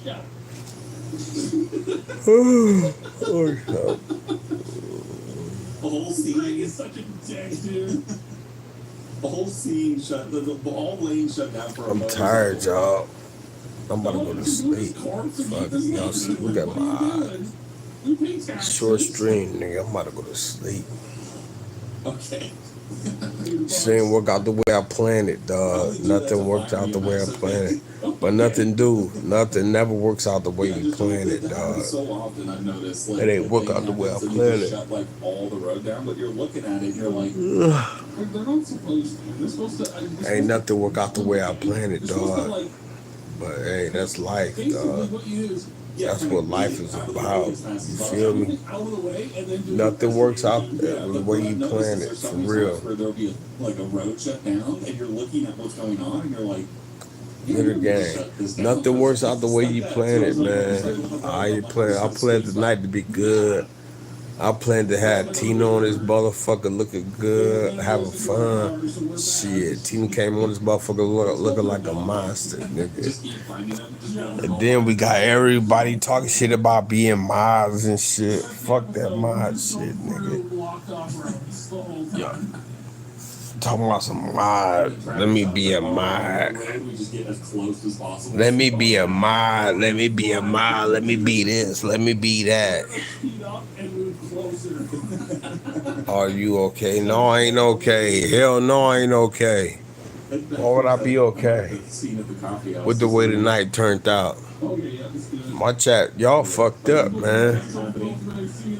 Yeah. Oh, The whole scene is such a dick, dude. The whole scene shut, the whole lane shut down for a I'm motorcycle. tired, y'all. I'm about to What go to would you do sleep. this corpse and Fuck eat this y'all. lady? Look at What are you my doing? You pay taxes. short stream, nigga. I'm about to go to sleep. Okay. Shit ain't work out the way I planned it, dog. Nothing worked out the way I planned it. But nothing do. Nothing never works out the way you planned it, dog. So often I've noticed, like, It ain't work out the way I planned it. shut like all the road down, but you're looking at it and you're like, they're not supposed to. They're supposed to. Ain't nothing work out the way I planned it, dog. Like, But hey, that's life, dog. what you use. That's what life is about. You feel me? Nothing works out the way you plan it, for real. Where there'll be like a road shut down, and you're looking at what's going on, and you're like, Good game. Nothing works out the way you plan it, man. I planned the night to be good. I planned to have Tina on this motherfucker looking good, having fun. Shit, Tina came on this motherfucker looking like a monster, nigga. And then we got everybody talking shit about being mods and shit. Fuck that mod shit, nigga. Yeah. Talking about some mod. Let me be a mod. Let me be a mod. Let me be a mod. Let me be this. Let me be that. Are you okay? No, I ain't okay. Hell no, I ain't okay. Why would I be okay with the way the night turned out? My chat, y'all fucked up, man.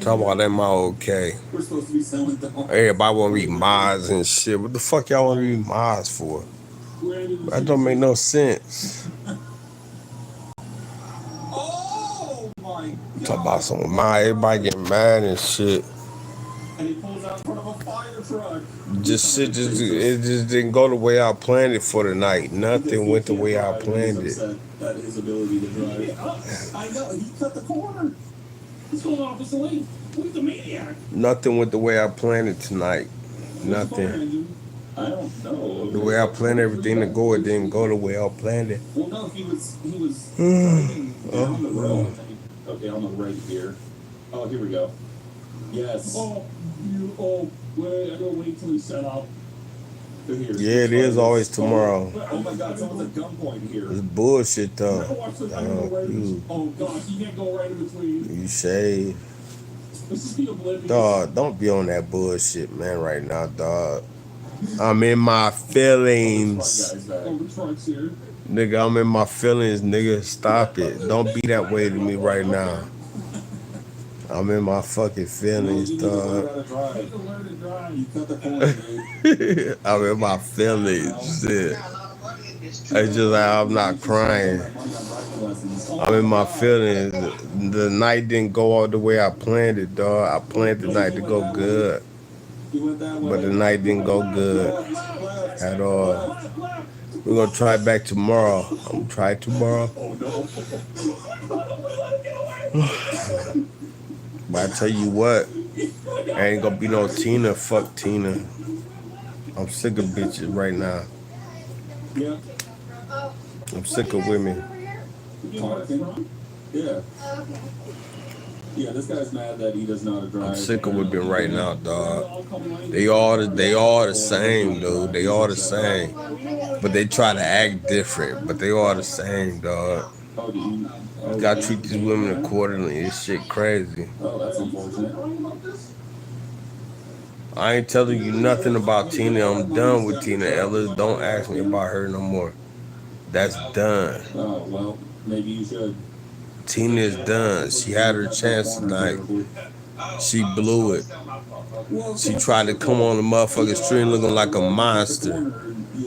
Talk about am I okay? Everybody want to be mods and shit. What the fuck y'all want to be mods for? That don't make no sense. Talk about some mod. Everybody getting mad and shit. And he pulls out in front of a fire truck. It just didn't go the way I planned it for the night. Nothing went the way I planned it. That his ability to drive. I know, he cut the corner. He's going off his lane. Who's the maniac? Nothing went the way I planned it tonight. Nothing. I don't know. The way I planned everything to go, it didn't go the way I planned it. Well, no, he was driving down the road. Okay, I'm gonna right here. Oh, here we go. Yes. Wait, I gotta wait till he's set up. Yeah, it is always tomorrow. Oh my god, someone's at gunpoint here. It's bullshit though. Oh gosh, you can't go right in between. You say, dog, don't be on that bullshit, man, right now, dog. I'm in my feelings. Nigga, I'm in my feelings, nigga. Stop it. Don't be that way to me right now. I'm in my fucking feelings, dog. I'm in my feelings. Shit. It's just like I'm not crying. I'm in my feelings. The night didn't go all the way I planned it, dog. I planned the night to go good. But the night didn't go good at all. We're gonna try it back tomorrow. I'm gonna try it tomorrow. But I tell you what, ain't gonna be no Tina. Fuck Tina. I'm sick of bitches right now. I'm sick of women. Yeah. Yeah, this guy's mad that he doesn't know how to drive. I'm sick of women right now, dog. They all the same, dude. They all the same. But they try to act different. But they all the same, dog. You gotta treat these women accordingly. This shit crazy. Oh, that's unfortunate. I ain't telling you nothing about Tina. I'm done with Tina Ellis. Don't ask me about her no more. That's done. Oh, well, maybe you should. Tina is done. She had her chance tonight. She blew it. She tried to come on the motherfucking stream looking like a monster.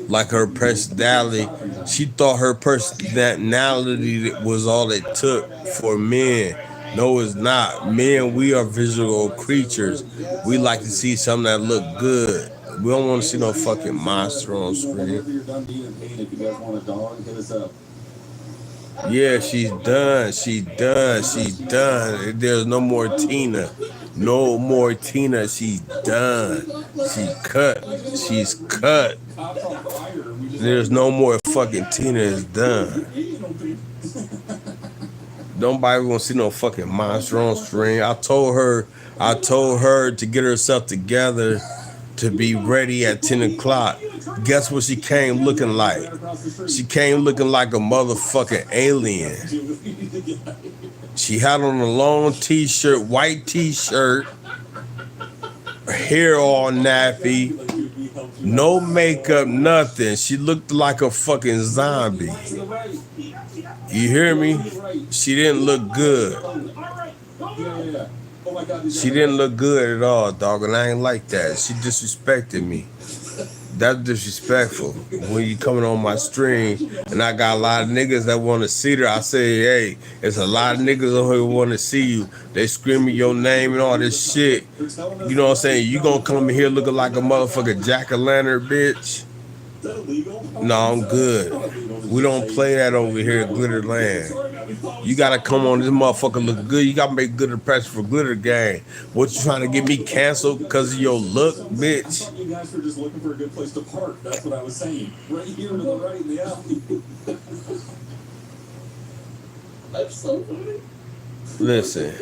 Like her personality. She thought her personality was all it took for men. No, it's not. Men, we are visual creatures. We like to see something that look good. We don't want to see no fucking monster on screen. Yeah, she's done. She's done. She's done. There's no more Tina. No more Tina. She's done. She cut. She's cut. There's no more fucking Tina. It's done. Nobody gonna see no fucking monster on stream. I told her to get herself together to be ready at 10 o'clock. Guess what she came looking like? She came looking like a motherfucking alien. She had on a long t-shirt, white t-shirt, hair all nappy, no makeup, nothing. She looked like a fucking zombie. You hear me? She didn't look good. She didn't look good at all, dog, and I ain't like that. She disrespected me. That's disrespectful. When you coming on my stream and I got a lot of niggas that want to see her, I say, hey, there's a lot of niggas on here who want to see you. They screaming your name and all this shit. You know what I'm saying? You gonna come in here looking like a motherfucking jack-o'-lantern, bitch? No, I'm good. We don't play that over here at Glitterland. You gotta come on this motherfucker look good. You gotta make good impression for Glitter Gang. What, you trying to get me canceled because of your look, bitch? You guys were just looking for a good place to park. That's what I was saying. Right here to the right in the alley. That's so funny. Listen.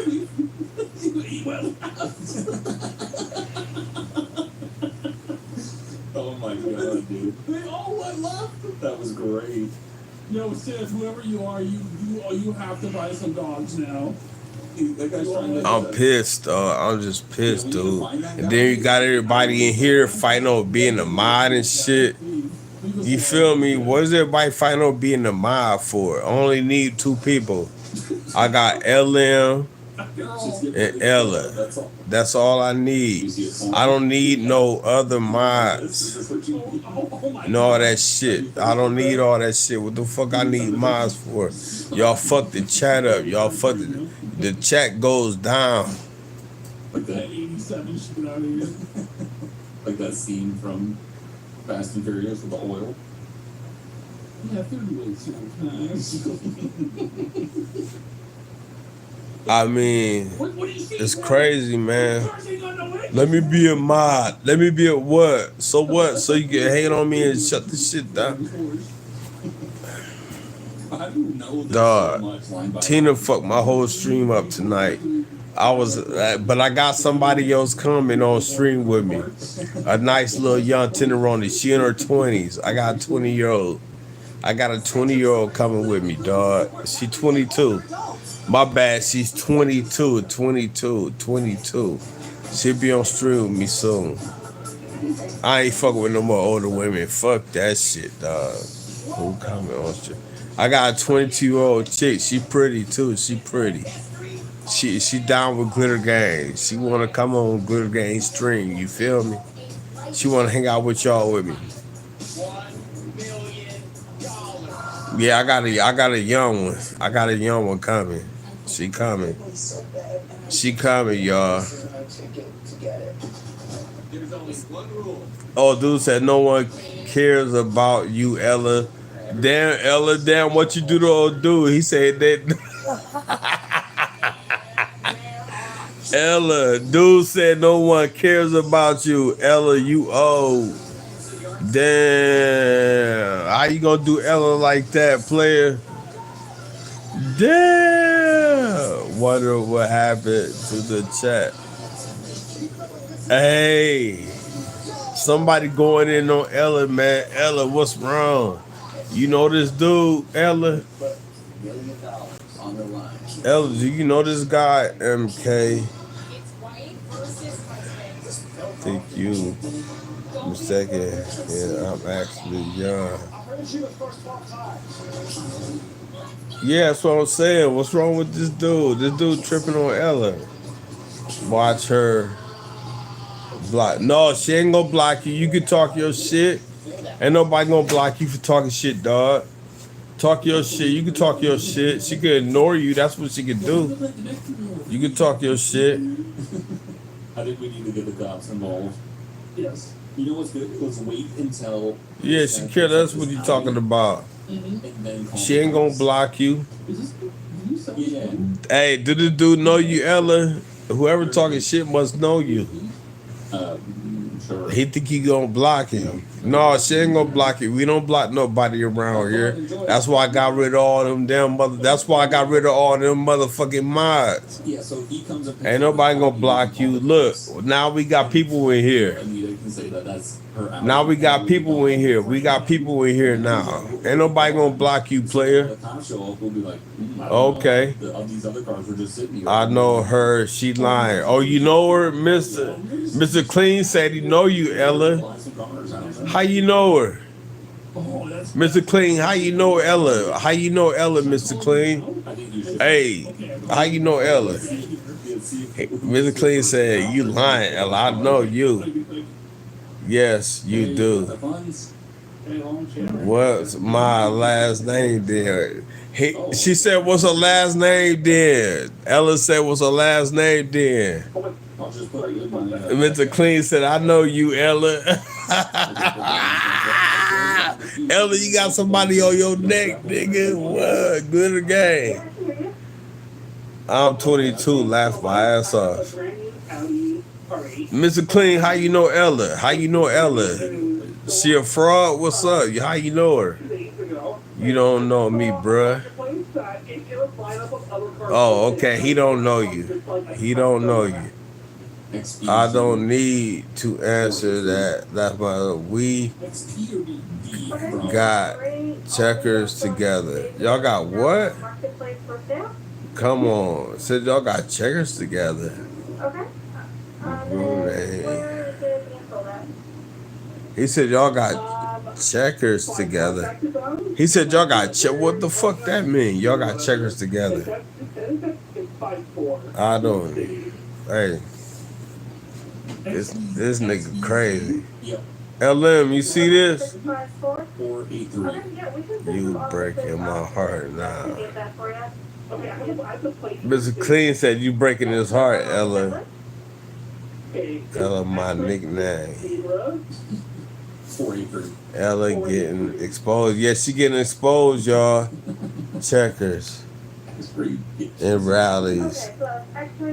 Oh my god, dude. They all went left. That was great. Yo, Sid, whoever you are, you have to buy some dogs now. That guy's trying to. I'm pissed, I'm just pissed, dude. And then you got everybody in here fighting over being a mod and shit. You feel me? What is everybody fighting over being a mod for? I only need 2 people. I got LM and Ella. That's all I need. I don't need no other mods. And all that shit. I don't need all that shit. What the fuck I need mods for? Y'all fuck the chat up. Y'all fuck the chat goes down. Like that 87 shit out of here. Like that scene from Fast and Furious with the oil. Yeah, 38 sometimes. I mean, it's crazy, man. Let me be a mod. Let me be a what? So what? So you can hate on me and shut this shit down? Dog, Tina fucked my whole stream up tonight. But I got somebody else coming on stream with me. A nice little young tenderoni. She in her 20s. I got a 20-year-old. I got a 20-year-old coming with me, dog. She 22. My bad, she's 22. She'll be on stream with me soon. I ain't fucking with no more older women. Fuck that shit, dog. Who coming on stream? I got a 22-year-old chick. She pretty too. She pretty. She down with Glitter Gang. She wanna come on Glitter Gang stream. You feel me? She wanna hang out with y'all with me. Yeah, I got a young one. I got a young one coming. She coming. She coming, y'all. Oh, dude said no one cares about you, Ella. Damn, Ella, damn, what you do to old dude? He said that. Ella, dude said no one cares about you. Ella, you old. Damn. How you gonna do Ella like that, player? Damn. Wonder what happened to the chat. Hey. Somebody going in on Ella, man. Ella, what's wrong? You know this dude, Ella? Ella, do you know this guy, MK? Thank you. I'm second. Yeah, I'm actually young. Yeah, that's what I'm saying. What's wrong with this dude? This dude tripping on Ella. Watch her block. No, she ain't gonna block you. You can talk your shit. Ain't nobody gonna block you for talking shit, dog. Talk your shit. You can talk your shit. She can ignore you. That's what she can do. You can talk your shit. I think we need to get the cops involved. Yes. You know what's good? Let's wait until. Yeah, Shakira, that's what you talking about. And then She ain't gonna block you. Yeah. Hey, do the dude know you, Ella? Whoever talking shit must know you. Sure. He think he gonna block him. No, she ain't gonna block you. We don't block nobody around here. That's why I got rid of all them damn mother. That's why I got rid of all them motherfucking mods. Yeah, so he comes up. Ain't nobody gonna block you. Look, now we got people in here. Anita can say that that's her. Now we got people in here. We got people in here now. Ain't nobody gonna block you, player. The cops show up, we'll be like, Okay. These other cars were just sitting here. I know her. She lying. Oh, you know her, Mr. Clean said he know you, Ella. How you know her? Oh, that's Mr. Clean, how you know Ella? How you know Ella, Mr. Clean? I think you should. Hey, how you know Ella? Hey, Mr. Clean said, you lying, Ella. I know you. Yes, you do. The funds. What's my last name then? She said, what's her last name then? Ella said, what's her last name then? I'll just put good money. Mr. Clean said, I know you, Ella. Ella, you got somebody on your neck, nigga. What? Good or game? I'm 22, laugh my ass off. Mr. Clean, how you know Ella? How you know Ella? She a fraud? What's up? How you know her? You don't know me, bruh. Oh, okay. He don't know you. He don't know you. I don't need to answer that. That's why we got checkers together. Y'all got what? Come on. Said y'all got checkers together. He said y'all got checkers together. He said y'all got what the fuck that mean? Y'all got checkers together. I don't. Hey. This nigga crazy. LM, you see this? 483. You breaking my heart now. Mr. Clean said you breaking his heart, Ella. Ella, my nickname. 483. Ella getting exposed. Yeah, she getting exposed, y'all. Checkers and rallies.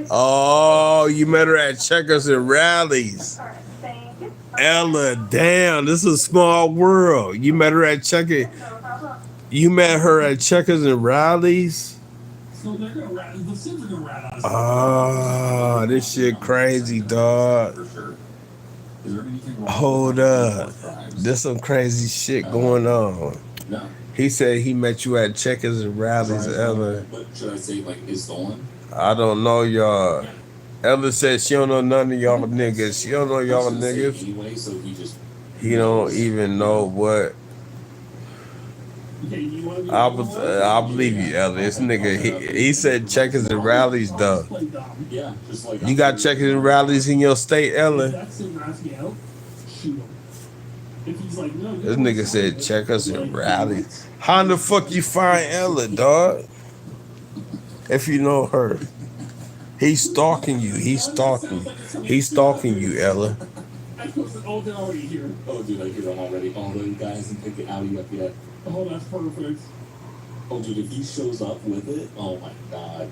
Oh, you met her at checkers and rallies. Ella, damn, this is a small world. You met her at checkers. You met her at checkers and rallies. So they're gonna rat. The Sims are gonna rat us. Oh, this shit crazy, dog. For sure. Is there anything wrong? Hold up. There's some crazy shit going on. No. He said he met you at checkers and rallies, Ella. But should I say like is stolen? I don't know y'all. Ella said she don't know none of y'all niggas. She don't know y'all niggas. Anyway, so He don't even know what. Okay, you wanna be I believe you, Ella. This nigga, he said checkers and rallies, though. play dumb. yeah, just like You got checkers and rallies in your state, If Ella? that Sim rats me out, shoot him. If he's like, no, This nigga said checkers and rallies. How in the fuck you find Ella, dog? If you know her. He's stalking you. He's stalking you, Ella. Oh, they're already here. oh dude, I hear them already. All those guys and pick the Audi up yet. Oh, that's perfect. Oh dude, if he shows up with it, oh my god.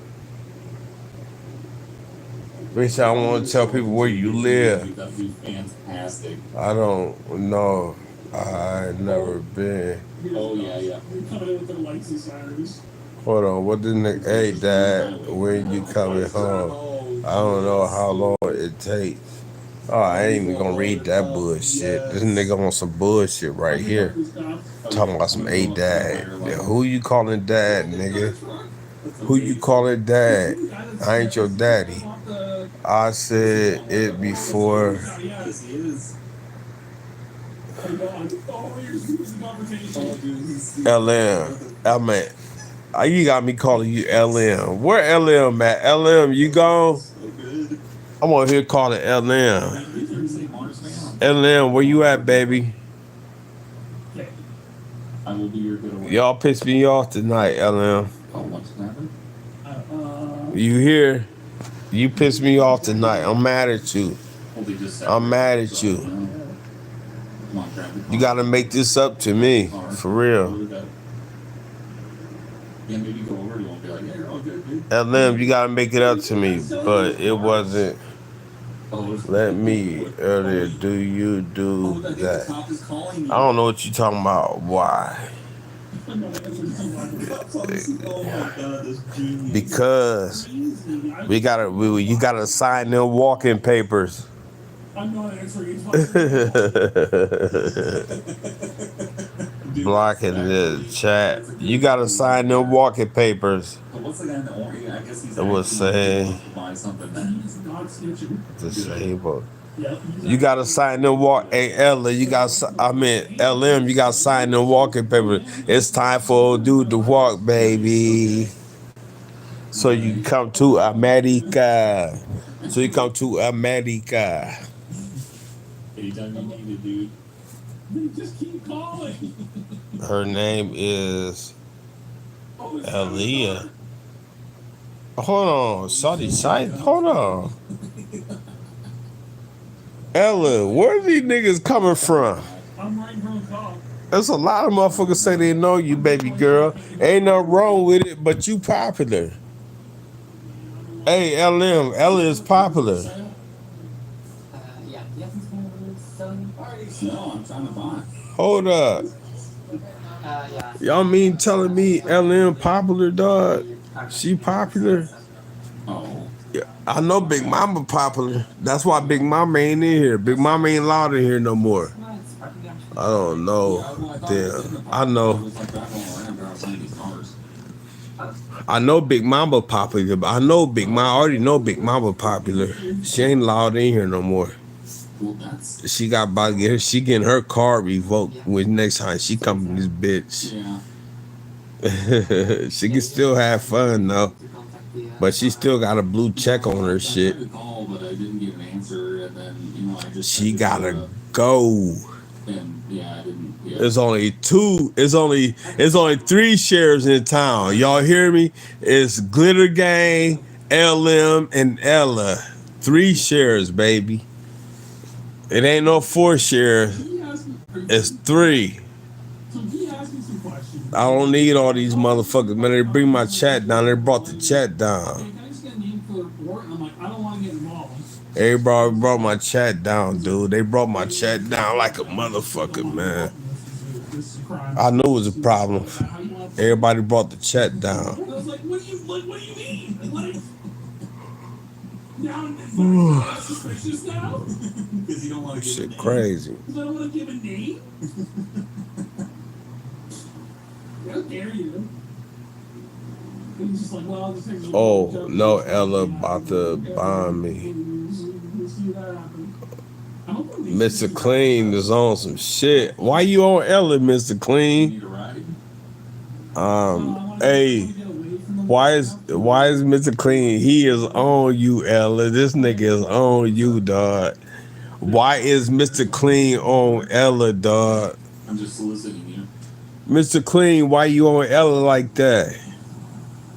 Bitch, I want to tell people where you live. That'd be fantastic. I don't know. I never been. Oh yeah. They're coming in with their lights and sirens. Hold on. What the nigga? Hey, Dad, when you coming home? I don't know how long it takes. Oh, I ain't even gonna read that bullshit. This nigga on some bullshit right here. Talking about some hey dad. Yeah, who you calling dad, nigga? Who you calling dad? I ain't your daddy. I said it before. Yes, he is. Oh, God. Oh, here's the conversation. Oh dude, he's LM. Man, you got me calling you LM. Where LM at? LM, you gone? so good. I'm on here calling LM. LM, where you at, baby? Okay. I will be your good away. Y'all pissed me off tonight, LM. Oh, what's happening? You here? You pissed me off tonight. I'm mad at you. Well, they just I'm mad at you. Come on, grab the You gotta make this up to me. For real. Yeah, maybe go over and be like, yeah, you're all good, dude. LM, you gotta make it up to me. But it wasn't. Let me earlier. Do you do I think the that? cop is calling you. I don't know what you talking about. Why? I'm not answering the microphone. Oh my god, this genius. Because Easy. you gotta sign them walking papers. I'm not answering his Blocking the chat. You gotta sign them walking papers. But what's the guy in the orange? I guess he's It would say buy something. He's not snitching. disabled. Yeah, You gotta sign them walk. Hey Ella, you got. I mean LM, you gotta sign them walking papers. It's time for a dude to walk, baby. So you can come to America. So you come to America. Anytime you need it, dude. They just keep calling. Her name is Oh, it's Aaliyah. Hold on, Saudi side. Hold on. Ella, where are these niggas coming from? I'm writing from the cop. There's a lot of motherfuckers say they know you, baby girl. Ain't nothing wrong with it, but you popular. Hey, LM, Ella is popular. Yeah. No, I'm trying to buy. Hold up. Yeah. Y'all mean telling me LM popular, dog? She popular? Oh. Yeah, I know Big Mama popular. That's why Big Mama ain't in here. Big Mama ain't allowed in here no more. I don't know. Damn. I know. I know Big Mama popular, but I know Big Mama. I already know Big Mama popular. She ain't allowed in here no more. Well, that's. She got about to get her. She getting her card revoked with next time she come to this bitch. Yeah. She can still have fun though, but she still got a blue check on her shit. I tried to call, but I didn't get an answer, and then I just. She gotta go. And yeah, I didn't. Yeah. There's only two. It's only 3 shares in town. Y'all hear me? It's Glitter Gang, LM, and Ella. 3 shares, baby. It ain't no 4 shares. It's 3. So he asked me some questions. I don't need all these motherfuckers. Man, they bring my chat down. They brought the chat down. Hey, can I just get a name for the report? And I'm like, I don't want to get involved. Everybody brought my chat down, dude. They brought my chat down like a motherfucker, man. This is a crime. I knew it was a problem. Everybody brought the chat down. I was like, what do you mean? Like, now I'm suspicious now? Because you don't want to give Shit a name. crazy. Because I don't want to give a name? How dare you? And he's just like, well, I'll just take the Oh, no, Ella about to bomb me. We'll see that happen. I don't think Mr. Clean is on some shit. Why you on Ella, Mr. You Clean? need a ride? Hey, why is Mr. Clean? He is on you, Ella. This nigga is on you, dog. Why is Mr. Clean on Ella, dog? I'm just soliciting you. Mr. Clean, why you on Ella like that?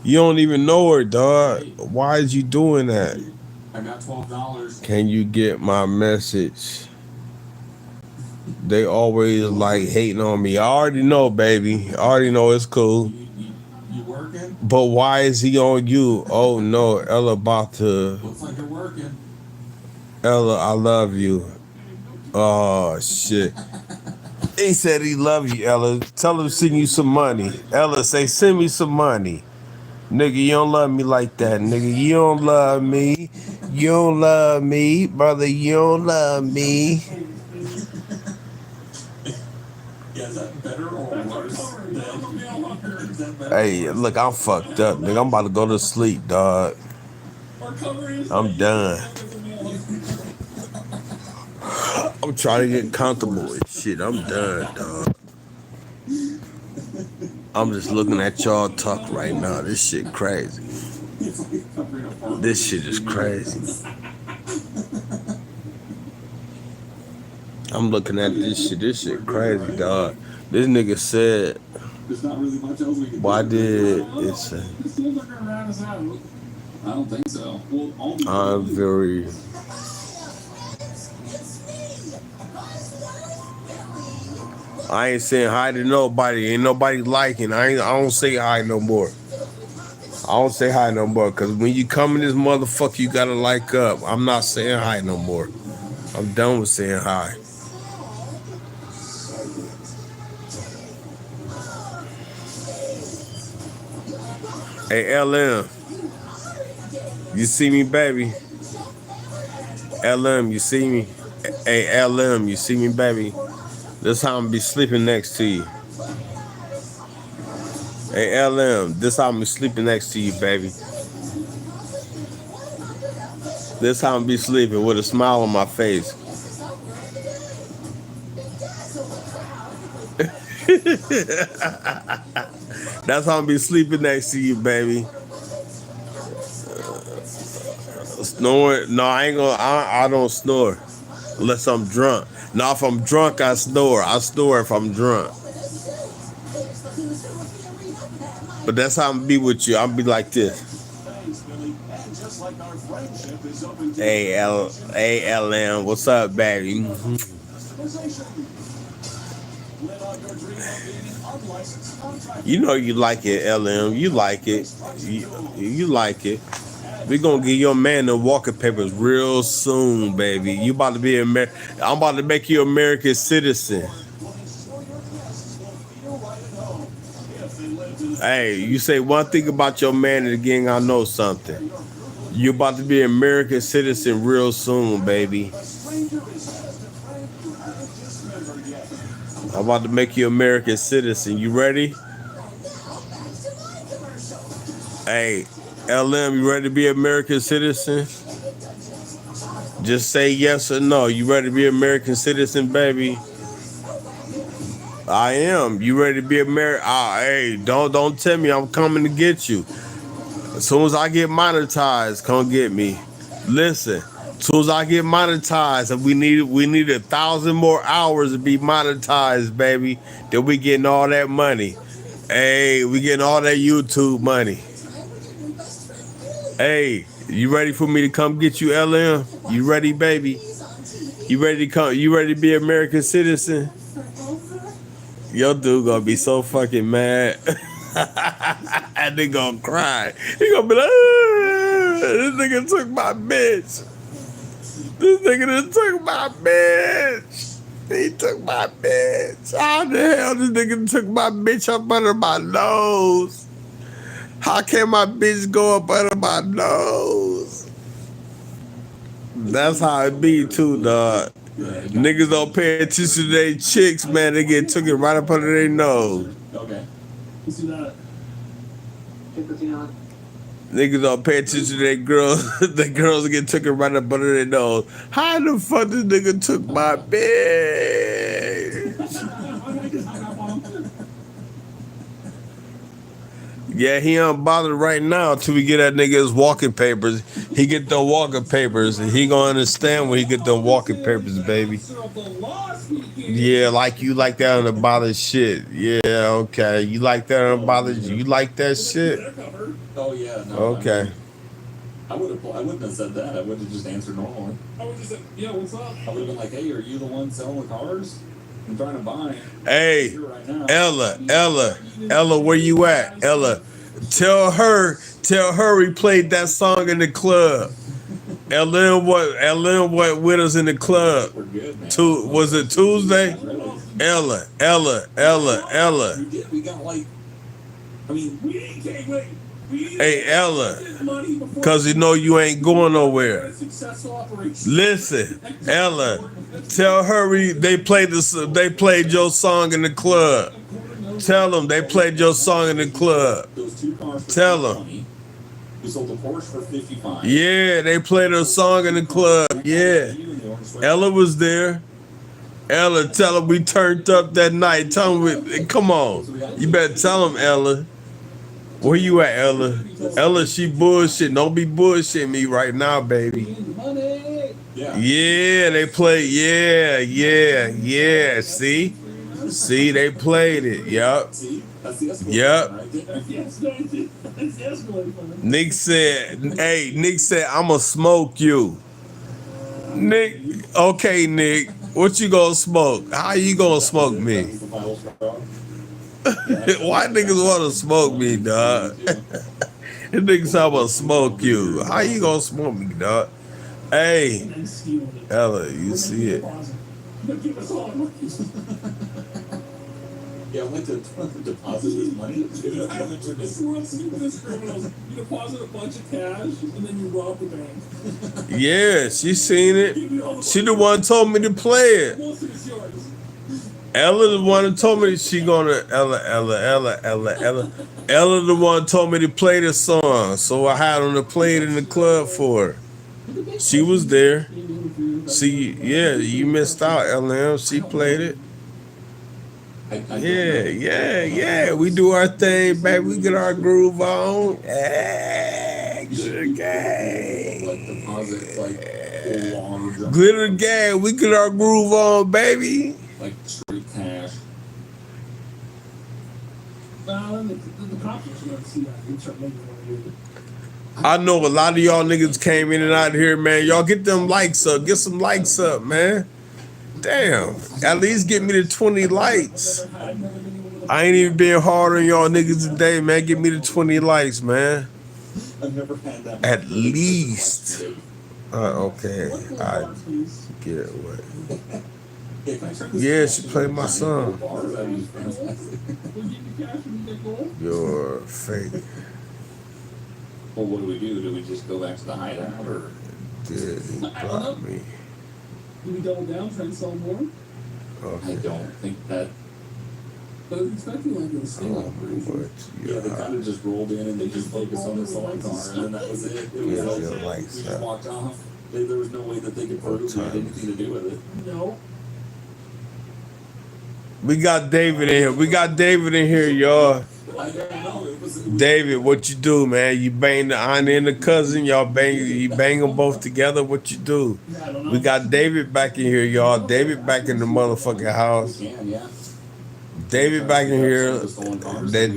You don't even know her, dog. Why is you doing that? I got $12. Can you get my message? They always like hating on me. I already know, baby. I already know it's cool. You working? But why is he on you? Oh no, Ella about to. Looks like you're working. Ella, I love you. Oh shit. He said he love you, Ella. Tell him to send you some money. Ella say send me some money. Nigga, you don't love me like that. Nigga, you don't love me. You don't love me, brother. You don't love me. Yeah, is that better or worse? Is that better? Hey, look, I'm fucked up, nigga. I'm about to go to sleep, dog. I'm done. I'm trying to get comfortable and shit. I'm done, dog. I'm just looking at y'all talk right now. This shit crazy. This shit is crazy. I'm looking at this shit. This shit crazy, dog. This nigga said, There's not really much else we can why do. did it say, This seems like a rat us out. I don't think so. Well, all the I'm very... I ain't saying hi to nobody. Ain't nobody liking. I don't say hi no more. I don't say hi no more, cause when you come in this motherfucker, you gotta like up. I'm not saying hi no more. I'm done with saying hi. Hey LM, you see me, baby? LM, you see me? Hey LM, you see me, baby? This how I'm be sleeping next to you. Hey LM, this how I'm be sleeping next to you, baby. This how I'm be sleeping with a smile on my face. That's how I'm be sleeping next to you, baby. Snoring? No, I ain't gonna. I don't snore unless I'm drunk. Now, if I'm drunk, I snore. I snore if I'm drunk. But that's how I'm be with you. I'll be like this. ALM, what's up, baby? You know you like it, LM. You like it. You like it. We gonna get your man the walking papers real soon, baby. You about to be I'm about to make you American citizen. Hey, you say one thing about your man and again I know something. You about to be an American citizen real soon, baby. I'm about to make you American citizen. You ready? Hey, LM, you ready to be American citizen? Just say yes or no. You ready to be American citizen, baby? I am. You ready to be American? Hey, don't tell me I'm coming to get you. As soon as I get monetized, come get me. Listen, as soon as I get monetized, and we need 1,000 more hours to be monetized, baby. Then we getting all that money. Hey, we getting all that YouTube money. Hey, you ready for me to come get you, LM? You ready, baby? You ready to come? You ready to be an American citizen? Your dude gonna be so fucking mad. And they gonna cry. He gonna be like, this nigga took my bitch. This nigga done took my bitch. He took my bitch. How the hell this nigga took my bitch up under my nose? How can my bitch go up under my nose? That's how it be too, dog. Niggas don't pay attention to their chicks, man. They get took it right up under their nose. Okay. You see that? Niggas don't pay attention to their girls. The girls get took it right up under their nose. How the fuck this nigga took my bitch? Yeah, he unbothered right now until we get that nigga his walking papers. He get the walking papers, and he gonna understand when he get the walking papers, baby. Yeah, like you like that unbothered shit. Yeah, okay. You like that unbothered? You like that shit? Oh yeah. No, Okay. I wouldn't have said that. I would have just answered normally. I would just say, yeah, what's up? I would have been like, hey, are you the one selling the cars? I'm trying to buy. Hey, Right now. Ella, where you at? Ella, tell her we played that song in the club. LM what with us in the club? We're good, man. Was it Tuesday? Ella. We got like, I mean, We can't wait. Hey Ella, cause you know you ain't going nowhere. Successful operation. Listen, Ella, tell her they played your song in the club. Tell them they played your song in the club. those two cars. Tell them. We sold the Porsche for 55. Yeah, they played her song in the club. Yeah. Ella was there. Ella, tell them we turned up that night. Tell them, come on. You better tell them, Ella. Where you at, Ella? Ella, she bullshit. Don't be bullshitting me right now, baby. Yeah, they played. Yeah. See, they played it. Yup. Nick said, I'ma smoke you. Nick, okay, Nick. What you gonna smoke? How you gonna smoke me? Why niggas wanna smoke me, dog? niggas talking about smoke you. How you gonna smoke me, dog? Hey, And then steal it. Ella, you see it. But give us all our money. Yeah, I went to deposit this money. This world's stupidest criminals. You deposit a bunch of cash and then you rob the bank. Yeah, she seen Give it. me all the She money. the one told me to play it. Most of it's yours. Ella the one that told me she gonna Ella the one told me to play the song, so I had them to play it in the club for her. She was there. See, yeah, you missed out, LM. She played it. Yeah. We do our thing, baby. We get our groove on. Hey, glitter gang. Like deposit, like large, Glitter gang. We get our groove on, baby. like straight cash. Well, the cops are going to see that. They start making it. I know a lot of y'all niggas came in and out here, man. Y'all get them likes up. Get some likes up, man. Damn. At least get me to 20 likes. I ain't even been hard on y'all niggas today, man. Get me to 20 likes, man. I've never had that. At least. Okay. I Please. get it. What? Yeah, can I turn this Yeah, off? she played my song. Bars, that'd be fantastic. We'll give you cash when you get gold. You're fake. Well, what do we do? Do we just go back to the hideout, or Did he block me? Do we double down, try and sell more? I Okay. don't think that. But it's expecting like a steal. What Yeah, they kind you of just rolled in and they just focused on the selling car, and then that was it. It was Yeah, over. your We lights just up. walked off. There was no way that they could prove we had anything to do with it. No. We got David in here. We got David in here, y'all. I don't know. It was. David, what you do, man? You bang the aunt and the cousin. Y'all you bang them both together. What you do? I don't know. We got David back in here, y'all. David back in the motherfucking house. We can, yeah. David back in here.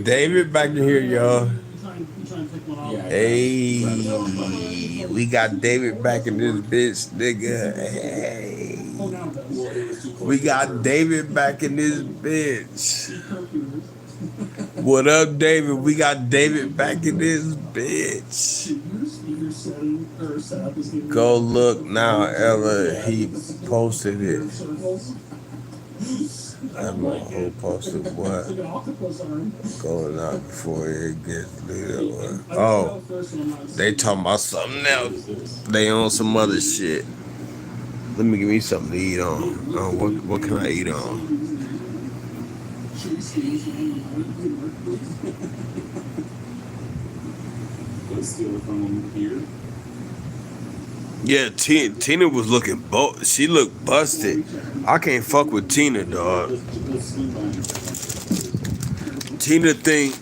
David back in here, y'all. You try and pick one off. Yeah. Hey, we got David back in this bitch, nigga. Hey, Oh, now it does. Well, it was too close we to got her. David back in this bitch. Computers. What up, David? We got David back in this bitch. Your speaker setting or setup is giving Go you look now, Ella. He posted it. circles. I don't know who posted It's what. like an octopus arm. Going out before it gets lit. I Oh, don't know first one, I'm not- they talking about something else. They on some other shit. Let me give me something to eat on. What can I eat on? Let's steal it from here. Yeah, Tina was looking she looked busted. I can't fuck with Tina, dog. Let's swing by her. Tina think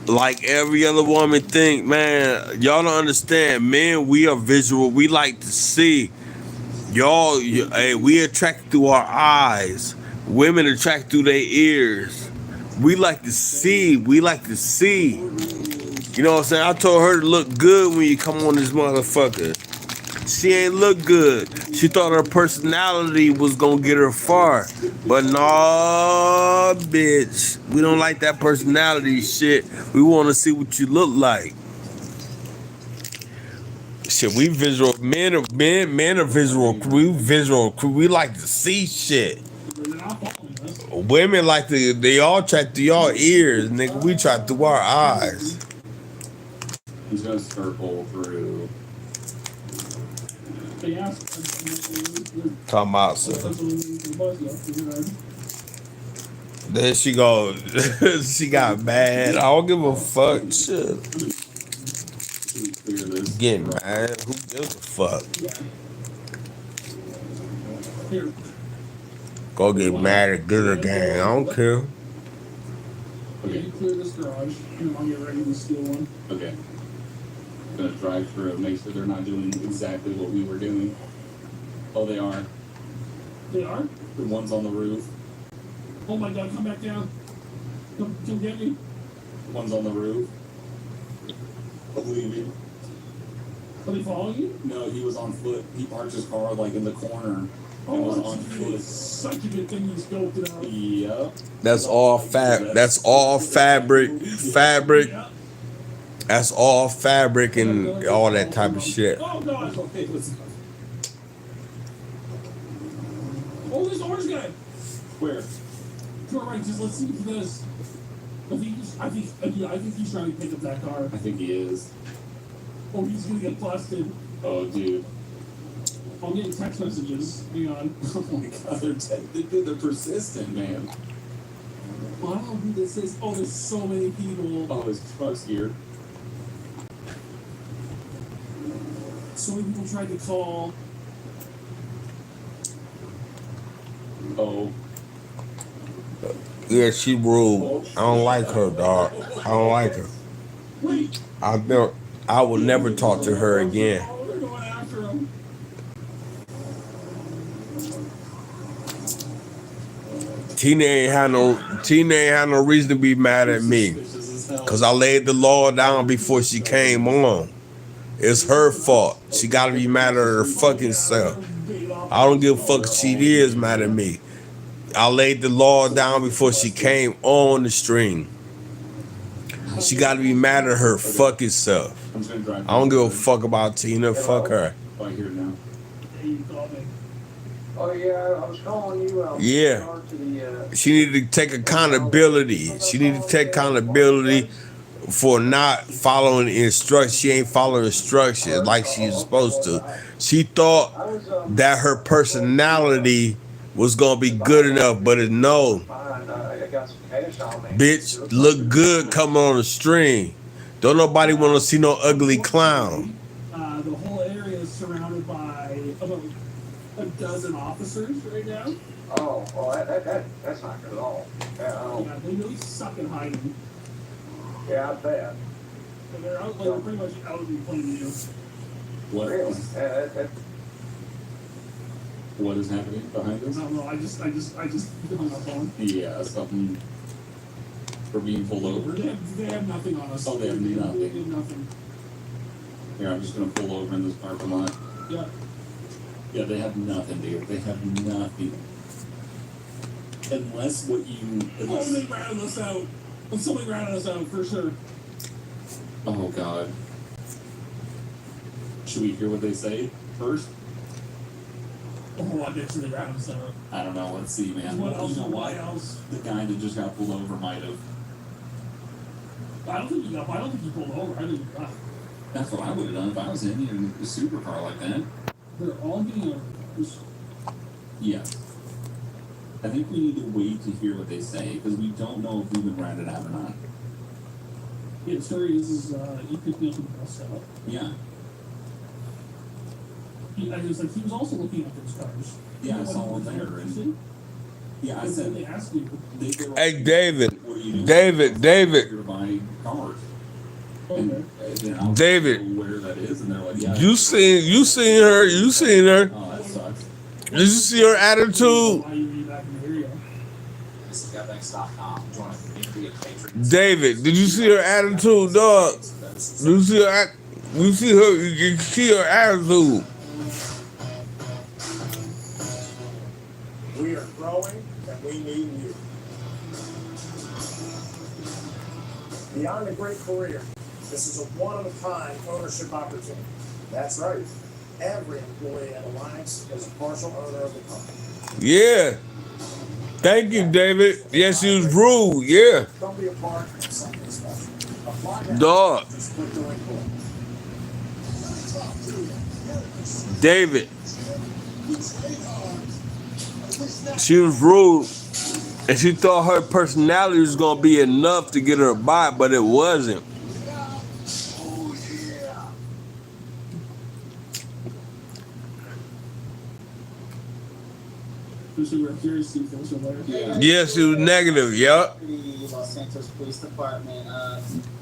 like every other woman think, man, y'all don't understand. Men, we are visual. We like to see. Hey, we attract through our eyes. Women attract through their ears. We like to see. We like to see. You know what I'm saying? I told her to look good when you come on this motherfucker. She ain't look good. She thought her personality was gonna get her far. But nah, bitch. We don't like that personality shit. We wanna see what you look like. Shit, we visual men are visual. We visual. We like to see shit. They're not following us. Women like to. They all track through y'all ears, nigga. We try through our eyes. He's gonna circle through. They asked. Talking about some. Then she go. She got mad. I don't give a fuck. Shit. Let me clear this. Getting mad. Who gives a fuck? Here. Go get mad at Glitter Gang. I don't care. Okay, Okay. you clear this garage, and I'll get ready to steal one. Okay. Gonna drive through, make sure they're not doing exactly what we were doing. Oh, they are. They are? The ones on the roof. Oh my god, come back down. Come get me. The ones on the roof. Believe me. Are they following you? No, he was on foot. He parked his car like in the corner. Oh, and was that's on foot. such a good thing you scoped it out. Yep. That's all fabric. Yeah. That's all fabric and all that type of shit. Oh god. Okay, let's go. Oh, this orange guy. Where? To our right, just let's see what he does. I think he's trying to pick up that car. I think he is. Oh, he's gonna get busted. Oh, dude. I'm getting text messages. Hang on. Oh my god, they're persistent, man. I don't know who this is. Oh, there's so many people. Oh, his truck's here. So many people tried to call. Oh. Yeah, she rude. I don't like her, dog. I don't like her. Wait. I will never talk to her again. Oh, they're going after him. Tina ain't had no reason to be mad at me. Cause I laid the law down before she came on. It's her fault. She gotta be mad at her fucking self. I don't give a fuck if she is mad at me. I laid the law down before she came on the stream. She gotta be mad at her fucking self. I'm just gonna drive. I don't give a fuck about Tina. Fuck her. Oh, I hear it now. Hey, you called me. Oh yeah, I was calling you. Yeah. To the, She needed to take accountability. She needed to take accountability for not following instructions. She ain't following instructions like she's supposed to. She thought I was that her personality was gonna be good enough, but it no. fine. I got some cash on me. Bitch, look good coming on the stream. Don't nobody want to see no ugly clown. The whole area is surrounded by about a dozen officers right now. Oh, that's not good at all. Yeah, Yeah, they really suck at hiding. I bet. So they're out, like, they're pretty much out in plain view. What? Really? What is happening behind I us? don't know. I just hung up on. Yeah, something. We're being pulled over. They have nothing on us. Oh, they have nothing. They have nothing. Here, I'm just gonna pull over in this parking lot. Yeah. Yeah, they have nothing, dude. They have nothing. Unless what you. Oh, they ratted us out. Somebody ratted us out for sure. Oh god. Should we hear what they say first? Oh, I bet you they ratted us out. I don't know. Let's see, man. What else? You know Why what? else? The guy that just got pulled over might have. I don't think you pulled over. I think you got. That's what I would have done if I was in a supercar like that. They're all getting Yeah. I think we need to wait to hear what they say because we don't know if we've been ratted out or not. Yeah, the story is you picked me up in the bus stop. Yeah. He was also looking at those cars. Yeah, I You know saw what him he there. was And, interested? yeah, I And then said they asked you. they were Hey, David. What are you doing? David. You're buying cars. Okay. And, you know, David. where that is, and they're like, yeah. You seen her. Oh, that sucks. Did you see her attitude? Why you were back in the area? This is GetBanks.com. Join a community of patrons. David, did you see her attitude, dog? That's You see her attitude. We are growing and we need you. Beyond a great career, this is a one-of-a-kind ownership opportunity. That's right. Every employee at Alliance is a partial owner of the company. Yeah. Thank you, David. Yes, she was rude. Yeah. Don't be a part of something special. Apply now. Dog. Just click the link below. David. She was rude. And she thought her personality was going to be enough to get her by, but it wasn't. We were curious to see if those were there. Yeah. Yes, she was negative. Yup. the Los Santos Police Department.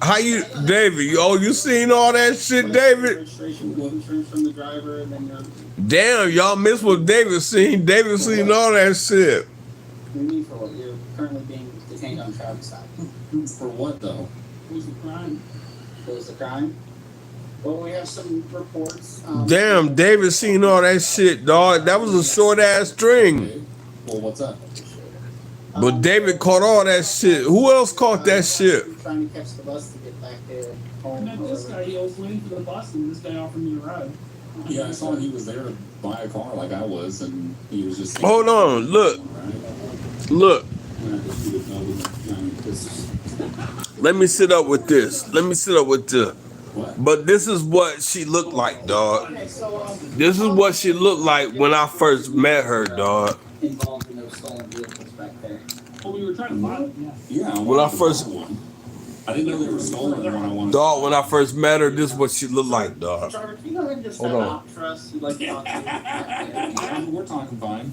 How you, David? You seen all that shit, David? Registration, insurance from the driver, and then your Damn, y'all missed what David seen. David seen all that shit. you need for what you're currently being detained on Travis side. For what though? What was the crime? What was the crime? Well, we have some reports. Damn, David seen all that shit, dog. That was a short ass string. Okay. Well, what's up? But David caught all that shit. Who else caught that shit? Trying to catch the bus to get back there home. I met this guy. He was waiting for the bus, and this guy offered me a ride. Yeah, I saw he was there to buy a car like I was, and he was just. Hold on, look. Look. Let me sit up with this. Let me sit up with this. What? But this is what she looked like, dog. Okay, so This is what she looked like when I first met her, dog. involved in those stolen vehicles back there. Oh, we were trying to buy it. Yeah. Yeah, I When I wanted to first- buy one. I didn't know they were stolen when I wanted. Dog, when I first met her, this is what she looked like, dog. Trevor, can you go ahead and just Hold step on. out for us? You'd like to talk to you? Yeah, we're talking fine.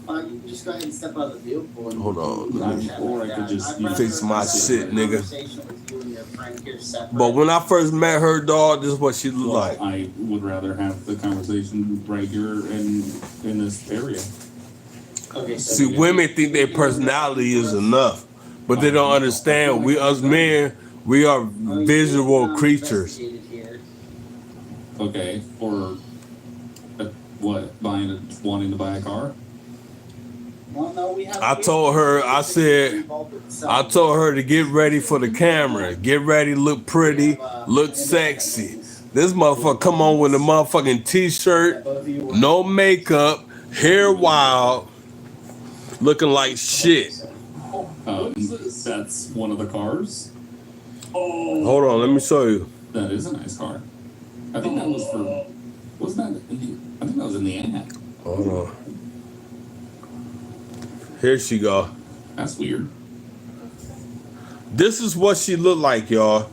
You can just go ahead and step out of the vehicle. And Hold on. chat Or like I could that. just, I'd you know, rather fix my have shit, a nigga. conversation with you and your friend here separate. But when I first met her, dog, this is what she looked Well, like. I would rather have the conversation right here in this area. Okay, so See, women think their personality is enough, but they don't understand. We, us men, we are visual creatures. investigated here. Okay, or what? Wanting to buy a car? Well, no, we have I told her, I said, I told her to get ready for the camera. Get ready, look pretty, look sexy. This motherfucker come on with a motherfucking t-shirt, no makeup, hair wild, looking like shit. That's one of the cars. Oh. Hold on, let me show you. That is a nice car. I think that was for. Wasn't that? I think that was in the ad. Hold on. Here she go. That's weird. This is what she looked like, y'all.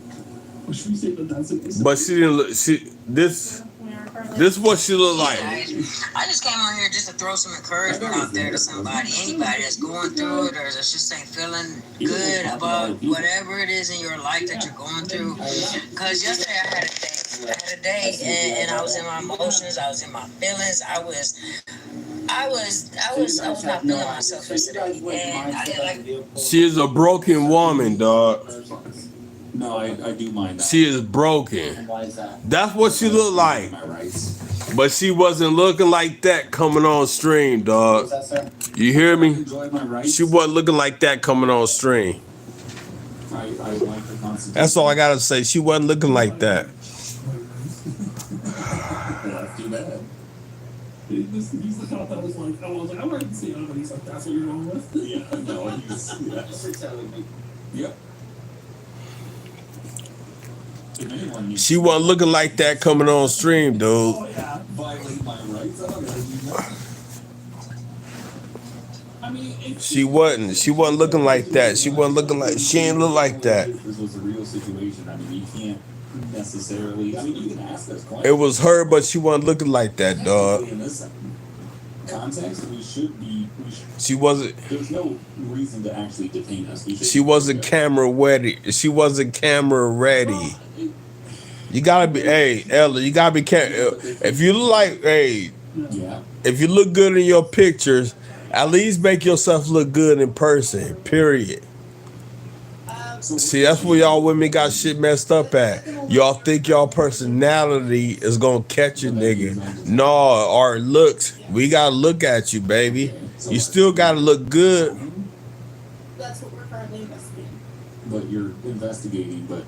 Should we say that that's an But she didn't look, this is what she looked like. I just came on here just to throw some encouragement out there to somebody, anybody that's going through it or that's just ain't feeling good about whatever it is in your life that you're going through. Because yesterday I had a day and I was in my emotions, I was in my feelings, I was not feeling myself yesterday, and I didn't like. She is a broken woman, dog. No, I do mind that. She is broken. Why is that? That's what she looked like. My rights. But she wasn't looking like that coming on stream, What's dog. that, sir? You hear I me? enjoy my rights. She wasn't looking like that coming on stream. I like the Constitution. That's all I gotta say. She wasn't looking like that. That's too bad. He's the cop that was like, I was like, I'm ready to see it, but he's like, that's what you're wrong with. Yeah, no, he's. Yeah. Just telling me. Yep. If anyone needs She wasn't looking like that coming on stream, dude. Oh yeah. to violate my rights, I don't know. I mean, She wasn't. She wasn't looking like that. She wasn't looking like. She ain't look like that. If this was a real situation, I mean, you can't necessarily. I mean, you can ask us questions. It was her, but she wasn't looking like that, dog. In this context, we should be. She wasn't. There's no reason to actually detain us. She wasn't camera ready. She wasn't camera ready. You gotta be. Hey, Ella, you gotta be careful. If you look like, hey, Yeah. if you look good in your pictures, at least make yourself look good in person. Period. See, that's where y'all women got shit messed up at. Y'all think y'all personality is gonna catch a nigga. No, our looks. We gotta look at you, baby. You still gotta look good. That's what we're currently investigating. But you're investigating, but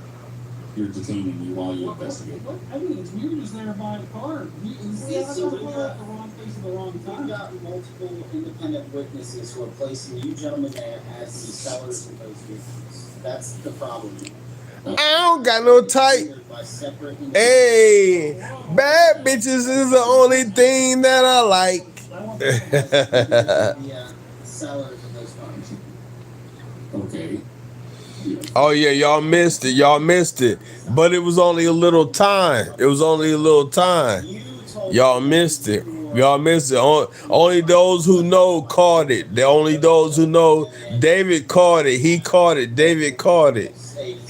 you're detaining me while you investigate. What evidence? We were just there buying a car. We Yeah, so we were got- at the wrong place at the wrong We've time. got multiple independent witnesses who are placing you gentlemen there as the sellers of those vehicles. That's the problem. I don't got no type. By separate Hey, bad bitches is the only thing that I like. the sellers of those cars. Okay. Oh yeah, y'all missed it. Y'all missed it. But it was only a little time. It was only a little time. You told Y'all missed it. Y'all missed it. Only those who know caught it. The only those who know. David caught it. He caught it. David caught it.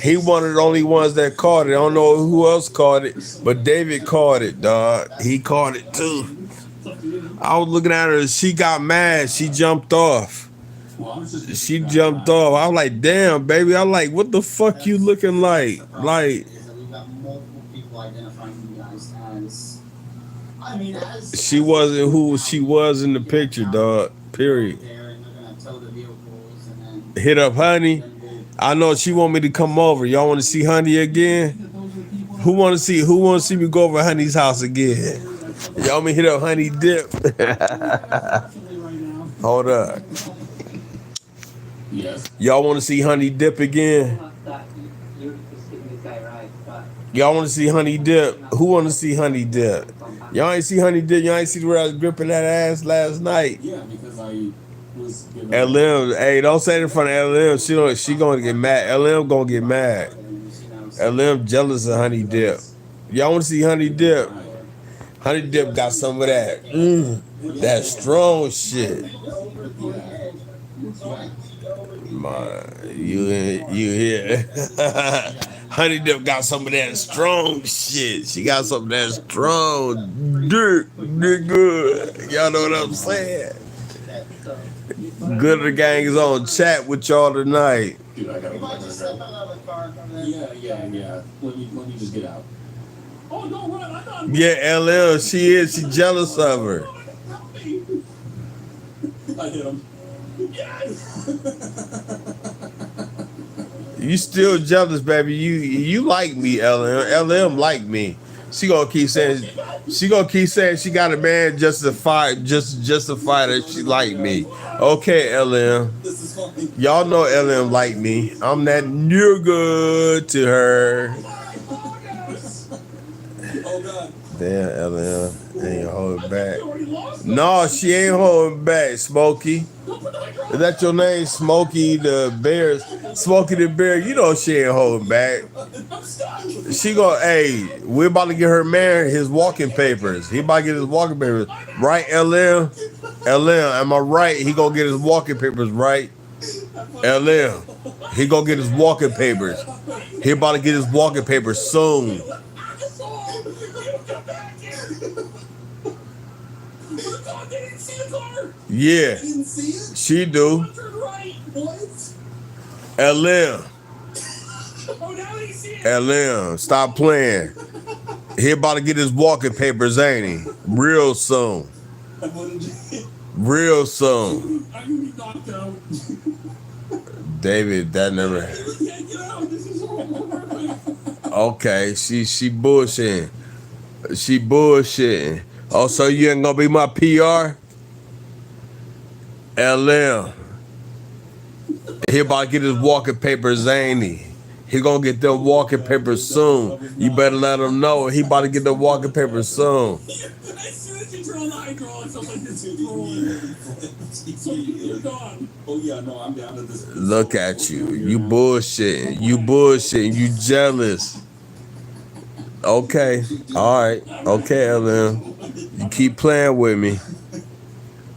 He one of the only ones that caught it. I don't know who else caught it, but David caught it, dog. He caught it too. I was looking at her. She got mad. She jumped off. Well, I was just. She jumped off. I was like, damn, baby. I'm like, what the fuck you looking like? Like, is that we've got multiple people identifying you guys as. I mean, as she wasn't who she was in the picture, dog. Period. There, and they're gonna tow the vehicles, and Hit up Honey. then we'll I know she want me to come over. Y'all want to see Honey again? Who want to see me go over Honey's house again? Y'all want me hit up Honey Dip? Hold up. Yes. Y'all want to see Honey Dip again? You're just giving this guy right, but Y'all want to see Honey Dip? Who want to see Honey Dip? Y'all ain't see Honey Dip. Y'all ain't see where I was gripping that ass last night. Yeah, because I was giving LM, hey, don't say it in front of LM. She gonna get mad. LM gonna get mad. LM jealous of Honey Dip. Y'all want to see Honey Dip? Honey Dip got some of that. That strong shit. Man, you here? Honey Dip got some of that strong shit. She got some of that strong dirt, nigga. Y'all know what I'm saying? Good of the gang is on chat with y'all tonight. Dude, I gotta Might just step another car from there. Yeah. Let me just get out. Oh, no, run. I'm not. Yeah, LL, she jealous of her. I hit him. Yes! You still jealous, baby. You like me, LM. LM like me. She gonna keep saying she got a man justify that she like me. Okay, LM. This is fine. Y'all know LM like me. I'm that nigga to her. Oh god. Damn, LM ain't holding back. No, she ain't holding back, Smokey. Is that your name, Smokey the Bear? Smokey the Bear, you know she ain't holding back. She hey, we're about to get her man his walking papers. He about to get his walking papers. Right, LM? LM, am I right? He gonna get his walking papers, right? LM, he gonna get his walking papers. He about to get his walking papers soon. Yeah, she do. LM. LM, stop playing. He about to get his walking papers, ain't he? Real soon. Real soon. I'm gonna be knocked out. David, that never. I can't get out. This is horrible. Okay, she bullshitting. She bullshitting. Oh, so you ain't gonna be my PR? LM. He about to get his walking papers, ain't he? He gonna get them walking papers soon. You better let him know. He about to get the walking papers soon. As soon as you turn on the hydraulics, I'm like, this is rolling. So you're gone. Oh yeah, no, I'm down to this. Look at you. You bullshitting. You bullshitting. You jealous. Okay. All right. Okay, LM. You keep playing with me.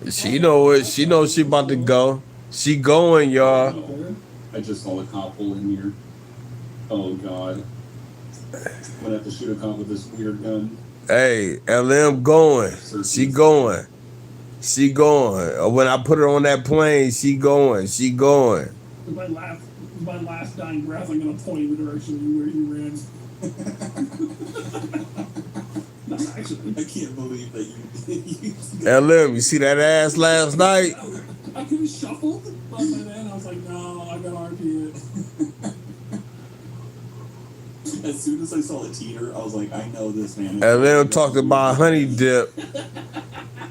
She know it. She knows she about to go. She going, y'all. I just saw a cop pull in here. Oh god. I'm gonna have to shoot a cop with this weird gun. Hey, LM going. She going. She going. When I put her on that plane, she going. She going. With my last dying breath, I'm gonna point in the direction where you ran. No, actually, I can't believe that you LM, you see that ass last night? I could have shuffled, but by then I was like, no, I gotta RP it. As soon as I saw the teeter, I was like, I know this man. LM talked about Honey Dip.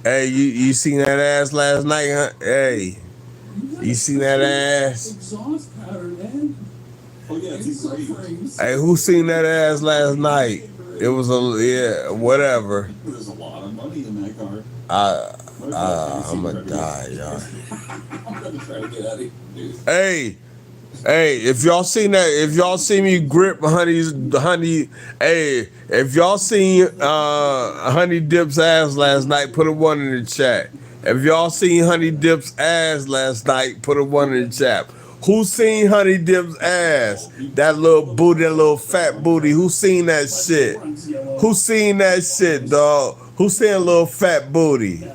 Hey, you seen that ass last night, huh? Hey, you seen that ass? Exhaust pattern, man. Oh yeah, it's great. Hey, who seen that ass last night? It was whatever. There's a lot of money in that car. I'm gonna die, y'all. I'm gonna try to get out of here, dude. Hey, if y'all seen that, if y'all see me grip Honey, hey, if y'all seen Honey Dip's ass last night, put a 1 in the chat. If y'all seen Honey Dip's ass last night, put a 1 in the chat. Who seen Honey Dip's ass? That little booty, that little fat booty. Who seen that shit? Who seen that shit, dog? Who seen a little fat booty?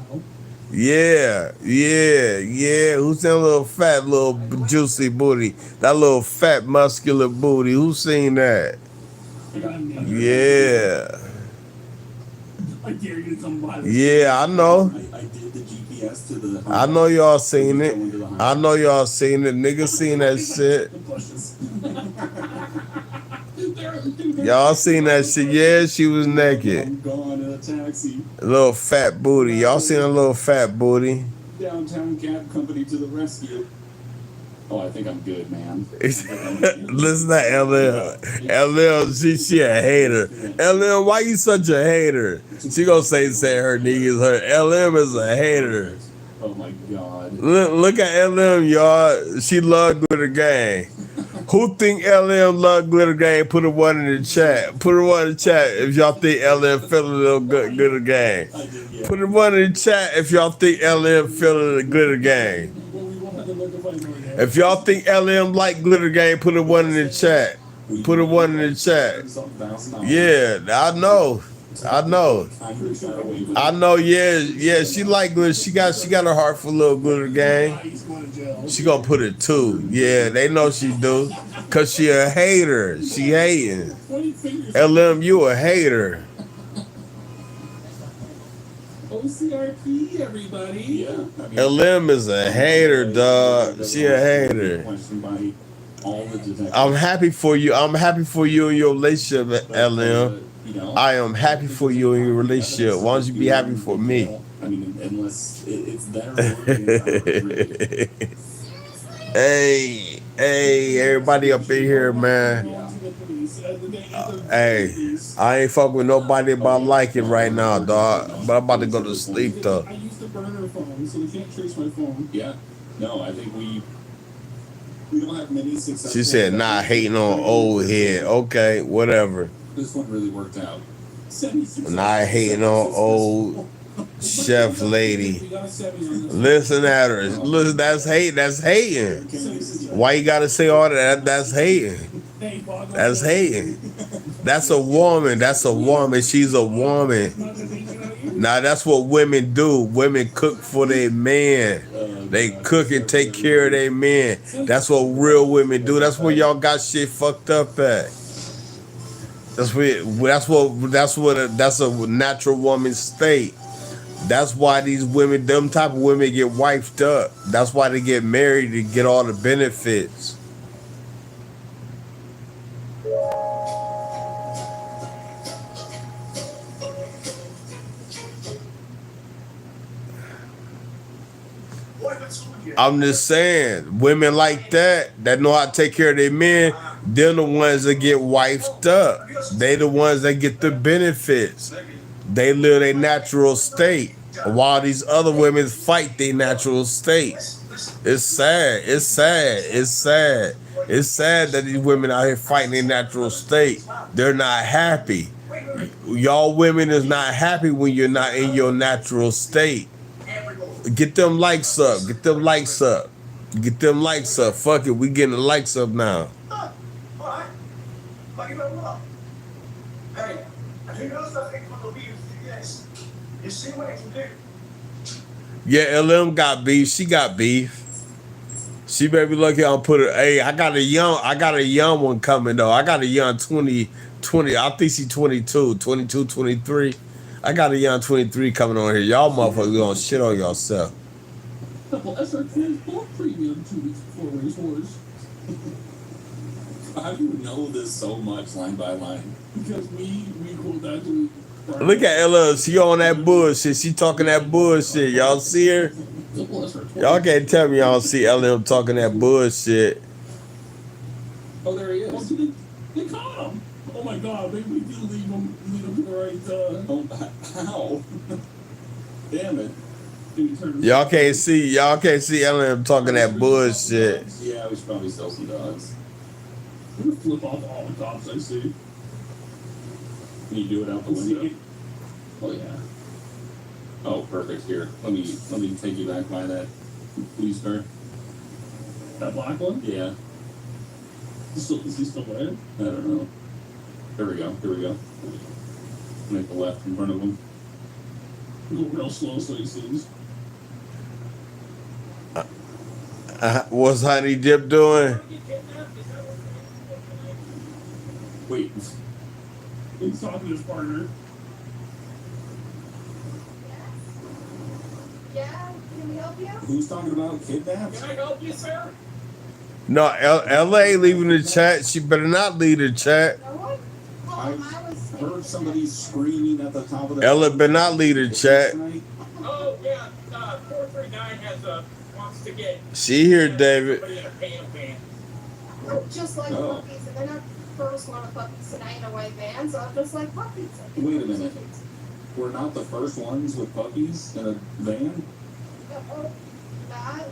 Yeah. Who seen a little fat, little juicy booty? That little fat, muscular booty. Who seen that? Yeah. I dare you to come by. Yeah, I know. I did the GP GPS to the. I know y'all seen it. I know y'all seen it. Niggas seen that shit. The bushes. Y'all seen that shit. Yeah, she was naked. I'm gone in a taxi. A little fat booty. Y'all seen a little fat booty? Downtown cab company to the rescue. Oh, I think I'm good, man. Listen to LL. LL, she a hater. LL, why you such a hater? She gonna say her niggas her. LM is a hater. Oh my god. Look at LM, y'all. She love Glitter Gang. Who think LM love Glitter Gang? Put a one in the chat. Put a one in the chat if y'all think LM feeling a little good Glitter Gang. I did, yeah. Put a one in the chat if y'all think LM feeling the Glitter Gang. Well, we won't have to look if I know that. If y'all think LM like Glitter Gang, put a one in the chat. Put a one in the chat. Yeah, I know. I know. I know. Yeah. She like glitter. She got a heart for little Glitter Gang. He's going to jail. She gonna put it 2. Yeah, they know she do. Cause she a hater. She hating. 20 fingers. LM, you a hater. OCRP, everybody. Yeah. I mean, LM is a hater, dog. She a hater. Questioned by all the detectives. I'm happy for you. I'm happy for you in your relationship, But, LM. you know, I am happy for you in your relationship. Why don't you be happy for me? I mean, unless it's there. Really. Hey, everybody up in here, man. Hey, I ain't fuck with nobody about liking right now, dog. But I'm about to go to sleep though. I used the burner phone, so they can't trace my phone. Yeah. No, I think we don't have many successful. She said, "Nah, hating on old head." Okay, whatever. This one really worked out. Not hating on old chef lady. Listen at her. Listen, that's hate. That's hating. Why you gotta say all that? That's hating. That's hating. That's a woman. That's a woman. She's a woman. Now that's what women do. Women cook for their man. They cook and take care of their men. That's what real women do. That's where y'all got shit fucked up at. That's a natural woman's state. That's why these women, them type of women get wifed up. That's why they get married to get all the benefits. I'm just saying, women like that know how to take care of their men, they're the ones that get wifed up. They the ones that get the benefits. They live their natural state, while these other women fight their natural state. It's sad. It's sad. It's sad. It's sad that these women out here fighting their natural state. They're not happy. Y'all women is not happy when you're not in your natural state. Get them likes up. Get them likes up. Get them likes up. Fuck it. We getting the likes up now. Yeah, LM got beef. She got beef. She better be lucky I'll put her. Hey, I got a young one coming though. I got a young 20. I think she's 22, 23. I got a young 23 coming on here. Y'all motherfuckers gonna shit on yourself. Couple SR24 premium 2 weeks before race wars. How do you know this so much line by line? Because we quote that to. Look at Ella. She on that bullshit. She talking that bullshit. Y'all see her? Y'all can't tell me y'all see LM talking that bullshit. Oh, there he is. Oh, they caught him. Oh my god, maybe we do lead him to the right. How? Damn it. Y'all can't see LM talking that bullshit. Yeah, we should probably sell some dogs. I'm gonna flip off all the cops I see. Can you do it out the window? Oh yeah. Oh, perfect. Here, let me take you back by that police car. That black one? Yeah. Is he still there? I don't know. Here we go. Make the left in front of him. Go real slow so he sees. What's Honey Dip doing? Wait. He's talking to his partner. Yeah, can we help you? Who's talking about kidnapped? Can I help you, sir? No, LA leaving the chat. She better not leave the chat. No one? Oh, I I was heard somebody screaming at the top of the. Ella better not leave the chat. Oh, yeah, 439 wants to get She here, David. somebody in a Pan Pan. just like Oh. puppies, and they're not the first one of puppies tonight in a white van, so I'm just like puppies. Wait a minute. We're not the first ones with puppies in a van? Oh, not.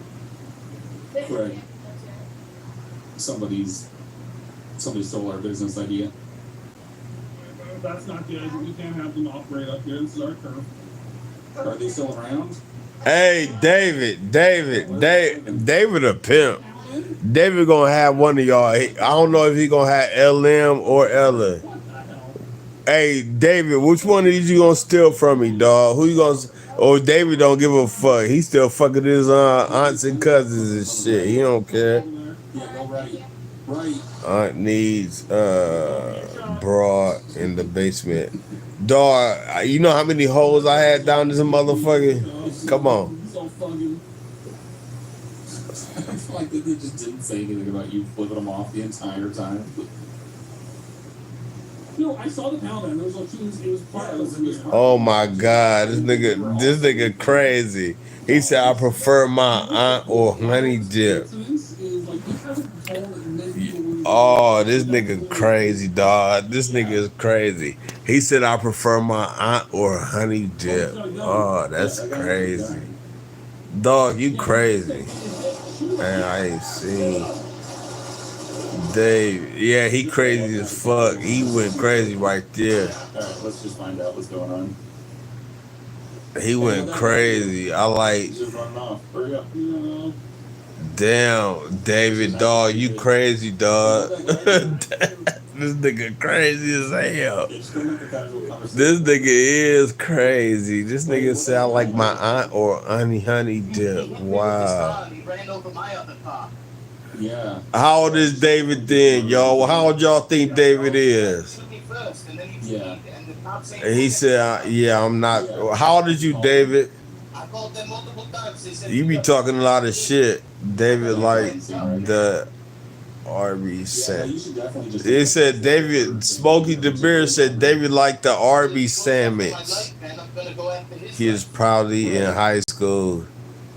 Right. Somebody stole our business idea. That's not good. We can't have them operate up here. This is our turf. Are they still around? Hey, David a pimp. David gonna have one of y'all. I don't know if he gonna have LM or Ella. Hey, David, which one of these you gonna steal from me, dog? Who you gonna? Oh, David don't give a fuck. He still fucking his aunts and cousins and shit. He don't care. Yeah, go right. Right. Aunt needs broad in the basement. Dog, you know how many holes I had down this motherfucker? Come on. So fucking. I feel like they just didn't say anything about you flipping them off the entire time. No, I saw the panel man. There was it was part of it. Oh my God, this nigga crazy. He said I prefer my aunt or honey dip. Oh, this nigga crazy, dog. This nigga is crazy. He said I prefer my aunt or honey dip. Oh, that's crazy. Dog, you crazy. Man, I ain't seen Dave. Yeah, he crazy as fuck. He went crazy right there. Alright, let's just find out what's going on. He went crazy. I like, He's just running off. Hurry up. damn, David, dog, you crazy, dog. This nigga crazy as hell. This nigga is crazy. This nigga said I like my aunt or honey dip. Wow. He ran over my other car. Yeah. How old is David then, y'all? How old y'all think David is? Shoot me first, and then he Yeah. and the cop saying, And he said, yeah, I'm not. How old is you, David? I called them multiple times. They said, You be talking a lot of shit. David like the Arby's Yeah, sandwich. you should definitely just. It said David, Smokey the Bear said David liked the Arby's sandwich. and I'm gonna go after his He is probably in high school.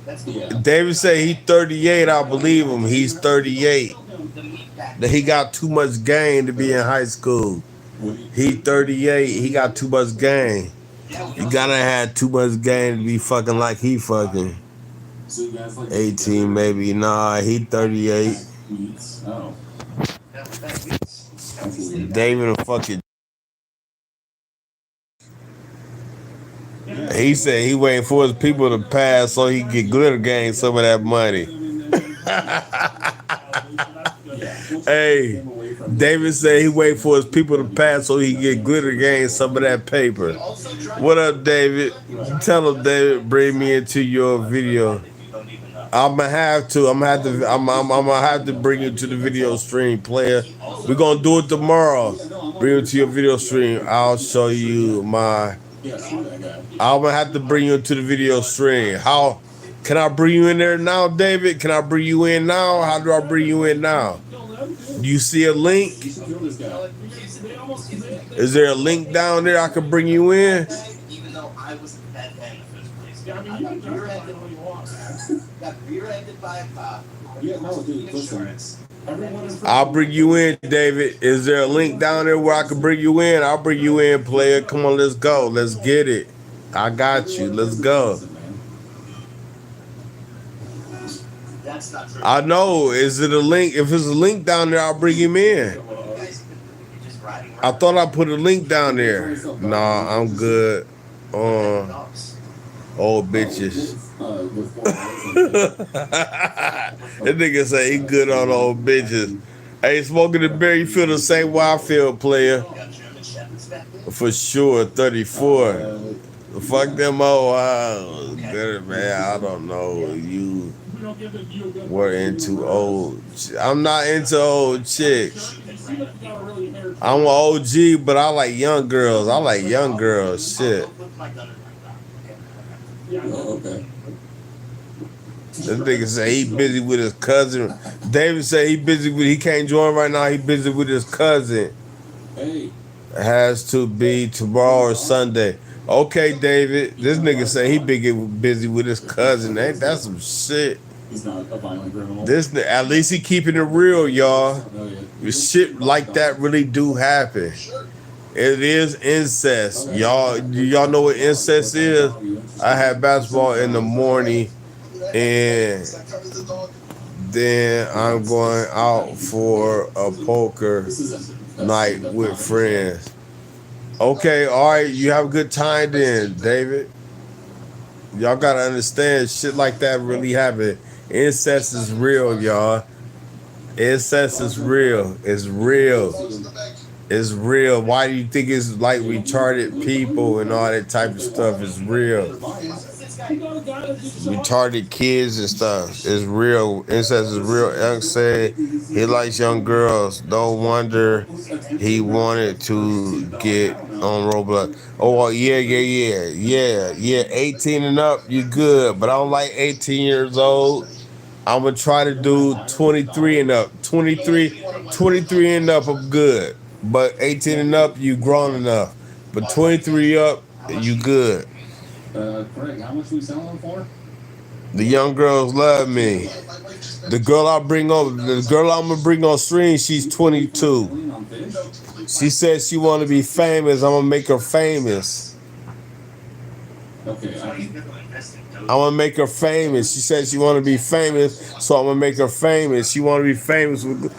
That's the Yeah. David said he 38. I believe him. He's 38. the meat pack. That he got too much game to be in high school. He 38. He got too much game. You gotta have too much game to be fucking like he fucking. So you guys like 18 maybe. Nah, he 38. meats? Oh. David a fucking. He said he waiting for his people to pass so he can get glitter gang some of that money. Hey, David said he wait for his people to pass so he can get glitter gang some of that paper. What up, David? Tell him, David, bring me into your video. I'm gonna have to bring you to the video stream, player. We're gonna do it tomorrow. Bring you to your video stream. I'll show you my. Yeah, see that guy. I'm gonna have to bring you to the video stream. How can I bring you in there now, David? Can I bring you in now? How do I bring you in now? Do you see a link? You should kill this guy. Is there a link down there I can bring you in? Even though I was that guy in the first place. Yeah, I mean, you can justify all you want. Got rear-ended by a cop. Yeah, no, dude, listen. Everyone in front. I'll bring you in, David. Is there a link down there where I can bring you in? I'll bring you in, player. Come on, let's go. Let's get it. I got you. Let's go. Listen, man. That's not true. I know. Is it a link? If it's a link down there, I'll bring him in. You guys, you're just riding I around. thought I put a link down there. Nah, I'm good. Dogs. Old bitches. With 4 That nigga say he good on old bitches. Hey, smoking the beer, you feel the same way I feel, player. Got German Shepherds back there. For sure, 34. Fuck them old better, man. I don't know. You We don't give you a good. were into old. I'm not into old chicks. You seem like you got a really hair. I'm an OG, but I like young girls. I like young girls. Shit. I'll put my gun in my car. Okay. Yeah. Oh, okay. This nigga say he busy with his cousin. David say he can't join right now. He busy with his cousin. Hey. Has to be tomorrow or Sunday. Okay, David. This nigga say he busy with his cousin. Ain't that some shit? He's not a violent criminal. At least he keeping it real, y'all. Oh, yeah. Shit like that really do happen. It is incest. Y'all know what incest is? I had basketball in the morning and then I'm going out for a poker night with friends. Okay, all right, you have a good time then, David. Y'all gotta understand, shit like that really happen. Incest is real, y'all. Incest is real. It's real. It's real. Why do you think it's like retarded people and all that type of stuff? It's real. Retarded kids and stuff. It's real. Incest is real. Young said he likes young girls. No wonder he wanted to get on Roblox. Oh, yeah. 18 and up, you good. But I don't like 18 years old. I'm going to try to do 23 and up. 23 and up, I'm good. But 18 and up, you grown enough. But 23 up, you good. Craig, how much we selling them for? The young girls love me. The girl I'm gonna bring on stream, she's 22. She said she want to be famous. I'm gonna make her famous. Okay. I'm gonna make her famous. She said she want to be famous, so I'm gonna make her famous. She want to be famous with.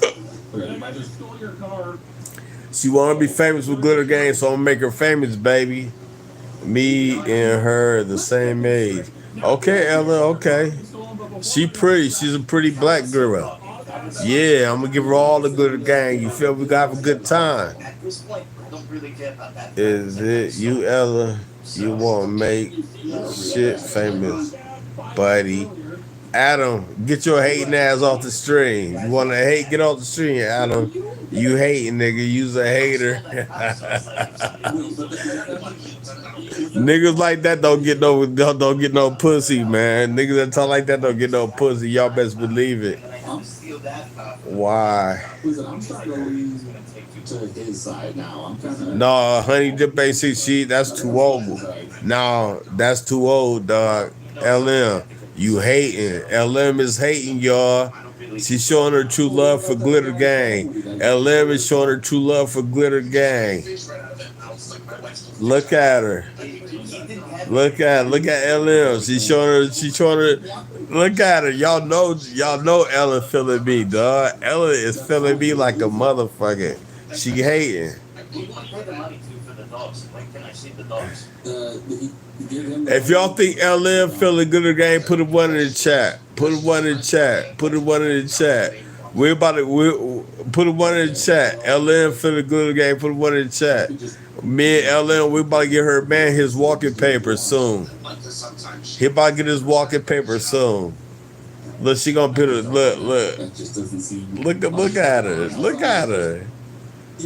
She want to be famous with Glitter Gang, so I'm gonna make her famous, baby. Me and her the same age. Okay, Ella. Okay. She pretty. She's a pretty black girl. Yeah, I'm gonna give her all the Glitter Gang. You feel we got a good time? At this point, I don't really care about that. Is it you, Ella? You want to make shit famous, buddy? Adam, get your hating ass off the stream. You want to hate? Get off the stream, Adam. You hating, nigga. You's a hater. Niggas like that don't get no pussy, man. Niggas that talk like that don't get no pussy. Y'all best believe it. Why? I'm starting to lean to his side now. I'm kind of. No, honey dip ain't shit. That's too old. No, that's too old, dog. LM, you hating. LM is hating, y'all. She's showing her true love for Glitter Gang. LM is showing her true love for Glitter Gang. Look at her. Look at LM. She's showing her. Look at her. Y'all know Ella feeling me, dog. Ella is feeling me like a motherfucker. She hating. If y'all think LM feeling Glitter Gang, put a one in the chat. Put a one in the chat. Put a one in the chat. We're put a one in the chat. LM feeling Glitter Gang. Put a one in the chat. Me and LM, we about to get her man his walking paper soon. He about to get his walking paper soon. Look, she gonna put it. Look at her. Look at her.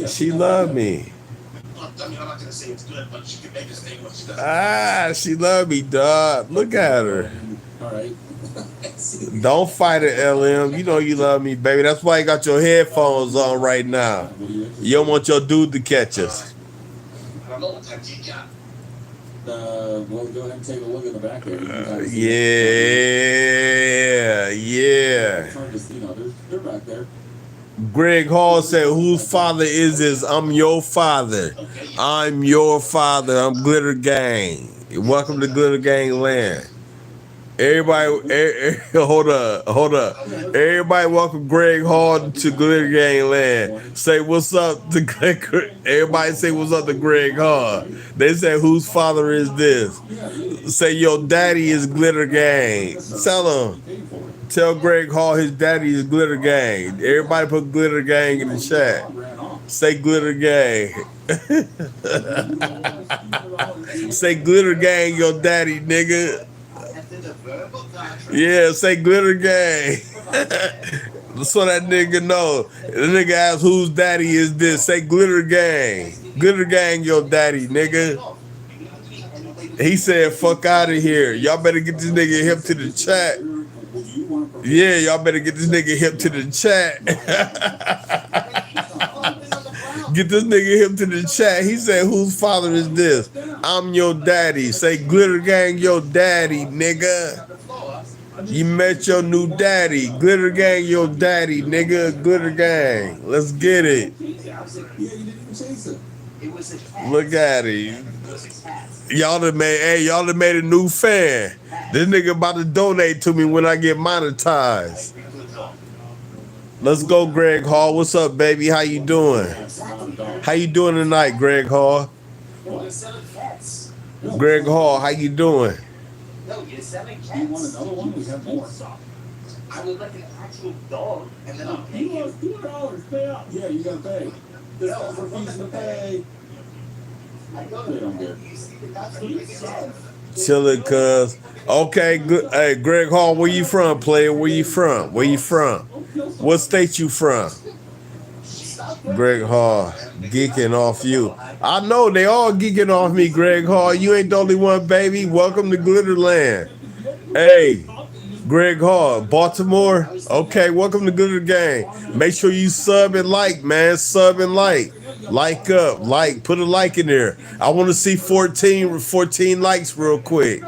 She love me. She love me, dog. Look at her. Don't fight it, LM. You know you love me, baby. That's why you got your headphones on right now. You don't want your dude to catch us. We'll go ahead and take a look at the back there. Yeah. They're back there. Greg Hall said, whose father is this? I'm your father. I'm your father. I'm Glitter Gang. Welcome to Glitter Gang land. Everybody, hold up. Everybody welcome Greg Hall to Glitter Gang land. Say what's up to everybody say what's up to Greg Hall. They say, whose father is this? Say your daddy is Glitter Gang. Tell Greg Hall his daddy is Glitter Gang. Everybody put Glitter Gang in the chat. Say Glitter Gang. Say Glitter Gang your daddy, nigga. Yeah, say Glitter Gang. So that nigga know. The nigga asks whose daddy is this. Say Glitter Gang. Glitter Gang your daddy, nigga. He said, "Fuck out of here. Y'all better get this nigga hip to the chat. Would you want to Yeah, y'all better get this nigga hip to the chat. Get this nigga hip to the chat." He said, "Whose father is this? I'm your daddy." Say, "Glitter Gang, your daddy, nigga. You met your new daddy. Glitter Gang, your daddy, nigga. Glitter Gang. Let's get it." Yeah, you didn't even chase it. It was a cat. Look at him. It was a cat. Y'all done made a new fan. This nigga about to donate to me when I get monetized. Let's go, Greg Hall. What's up, baby? How you doing? How you doing tonight, Greg Hall? No, you're selling cats. Greg Hall, how you doing? No, you're selling Do you want cats. another one? We have more. I would like an actual dog, and then I'll pay You you. lost $200. Pay up. Yeah, you gotta pay. This guy's refusing to pay. I go They don't care. You see the dogs are big as hell. Chillin', cuz. Okay, good. Hey, Greg Hall, where you from, player? Where you from? Where you from? What state you from? Greg Hall, geeking off you. I know they all geeking off me, Greg Hall. You ain't the only one, baby. Welcome to Glitterland. Hey, Greg Hall, Baltimore. Okay, welcome to Glitter Gang. Make sure you sub and like, man. Sub and like. Like up, like, put a like in there. I want to see 14 likes real quick.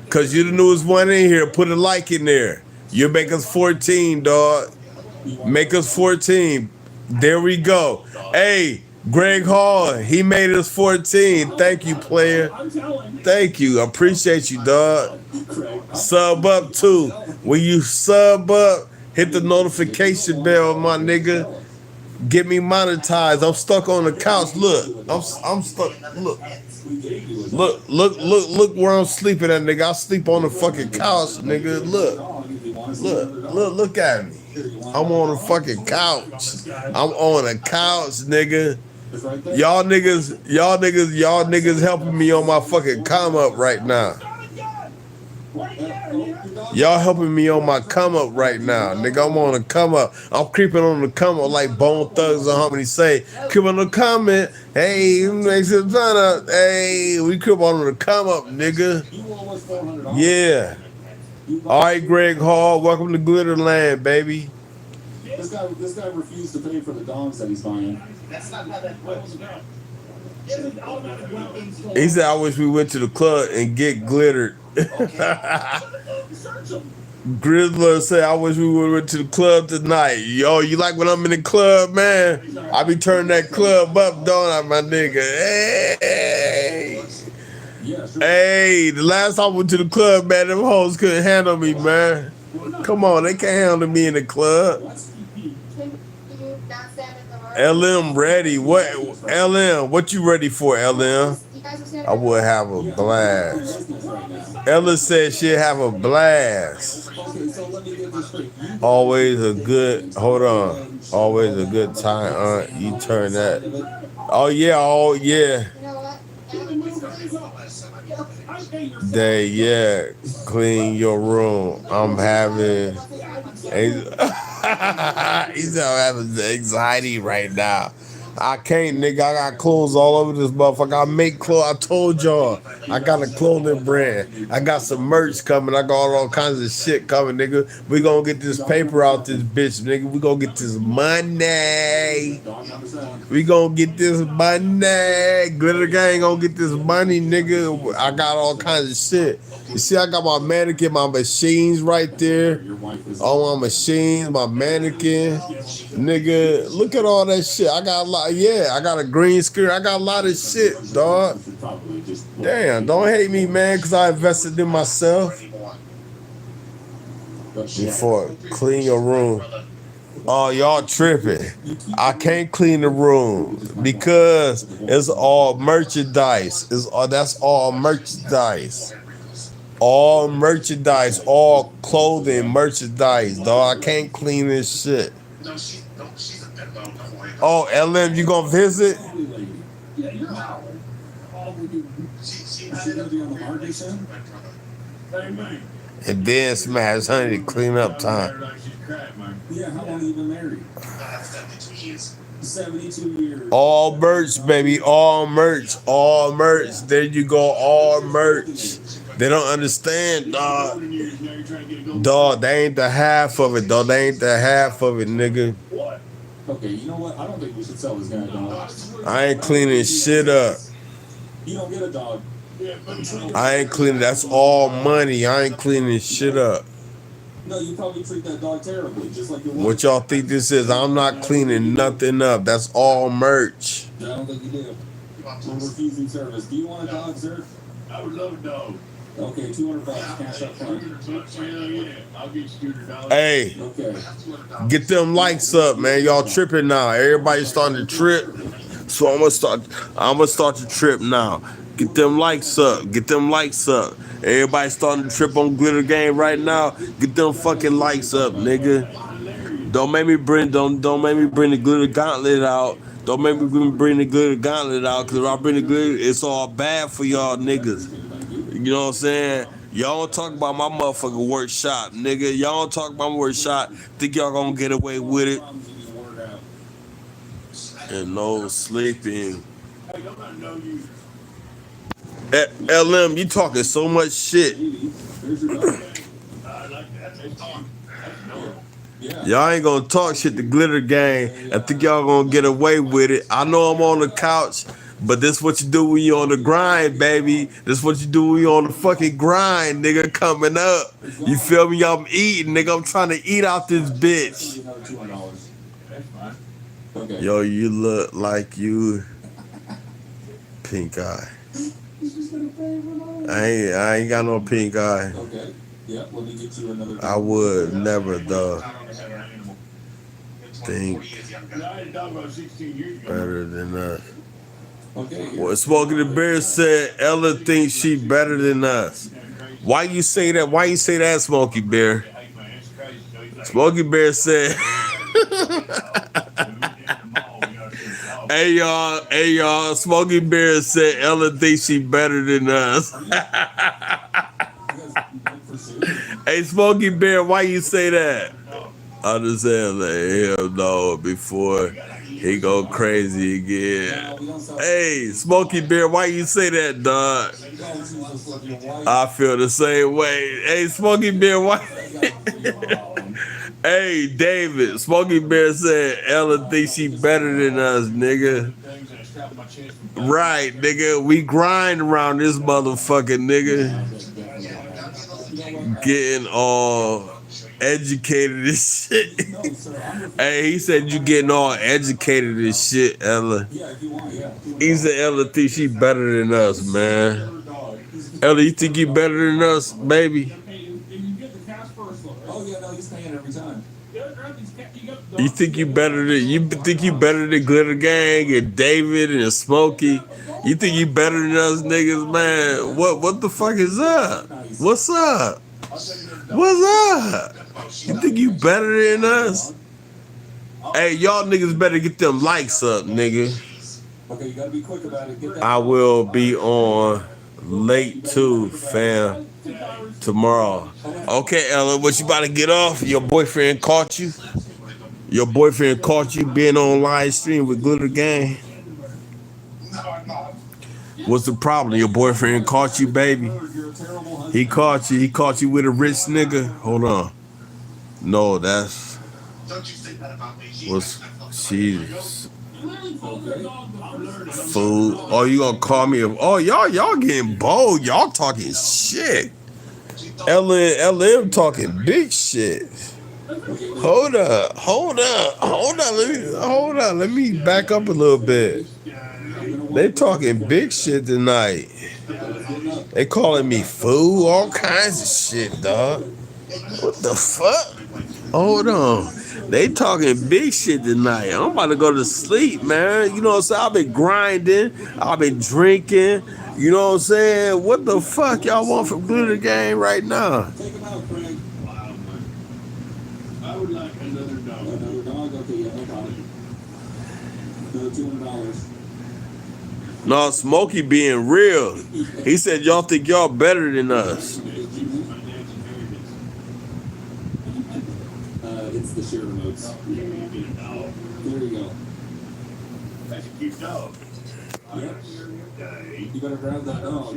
Cause you're the newest one in here. Put a like in there. You make us 14, dog. Make us 14. There we go. Hey, Greg Hall, he made us 14. Thank you, player. I'm telling. Thank you. I appreciate you, dog. Sub up too. When you sub up, hit the notification bell, my nigga. Get me monetized. I'm stuck on the couch. Look, I'm stuck. Look. Look where I'm sleeping at, nigga. I sleep on the fucking couch, nigga. Look at me. I'm on the fucking couch. I'm on a couch, nigga. Y'all niggas helping me on my fucking come up right now. Y'all helping me on my come up right now, nigga. I'm on a come up. I'm creeping on the come up like Bone Thugs or how many say. Creep on the comment. Hey, makes it fun up. Hey, we creep on the come up, nigga. Yeah. All right, Greg Hall. Welcome to Glitterland, baby. This guy refused to pay for the dogs that he's buying. That's not how that works. It's an automatic weapon store. He said, "I wish we went to the club and get glittered." Search 'em. Grizzler said, "I wish we went to the club tonight." Yo, you like when I'm in the club, man? I be turning that club up, don't I, my nigga? Hey, Yeah, sure. hey, the last time I went to the club, man, them hoes couldn't handle me, man. Come on, they can't handle me in the club. Can you not stand in the road? LM ready. What? LM, what you ready for, LM? You guys are standing I would have a blast. Ella said she'd have a blast. Okay, so let me get this straight. Always a good, hold on. Always a good time, you turn that. Oh yeah, You know what? I pay your day, yeah. Clean your room. I'm having, he's having anxiety right now. I can't, nigga. I got clothes all over this motherfucker. I make clothes. I told y'all, I got a clothing brand. I got some merch coming. I got all kinds of shit coming, nigga. We gonna get this paper out this bitch, nigga. We gonna get this money. We gonna get this money. Glitter Gang gonna get this money, nigga. I got all kinds of shit. You see, I got my mannequin, my machines right there. All my machines, my mannequin. Nigga, look at all that shit. I got a lot, yeah, I got a green screen. I got a lot of shit, dog. Damn, don't hate me, man, because I invested in myself. Before, clean your room. Oh, y'all tripping. I can't clean the room because it's all merchandise. That's all merchandise. All merchandise, all clothing merchandise, dog. I can't clean this shit. Oh, LM, you gonna visit? Yeah, you're out. All we do. Is she gonna be on the market soon? Bang, bang. And then Smash Honey, clean up time. Yeah, how long have you been married? 72 years. All merch, baby. All merch. All merch. There you go. All merch. They don't understand, dog. Dog, they ain't the half of it, dog. They ain't the half of it, nigga. Okay, you know what? I don't think we should sell this guy a dog. I ain't cleaning shit up. You don't get a dog. I ain't cleaning. That's all money. I ain't cleaning shit up. No, you probably treat that dog terribly, just like your wife. What y'all think this is? I'm not cleaning nothing up. That's all merch. I don't think you do. We're refusing service. Do you want a dog, sir? I would love a dog. Okay, $200 cash up front. Hell yeah. I'll get Scooter dog. Hey, Okay. get them likes up, man. Y'all tripping now. Everybody starting to trip. So I'm gonna start the trip now. Get them likes up. Get them likes up. Everybody starting to trip on Glitter Gang right now. Get them fucking likes up, nigga. Don't make me bring the Glitter Gauntlet out. Don't make me bring the Glitter Gauntlet out, cause if I bring the glitter, it's all bad for y'all niggas. You know what I'm saying? Y'all don't talk about my motherfucking workshop, nigga. Y'all don't talk about my workshop. Think y'all gonna get away with it? And no sleeping. LM, you talking so much shit. Y'all ain't gonna talk shit to Glitter Gang. I think y'all gonna get away with it. I know I'm on the couch, but this what you do when you on the grind, baby. This what you do when you on the fucking grind, nigga, coming up. You feel me? I'm eating, nigga. I'm trying to eat out this bitch. Okay. Yo, you look like you pink eye. I ain't got no pink eye. Okay. Yeah, let me get you another. I would never though think better than us. Okay. Well, Smokey the Bear said Ella thinks she better than us. Why you say that? Why you say that, Smokey Bear? Smokey Bear said Hey y'all, Smokey Bear said Ella thinks she better than us. Hey Smokey Bear, why you say that? I just said let him know before he go crazy again. Hey Smokey Bear, why you say that, dog? I feel the same way. Hey Smokey Bear, why? Hey David, Smokey Bear said Ella thinks she better than us, nigga. Right, nigga. We grind around this motherfucker, nigga. Getting all educated and shit. Hey, he said you getting all educated and shit, Ella. He said Ella thinks she better than us, man. Ella, you think you better than us, baby? Oh yeah, no, he's paying every time. You think you better than Glitter Gang and David and Smokey? You think you better than us niggas, man? What the fuck is up? What's up? What's up? You think you better than us? Hey, y'all niggas better get them likes up, nigga. Okay, you gotta be quick about it. Get that. I will be on late too, fam. Tomorrow. Okay, Ella, what you about to get off? Your boyfriend caught you? Your boyfriend caught you being on live stream with Glitter Gang? What's the problem? Your boyfriend caught you, baby? He caught you. He caught you with a rich nigga? Hold on. No, that's what's she's food. Oh, you gonna call me? Oh, y'all getting bold. Y'all talking shit. LM talking big shit. Hold up. Let me back up a little bit. They talking big shit tonight. They calling me fool, all kinds of shit, dog. What the fuck? Hold on. They talking big shit tonight. I'm about to go to sleep, man. You know what I'm saying? I've been grinding. I've been drinking. You know what I'm saying? What the fuck y'all want from Glitter Gang right now? Take him out, Craig. I would like another dog. Another dog? Okay, yeah, no problem. Another $200. No, Smokey being real. He said y'all think y'all better than us. It's the share remotes. There you go. You better grab that dog.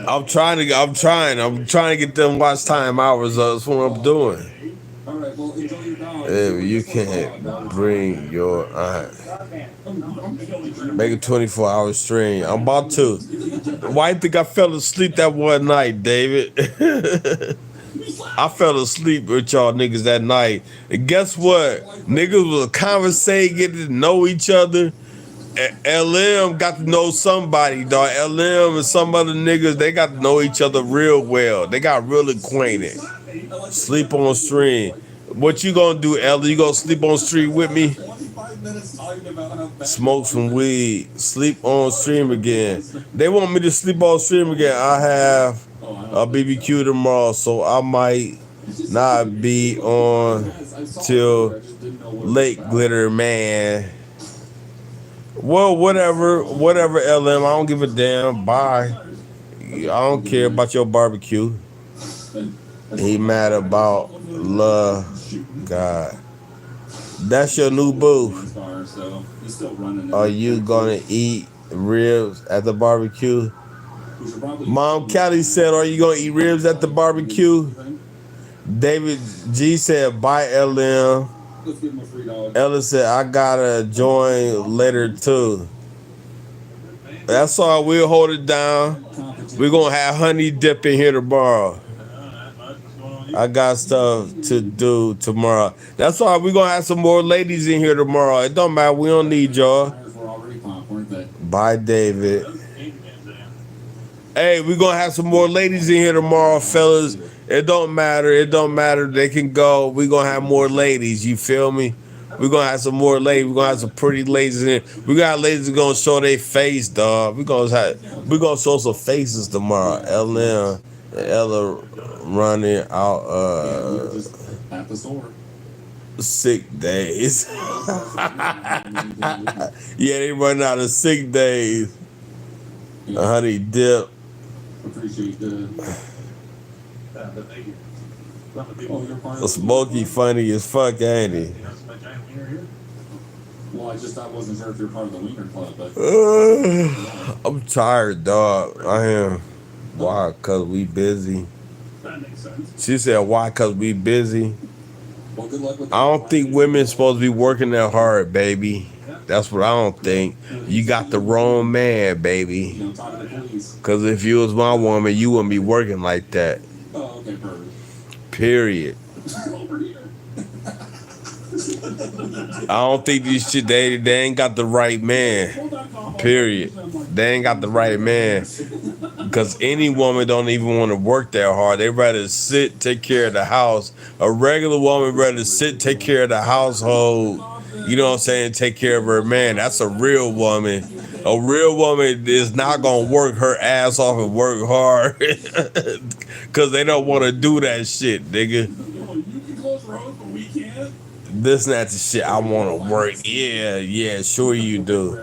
I'm trying to get them watch time hours up. That's what I'm doing. All right, well, enjoy your dog. If you can't bring your make a 24-hour stream. I'm about to. Why you think I fell asleep that one night, David? I fell asleep with y'all niggas that night. And guess what? Niggas was conversating, getting to know each other. LM got to know somebody, dog. LM and some other niggas, they got to know each other real well. They got real acquainted. Sleep on stream. What you gonna do, Ellie? You gonna sleep on stream with me? Smoke some weed. Sleep on stream again. They want me to sleep on stream again. I have a BBQ tomorrow, so I might not be on till late, Glitter Man. Well, whatever, LM. I don't give a damn. Bye. I don't care about your barbecue. He mad about love. God. That's your new boo. Are you gonna eat ribs at the barbecue? Mom Callie said, are you gonna eat ribs at the barbecue? David G said, bye, LM. Ella said, I gotta join later too. That's all. We'll hold it down. We're gonna have honey dip in here tomorrow. I got stuff to do tomorrow. That's all. We're gonna have some more ladies in here tomorrow. It don't matter. We don't need y'all. Bye, David. Hey, we're gonna have some more ladies in here tomorrow, fellas. It don't matter. It don't matter. They can go. We're going to have more ladies. You feel me? We're going to have some more ladies. We're going to have some pretty ladies in here. We got ladies that going to show their face, dog. We're going to show some faces tomorrow. LM and Ella running out at the store. Sick days. Yeah, they run out of sick days. Honey dip. Appreciate that. Smokey funny as fuck, ain't he? Well, I wasn't sure if you're part of the Wiener Club, but I'm tired, dog. I am. Why? Cause we busy. That makes sense. She said, why? Cause we busy. well, good luck with I don't think women supposed to be working that hard, baby. That's what I don't think. You got the wrong man, baby. talk to the police. Cause if you was my woman, you wouldn't be working like that. Oh, okay, perfect. Period. Over here. I don't think these shit, they ain't got the right man. Period. They ain't got the right man. Because any woman don't even want to work that hard. They rather sit, take care of the house. A regular woman rather sit, take care of the household. You know what I'm saying? Take care of her man. That's a real woman. A real woman is not going to work her ass off and work hard. Because they don't want to do that shit, nigga. You can close roads, but we can't. This not the shit I want to work. Yeah, sure you do.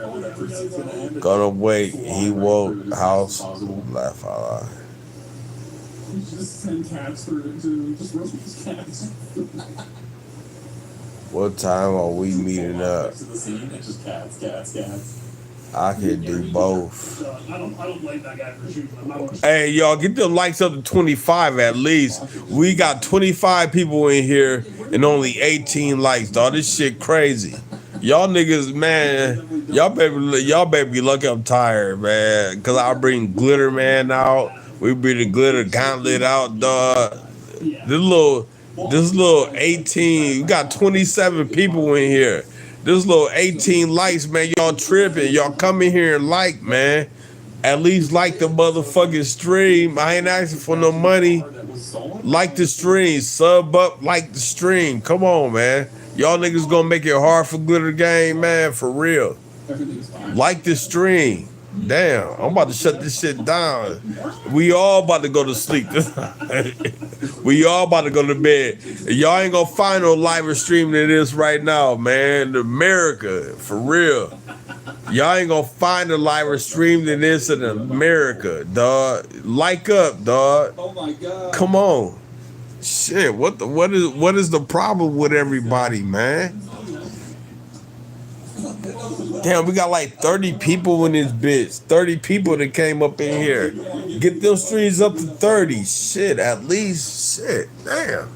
Gonna wait. He woke house. Laugh out loud. We should just send cats to just roast these cats. What time are we meeting up? To the scene, it's just cats. I can do both. I don't blame that guy for shooting them. Hey, y'all, get them likes up to 25 at least. We got 25 people in here and only 18 likes, dog. This shit crazy. Y'all niggas, man, y'all better be lucky I'm tired, man. Cause I bring Glitter Man out. We bring the Glitter Gauntlet out, dog. This little 18, we got 27 people in here. This little 18 likes, man. Y'all tripping. Y'all come in here and like, man. At least like the motherfucking stream. I ain't asking for no money. Like the stream. Sub up, like the stream. Come on, man. Y'all niggas gonna make it hard for Glitter Gang, man. For real. Like the stream. Damn, I'm about to shut this shit down. We all about to go to sleep. We all about to go to bed. Y'all ain't gonna find no live stream than this right now, man. America, for real. Y'all ain't gonna find a live stream than this in America, dog. Like up, dog. Oh my God. Come on. Shit, what is the problem with everybody, man? Damn, we got like 30 people in this bitch. 30 people that came up in here. Get them streams up to 30. Shit, at least. Shit, damn.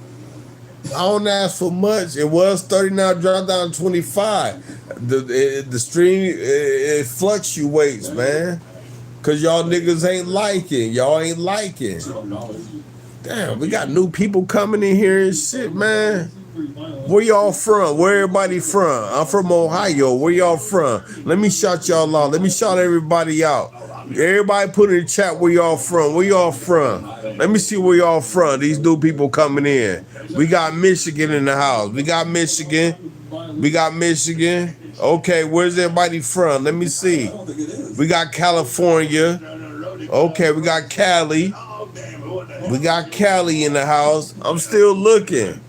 I don't ask for much. It was 30 now, dropped down to 25. The stream, it fluctuates, man. Cause y'all niggas ain't liking. Y'all ain't liking. Damn, we got new people coming in here and shit, man. Where y'all from? Where everybody from? I'm from Ohio. Where y'all from? Let me shout y'all out. Let me shout everybody out. Everybody put in the chat where y'all from. Where y'all from? Let me see where y'all from. These new people coming in. We got Michigan in the house. We got Michigan. We got Michigan. Okay, where's everybody from? Let me see. We got California. Okay, we got Cali. We got Cali in the house. I'm still looking.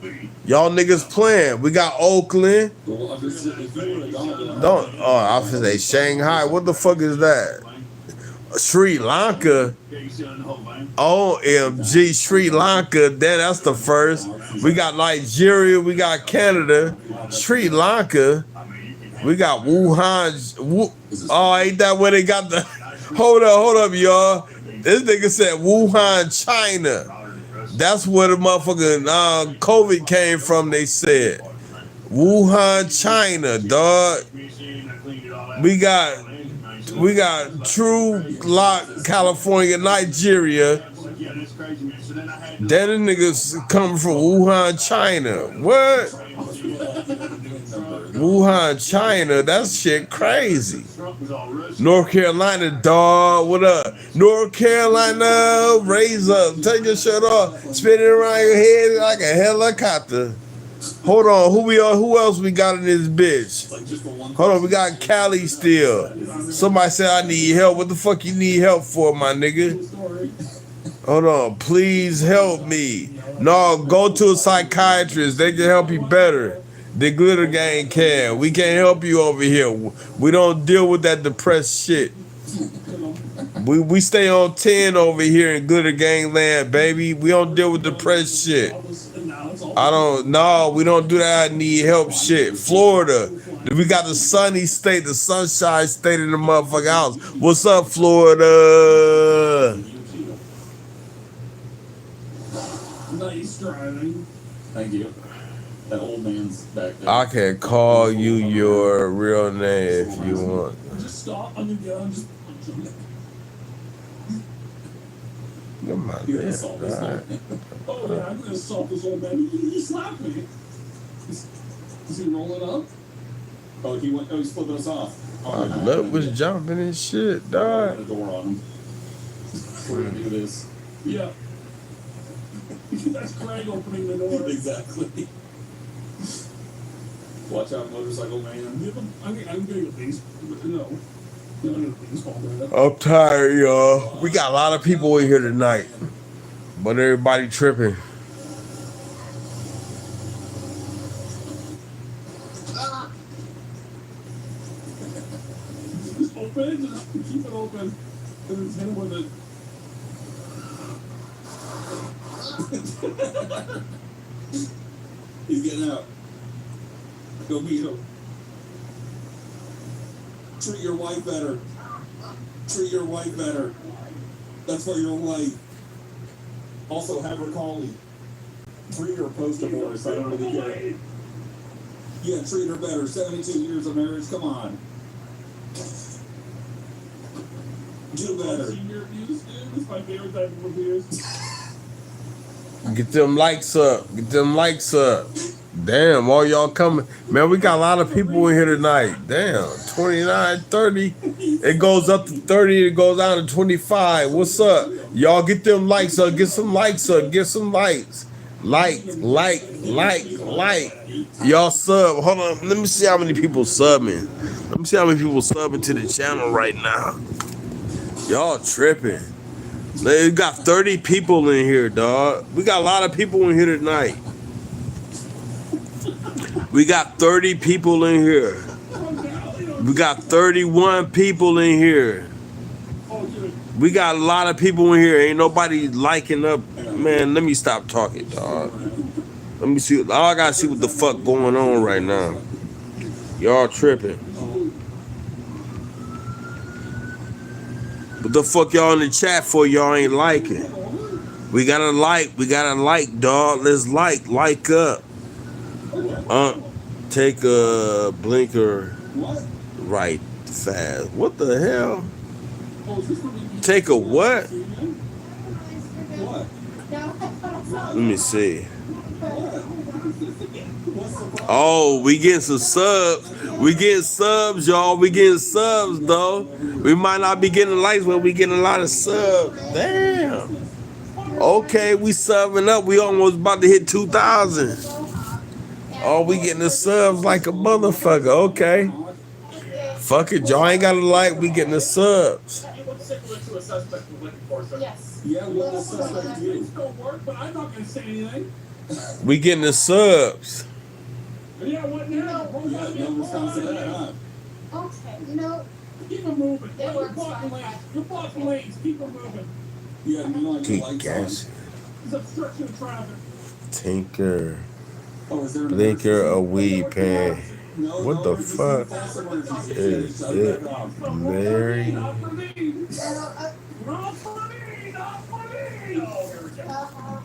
Y'all niggas playing. We got Oakland. Don't. Oh, I was gonna say Shanghai. What the fuck is that? Sri Lanka. OMG, Sri Lanka. That's the first. We got Nigeria. We got Canada. Sri Lanka. We got Wuhan. Oh, ain't that where they got the? Hold up, y'all. This nigga said Wuhan, China. That's where the motherfucking COVID came from, they said. Wuhan, China, dog. We got True Lock, California, Nigeria. Then the niggas coming from Wuhan, China. What? Wuhan, China, that shit crazy. North Carolina, dog, what up? North Carolina, raise up, take your shirt off, spin it around your head like a helicopter. Hold on, who else we got in this bitch? Hold on, we got Cali still. Somebody said I need help. What the fuck you need help for, my nigga? Hold on, please help me. No, go to a psychiatrist. They can help you better. The Glitter Gang can. We can't help you over here. We don't deal with that depressed shit. We stay on 10 over here in Glitter Gang land, baby. We don't deal with depressed shit. We don't do that. I need help shit. Florida. We got the sunny state, the sunshine state in the motherfucking house. What's up, Florida? Nice driving. Thank you. That old man's back there. I can call you your real name if you want. Just stop. I'm gonna just punch him. Come on, You're gonna man. assault this All right. man. Oh yeah, I'm gonna assault this old man. He slapped me. Is he rolling up? Oh, he's flipping us off. My lip was jumping and shit, dog. The door on him. We're gonna do this. Yeah. That's Craig opening the door. Exactly. Watch out, motorcycle man. I'm getting a baseball. No. No, I'm getting a baseball bat. I'm tired, y'all. We got a lot of people in here tonight, but everybody tripping. Just open it, just keep it open. And just hit him with it. He's getting out. Go meet him. Treat your wife better. Treat your wife better. That's for your wife. Also, have her call me. Treat her post-divorce. I don't really care. Yeah, treat her better. 72 years of marriage. Come on. Do better. Senior abuse, dude. This is my favorite type of abuse. Get them likes up. Get them likes up. Damn, all y'all coming. Man, we got a lot of people in here tonight. Damn, 29, 30. It goes up to 30. It goes down to 25. What's up? Y'all get them likes up. Get some likes up. Get some likes. Like. Y'all sub. Hold on. Let me see how many people subbing. Let me see how many people subbing to the channel right now. Y'all tripping. We got 30 people in here, dog. We got a lot of people in here tonight. We got 30 people in here. We got 31 people in here. We got a lot of people in here. Ain't nobody liking up. Man, let me stop talking, dog. Let me see. I gotta see what the fuck going on right now. Y'all tripping. What the fuck y'all in the chat for? Y'all ain't liking. We gotta like, dog. Let's like up. Take a blinker What? right fast. What the hell? Oh, is this what you Take a what? What? Let me see. What's the problem? Oh, we getting some subs. We getting subs, y'all. We getting subs, though. We might not be getting likes, but we getting a lot of subs. Damn. Okay, we subbing up. We almost about to hit 2,000. Oh, we getting the subs like a motherfucker. Okay. Fuck it, y'all ain't got to like. We getting the subs. What's similar to a suspect we're looking for, sir? Yes. Yeah, what the suspect do? It's gonna work, but I'm not gonna say anything. We getting the subs. Yeah, what now? Yeah, no response to that, huh? Okay, you know, Keep them moving. It You're works blocking fine. lanes. You're blocking lanes. Keep them moving. Yeah, you know, like the Keep lights gas. It's obstruction of traffic. Tinker. on. Oh, is there an Blinker emergency? a weed pen. No, What no the emergency, fuck false emergency. is Shut it? back off. Mary. Not for me. uh, Not for me. Not for me. Oh, here we go.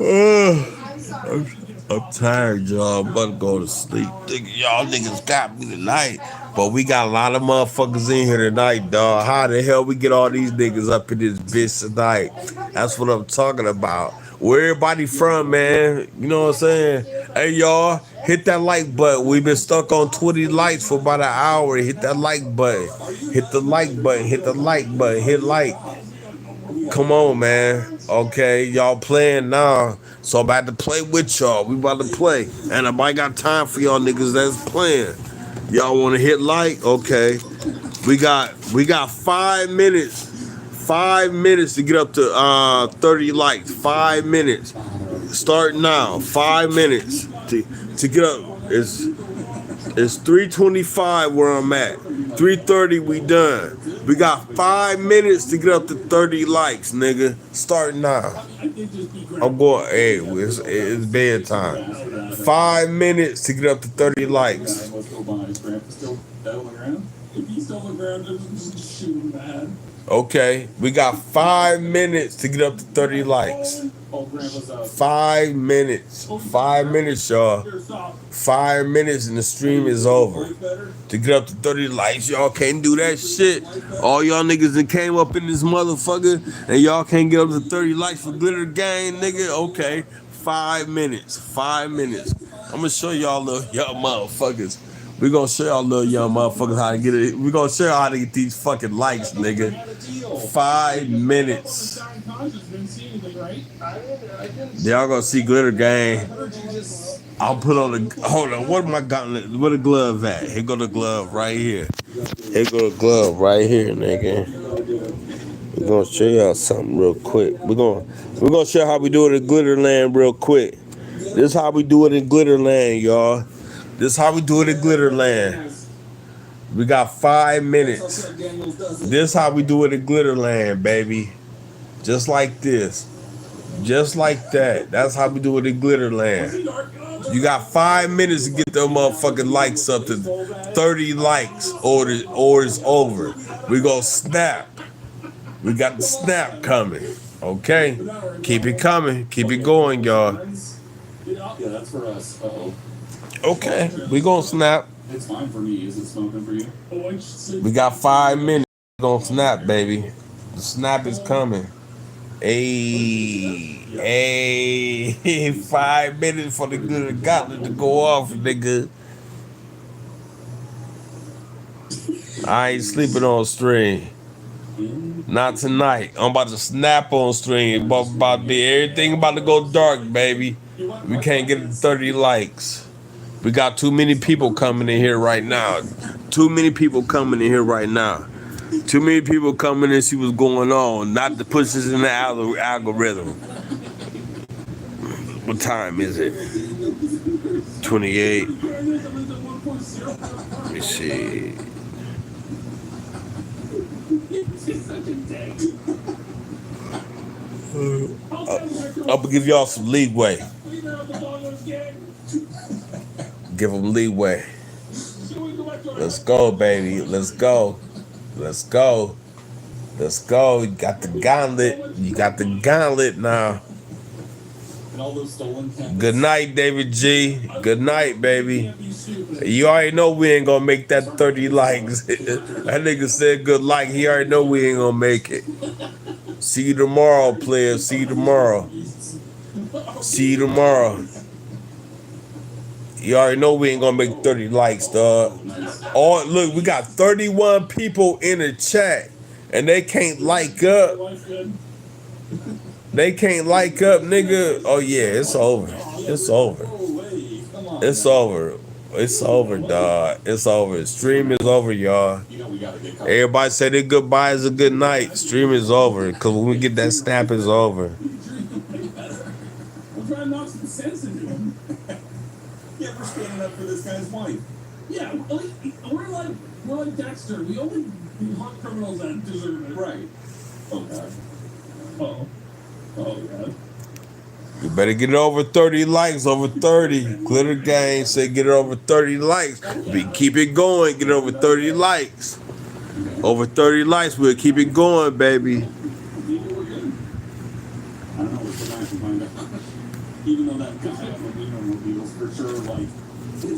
okay, I'm sorry. I'm tired, y'all. I'm about to go to sleep. Y'all niggas got me tonight. But we got a lot of motherfuckers in here tonight, dog. How the hell we get all these niggas up in this bitch tonight? That's what I'm talking about. Where everybody from, man? You know what I'm saying? Hey, y'all, hit that like button. We've been stuck on 20 likes for about an hour. Hit that like button. Hit the like button. Hit the like button. Hit like. Come on, man. Okay, y'all playing now. So I'm about to play with y'all. We about to play. And I got time for y'all niggas that's playing. Y'all want to hit like? Okay. We got 5 minutes. 5 minutes to get up to 30 likes. 5 minutes. Start now. 5 minutes to get up. It's 3:25 where I'm at. 3:30 we done. We got 5 minutes to get up to 30 likes, nigga. Start now. I'm going. Hey, it's bedtime. 5 minutes to get up to 30 likes. Let's go by. Is Grandpa still dead on the ground? If he's still on the ground, just shoot him, man. Okay, we got 5 minutes to get up to 30 likes. Oh, Grandpa's 5 minutes. 5 minutes, y'all. 5 minutes and the stream is over. Life better? To get up to 30 likes, y'all can't do that shit. All y'all niggas that came up in this motherfucker and y'all can't get up to 30 likes for Glitter Gang, nigga. Okay, 5 minutes. 5 minutes. I'm gonna show y'all little young motherfuckers. We gonna show y'all little young motherfuckers how to get it. We gonna show y'all how to get these fucking likes, nigga. 5 minutes. Y'all gonna see Glitter Gang. I'll put on the, hold on, what am I got? Where the glove at? Here go the glove right here. Here go the glove right here, nigga. We're gonna show y'all something real quick. We're gonna show how we do it in Glitterland real quick. This is how we do it in Glitterland, y'all. This is how we do it in Glitterland. We got 5 minutes. This is how we do it in Glitterland, baby. Just like this. Just like that. That's how we do it in Glitterland. You got 5 minutes to get them motherfucking likes up to 30 likes or it's over. We gonna snap. We got the snap coming. Okay? Keep it coming. Keep it going, y'all. Yeah, that's for us. Uh-oh. Okay. We gonna snap. It's fine for me. Is it smoking for you? We got 5 minutes. We gonna snap, baby. The snap is coming. Hey, 5 minutes for the good gauntlet to go off, nigga. I ain't sleeping on stream. Not tonight. I'm about to snap on stream. About to be everything about to go dark, baby. We can't get 30 likes. We got too many people coming in here right now. Too many people coming in here right now. Too many people coming in see what's going on. Not to push this in the algorithm. What time is it? 28. Let me see. I'm gonna give y'all some leeway. Give them leeway. Let's go, baby. Let's go. Let's go. Let's go. You got the gauntlet. You got the gauntlet now. And all those stolen cats. Good night, David G. Good night, baby. You already know we ain't gonna make that 30 likes. That nigga said good like. He already know we ain't gonna make it. See you tomorrow, players. See you tomorrow. See you tomorrow. You already know we ain't gonna make 30 likes, dog. Oh, look, we got 31 people in the chat, and they can't like up. They can't like up, nigga. Oh yeah, it's over. It's over. It's over. It's over, dog. It's over. Stream is over, y'all. Everybody say their goodbyes a good night. Stream is over. Cause when we get that snap, it's over. I'm trying to knock some sense into him. Yeah, we're standing up for this guy's wife. Yeah, we're like Dexter. We only hunt criminals that deserve it. Right. Oh, God. Oh, God. You better get it over 30 likes, over 30. Glitter Gang said get it over 30 likes. Keep it going, get it over 30 likes. Over 30 likes, we'll keep it going, baby. I don't know what the guy can find out. Even though that guy from Beatles for sure, like.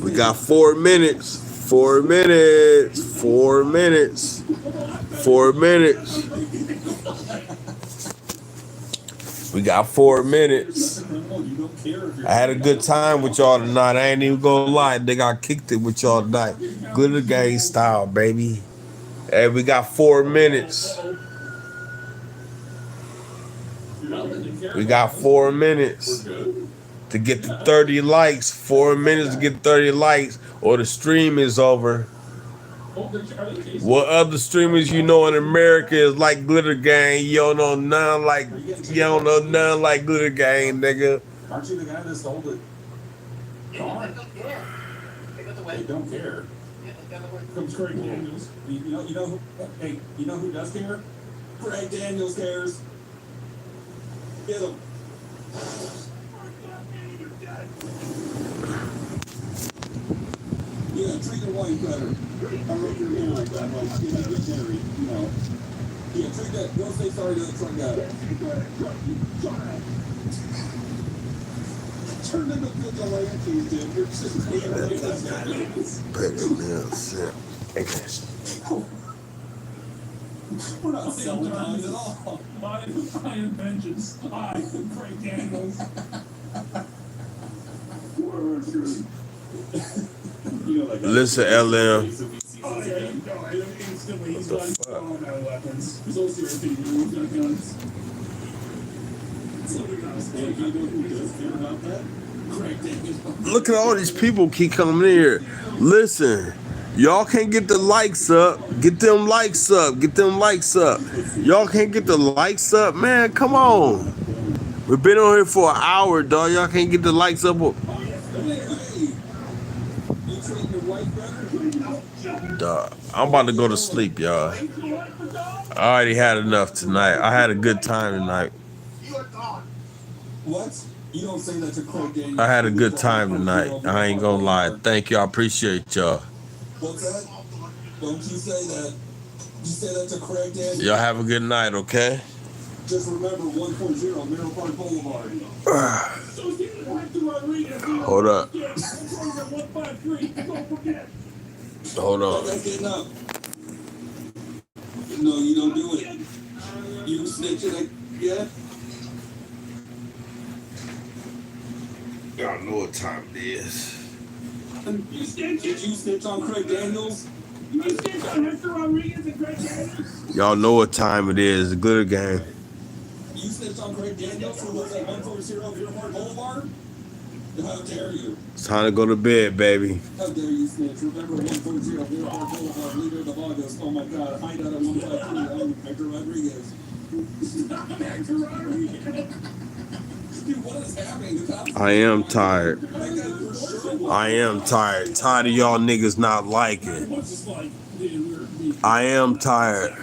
We got 4 minutes. 4 minutes. 4 minutes. 4 minutes. We got 4 minutes. I had a good time with y'all tonight. I ain't even gonna lie. They got kicked it with y'all tonight. Glitter Gang style, baby. Hey, we got 4 minutes. We got 4 minutes to get to 30 likes. 4 minutes to get 30 likes, or the stream is over. What other streamers you know in America is like Glitter Gang? You don't know none like Glitter Gang, nigga. Aren't you the guy that stole it? They don't care. They got the way. They don't care. Yeah, they got the way. Comes Craig Daniels. You know who does care? Craig Daniels cares. Get him. Yeah, treat your wife better. I wrote your name like that, like, get married, you know. Yeah, treat that, don't say sorry to the truck guy. Turn into vigilantes, dude. You're just we're not selling guns at all. I am vengeance. I am Craig Daniels. Listen, LM. Oh, yeah, you know, instantly he's got no weapons. He's also a he's got guns. Look at all these people keep coming in here. Listen, y'all can't get the likes up. Get them likes up. Get them likes up. Y'all can't get the likes up, man. Come on. We've been on here for an hour, dog. Y'all can't get the likes up. Dog, I'm about to go to sleep, y'all. I already had enough tonight. I had a good time tonight. What? You don't say that to Craig Daniels. I had a good time tonight. I ain't gonna lie. Thank you. I appreciate y'all. What's that? Don't you say that. You say that to Craig Daniels. Y'all have a good night, okay? Just remember 1.0 Mineral Park Boulevard. Hold up. Hold on. That's getting up. No, you don't do it. You snitching again? Y'all know what time it is. Did you snitch on Craig Daniels? You snitch on Hector Rodriguez and Craig Daniels? Y'all know what time it is. The Glitter Gang. You snitched on Craig Daniels who lives at 140 Mineral Park Boulevard? How dare you? It's time to go to bed, baby. How dare you snitch? Remember 140 Mineral Park Boulevard, leader of the Vagos. Oh my God, hideout at 153. I'm Hector Rodriguez. Hector Rodriguez. Dude, what is happening? I am tired. I am tired. Tired of y'all niggas not liking. I am tired.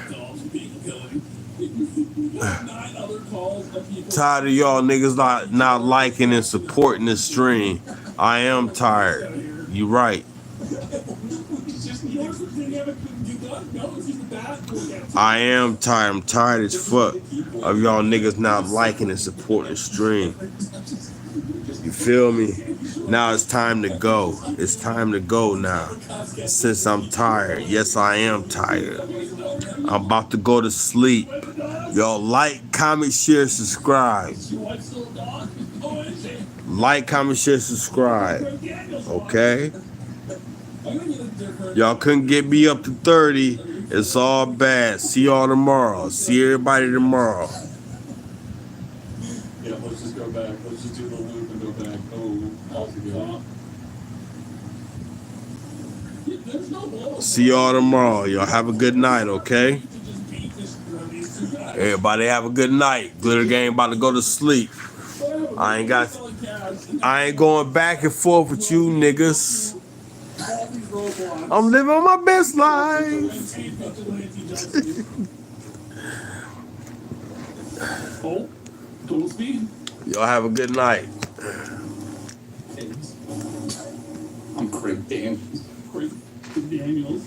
Tired of y'all niggas not liking and supporting the stream. I am tired. You right. I am tired. I'm tired as fuck of y'all niggas not liking and supporting the stream. You feel me? Now it's time to go. It's time to go now. Since I'm tired. Yes, I am tired. I'm about to go to sleep. Y'all like, comment, share, subscribe. Like, comment, share, subscribe. Okay? Y'all couldn't get me up to 30. It's all bad. See y'all tomorrow. See everybody tomorrow. Yeah, let's just go back. Let's just do the loop and go back. Oh, altogether. See y'all tomorrow. Y'all have a good night, okay? Everybody have a good night. Glitter Gang about to go to sleep. I ain't going back and forth with you niggas. I'm living my best life. Oh, total speed. Y'all have a good night. I'm Craig Daniels. Craig Daniels.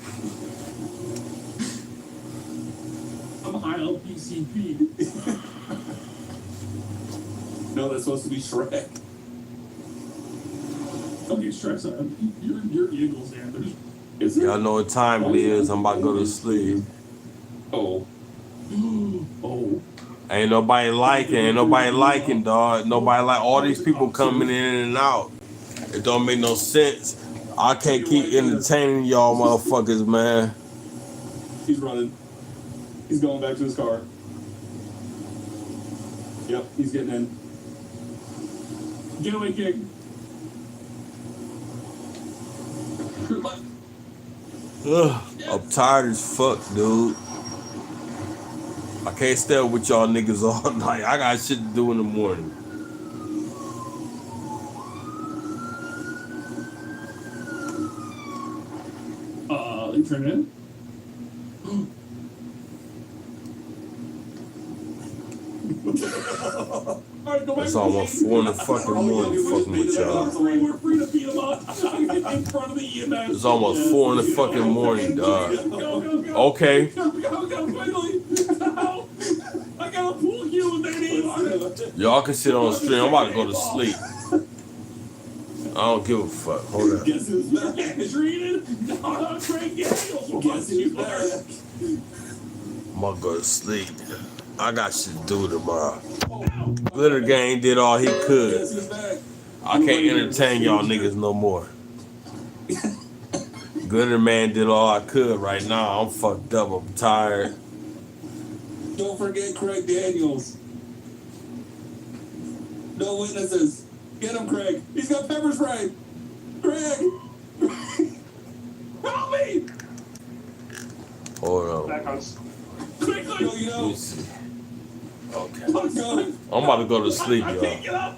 I'm high LPCP. No, that's supposed to be Shrek. Okay, Shrek's you're Eagles, Anders. Is it? Y'all know what time it is. I'm about to go to sleep. Oh. Oh. Ain't nobody liking, dog. Nobody like all these people coming in and out. It don't make no sense. I can't keep entertaining y'all motherfuckers, man. He's running. He's going back to his car. Yep, he's getting in. Get away, kick. Ugh, I'm tired as fuck, dude. I can't stay up with y'all niggas all night. I got shit to do in the morning. You turn in? Alright, go back. It's almost 4 in the fucking morning fucking with y'all. We're free to beat him up in front of the EMS. It's almost 4 in the fucking morning, dog. Go. Okay. Go, quickly. I gotta pull you with that. Y'all can sit on the stream. I'm about to go to sleep. I don't give a fuck. Hold on. Guess who's back? Treated? Craig Daniels. Guess who's back? I'm gonna go to sleep. I got shit to do tomorrow. Glitter Gang did all he could. Guess who's back? I can't entertain y'all niggas no more. Glitter Man did all I could right now. I'm fucked up. I'm tired. Don't forget Craig Daniels. No witnesses. Get him, Craig. He's got pepper spray. Craig. Help me. Hold on. Back on. Quickly. Yo, you Let know. me see. Okay. Oh, God. I'm about to go to sleep, I can't y'all. get up.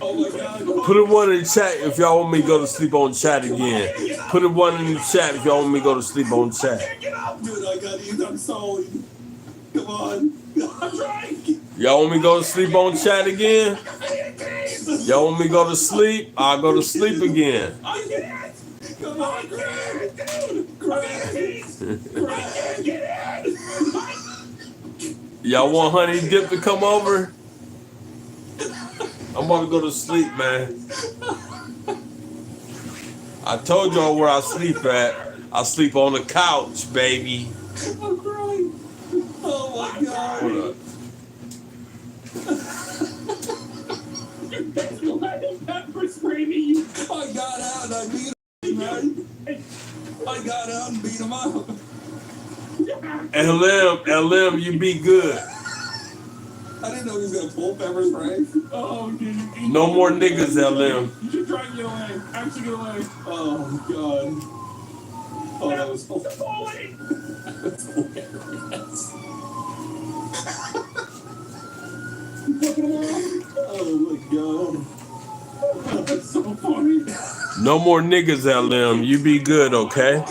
Oh, my God. Put a one in the chat if y'all want me to go to sleep on chat again. Put a one in the chat if y'all want me to go to sleep on chat. Get up. Dude, I got you. I'm sorry. Come on. I'm trying. Y'all want me to go to sleep on chat again? Y'all want me to go to sleep? I'll go to sleep again. I can't. Come on, Craig. Dude. Craig. Craig, get in. Y'all want Honey Dip to come over? I'm about to go to sleep, man. I told y'all where I sleep at. I sleep on the couch, baby. I'm crying. Oh, my God. Hold up. Pepper spray me. I got out and I beat him, right? I got out and beat him up. LM, you be good. I didn't know he was gonna pull pepper spray. Oh, dude. No more niggas, LM. You should try and get away. Actually get away. Oh, God. Oh, that was so Holy. That's hilarious. Oh, my God. That's so funny. No more niggas, LM. You be good, okay?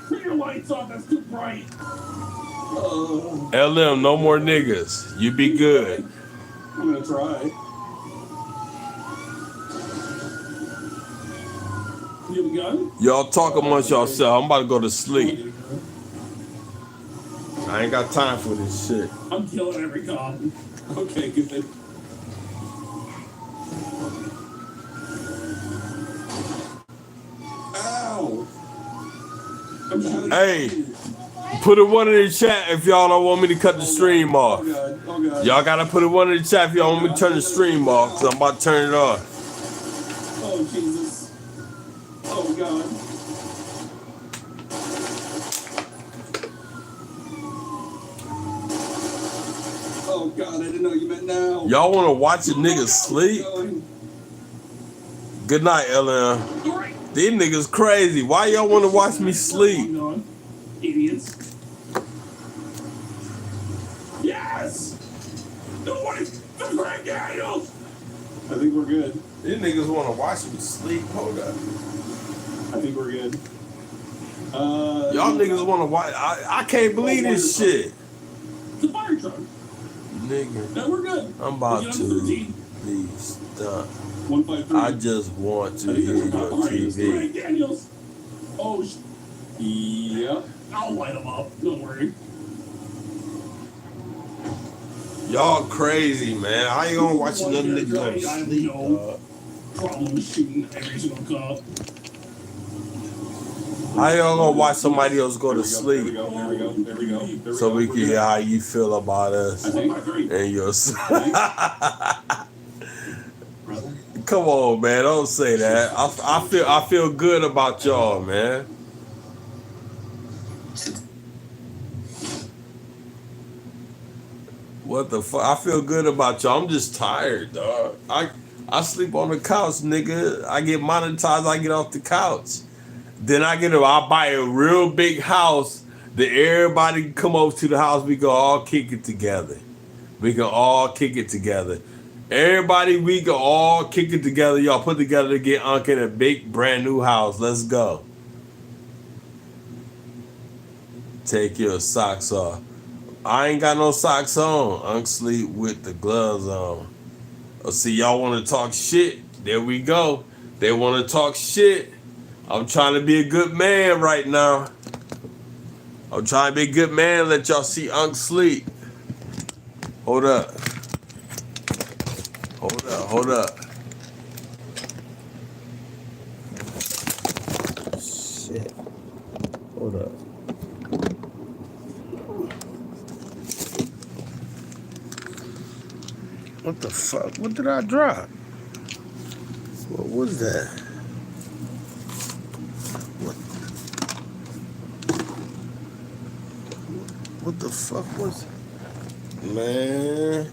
Turn your lights off. That's too bright. Oh, LM, no more niggas. You be good. I'm gonna try. You have a gun? Y'all talk amongst yourself. I'm about to go to sleep. I ain't got time for this shit. I'm killing every cop. Okay, good. Ow! I'm trying to- Hey, put a one in the chat if y'all don't want me to cut the stream off. Oh god, oh god. Y'all gotta put a one in the chat if y'all want me to turn the stream off, because I'm about to turn it off. Oh Jesus. Oh god. Oh god, I didn't know you meant now. Y'all wanna watch a nigga sleep? Good night, LM. These niggas crazy. Why y'all wanna watch me sleep? Idiots. Yes! Nobody! The Greg Daniels! I think we're good. These niggas wanna watch me sleep. Hold up. I think we're good. Y'all niggas wanna watch. I can't believe this shit. The fire truck. Nigga, No, we're good. I'm about We're to good on 13. be stuck. 153. I just want to I think hear there's a your cop behind us. TV. Greg Daniels. Oh, Yep. I'll light them up. Don't worry. Y'all crazy, man. I ain't gonna watch another nigga go to sleep, dog. Problem shooting every single cop. I ain't gonna watch somebody else go to There we sleep go. There we go. There we go. There we so go. we We're can good. hear how you feel about us I think. and your. Brother. Come on, man. Don't say that. I feel good about y'all, man. What the fuck? I feel good about y'all. I'm just tired, dog. I sleep on the couch, nigga. I get monetized. I get off the couch. Then I buy a real big house that everybody can come over to the house. We can all kick it together. We can all kick it together. Everybody, we can all kick it together. Y'all put together to get Unc in a big brand new house. Let's go. Take your socks off. I ain't got no socks on. Unc sleep with the gloves on. Oh, see, y'all want to talk shit? There we go. They want to talk shit. I'm trying to be a good man right now. I'm trying to be a good man. Let y'all see Unc sleep. Hold up. Hold up. Hold up. Shit. Hold up. What the fuck? What did I drop? What was that? What the fuck was it? Man.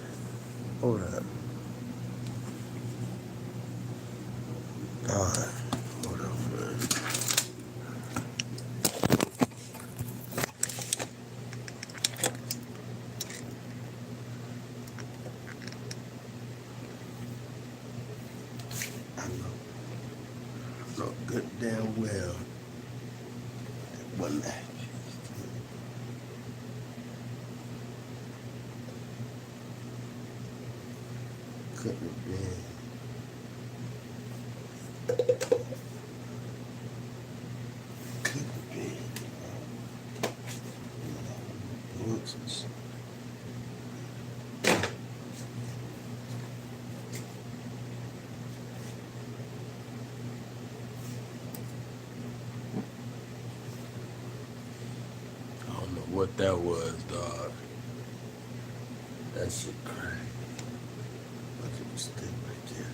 Hold up. God. Hold up, man. I know good damn well that wasn't that. Couldn't have been. Couldn't have been. Whoops. I don't know what that was, dog. That shit crazy. Look at this thing right there.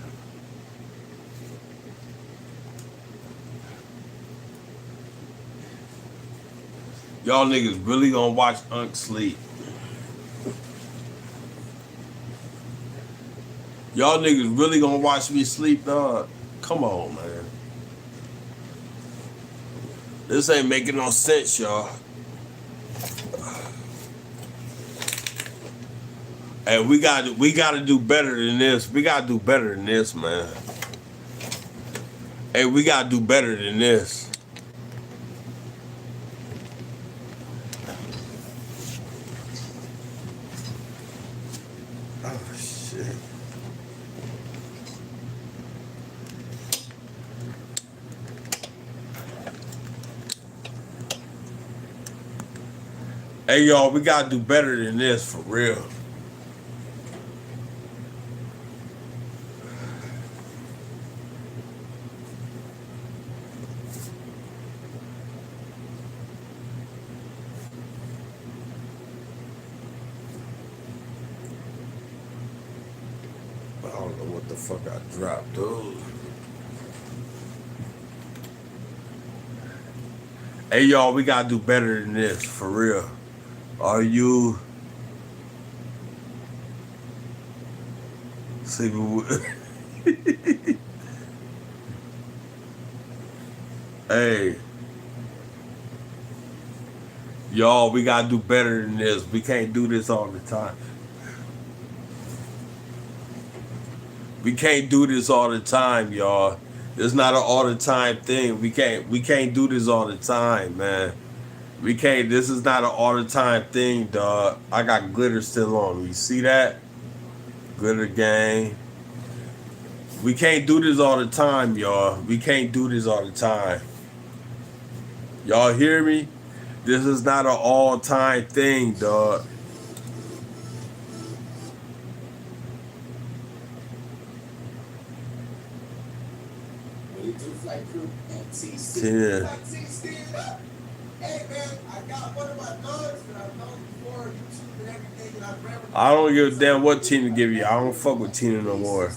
Y'all niggas really gonna watch Unc sleep. Y'all niggas really gonna watch me sleep, dog? Come on, man. This ain't making no sense, y'all. Hey, we gotta do better than this. We gotta do better than this, man. Hey, we gotta do better than this. Oh shit. Hey, y'all, we gotta do better than this, for real. I don't know what the fuck I dropped, dude. Hey, y'all, we gotta do better than this, for real. Are you sleeping with... Hey, y'all, we gotta do better than this. We can't do this all the time. We can't do this all the time, y'all. It's not an all the time thing. We can't do this all the time, man. We can't. This is not an all the time thing, dog. I got glitter still on. You see that? Glitter gang. We can't do this all the time, y'all. We can't do this all the time. Y'all hear me? This is not an all time thing, dog. Yeah. Hey man, I got one of my thugs that I've known before YouTube and everything, and I've never. I don't give a damn what Tina give you. I don't fuck with Tina no more.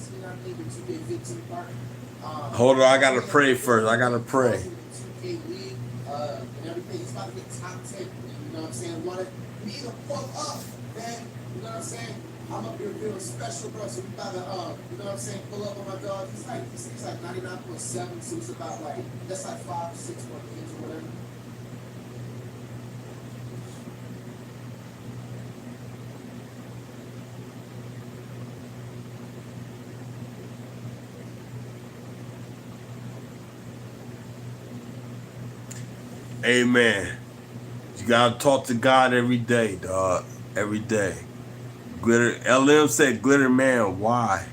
Hold on, I gotta pray first. I gotta pray. And everything, it's about to get top 10. You know what I'm saying? Want to be the fuck up, man. You know what I'm saying? I'm up here feeling special, bro. So we about to, you know what I'm saying? Pull up on my dog. He's like 99.7, so it's about like that's like 5 or 6 more kids or whatever. Amen. You gotta talk to God every day, dog. Every day. Glitter. LM said, Glitter man, why?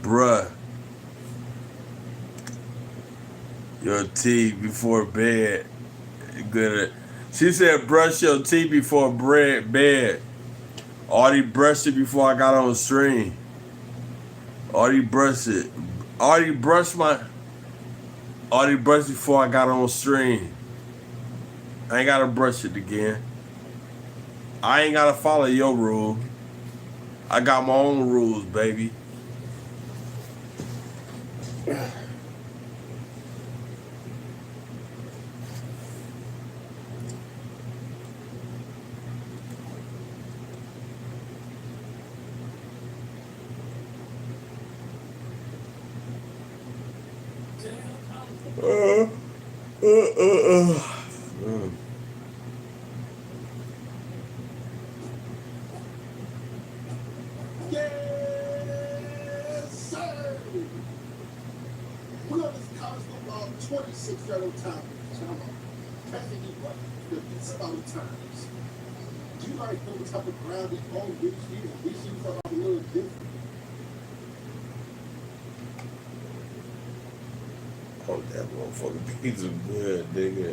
Bruh. Your teeth before bed. Glitter. She said, brush your teeth before bed. Already brushed it before I got on the stream. Already brushed it. Already brushed before I got on the stream. I ain't gotta brush it again. I ain't gotta follow your rule. I got my own rules, baby. Yes, sir. We're on this college football 26-year-old time. Come on. Passing you what? It's about times. You already know what type of ground this ball gives you, and we see from a little different. Oh, that motherfucker pizza good, nigga.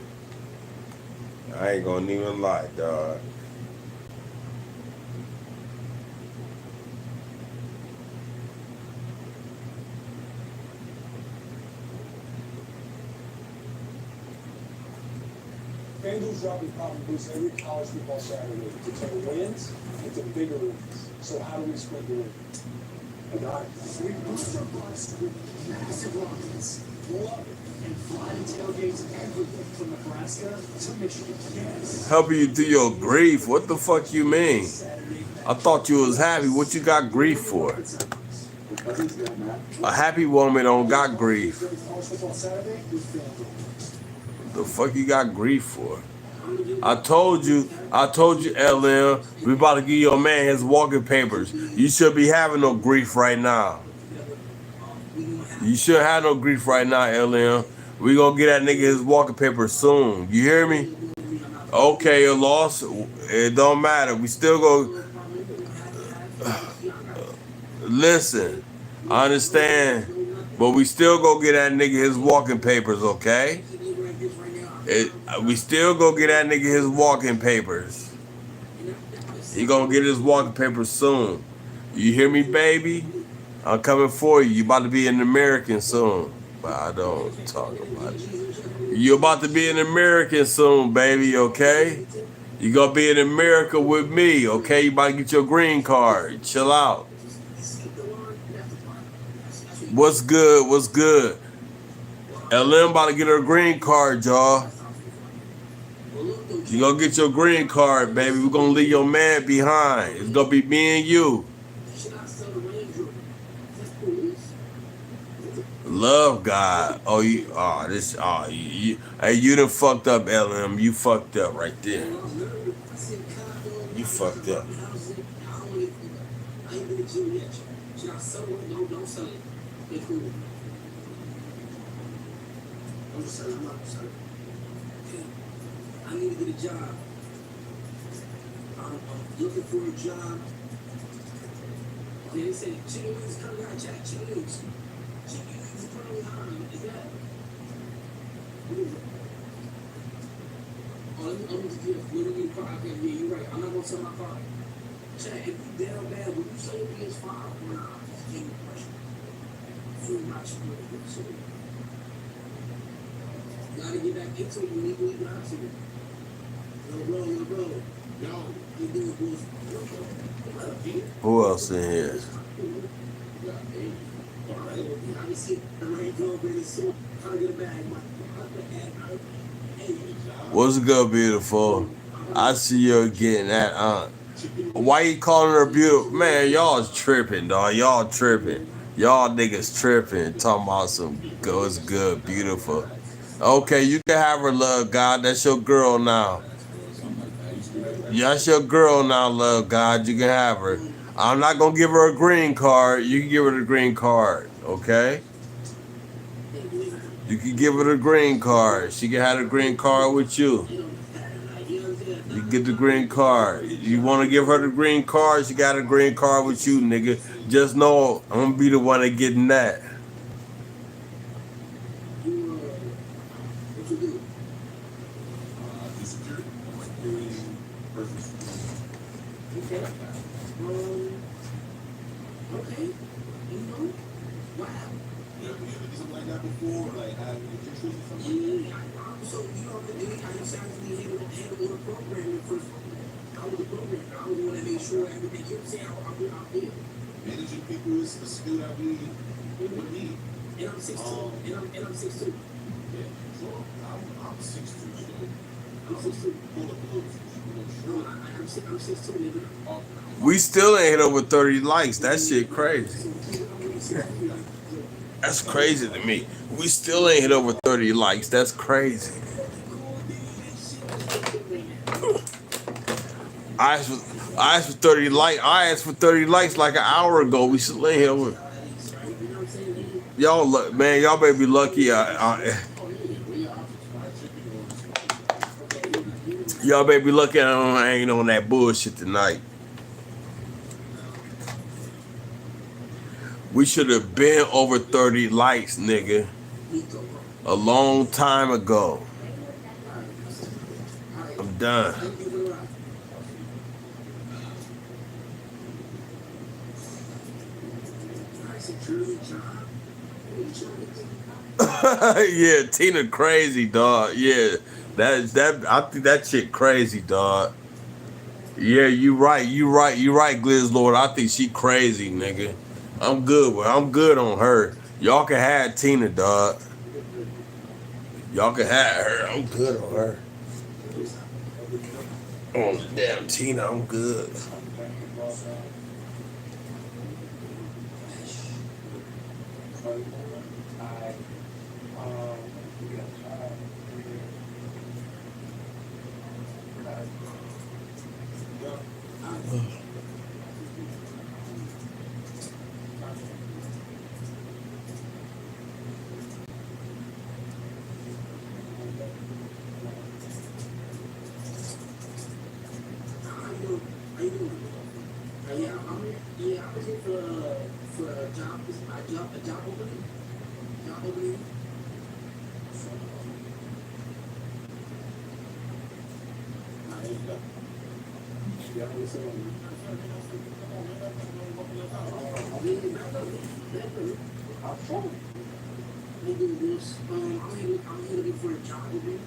I ain't gonna even lie, dog. FanDuel's dropping profit boosts every college football Saturday to turn wins into bigger wins. So how do we spread the win? I got it. We boost our bucks with massive rockets. Love it. And fly to tailgates everywhere from Nebraska to Michigan. Yes. Helping you through your grief? What the fuck you mean? I thought you was happy. What you got grief for? A happy woman don't got grief. The fuck you got grief for? I told you, LM, we about to give your man his walking papers. You should be having no grief right now. You shouldn't have no grief right now, LM. We gonna get that nigga his walking papers soon. You hear me? Okay, a loss. It don't matter. We still go. Listen, I understand, but we still go get that nigga his walking papers, okay? We still go get that nigga his walking papers. He gonna get his walking papers soon. You hear me, baby? I'm coming for you. You about to be an American soon. But I don't talk about it. You about to be an American soon, baby, okay? You gonna be in America with me, okay? You about to get your green card. Chill out. What's good? What's good? LM about to get her green card, y'all. You gonna get your green card, baby. We're gonna leave your man behind. It's gonna be me and you. Love God. Oh, you hey, you done fucked up, LM. You fucked up right there. You fucked up. I need to get a job. I'm looking for a job. They say chicken wings currently hot, Jack. Chicken wings. Chicken wings currently hot. Is that? What is it? Oh, let me just get a little bit car. Okay, yeah, you're right. I'm not gonna sell my car. Chad, if you down bad, would you sell your PS5 or not? Just give me a question. You're not sure. You gotta get back into it. You need to leave out to it. Yo, bro. Yo, you doing bullshit. Who else in here? What's good, beautiful? I see you getting that aunt. Why you calling her beautiful? Man, y'all tripping, dog. Y'all tripping. Y'all niggas tripping. Talking about some goes good, beautiful. Okay, you can have her, love God. That's your girl now. That's your girl now, love God. You can have her. I'm not gonna give her a green card. You can give her the green card, okay? You can give her the green card. She can have the green card with you. You get the green card. You want to give her the green card? She got a green card with you, nigga. Just know I'm gonna be the one that getting that. Managing people is a skill that we need. And I'm 6'2". And I'm 6'2". Yeah, sure. I'm 6'2", so I'm 6'2". Pull the clothes. No, I'm 6'2", nigga. We still ain't hit over 30 likes. That shit crazy. That's crazy to me. We still ain't hit over 30 likes. That's crazy. I asked for 30 likes. I asked for 30 likes like an hour ago. We still ain't hit over. Y'all look, man. Y'all better be lucky. Y'all better be lucky I ain't on that bullshit tonight. We should have been over 30 likes, nigga. A long time ago. I'm done. Yeah, Tina crazy, dog. Yeah, that I think that chick crazy, dog. Yeah, you right, Gliz Lord. I think she crazy, nigga. I'm good on her. Y'all can have Tina, dog. Y'all can have her. I'm good on her. On the damn Tina, I'm good. I'm looking for a job again.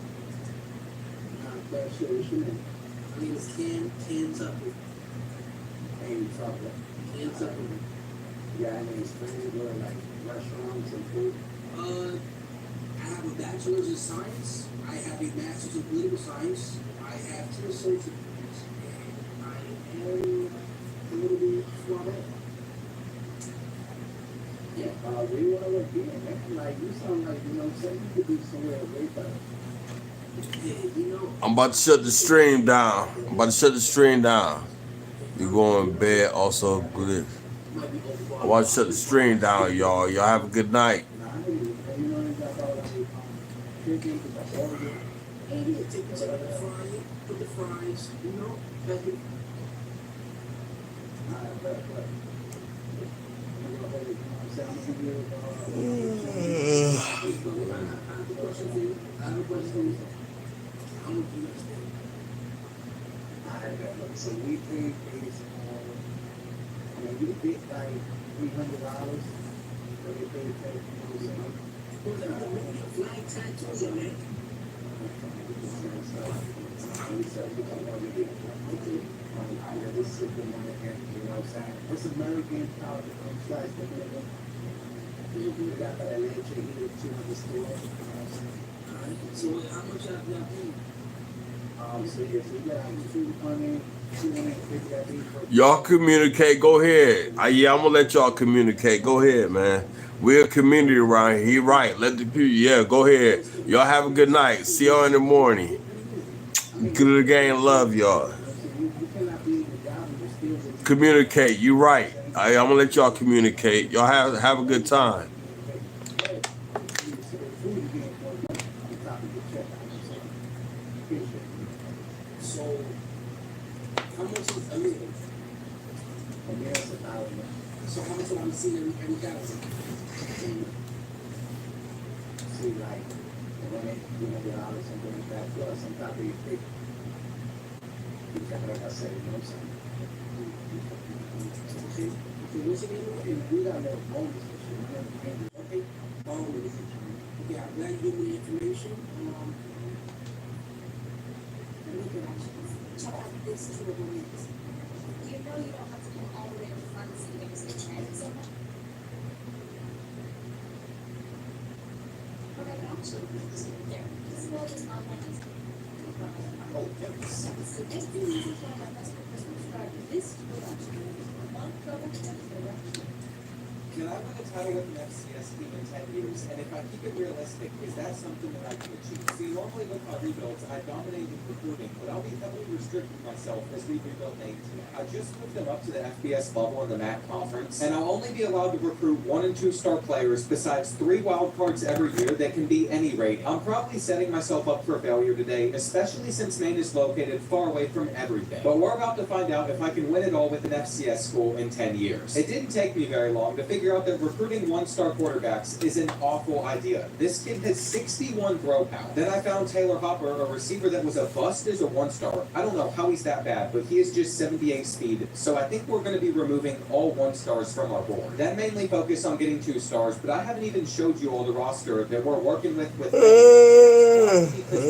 I mean, it's Ken Tucker. Ken Tucker. Yeah, I mean, it's pretty good, like restaurants and food. I have a bachelor's in science. I have a master's in political science. I have 2 associate degrees. And I am a little bit suave. Yeah, where you wanna work here, man? Like, you sound like, you know what I'm saying? You could be somewhere way better. Yeah, you know. I'm about to shut the stream down. You going to bed also good. I'm about to shut the stream down, y'all. Y'all have a good night. Put the fries, you know, like it. So we paid you bid like $300 for the pay. Flag tattoos on it. It's American power flags. We got that leche here to the store. So how much have y'all paid? So yes, we got 200, 250 I think. Y'all communicate. Go ahead. Yeah, I'm gonna let y'all communicate. Go ahead, man. We're a community around here. He right. Let the people. Yeah, go ahead. Y'all have a good night. See y'all in the morning. Good again. Love y'all. Communicate. You right. I'm gonna let y'all communicate. Y'all have a good time. So, how much is a meal? So how much am I seeing every thousand? See, like, when they $200 something like that, plus on top of your pay. Like I said, you know what I'm saying? Okay, what's it again? We got a little bonus for sure. Okay, okay, I'm glad you gave me the information. Check out this tour of Louise. You know you don't have to come all the way to the front so you can just get your so much. Okay, I'll show you this there. This is all just online. Oh, yes. So this is one of my best Christmas card. This production. One trouble production. Can I win a title with an FCS team in 10 years? And if I keep it realistic, is that something that I can achieve? See, normally with my rebuilds, I dominated recruiting, but I'll be heavily restricting myself as we rebuild a team. I just moved them up to the FBS level in the MAC conference, and I'll only be allowed to recruit 1- and 2-star players besides 3 wild cards every year that can be any rating. I'm probably setting myself up for failure today, especially since Maine is located far away from everything. But we're about to find out if I can win it all with an FCS school in 10 years. It didn't take me very long to figure out that recruiting 1-star quarterbacks is an awful idea. This kid has 61 throw power. Then I found Taylor Hopper, a receiver that was a bust as a 1-star. I don't know how he's that bad, but he is just 78 speed, so I think we're going to be removing all 1-stars from our board. Then mainly focus on getting 2-stars, but I haven't even showed you all the roster that we're working with because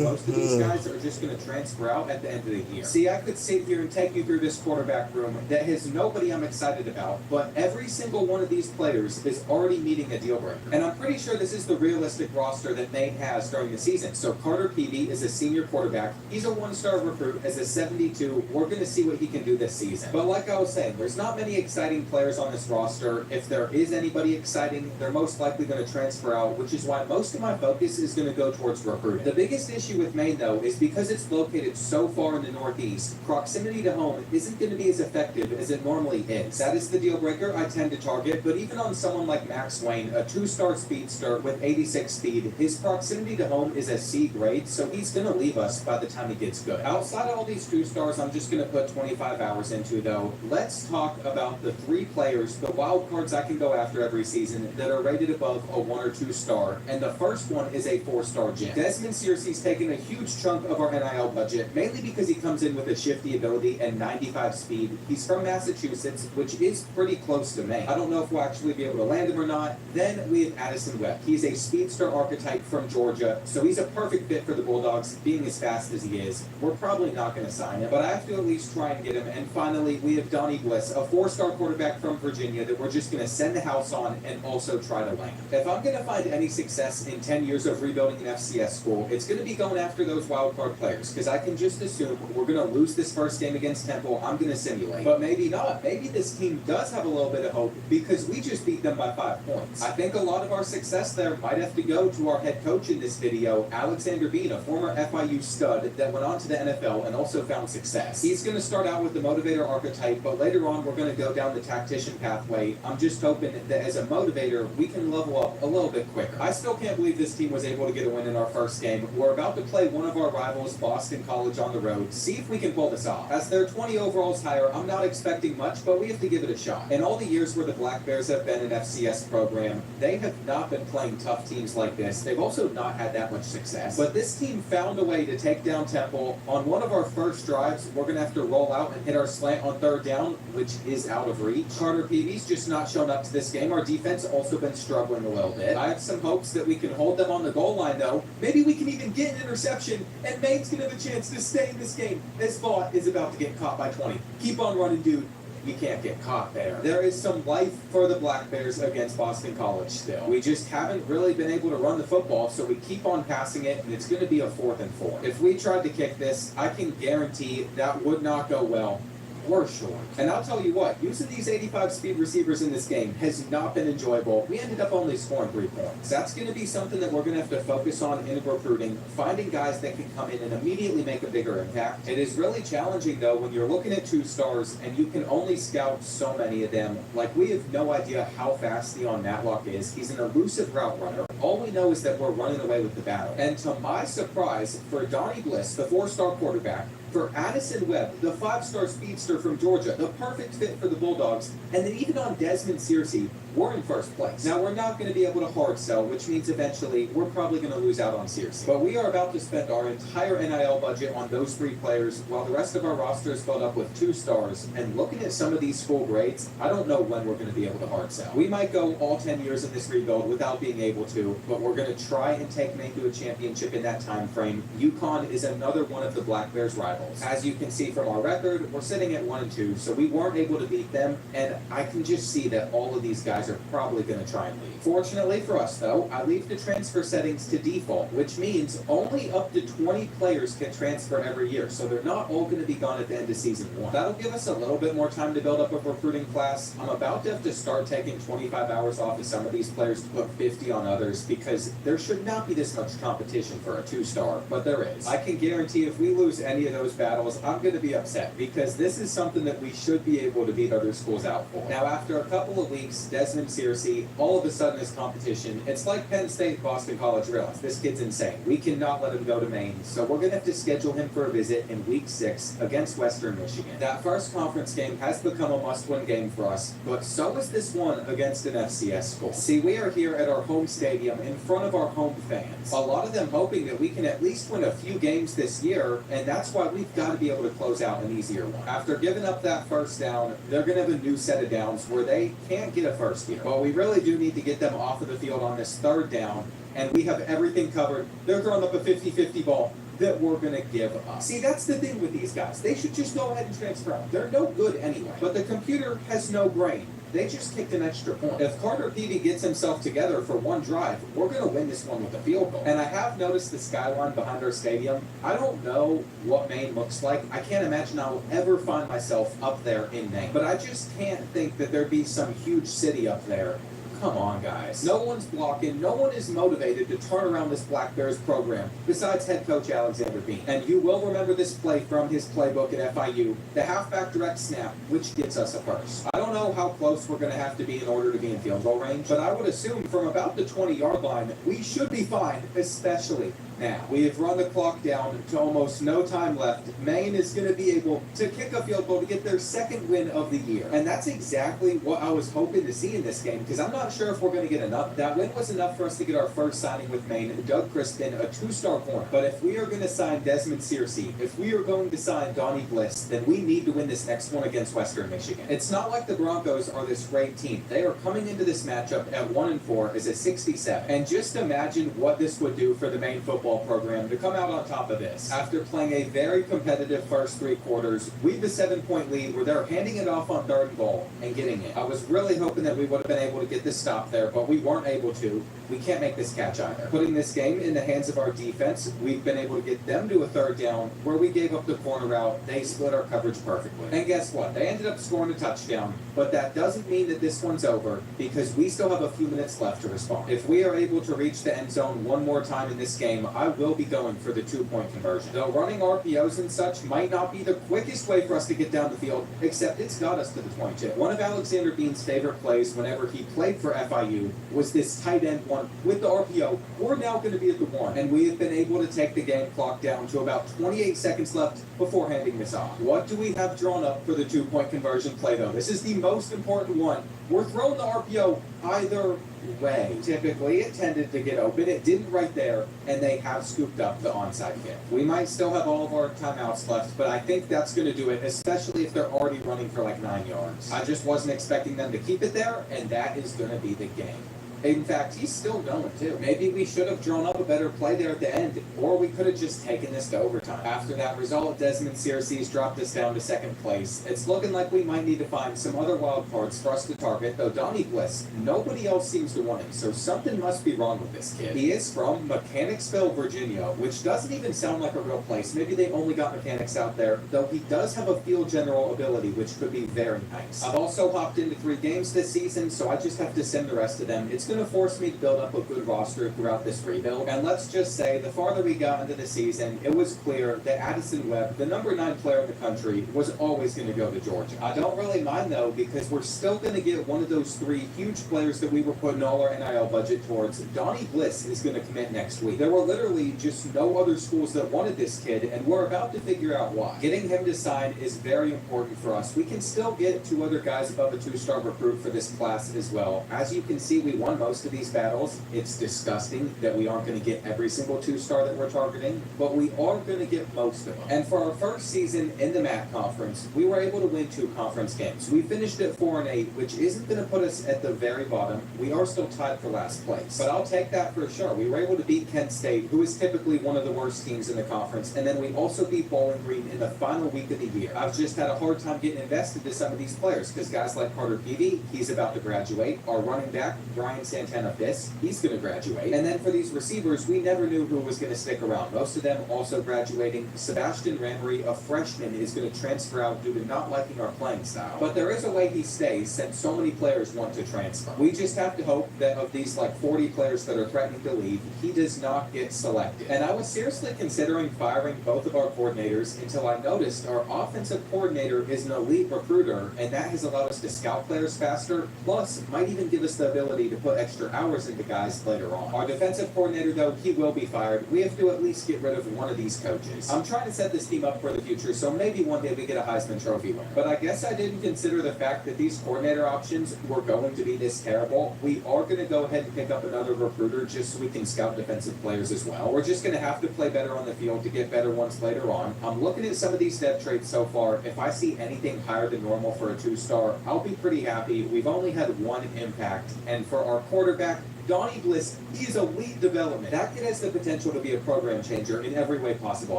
most of these guys are just going to transfer out at the end of the year. See, I could sit here and take you through this quarterback room that has nobody I'm excited about, but every single one of these players is already meeting a deal breaker. And I'm pretty sure this is the realistic roster that Maine has during the season. So Carter Peavy is a senior quarterback. He's a 1-star recruit as a 72. We're going to see what he can do this season. But like I was saying, there's not many exciting players on this roster. If there is anybody exciting, they're most likely going to transfer out, which is why most of my focus is going to go towards recruiting. The biggest issue with Maine, though, is because it's located so far in the Northeast, proximity to home isn't going to be as effective as it normally is. That is the deal breaker I tend to target, but even even on someone like Max Wayne, a 2-star speedster with 86 speed, his proximity to home is a C grade, so he's going to leave us by the time he gets good. Outside of all these 2-stars I'm just going to put 25 hours into, though, let's talk about the 3 players, the wild cards I can go after every season that are rated above a 1 or 2 star, and the first one is a 4-star gem. Desmond Searcy's taken a huge chunk of our NIL budget, mainly because he comes in with a shifty ability and 95 speed. He's from Massachusetts, which is pretty close to Maine. I don't know if we'll actually be able to land him or not. Then we have Addison Webb. He's a speedster archetype from Georgia, so he's a perfect fit for the Bulldogs, being as fast as he is. We're probably not going to sign him, but I have to at least try and get him. And finally, we have Donnie Bliss, a 4-star quarterback from Virginia that we're just going to send the house on and also try to land. If I'm going to find any success in 10 years of rebuilding an FCS school, it's going to be going after those wildcard players, because I can just assume we're going to lose this first game against Temple. I'm going to simulate. But maybe not. Maybe this team does have a little bit of hope, because we just beat them by 5 points. I think a lot of our success there might have to go to our head coach in this video, Alexander Bean, a former FIU stud that went on to the NFL and also found success. He's going to start out with the motivator archetype, but later on we're going to go down the tactician pathway. I'm just hoping that as a motivator, we can level up a little bit quicker. I still can't believe this team was able to get a win in our first game. We're about to play one of our rivals, Boston College, on the road. See if we can pull this off. As their 20 overalls higher, I'm not expecting much, but we have to give it a shot. In all the years where the Black Bears have been an FCS program, they have not been playing tough teams like this. They've also not had that much success. But this team found a way to take down Temple. On one of our first drives, we're going to have to roll out and hit our slant on 3rd down, which is out of reach. Carter Peavy's just not shown up to this game. Our defense also been struggling a little bit. I have some hopes that we can hold them on the goal line, though. Maybe we can even get an interception, and Maine's going to have a chance to stay in this game, as Vaught is about to get caught by 20. Keep on running, dude. We can't get caught there. There is some life for the Black Bears against Boston College still. We just haven't really been able to run the football, so we keep on passing it, and it's going to be a 4th and 4. If we tried to kick this, I can guarantee that would not go well. We're short. And I'll tell you what, using these 85 speed receivers in this game has not been enjoyable. We ended up only scoring 3 points. That's going to be something that we're going to have to focus on in recruiting, finding guys that can come in and immediately make a bigger impact. It is really challenging, though, when you're looking at 2 stars and you can only scout so many of them. Like, we have no idea how fast Theon Matlock is. He's an elusive route runner. All we know is that we're running away with the battle. And to my surprise, for Donnie Bliss, the 4-star quarterback, for Addison Webb, the 5-star speedster from Georgia, the perfect fit for the Bulldogs, and then even on Desmond Searcy, we're in first place. Now, we're not going to be able to hard sell, which means eventually we're probably going to lose out on Searcy. But we are about to spend our entire NIL budget on those 3 players, while the rest of our roster is filled up with 2 stars. And looking at some of these school grades, I don't know when we're going to be able to hard sell. We might go all 10 years in this rebuild without being able to, but we're going to try and take Maine to a championship in that time frame. UConn is another one of the Black Bears' rivals. As you can see from our record, we're sitting at 1-2, so we weren't able to beat them, and I can just see that all of these guys are probably going to try and leave. Fortunately for us, though, I leave the transfer settings to default, which means only up to 20 players can transfer every year, so they're not all going to be gone at the end of season 1. That'll give us a little bit more time to build up a recruiting class. I'm about to have to start taking 25 hours off of some of these players to put 50 on others, because there should not be this much competition for a 2-star, but there is. I can guarantee if we lose any of those battles, I'm going to be upset, because this is something that we should be able to beat other schools out for. Now, after a couple of weeks, Desmond Searcy, all of a sudden is competition. It's like Penn State, Boston College realized this kid's insane. We cannot let him go to Maine, so we're going to have to schedule him for a visit in week 6 against Western Michigan. That first conference game has become a must-win game for us, but so is this one against an FCS school. See, we are here at our home stadium in front of our home fans, a lot of them hoping that we can at least win a few games this year, and that's why we've got to be able to close out an easier one. After giving up that first down, they're going to have a new set of downs where they can't get a first here. But we really do need to get them off of the field on this 3rd down, and we have everything covered. They're throwing up a 50-50 ball that we're going to give up. See, that's the thing with these guys. They should just go ahead and transfer out. They're no good anyway. But the computer has no brain. They just kicked an extra point. If Carter Peavy gets himself together for one drive, we're going to win this one with a field goal. And I have noticed the skyline behind our stadium. I don't know what Maine looks like. I can't imagine I'll ever find myself up there in Maine. But I just can't think that there'd be some huge city up there Come on, guys. No one's blocking. No one is motivated to turn around this Black Bears program besides head coach Alexander Bean. And you will remember this play from his playbook at FIU, the halfback direct snap, which gets us a first. I don't know how close we're going to have to be in order to be in field goal range, but I would assume from about the 20-yard line, we should be fine, especially now. We have run the clock down to almost no time left. Maine is going to be able to kick a field goal to get their second win of the year. And that's exactly what I was hoping to see in this game, because I'm not sure if we're going to get enough. That win was enough for us to get our first signing with Maine, Doug Crispin, a 2-star corner. But if we are going to sign Desmond Searcy, if we are going to sign Donnie Bliss, then we need to win this next one against Western Michigan. It's not like the Broncos are this great team. They are coming into this matchup at 1-4 as a 67. And just imagine what this would do for the Maine football program to come out on top of this. After playing a very competitive first 3 quarters, we've a 7-point lead where they're handing it off on 3rd and goal and getting it. I was really hoping that we would have been able to get this stop there, but we weren't able to. We can't make this catch either. Putting this game in the hands of our defense, we've been able to get them to a 3rd down where we gave up the corner route. They split our coverage perfectly. And guess what? They ended up scoring a touchdown, but that doesn't mean that this one's over because we still have a few minutes left to respond. If we are able to reach the end zone one more time in this game, I will be going for the 2-point conversion. Though running RPOs and such might not be the quickest way for us to get down the field, except it's got us to the 22. One of Alexander Bean's favorite plays whenever he played for FIU was this tight end one with the RPO. We're now going to be at the 1, and we have been able to take the game clock down to about 28 seconds left before handing this off. What do we have drawn up for the 2-point conversion play, though? This is the most important one. We're throwing the RPO either way. Typically, it tended to get open. It didn't right there, and they have scooped up the onside kick. We might still have all of our timeouts left, but I think that's going to do it, especially if they're already running for like 9 yards. I just wasn't expecting them to keep it there, and that is going to be the game. In fact, he's still going too. Maybe we should have drawn up a better play there at the end, or we could have just taken this to overtime. After that result, Desmond Searcy's dropped us down to 2nd place. It's looking like we might need to find some other wild cards for us to target, though Donnie Bliss, nobody else seems to want him, so something must be wrong with this kid. He is from Mechanicsville, Virginia, which doesn't even sound like a real place. Maybe they only got mechanics out there, though he does have a field general ability, which could be very nice. I've also hopped into 3 games this season, so I just have to send the rest of them. It's going to force me to build up a good roster throughout this rebuild. And let's just say, the farther we got into the season, it was clear that Addison Webb, the number 9 player in the country, was always going to go to Georgia. I don't really mind, though, because we're still going to get one of those 3 huge players that we were putting all our NIL budget towards. Donnie Bliss is going to commit next week. There were literally just no other schools that wanted this kid, and we're about to figure out why. Getting him to sign is very important for us. We can still get 2 other guys above a 2-star recruit for this class as well. As you can see, we won most of these battles. It's disgusting that we aren't going to get every single 2-star that we're targeting, but we are going to get most of them. And for our first season in the MAC conference, we were able to win 2 conference games. We finished at 4-8, which isn't going to put us at the very bottom. We are still tied for last place, but I'll take that for sure. We were able to beat Kent State, who is typically one of the worst teams in the conference, and then we also beat Bowling Green in the final week of the year. I've just had a hard time getting invested to some of these players because guys like Carter Peavy, he's about to graduate. Our running back, Brian Santana-Fiss, he's going to graduate. And then for these receivers, we never knew who was going to stick around. Most of them also graduating. Sebastian Ramery, a freshman, is going to transfer out due to not liking our playing style. But there is a way he stays since so many players want to transfer. We just have to hope that of these like 40 players that are threatening to leave, he does not get selected. And I was seriously considering firing both of our coordinators until I noticed our offensive coordinator is an elite recruiter, and that has allowed us to scout players faster, plus might even give us the ability to put extra hours into guys later on. Our defensive coordinator, though, he will be fired. We have to at least get rid of one of these coaches. I'm trying to set this team up for the future, so maybe one day we get a Heisman Trophy winner. But I guess I didn't consider the fact that these coordinator options were going to be this terrible. We are going to go ahead and pick up another recruiter just so we can scout defensive players as well. We're just going to have to play better on the field to get better ones later on. I'm looking at some of these depth traits so far. If I see anything higher than normal for a 2-star, I'll be pretty happy. We've only had 1 impact, and for our quarterback, Donnie Bliss, he is elite development. That kid has the potential to be a program changer in every way possible.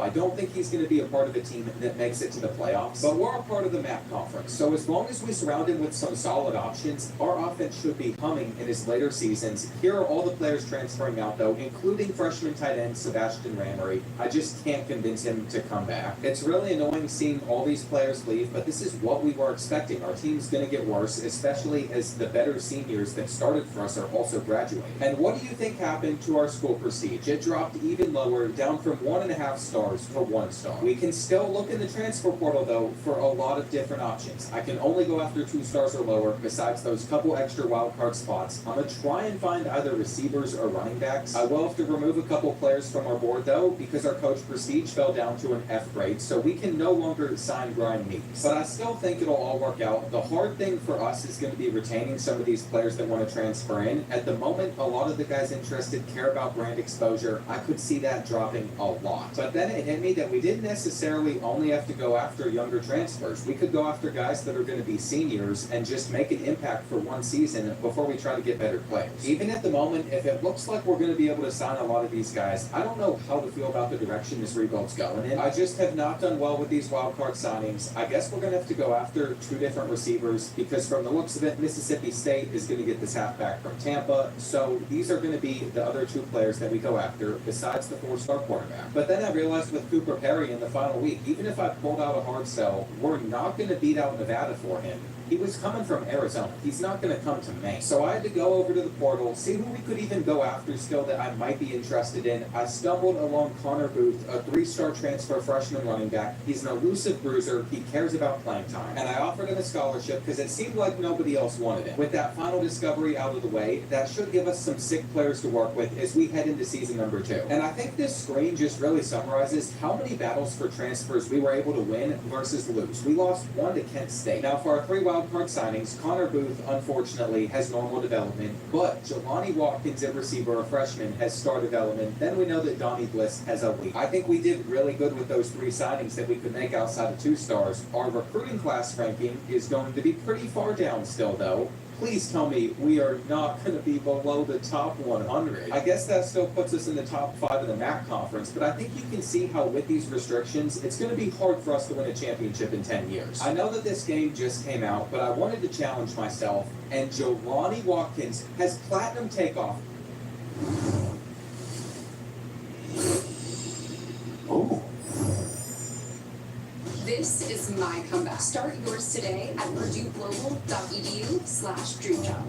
I don't think he's going to be a part of a team that makes it to the playoffs, but we're a part of the MAC conference. So as long as we surround him with some solid options, our offense should be humming in his later seasons. Here are all the players transferring out, though, including freshman tight end Sebastian Ramery. I just can't convince him to come back. It's really annoying seeing all these players leave, but this is what we were expecting. Our team's going to get worse, especially as the better seniors that started for us are also graduating. And what do you think happened to our school prestige? It dropped even lower, down from 1.5 stars to 1 star. We can still look in the transfer portal, though, for a lot of different options. I can only go after 2 stars or lower, besides those couple extra wildcard spots. I'm going to try and find either receivers or running backs. I will have to remove a couple players from our board, though, because our coach prestige fell down to an F grade, so we can no longer sign Brian Meeks. But I still think it'll all work out. The hard thing for us is going to be retaining some of these players that want to transfer in. At the moment, a lot of the guys interested care about brand exposure. I could see that dropping a lot. But then it hit me that we didn't necessarily only have to go after younger transfers. We could go after guys that are going to be seniors and just make an impact for one season before we try to get better players. Even at the moment, if it looks like we're going to be able to sign a lot of these guys, I don't know how to feel about the direction this rebuild's going in. I just have not done well with these wildcard signings. I guess we're going to have to go after 2 different receivers because from the looks of it, Mississippi State is going to get this halfback from Tampa. So these are going to be the other 2 players that we go after besides the 4-star quarterback. But then I realized with Cooper Perry in the final week, even if I pulled out a hard sell, we're not going to beat out Nevada for him. He was coming from Arizona. He's not going to come to Maine. So I had to go over to the portal, see who we could even go after still that I might be interested in. I stumbled along Connor Booth, a 3-star transfer freshman running back. He's an elusive bruiser. He cares about playing time. And I offered him a scholarship because it seemed like nobody else wanted him. With that final discovery out of the way, that should give us some sick players to work with as we head into season number 2. And I think this screen just really summarizes how many battles for transfers we were able to win versus lose. We lost 1 to Kent State. Now for our 3 wildcard signings, Connor Booth, unfortunately, has normal development, but Jelani Watkins at receiver, a freshman, has star development. Then we know that Donnie Bliss has a week. I think we did really good with those 3 signings that we could make outside of 2 stars. Our recruiting class ranking is going to be pretty far down still, though. Please tell me we are not going to be below the top 100. I guess that still puts us in the top 5 of the MAC conference, but I think you can see how with these restrictions, it's going to be hard for us to win a championship in 10 years. I know that this game just came out, but I wanted to challenge myself, and Jelani Watkins has platinum takeoff. Oh. This is my comeback. Start yours today at purdueglobal.edu/dreamjob.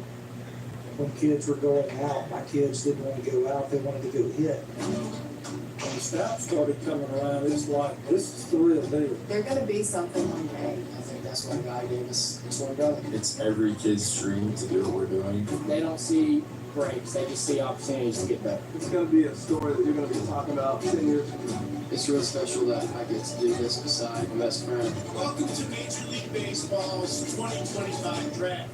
When kids were going out, my kids didn't want to go out, they wanted to go hit. When the staff started coming around, it's like, this is the real deal. They're going to be something one day. I think that's why God gave us this one brother. It's every kid's dream to do what we're doing. They don't see breaks, they just see opportunities to get better. It's going to be a story that you're going to be talking about 10 years from now. It's real special that I get to do this beside my best friend. Welcome to Major League Baseball's 2025 draft.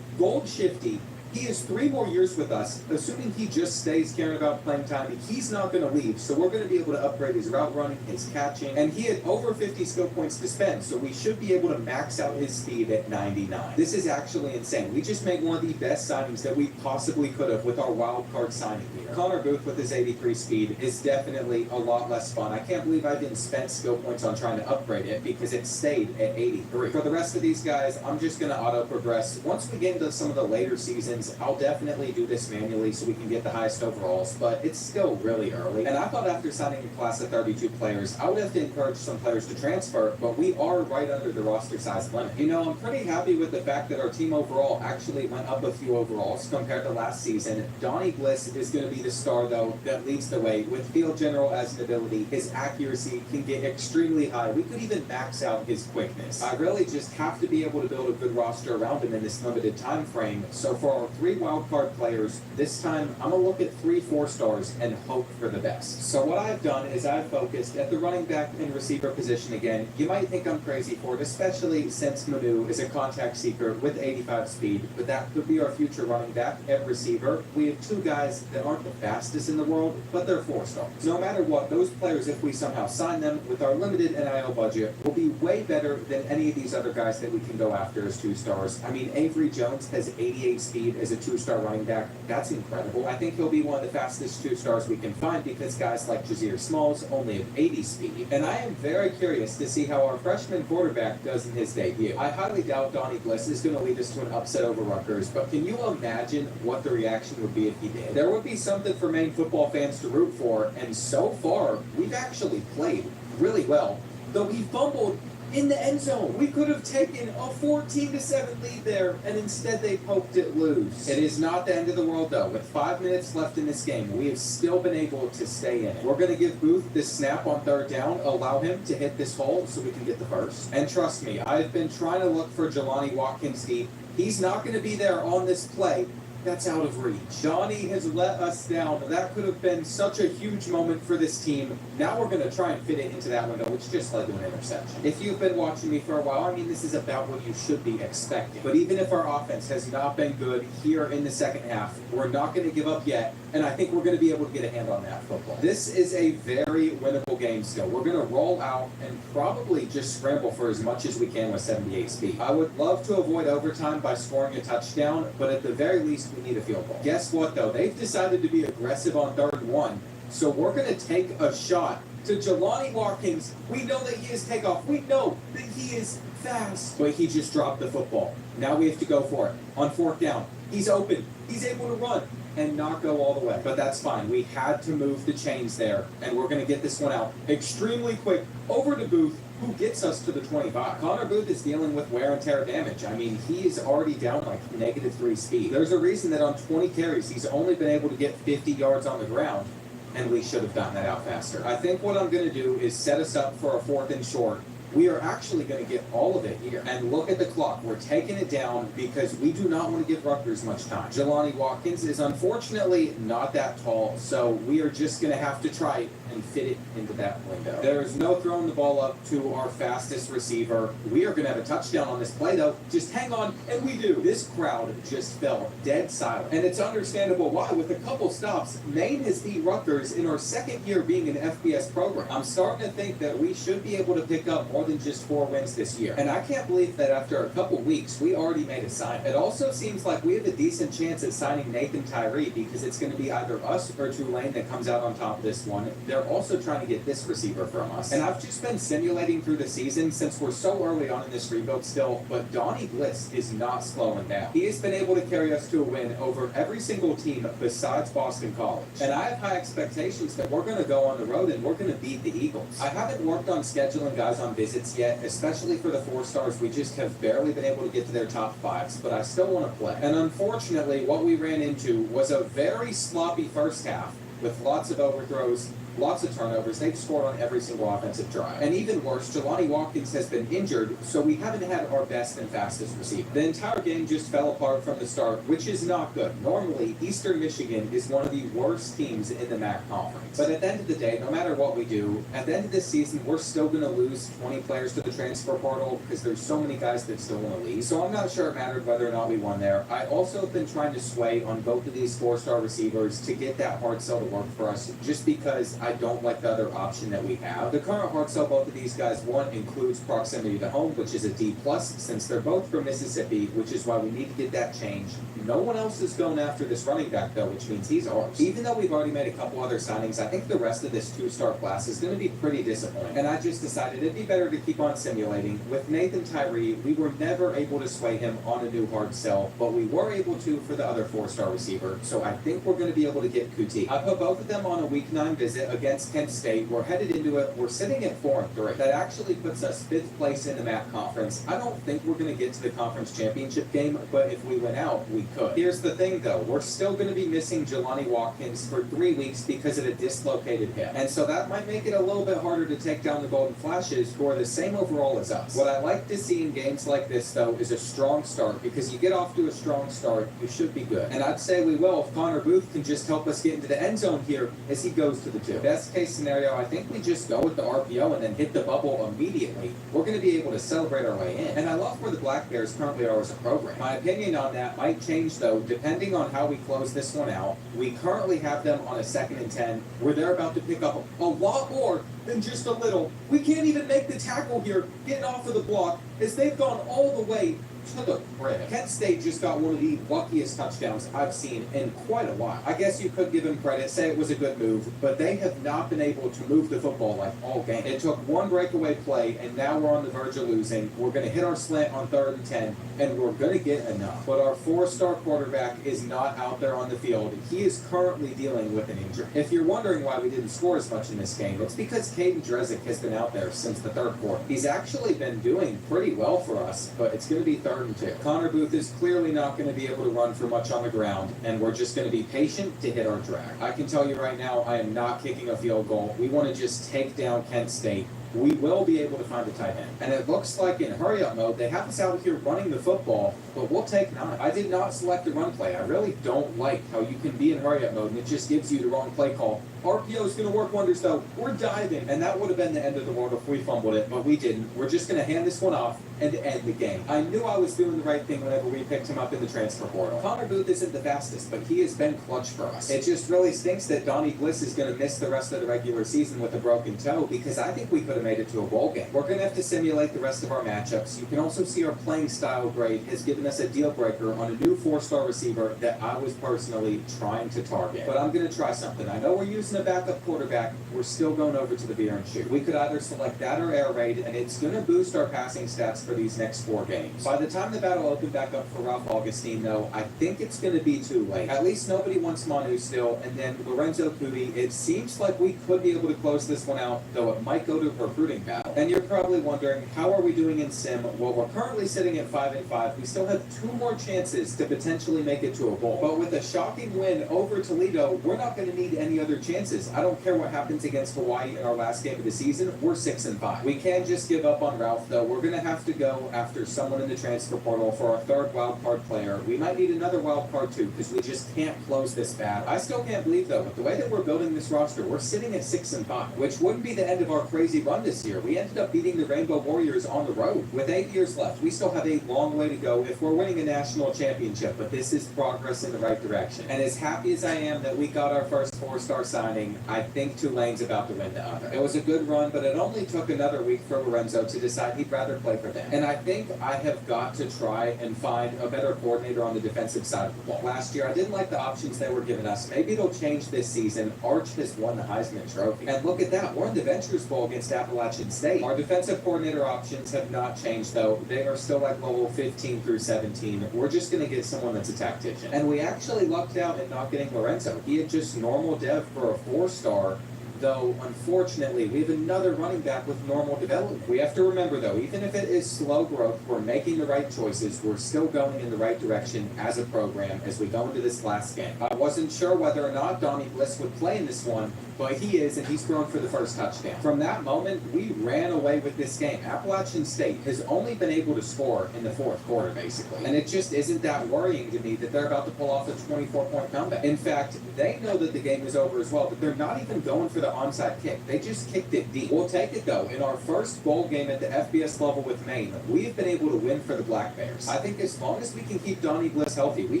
Gold Shifty, he has 3 more years with us. Assuming he just stays caring about playing time, he's not going to leave. So we're going to be able to upgrade his route running, his catching, and he had over 50 skill points to spend. So we should be able to max out his speed at 99. This is actually insane. We just made one of the best signings that we possibly could have with our wild card signing here. Connor Booth with his 83 speed is definitely a lot less fun. I can't believe I didn't spend skill points on trying to upgrade it because it stayed at 83. For the rest of these guys, I'm just going to auto progress. Once we get into some of the later seasons, I'll definitely do this manually so we can get the highest overalls, but it's still really early. And I thought after signing a class of 32 players, I would have to encourage some players to transfer, but we are right under the roster size limit. You know, I'm pretty happy with the fact that our team overall actually went up a few overalls compared to last season. Donnie Bliss is going to be the star, though, that leads the way. With field general as an ability, his accuracy can get extremely high. We could even max out his quickness. I really just have to be able to build a good roster around him in this limited time frame. So for our out 3 wildcard players. This time, I'm going to look at 3 4-stars and hope for the best. So what I've done is I've focused at the running back and receiver position again. You might think I'm crazy for it, especially since Manu is a contact seeker with 85 speed, but that could be our future running back at receiver. We have 2 guys that aren't the fastest in the world, but they're 4-stars. No matter what, those players, if we somehow sign them with our limited NIL budget, will be way better than any of these other guys that we can go after as 2-stars. I mean, Avery Jones has 88 speed as a 2-star running back. That's incredible. I think he'll be one of the fastest 2-stars we can find because guys like Jazeer Smalls only have 80 speed. And I am very curious to see how our freshman quarterback does in his debut. I highly doubt Donnie Bliss is going to lead us to an upset over Rutgers, but can you imagine what the reaction would be if he did? There would be something for Maine football fans to root for, and so far, we've actually played really well. Though he fumbled in the end zone. We could have taken a 14-7 lead there, and instead they poked it loose. It is not the end of the world, though. With 5 minutes left in this game, we have still been able to stay in it. We're going to give Booth this snap on 3rd down, allow him to hit this hole so we can get the first. And trust me, I've been trying to look for Jelani Watkins deep. He's not going to be there on this play. That's out of reach. Johnny has let us down. That could have been such a huge moment for this team. Now we're going to try and fit it into that window, which just led to an interception. If you've been watching me for a while, I mean, this is about what you should be expecting. But even if our offense has not been good here in the second half, we're not going to give up yet, and I think we're going to be able to get a hand on that football. This is a very winnable game still. We're going to roll out and probably just scramble for as much as we can with 78 speed. I would love to avoid overtime by scoring a touchdown, but at the very least, we need a field goal. Guess what, though? They've decided to be aggressive on 3rd and 1, so we're going to take a shot to Jelani Watkins. We know that he is takeoff. We know that he is fast. But he just dropped the football. Now we have to go for it. On 4th down, he's open. He's able to run and not go all the way. But that's fine. We had to move the chains there, and we're going to get this one out extremely quick over to Booth, who gets us to the 25. Connor Booth is dealing with wear and tear damage. I mean, he is already down like -3 speed. There's a reason that on 20 carries, he's only been able to get 50 yards on the ground, and we should have gotten that out faster. I think what I'm going to do is set us up for a 4th and short. We are actually going to get all of it here. And look at the clock. We're taking it down because we do not want to give Rutgers much time. Jelani Watkins is unfortunately not that tall, so we are just going to have to try and fit it into that window. There's no throwing the ball up to our fastest receiver. We are going to have a touchdown on this play, though. Just hang on, and we do. This crowd just fell dead silent. And it's understandable why. With a couple stops, Maine has beat Rutgers in our 2nd year being an FBS program. I'm starting to think that we should be able to pick up more than just 4 wins this year. And I can't believe that after a couple weeks, we already made a sign. It also seems like we have a decent chance at signing Nathan Tyree because it's going to be either us or Tulane that comes out on top of this one. They're also trying to get this receiver from us. And I've just been simulating through the season since we're so early on in this rebuild still, but Donnie Bliss is not slowing down. He has been able to carry us to a win over every single team besides Boston College. And I have high expectations that we're going to go on the road and we're going to beat the Eagles. I haven't worked on scheduling guys on visits yet, especially for the 4-stars. We just have barely been able to get to their top 5s, but I still want to play. And unfortunately, what we ran into was a very sloppy first half with lots of overthrows, lots of turnovers. They've scored on every single offensive drive. And even worse, Jelani Watkins has been injured, so we haven't had our best and fastest receiver. The entire game just fell apart from the start, which is not good. Normally, Eastern Michigan is one of the worst teams in the MAC conference. But at the end of the day, no matter what we do, at the end of this season, we're still going to lose 20 players to the transfer portal because there's so many guys that still want to leave. So I'm not sure it mattered whether or not we won there. I also have been trying to sway on both of these 4-star receivers to get that hard sell to work for us, just because I don't like the other option that we have. The current hard sell both of these guys want includes proximity to home, which is a D+, since they're both from Mississippi, which is why we need to get that changed. No one else is going after this running back, though, which means he's ours. Even though we've already made a couple other signings, I think the rest of this 2-star class is going to be pretty disappointing. And I just decided it'd be better to keep on simulating. With Nathan Tyree, we were never able to sway him on a new hard sell, but we were able to for the other 4-star receiver, so I think we're going to be able to get Kuti. I put both of them on a week 9 visit against Kent State. We're headed into it. We're sitting at 4-3. That actually puts us 5th place in the MAC conference. I don't think we're going to get to the conference championship game, but if we win out, we could. Here's the thing, though. We're still going to be missing Jelani Watkins for 3 weeks because of a dislocated hip. And so that might make it a little bit harder to take down the Golden Flashes, who are the same overall as us. What I like to see in games like this, though, is a strong start, because you get off to a strong start, you should be good. And I'd say we will if Connor Booth can just help us get into the end zone here as he goes to the 2. Best case scenario, I think we just go with the RPO and then hit the bubble immediately. We're going to be able to celebrate our way in. And I love where the Black Bears currently are as a program. My opinion on that might change, though, depending on how we close this one out. We currently have them on a 2nd and 10, where they're about to pick up a lot more than just a little. We can't even make the tackle here, getting off of the block, as they've gone all the way to the brim. Kent State just got one of the luckiest touchdowns I've seen in quite a while. I guess you could give them credit, say it was a good move, but they have not been able to move the football like all game. It took one breakaway play, and now we're on the verge of losing. We're going to hit our slant on 3rd and 10, and we're going to get enough. But our 4-star quarterback is not out there on the field. He is currently dealing with an injury. If you're wondering why we didn't score as much in this game, it's because Caden Drezick has been out there since the 3rd quarter. He's actually been doing pretty well for us, but it's going to be 3rd and 2. Connor Booth is clearly not going to be able to run for much on the ground, and we're just going to be patient to hit our drag. I can tell you right now, I am not kicking a field goal. We want to just take down Kent State. We will be able to find a tight end. And it looks like in hurry-up mode, they have us out here running the football, but we'll take 9. I did not select a run play. I really don't like how you can be in hurry-up mode and it just gives you the wrong play call. RPO is going to work wonders, though. We're diving, and that would have been the end of the world if we fumbled it, but we didn't. We're just going to hand this one off and end the game. I knew I was doing the right thing whenever we picked him up in the transfer portal. Connor Booth isn't the fastest, but he has been clutch for us. It just really stinks that Donnie Bliss is going to miss the rest of the regular season with a broken toe, because I think we could have made it to a bowl game. We're going to have to simulate the rest of our matchups. You can also see our playing style grade has given us a deal breaker on a new 4-star receiver that I was personally trying to target. But I'm going to try something. I know we're using a backup quarterback. We're still going over to the beer and shoot. We could either select that or air raid, and it's going to boost our passing stats for these next 4 games. By the time the battle opened back up for Ralph Augustine, though, I think it's going to be too late. At least nobody wants Manu still, and then Lorenzo Cootie. It seems like we could be able to close this one out, though it might go to a recruiting battle. And you're probably wondering, how are we doing in sim? Well, we're currently sitting at 5-5. We still have 2 more chances to potentially make it to a bowl. But with a shocking win over Toledo, we're not going to need any other chances. I don't care what happens against Hawaii in our last game of the season. We're 6-5. We can't just give up on Ralph, though. We're going to have to go after someone in the transfer portal for our 3rd wild card player. We might need another wild card too, because we just can't close this bad. I still can't believe, though, with the way that we're building this roster, we're sitting at 6-5, which wouldn't be the end of our crazy run this year. We ended up beating the Rainbow Warriors on the road. With 8 years left, we still have a long way to go if we're winning a national championship, but this is progress in the right direction. And as happy as I am that we got our first 4-star signing, I think Tulane's about to win the other. It was a good run, but it only took another week for Lorenzo to decide he'd rather play for them. And I think I have got to try and find a better coordinator on the defensive side of the ball. Last year, I didn't like the options they were giving us. Maybe it'll change this season. Arch has won the Heisman Trophy. And look at that. We're in the Ventures Bowl against Appalachian State. Our defensive coordinator options have not changed, though. They are still like level 15 through 17. We're just going to get someone that's a tactician. And we actually lucked out in not getting Lorenzo. He had just normal dev for a 4-star, though unfortunately we have another running back with normal development. We have to remember, though, even if it is slow growth, we're making the right choices. We're still going in the right direction as a program as we go into this last game. I wasn't sure whether or not Donnie Bliss would play in this one, but he is, and he's thrown for the first touchdown. From that moment, we ran away with this game. Appalachian State has only been able to score in the 4th quarter, basically. And it just isn't that worrying to me that they're about to pull off a 24-point comeback. In fact, they know that the game is over as well, but they're not even going for the onside kick. They just kicked it deep. We'll take it, though. In our first bowl game at the FBS level with Maine, we have been able to win for the Black Bears. I think as long as we can keep Donnie Bliss healthy, we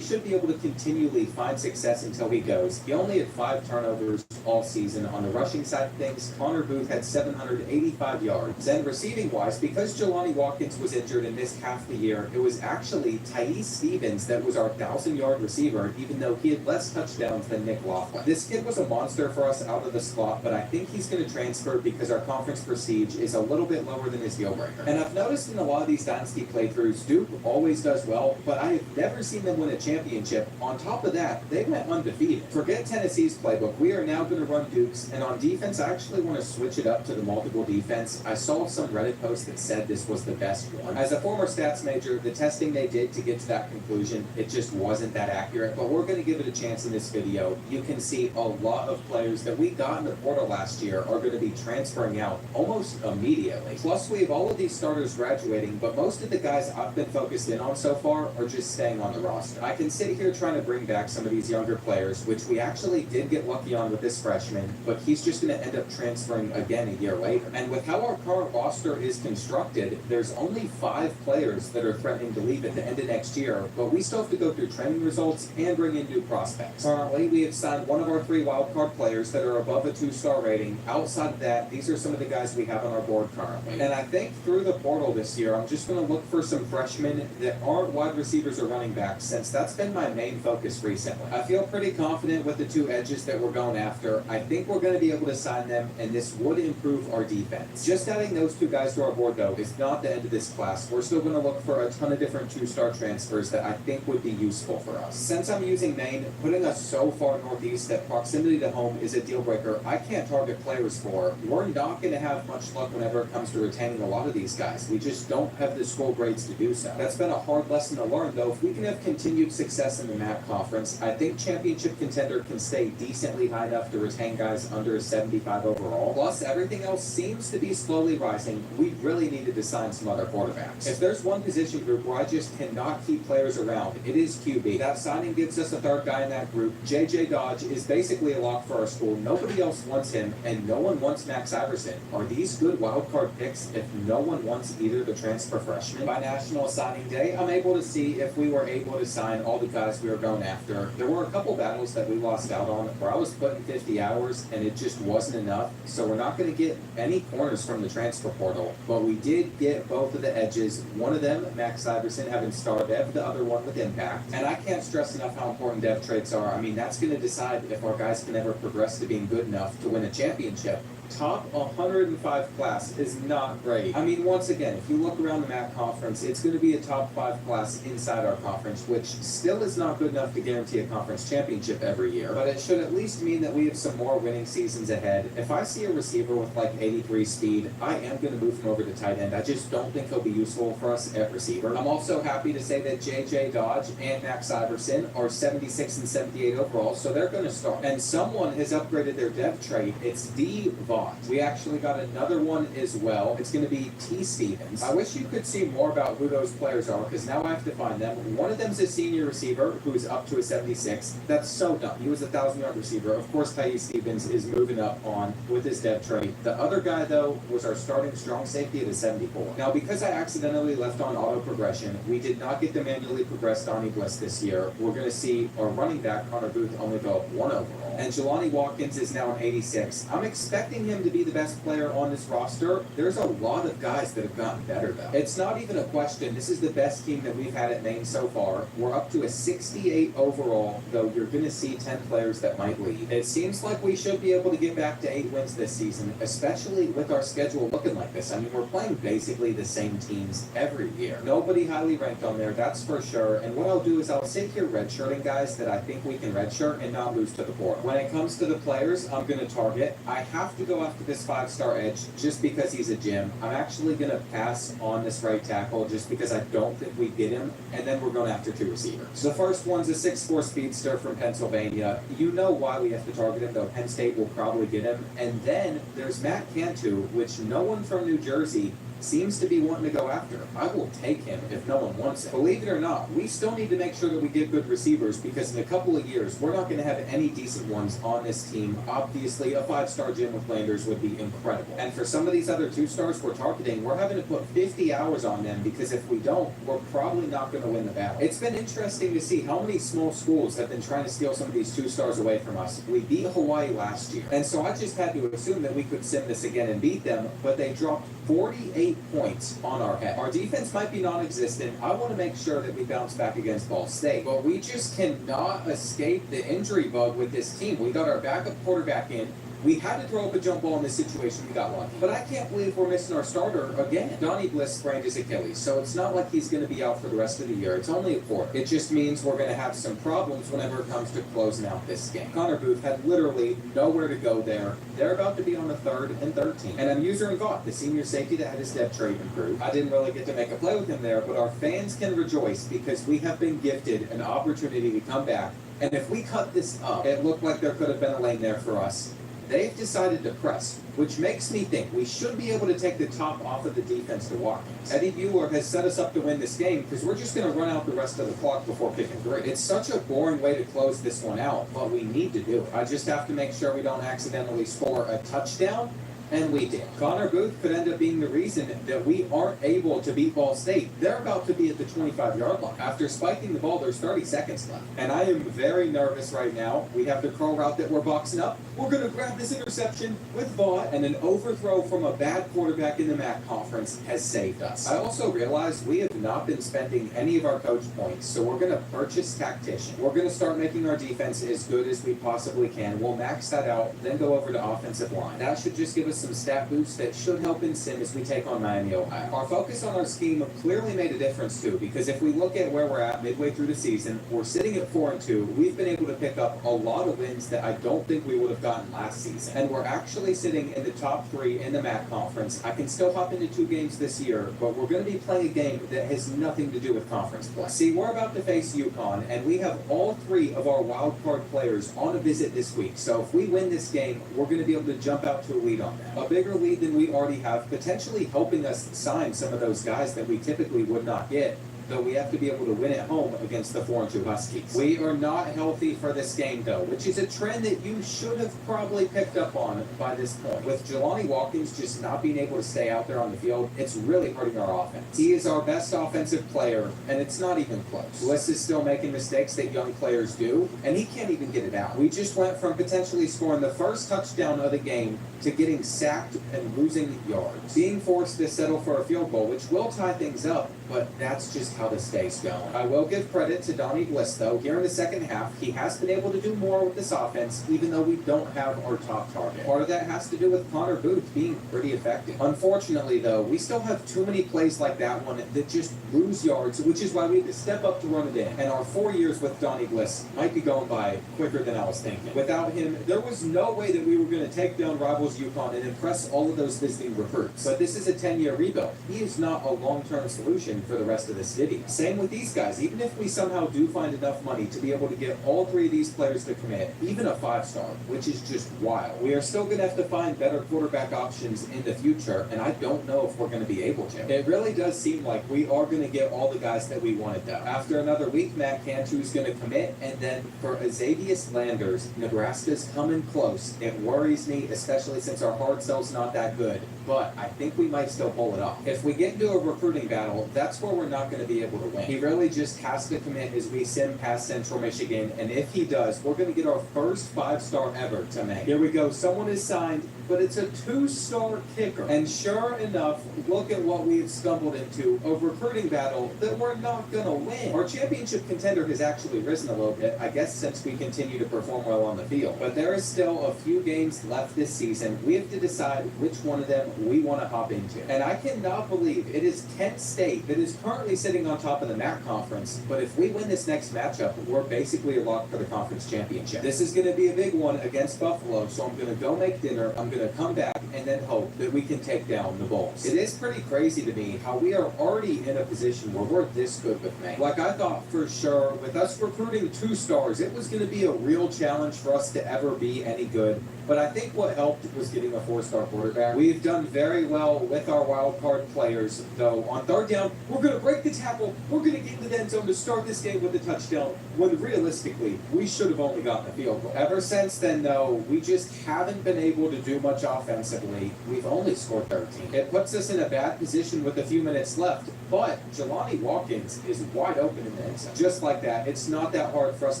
should be able to continually find success until he goes. He only had 5 turnovers all season. On the rushing side of things, Connor Booth had 785 yards. And receiving-wise, because Jelani Watkins was injured and missed half the year, it was actually Thais Stevens that was our 1,000-yard receiver, even though he had less touchdowns than Nick Laughlin. This kid was a monster for us out of the slot out, but I think he's going to transfer because our conference prestige is a little bit lower than his deal breaker. And I've noticed in a lot of these Dynasty playthroughs, Duke always does well, but I have never seen them win a championship. On top of that, they went undefeated. Forget Tennessee's playbook. We are now going to run Dukes, and on defense, I actually want to switch it up to the multiple defense. I saw some Reddit post that said this was the best one. As a former stats major, the testing they did to get to that conclusion, it just wasn't that accurate, but we're going to give it a chance in this video. You can see a lot of players that we got in the portal last year are going to be transferring out almost immediately. Plus, we have all of these starters graduating, but most of the guys I've been focused in on so far are just staying on the roster. I can sit here trying to bring back some of these younger players, which we actually did get lucky on with this freshman, but he's just going to end up transferring again a year later. And with how our current roster is constructed, there's only 5 players that are threatening to leave at the end of next year, but we still have to go through training results and bring in new prospects. Currently, we have signed one of our 3 wildcard players that are above a 2-star rating. Outside of that, these are some of the guys we have on our board currently. And I think through the portal this year, I'm just going to look for some freshmen that aren't wide receivers or running backs, since that's been my main focus recently. I feel pretty confident with the 2 edges that we're going after. I think we're going to be able to sign them, and this would improve our defense. Just adding those 2 guys to our board, though, is not the end of this class. We're still going to look for a ton of different 2-star transfers that I think would be useful for us. Since I'm using Maine, putting us so far northeast that proximity to home is a deal breaker I can't target players for. We're not going to have much luck whenever it comes to retaining a lot of these guys. We just don't have the school grades to do so. That's been a hard lesson to learn, though. If we can have continued success in the MAC conference, I think championship contender can stay decently high enough to retain guys under a 75 overall. Plus, everything else seems to be slowly rising. We really needed to sign some other quarterbacks. If there's one position group where I just cannot keep players around, it is QB. That signing gives us a 3rd guy in that group. JJ Dodge is basically a lock for our school. Nobody else wants him, and no one wants Max Iverson. Are these good wildcard picks if no one wants either the transfer freshman? By National Signing Day, I'm able to see if we were able to sign all the guys we were going after. There were a couple battles that we lost out on where I was putting 50 hours and it just wasn't enough, so we're not going to get any corners from the transfer portal, but we did get both of the edges. One of them, Max Iverson, having star dev, the other one with impact. And I can't stress enough how important dev traits are. I mean, that's going to decide if our guys can ever progress to being good enough to win a championship. Top 105 class is not great. I mean, once again, if you look around the MAC conference, it's going to be a top 5 class inside our conference, which still is not good enough to guarantee a conference championship every year, but it should at least mean that we have some more winning seasons ahead. If I see a receiver with like 83 speed, I am going to move him over to tight end. I just don't think he'll be useful for us at receiver. I'm also happy to say that JJ Dodge and Max Iverson are 76 and 78 overall, so they're going to start. And someone has upgraded their dev trait. It's D-Vaught. We actually got another one as well. It's going to be T. Stevens. I wish you could see more about who those players are, because now I have to find them. One of them's a senior receiver who's up to a 76. That's so dumb. He was a 1,000-yard receiver. Of course, Ty Stevens is moving up on with his dev trait. The other guy, though, was our starting strong safety at a 74. Now, because I accidentally left on auto progression, we did not get to manually progress Donnie Bliss this year. We're going to see our running back, Connor Booth, only go up 1 overall. And Jelani Watkins is now an 86. I'm expecting him to be the best player on this roster. There's a lot of guys that have gotten better, though. It's not even a question. This is the best team that we've had at Maine so far. We're up to a 68 overall, though you're going to see 10 players that might leave. It seems like we should be able to get back to 8 wins this season, especially with our schedule looking like this. I mean, we're playing basically the same teams every year. Nobody highly ranked on there, that's for sure. And what I'll do is I'll sit here redshirting guys that I think we can redshirt and not lose to the portal. When it comes to the players I'm going to target, I have to go after this 5-star edge just because he's a gem. I'm actually going to pass on this right tackle just because I don't think we get him, and then we're going after 2 receivers. The first one's a 6'4 speedster from Pennsylvania. You know why we have to target him, though Penn State will probably get him. And then there's Matt Cantu, which no one from New Jersey seems to be wanting to go after. I will take him if no one wants it. Believe it or not, we still need to make sure that we get good receivers, because in a couple of years, we're not going to have any decent ones on this team. Obviously, a 5-star gym with Landers would be incredible. And for some of these other 2-stars we're targeting, we're having to put 50 hours on them, because if we don't, we're probably not going to win the battle. It's been interesting to see how many small schools have been trying to steal some of these 2-stars away from us. We beat Hawaii last year, and so I just had to assume that we could sim this again and beat them, but they dropped 48 points on our head. Our defense might be non-existent. I want to make sure that we bounce back against Ball State, but we just cannot escape the injury bug with this team. We got our backup quarterback in. We had to throw up a jump ball in this situation. We got lucky. But I can't believe we're missing our starter again. Donnie Bliss sprained his Achilles, so it's not like he's going to be out for the rest of the year. It's only a quarter. It just means we're going to have some problems whenever it comes to closing out this game. Connor Booth had literally nowhere to go there. They're about to be on the 3rd and 13. And I'm User and Vaught, the senior safety that had his depth chart improved. I didn't really get to make a play with him there, but our fans can rejoice because we have been gifted an opportunity to come back. And if we cut this up, it looked like there could have been a lane there for us. They've decided to press, which makes me think we should be able to take the top off of the defense to Watkins. Eddie Bueller has set us up to win this game because we're just going to run out the rest of the clock before kicking 3. It's such a boring way to close this one out, but we need to do it. I just have to make sure we don't accidentally score a touchdown. And we did. Connor Booth could end up being the reason that we aren't able to beat Ball State. They're about to be at the 25-yard line. After spiking the ball, there's 30 seconds left. And I am very nervous right now. We have the curl route that we're boxing up. We're going to grab this interception with Vaught, and an overthrow from a bad quarterback in the MAC conference has saved us. I also realized we have not been spending any of our coach points, so we're going to purchase Tactician. We're going to start making our defense as good as we possibly can. We'll max that out, then go over to offensive line. That should just give us some stat boosts that should help in sim as we take on Miami, Ohio. Our focus on our scheme clearly made a difference too, because if we look at where we're at midway through the season, we're sitting at 4-2. We've been able to pick up a lot of wins that I don't think we would have gotten last season. And we're actually sitting in the top 3 in the MAC conference. I can still hop into 2 games this year, but we're going to be playing a game that has nothing to do with conference play. See, we're about to face UConn, and we have all 3 of our wild card players on a visit this week. So if we win this game, we're going to be able to jump out to a lead on them. A bigger lead than we already have, potentially helping us sign some of those guys that we typically would not get, though we have to be able to win at home against the 4-2 Huskies. We are not healthy for this game, though, which is a trend that you should have probably picked up on by this point. With Jelani Watkins just not being able to stay out there on the field, it's really hurting our offense. He is our best offensive player, and it's not even close. Bliss is still making mistakes that young players do, and he can't even get it out. We just went from potentially scoring the first touchdown of the game to getting sacked and losing yards. Being forced to settle for a field goal, which will tie things up, but that's just how this day's going. I will give credit to Donnie Bliss, though. Here in the second half, he has been able to do more with this offense, even though we don't have our top target. Part of that has to do with Connor Booth being pretty effective. Unfortunately, though, we still have too many plays like that one that just lose yards, which is why we have to step up to run it in. And our 4 years with Donnie Bliss might be going by quicker than I was thinking. Without him, there was no way that we were going to take down rivals UConn and impress all of those visiting recruits. But this is a 10-year rebuild. He is not a long-term solution for the rest of the city. Same with these guys. Even if we somehow do find enough money to be able to get all 3 of these players to commit, even a 5-star, which is just wild, we are still going to have to find better quarterback options in the future, and I don't know if we're going to be able to. It really does seem like we are going to get all the guys that we wanted, though. After another week, Matt Cantu is going to commit, and then for Azavius Landers, Nebraska's coming close. It worries me, especially since our hard sell's not that good, but I think we might still pull it off. If we get into a recruiting battle, that's where we're not going to be able to win. He really just has to commit as we sim past Central Michigan, and if he does, we're going to get our first 5-star ever to make. Here we go. Someone is signed, but it's a 2-star kicker. And sure enough, look at what we've stumbled into, a recruiting battle that we're not going to win. Our championship contender has actually risen a little bit, I guess, since we continue to perform well on the field. But there is still a few games left this season. We have to decide which one of them we want to hop into. And I cannot believe it is Kent State that is currently sitting on top of the MAC conference, but if we win this next matchup, we're basically a lock for the conference championship. This is going to be a big one against Buffalo, so I'm going to go make dinner, I'm going to come back, and then hope that we can take down the Bulls. It is pretty crazy to me how we are already in a position where we're this good with May. Like, I thought for sure, with us recruiting 2 stars, it was going to be a real challenge for us to ever be any good. But I think what helped was getting a 4-star quarterback. We've done very well with our wild card players, though on 3rd down, we're going to break the tackle, we're going to get in the end zone to start this game with a touchdown, when realistically, we should have only gotten the field goal. Ever since then, though, we just haven't been able to do much offensively. We've only scored 13. It puts us in a bad position with a few minutes left, But Jelani Watkins is wide open in the end zone. Just like that, it's not that hard for us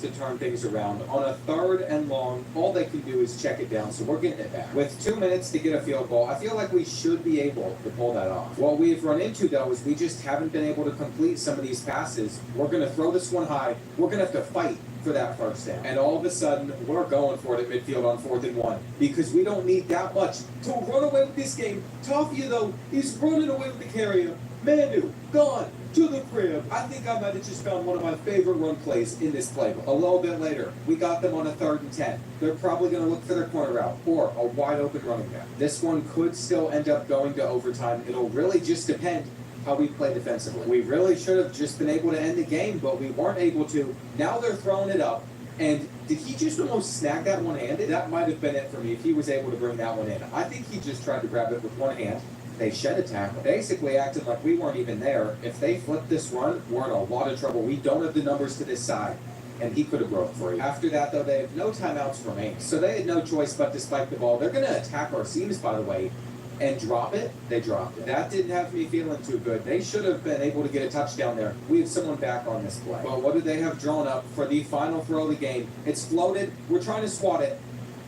to turn things around. On a 3rd and long, all they can do is check it down, so we're getting it back. With 2 minutes to get a field goal, I feel like we should be able to pull that off. What we've run into, though, is we just haven't been able to complete some of these passes. We're going to throw this one high. We're going to have to fight for that first down. And all of a sudden, we're going for it at midfield on 4th and 1 because we don't need that much to run away with this game. Tafia, though, he's running away with the carrier. Manu, gone to the crib. I think I might have just found one of my favorite run plays in this playbook. A little bit later, we got them on a 3rd and 10. They're probably going to look for their corner route or a wide open running back. This one could still end up going to overtime. It'll really just depend how we play defensively. We really should have just been able to end the game, but we weren't able to. Now they're throwing it up. And did he just almost snag that one-handed? That might have been it for me if he was able to bring that one in. I think he just tried to grab it with one hand. They shed a tackle, basically acted like we weren't even there. If they flip this run, we're in a lot of trouble. We don't have the numbers to this side. And he could have broke free. After that, though, they have no timeouts remaining. So they had no choice but to spike the ball. They're going to attack our seams, by the way, and drop it. They dropped it. That didn't have me feeling too good. They should have been able to get a touchdown there. We have someone back on this play. Well, what do they have drawn up for the final throw of the game? It's floated. We're trying to swat it.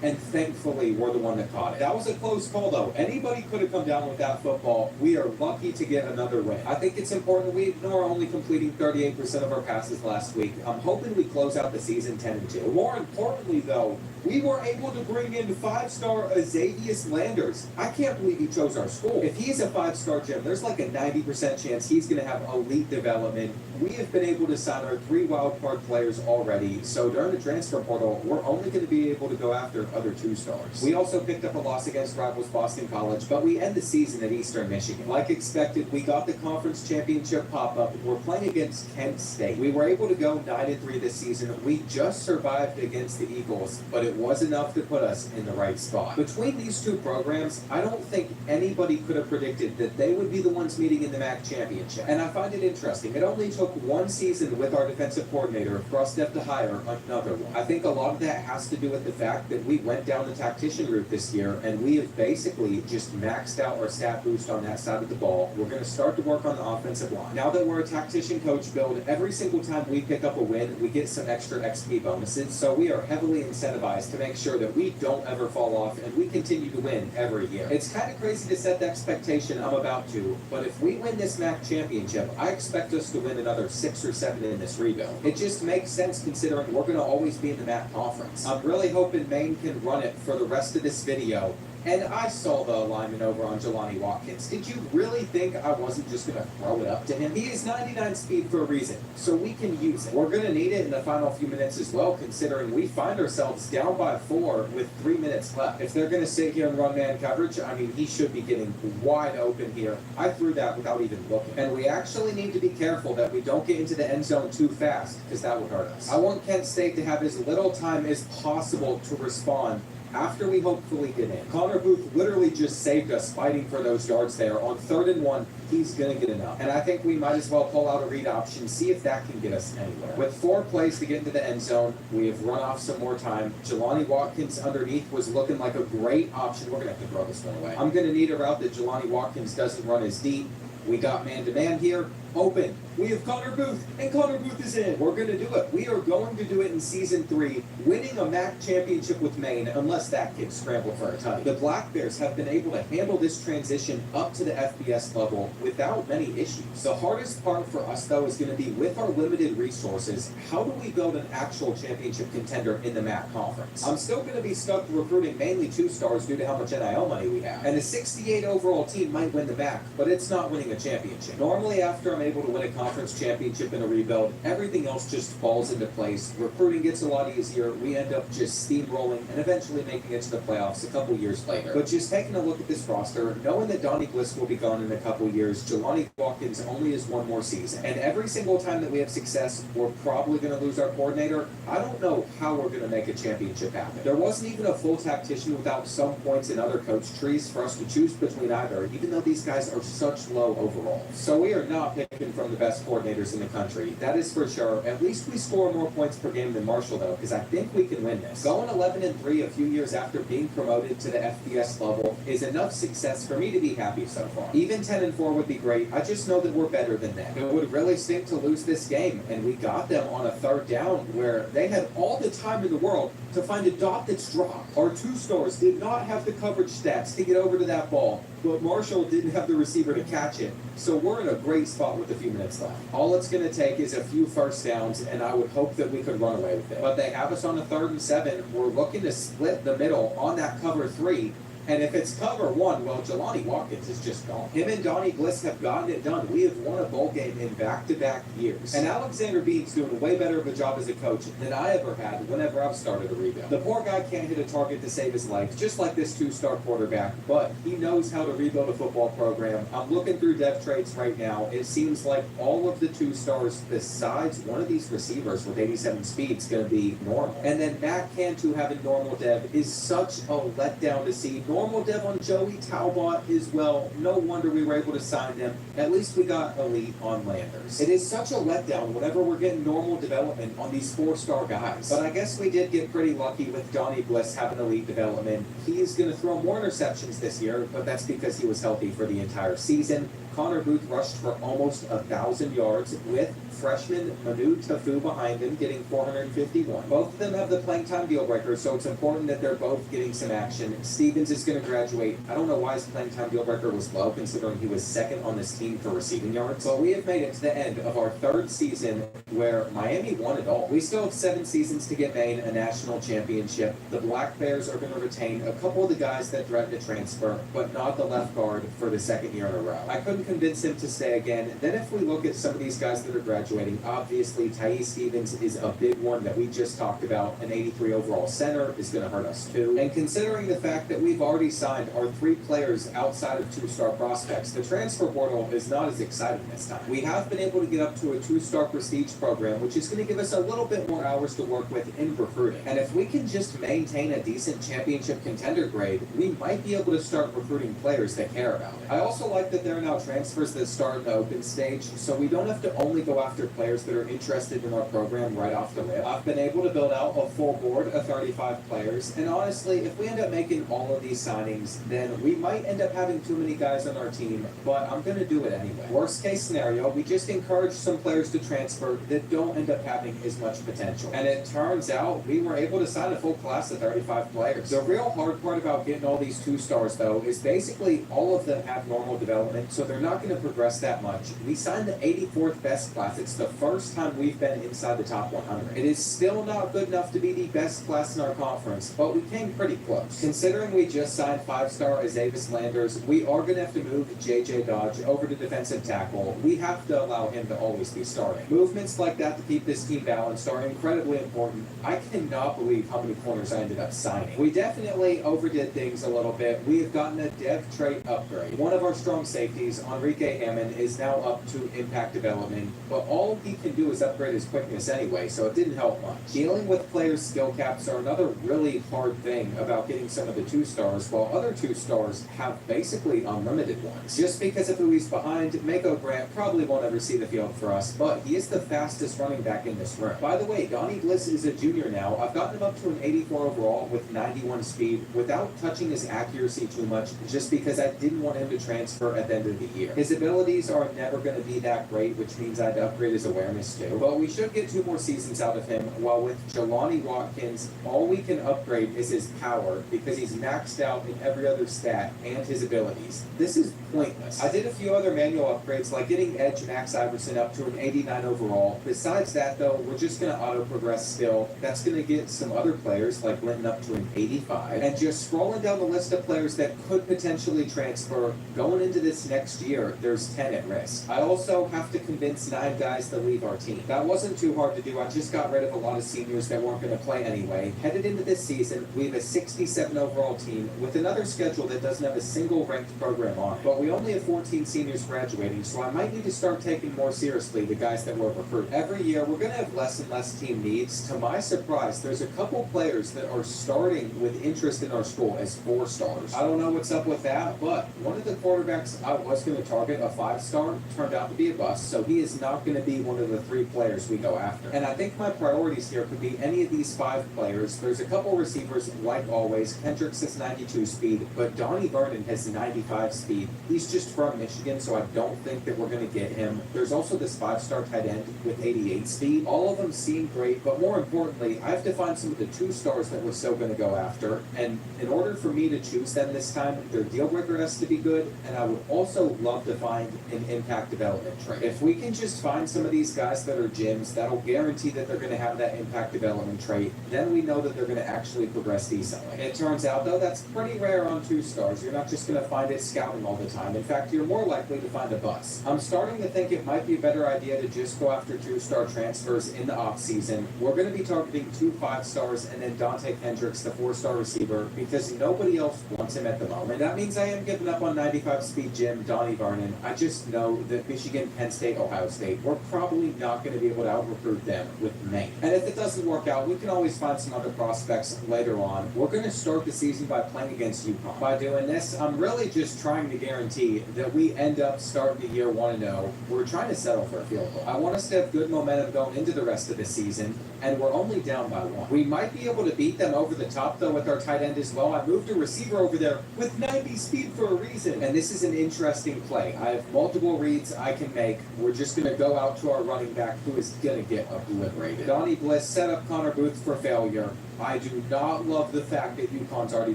And thankfully, we're the one that caught it. That was a close call, though. Anybody could have come down with that football. We are lucky to get another win. I think it's important we ignore only completing 38% of our passes last week. I'm hoping we close out the season 10-2. More importantly, though, we were able to bring in 5-star Azavius Landers. I can't believe he chose our school. If he's a 5-star gem, there's like a 90% chance he's going to have elite development. We have been able to sign our 3 wildcard players already, so during the transfer portal, we're only going to be able to go after other 2-stars. We also picked up a loss against rivals Boston College, but we end the season at Eastern Michigan. Like expected, we got the conference championship pop-up. We're playing against Kent State. We were able to go 9-3 this season. We just survived against the Eagles, but it was enough to put us in the right spot. Between these two programs, I don't think anybody could have predicted that they would be the ones meeting in the MAC championship. And I find it interesting. It only took one season with our defensive coordinator for us to have to hire another one. I think a lot of that has to do with the fact that we went down the tactician route this year, and we have basically just maxed out our stat boost on that side of the ball. We're going to start to work on the offensive line. Now that we're a tactician coach build, every single time we pick up a win, we get some extra XP bonuses, so we are heavily incentivized to make sure that we don't ever fall off and we continue to win every year. It's kind of crazy to set the expectation I'm about to, but if we win this MAC championship, I expect us to win another 6 or 7 in this rebuild. It just makes sense considering we're going to always be in the MAC conference. I'm really hoping Maine can run it for the rest of this video. And I saw the alignment over on Jelani Watkins. Did you really think I wasn't just going to throw it up to him? He is 99 speed for a reason, so we can use it. We're going to need it in the final few minutes as well, considering we find ourselves down by 4 with 3 minutes left. If they're going to sit here and run man coverage, I mean, he should be getting wide open here. I threw that without even looking. And we actually need to be careful that we don't get into the end zone too fast, because that would hurt us. I want Kent State to have as little time as possible to respond after we hopefully get in. Connor Booth literally just saved us fighting for those yards there. On 3rd and 1, he's going to get enough. And I think we might as well pull out a read option, see if that can get us anywhere. With 4 plays to get into the end zone, we have run off some more time. Jelani Watkins underneath was looking like a great option. We're going to have to throw this one away. I'm going to need a route that Jelani Watkins doesn't run as deep. We got man-to-man here. Open. We have Connor Booth, and Connor Booth is in. We're going to do it. We are going to do it in Season 3, winning a MAC championship with Maine, unless that kid scrambled for a touchdown. The Black Bears have been able to handle this transition up to the FBS level without many issues. The hardest part for us, though, is going to be with our limited resources, how do we build an actual championship contender in the MAC conference? I'm still going to be stuck recruiting mainly 2-stars due to how much NIL money we have. And a 68 overall team might win the MAC, but it's not winning a championship. Normally, after I'm able to win a conference championship in a rebuild, everything else just falls into place. Recruiting gets a lot easier. We end up just steamrolling and eventually making it to the playoffs a couple years later. But just taking a look at this roster, knowing that Donnie Bliss will be gone in a couple years, Jelani Watkins only has 1 more season. And every single time that we have success, we're probably going to lose our coordinator. I don't know how we're going to make a championship happen. There wasn't even a full tactician without some points in other coach trees for us to choose between either, even though these guys are such low overall. So we are not picking from the best best coordinators in the country. That is for sure. At least we score more points per game than Marshall, though, because I think we can win this. Going 11-3 a few years after being promoted to the FBS level is enough success for me to be happy so far. Even 10-4 would be great. I just know that we're better than that. It would really stink to lose this game, and we got them on a third down where they had all the time in the world to find a dot that's dropped. Our two stars did not have the coverage stats to get over to that ball, but Marshall didn't have the receiver to catch it. So we're in a great spot with a few minutes left. All it's going to take is a few first downs, and I would hope that we could run away with it. But they have us on a 3rd and 7. We're looking to split the middle on that cover 3. And if it's cover 1, well, Jelani Watkins is just gone. Him and Donnie Bliss have gotten it done. We have won a bowl game in back-to-back years. And Alexander Bean's doing way better of a job as a coach than I ever had whenever I've started a rebuild. The poor guy can't hit a target to save his life, just like this 2-star quarterback, but he knows how to rebuild a football program. I'm looking through dev traits right now. It seems like all of the 2-stars besides one of these receivers with 87 speed is going to be normal. And then Matt Cantu having normal dev is such a letdown to see. Normal dev on Joey Talbot as well. No wonder we were able to sign them. At least we got elite on Landers. It is such a letdown whenever we're getting normal development on these 4-star guys. But I guess we did get pretty lucky with Donnie Bliss having elite development. He is going to throw more interceptions this year, but that's because he was healthy for the entire season. Connor Booth rushed for almost 1,000 yards with freshman Manu Tafu behind him getting 451. Both of them have the playing time deal breaker, so it's important that they're both getting some action. Stevens is going to graduate. I don't know why his playing time deal breaker was low, considering he was 2nd on this team for receiving yards. But we have made it to the end of our 3rd season where Miami won it all. We still have 7 seasons to get Maine a national championship. The Black Bears are going to retain a couple of the guys that threatened to transfer, but not the left guard for the 2nd year in a row. I couldn't convince him to stay again. Then if we look at some of these guys that are graduating, obviously Tyee Stevens is a big one that we just talked about. An 83 overall center is going to hurt us too. And considering the fact that we've already signed our 3 players outside of 2-star prospects, the transfer portal is not as exciting this time. We have been able to get up to a 2-star prestige program, which is going to give us a little bit more hours to work with in recruiting. And if we can just maintain a decent championship contender grade, we might be able to start recruiting players that care about it. I also like that there are now transfers that start in the open stage, so we don't have to only go after players that are interested in our program right off the rip. I've been able to build out a full board of 35 players, and honestly, if we end up making all of these signings, then we might end up having too many guys on our team, but I'm going to do it anyway. Worst case scenario, we just encourage some players to transfer that don't end up having as much potential. And it turns out we were able to sign a full class of 35 players. The real hard part about getting all these 2-stars, though, is basically all of them have normal development, so they're not going to progress that much. We signed the 84th best class. It's the first time we've been inside the top 100. It is still not good enough to be the best class in our conference, but we came pretty close. Considering we just signed 5-star Azavis Landers, we are going to have to move JJ Dodge over to defensive tackle. We have to allow him to always be starting. Movements like that to keep this team balanced are incredibly important. I cannot believe how many corners I ended up signing. We definitely overdid things a little bit. We have gotten a dev trait upgrade. One of our strong safeties, Enrique Hammond, is now up to impact development, but all he can do is upgrade his quickness anyway, so it didn't help much. Dealing with players' skill caps are another really hard thing about getting some of the 2-stars, while other 2-stars have basically unlimited ones. Just because of who he's behind, Mako Grant probably won't ever see the field for us, but he is the fastest running back in this room. By the way, Donnie Bliss is a junior now. I've gotten him up to an 84 overall with 91 speed without touching his accuracy too much, just because I didn't want him to transfer at the end of the year. His abilities are never going to be that great, which means I'd upgrade his awareness too. But we should get 2 more seasons out of him, while with Jelani Watkins, all we can upgrade is his power, because he's maxed out in every other stat and his abilities. This is pointless. I did a few other manual upgrades, like getting Edge Max Iverson up to an 89 overall. Besides that, though, we're just going to auto-progress still. That's going to get some other players, like Linton, up to an 85. And just scrolling down the list of players that could potentially transfer, going into this next year, there's 10 at risk. I also have to convince 9 guys to leave our team. That wasn't too hard to do. I just got rid of a lot of seniors that weren't going to play anyway. Headed into this season, we have a 67 overall team with another schedule that doesn't have a single ranked program on it. But we only have 14 seniors graduating, so I might need to start taking more seriously the guys that we're recruiting. Every year, we're going to have less and less team needs. To my surprise, there's a couple players that are starting with interest in our school as 4-stars. I don't know what's up with that, but one of the quarterbacks I was going to a target, a 5-star, turned out to be a bust, so he is not going to be one of the 3 players we go after. And I think my priorities here could be any of these 5 players. There's a couple receivers, like always. Kendricks has 92 speed, but Donnie Vernon has 95 speed. He's just from Michigan, so I don't think that we're going to get him. There's also this 5-star tight end with 88 speed. All of them seem great, but more importantly, I have to find some of the 2-stars that we're still going to go after. And in order for me to choose them this time, their deal breaker has to be good, and I would also love to find an impact development trait. If we can just find some of these guys that are gyms, that'll guarantee that they're going to have that impact development trait, then we know that they're going to actually progress decently. It turns out, though, that's pretty rare on 2-stars. You're not just going to find it scouting all the time. In fact, you're more likely to find a bust. I'm starting to think it might be a better idea to just go after 2-star transfers in the off-season. We're going to be targeting 2 5-stars and then Dante Kendricks, the 4-star receiver, because nobody else wants him at the moment. That means I am giving up on 95 speed Jim, Donnie Vernon. I just know that Michigan, Penn State, Ohio State, we're probably not going to be able to out-recruit them with Maine. And if it doesn't work out, we can always find some other prospects later on. We're going to start the season by playing against UConn. By doing this, I'm really just trying to guarantee that we end up starting the year 1-0. We're trying to settle for a field goal. I want us to have good momentum going into the rest of the season, and we're only down by 1. We might be able to beat them over the top, though, with our tight end as well. I moved a receiver over there with 90 speed for a reason. And this is an interesting play. I have multiple reads I can make. We're just going to go out to our running back, who is going to get obliterated. Donnie Bliss set up Connor Booth for failure. I do not love the fact that UConn's already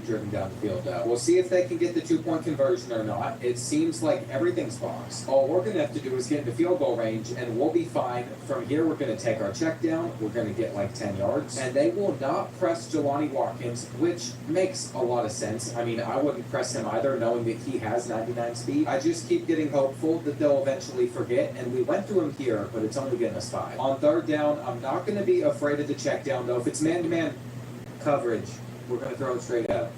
driven down the field, though. We'll see if they can get the 2-point conversion or not. It seems like everything's boxed. All we're going to have to do is get into field goal range, and we'll be fine. From here, we're going to take our check down. We're going to get like 10 yards. And they will not press Jelani Watkins, which makes a lot of sense. I mean, I wouldn't press him either, knowing that he has 99 speed. I just keep getting hopeful that they'll eventually forget, and we went through him here, but it's only getting us 5. On 3rd down, I'm not going to be afraid of the check down, though. If it's man-to-man coverage, we're going to throw it straight out.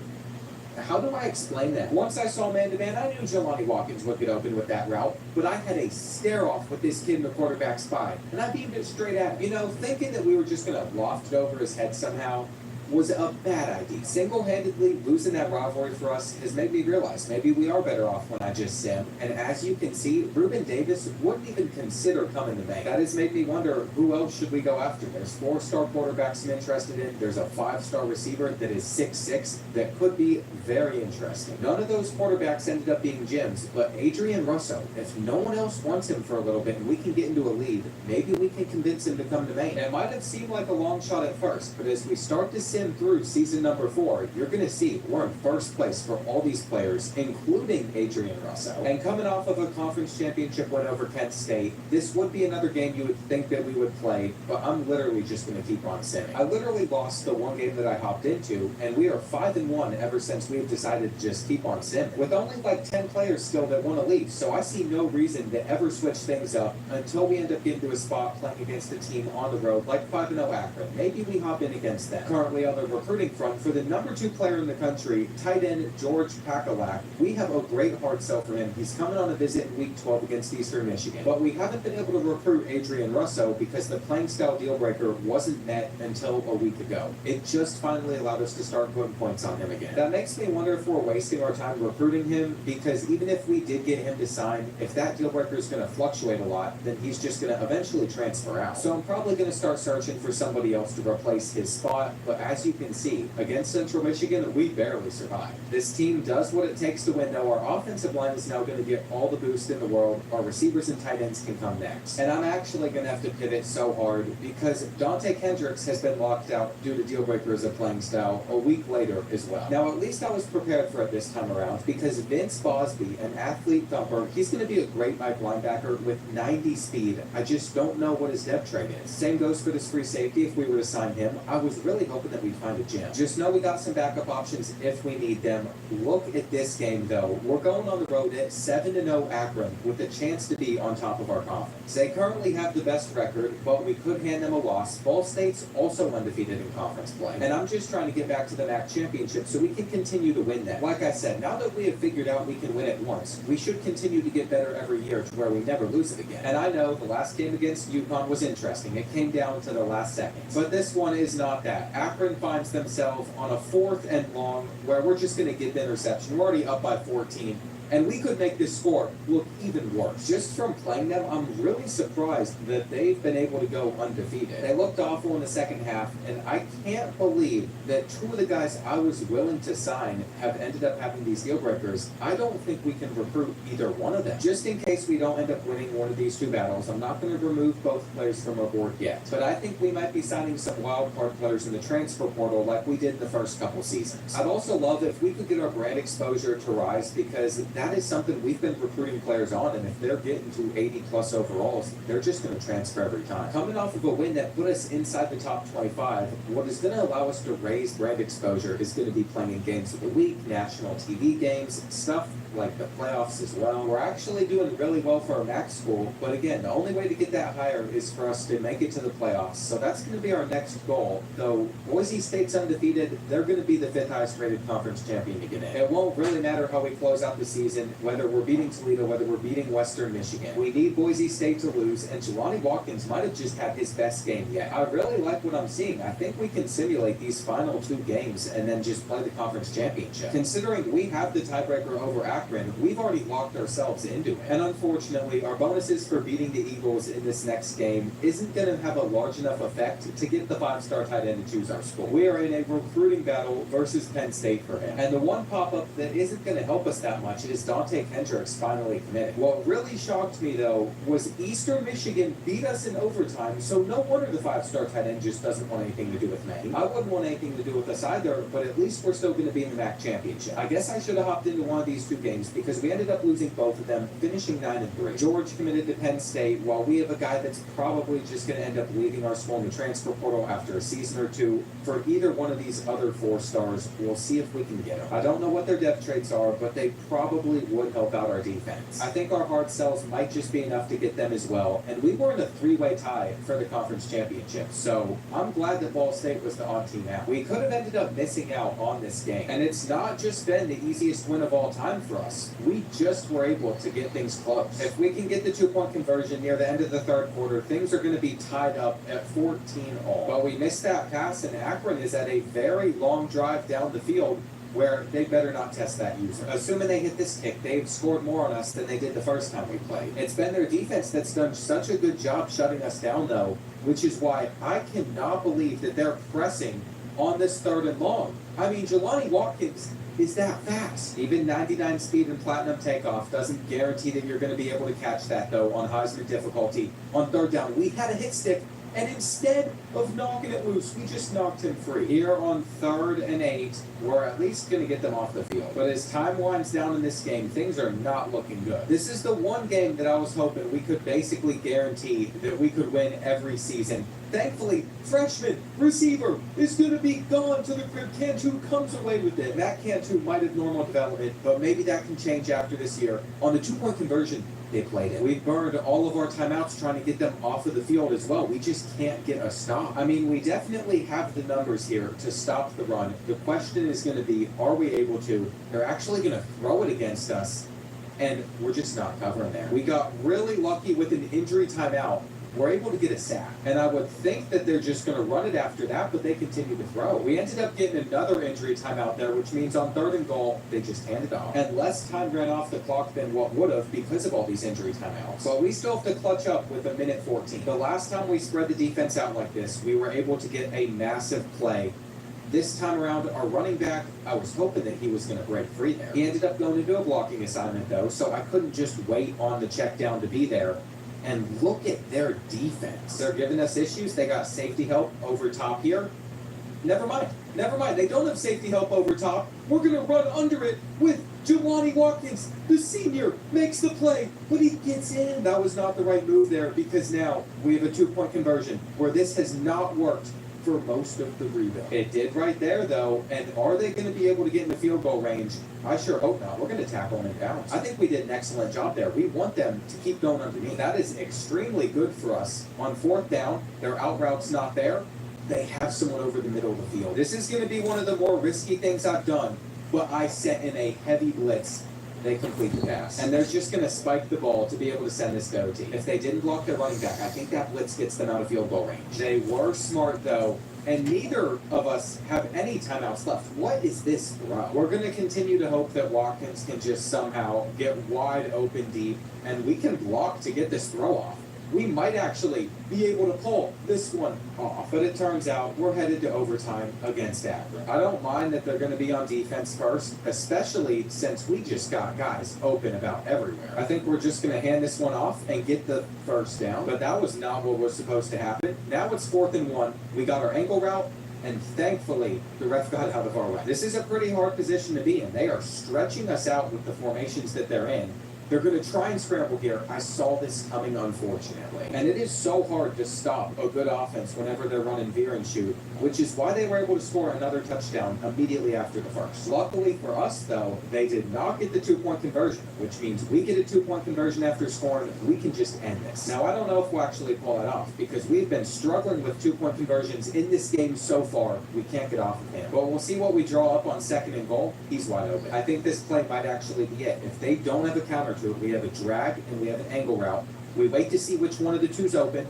How do I explain that? Once I saw man-to-man, I knew Jelani Watkins would get open with that route, but I had a stare-off with this kid in the quarterback's spy, and I beamed it straight at him. You know, thinking that we were just going to loft it over his head somehow was a bad idea. Single-handedly losing that rivalry for us has made me realize maybe we are better off when I just sim. And as you can see, Ruben Davis wouldn't even consider coming to Maine. That has made me wonder, who else should we go after? There's 4-star quarterbacks I'm interested in. There's a 5-star receiver that is 6'6", that could be very interesting. None of those quarterbacks ended up being gyms, but Adrian Russo, if no one else wants him for a little bit and we can get into a lead, maybe we can convince him to come to Maine. It might have seemed like a long shot at first, but as we start to sim through season number 4, you're going to see we're in first place for all these players, including Adrian Russo. And coming off of a conference championship win over Kent State, this would be another game you would think that we would play, but I'm literally just going to keep on simming. I literally lost the one game that I hopped into, and we are 5-1 ever since we've decided to just keep on simming, with only like 10 players still that want to leave, so I see no reason to ever switch things up until we end up getting to a spot playing against a team on the road like 5-0 Akron. Maybe we hop in against them. Currently on the recruiting front, for the number 2 player in the country, tight end George Pakalak, we have a great hard sell for him. He's coming on a visit in week 12 against Eastern Michigan, but we haven't been able to recruit Adrian Russo because the playing style deal breaker wasn't met until a week ago. It just finally allowed us to start putting points on him again. That makes me wonder if we're wasting our time recruiting him, because even if we did get him to sign, if that deal breaker is going to fluctuate a lot, then he's just going to eventually transfer out. So I'm probably going to start searching for somebody else to replace his spot, but as you can see, against Central Michigan, we barely survived. This team does what it takes to win, though. Our offensive line is now going to get all the boost in the world. Our receivers and tight ends can come next. And I'm actually going to have to pivot so hard because Dante Kendricks has been locked out due to deal breaker as a playing style a week later as well. Now, at least I was prepared for it this time around because Vince Bosby, an athlete thumper, he's going to be a great Mike linebacker with 90 speed. I just don't know what his depth trait is. Same goes for this free safety if we were to sign him. I was really hoping that we'd find a gym. Just know we got some backup options if we need them. Look at this game, though. We're going on the road at 7-0 Akron with a chance to be on top of our conference. They currently have the best record, but we could hand them a loss. Ball State's also undefeated in conference play. And I'm just trying to get back to the MAC championship so we can continue to win that. Like I said, now that we have figured out we can win it once, we should continue to get better every year to where we never lose it again. And I know the last game against UConn was interesting. It came down to the last second. But this one is not that. Akron finds themselves on a 4th and long where we're just going to get the interception. We're already up by 14. and we could make this score look even worse. Just from playing them, I'm really surprised that they've been able to go undefeated. They looked awful in the second half, and I can't believe that two of the guys I was willing to sign have ended up having these deal breakers. I don't think we can recruit either one of them. Just in case we don't end up winning one of these two battles, I'm not going to remove both players from our board yet, but I think we might be signing some wild card players in the transfer portal like we did in the first couple seasons. I'd also love if we could get our brand exposure to rise, because that is something we've been recruiting players on, and if they're getting to 80 plus overalls, they're just going to transfer every time. Coming off of a win that put us inside the top 25, what is going to allow us to raise brand exposure is going to be playing in games of the week, national TV games, stuff like the playoffs as well. We're actually doing really well for our MAC school, but again, the only way to get that higher is for us to make it to the playoffs. So that's going to be our next goal. Though Boise State's undefeated, they're going to be the 5th highest rated conference champion to get in. It won't really matter how we close out the season, whether we're beating Toledo, whether we're beating Western Michigan. We need Boise State to lose, and Jelani Watkins might have just had his best game yet. I really like what I'm seeing. I think we can simulate these final 2 games and then just play the conference championship. Considering we have the tiebreaker over Akron, we've already locked ourselves into it. And unfortunately, our bonuses for beating the Eagles in this next game isn't going to have a large enough effect to get the 5-star tight end to choose our school. We are in a recruiting battle versus Penn State for him. And the one pop-up that isn't going to help us that much is Dante Kendricks finally committed. What really shocked me, though, was Eastern Michigan beat us in overtime, so no wonder the 5-star tight end just doesn't want anything to do with me. I wouldn't want anything to do with us either, but at least we're still going to be in the MAC championship. I guess I should have hopped into one of these 2 games because we ended up losing both of them, finishing 9-3. George committed to Penn State, while we have a guy that's probably just going to end up leaving our school in the transfer portal after a season or 2. For either one of these other 4 stars, we'll see if we can get them. I don't know what their depth traits are, but they probably would help out our defense. I think our hard sells might just be enough to get them as well, and we were in a 3-way tie for the conference championship, so I'm glad that Ball State was the odd team out. We could have ended up missing out on this game, and it's not just been the easiest win of all time for us. We just were able to get things close. If we can get the 2-point conversion near the end of the 3rd quarter, things are going to be tied up at 14-all. But we missed that pass, and Akron is at a very long drive down the field where they better not test that user. Assuming they hit this kick, they've scored more on us than they did the first time we played. It's been their defense that's done such a good job shutting us down, though, which is why I cannot believe that they're pressing on this 3rd and long. I mean, Jelani Watkins is that fast. Even 99 speed and platinum takeoff doesn't guarantee that you're going to be able to catch that, though, on Heisman difficulty. On 3rd down, we had a hit stick, and instead of knocking it loose, we just knocked him free. Here on 3rd and 8, we're at least going to get them off the field. But as time winds down in this game, things are not looking good. This is the one game that I was hoping we could basically guarantee that we could win every season. Thankfully, freshman receiver is going to be gone to the crib. Cantu comes away with it. Matt Cantu might have normal development, but maybe that can change after this year. On the 2-point conversion, they played it. We've burned all of our timeouts trying to get them off of the field as well. We just can't get a stop. I mean, we definitely have the numbers here to stop the run. The question is going to be, are we able to? They're actually going to throw it against us, and we're just not covering there. We got really lucky with an injury timeout. We're able to get a sack, and I would think that they're just going to run it after that, but they continue to throw. We ended up getting another injury timeout there, which means on 3rd and goal, they just handed off. And less time ran off the clock than what would have because of all these injury timeouts. But we still have to clutch up with 1:14. The last time we spread the defense out like this, we were able to get a massive play. This time around, our running back, I was hoping that he was going to break free there. He ended up going into a blocking assignment, though, so I couldn't just wait on the check down to be there. And look at their defense. They're giving us issues. They got safety help over top here. Never mind. They don't have safety help over top. We're going to run under it with Jelani Watkins. The senior makes the play, but he gets in. That was not the right move there because now we have a 2-point conversion where this has not worked for most of the rebuild. It did right there, though, and are they going to be able to get in the field goal range? I sure hope not. We're going to tackle them in bounds. I think we did an excellent job there. We want them to keep going underneath. That is extremely good for us. On 4th down, their out route's not there. They have someone over the middle of the field. This is going to be one of the more risky things I've done, but I set in a heavy blitz they complete the pass. And they're just going to spike the ball to be able to send this go team. If they didn't block their running back, I think that blitz gets them out of field goal range. They were smart, though, and neither of us have any timeouts left. What is this throw? We're going to continue to hope that Watkins can just somehow get wide open deep, and we can block to get this throw off. We might actually be able to pull this one off. But it turns out we're headed to overtime against Akron. I don't mind that they're going to be on defense first, especially since we just got guys open about everywhere. I think we're just going to hand this one off and get the first down. But that was not what was supposed to happen. Now it's 4th and 1. We got our angle route, and thankfully the ref got out of our way. This is a pretty hard position to be in. They are stretching us out with the formations that they're in. They're going to try and scramble here. I saw this coming, unfortunately. And it is so hard to stop a good offense whenever they're running veer and shoot, which is why they were able to score another touchdown immediately after the first. Luckily for us, though, they did not get the 2-point conversion, which means we get a 2-point conversion after scoring. We can just end this. Now, I don't know if we'll actually pull that off because we've been struggling with 2-point conversions in this game so far. We can't get off of him. But we'll see what we draw up on 2nd and goal. He's wide open. I think this play might actually be it. If they don't have a counter to it, we have a drag and we have an angle route. We wait to see which one of the two's open,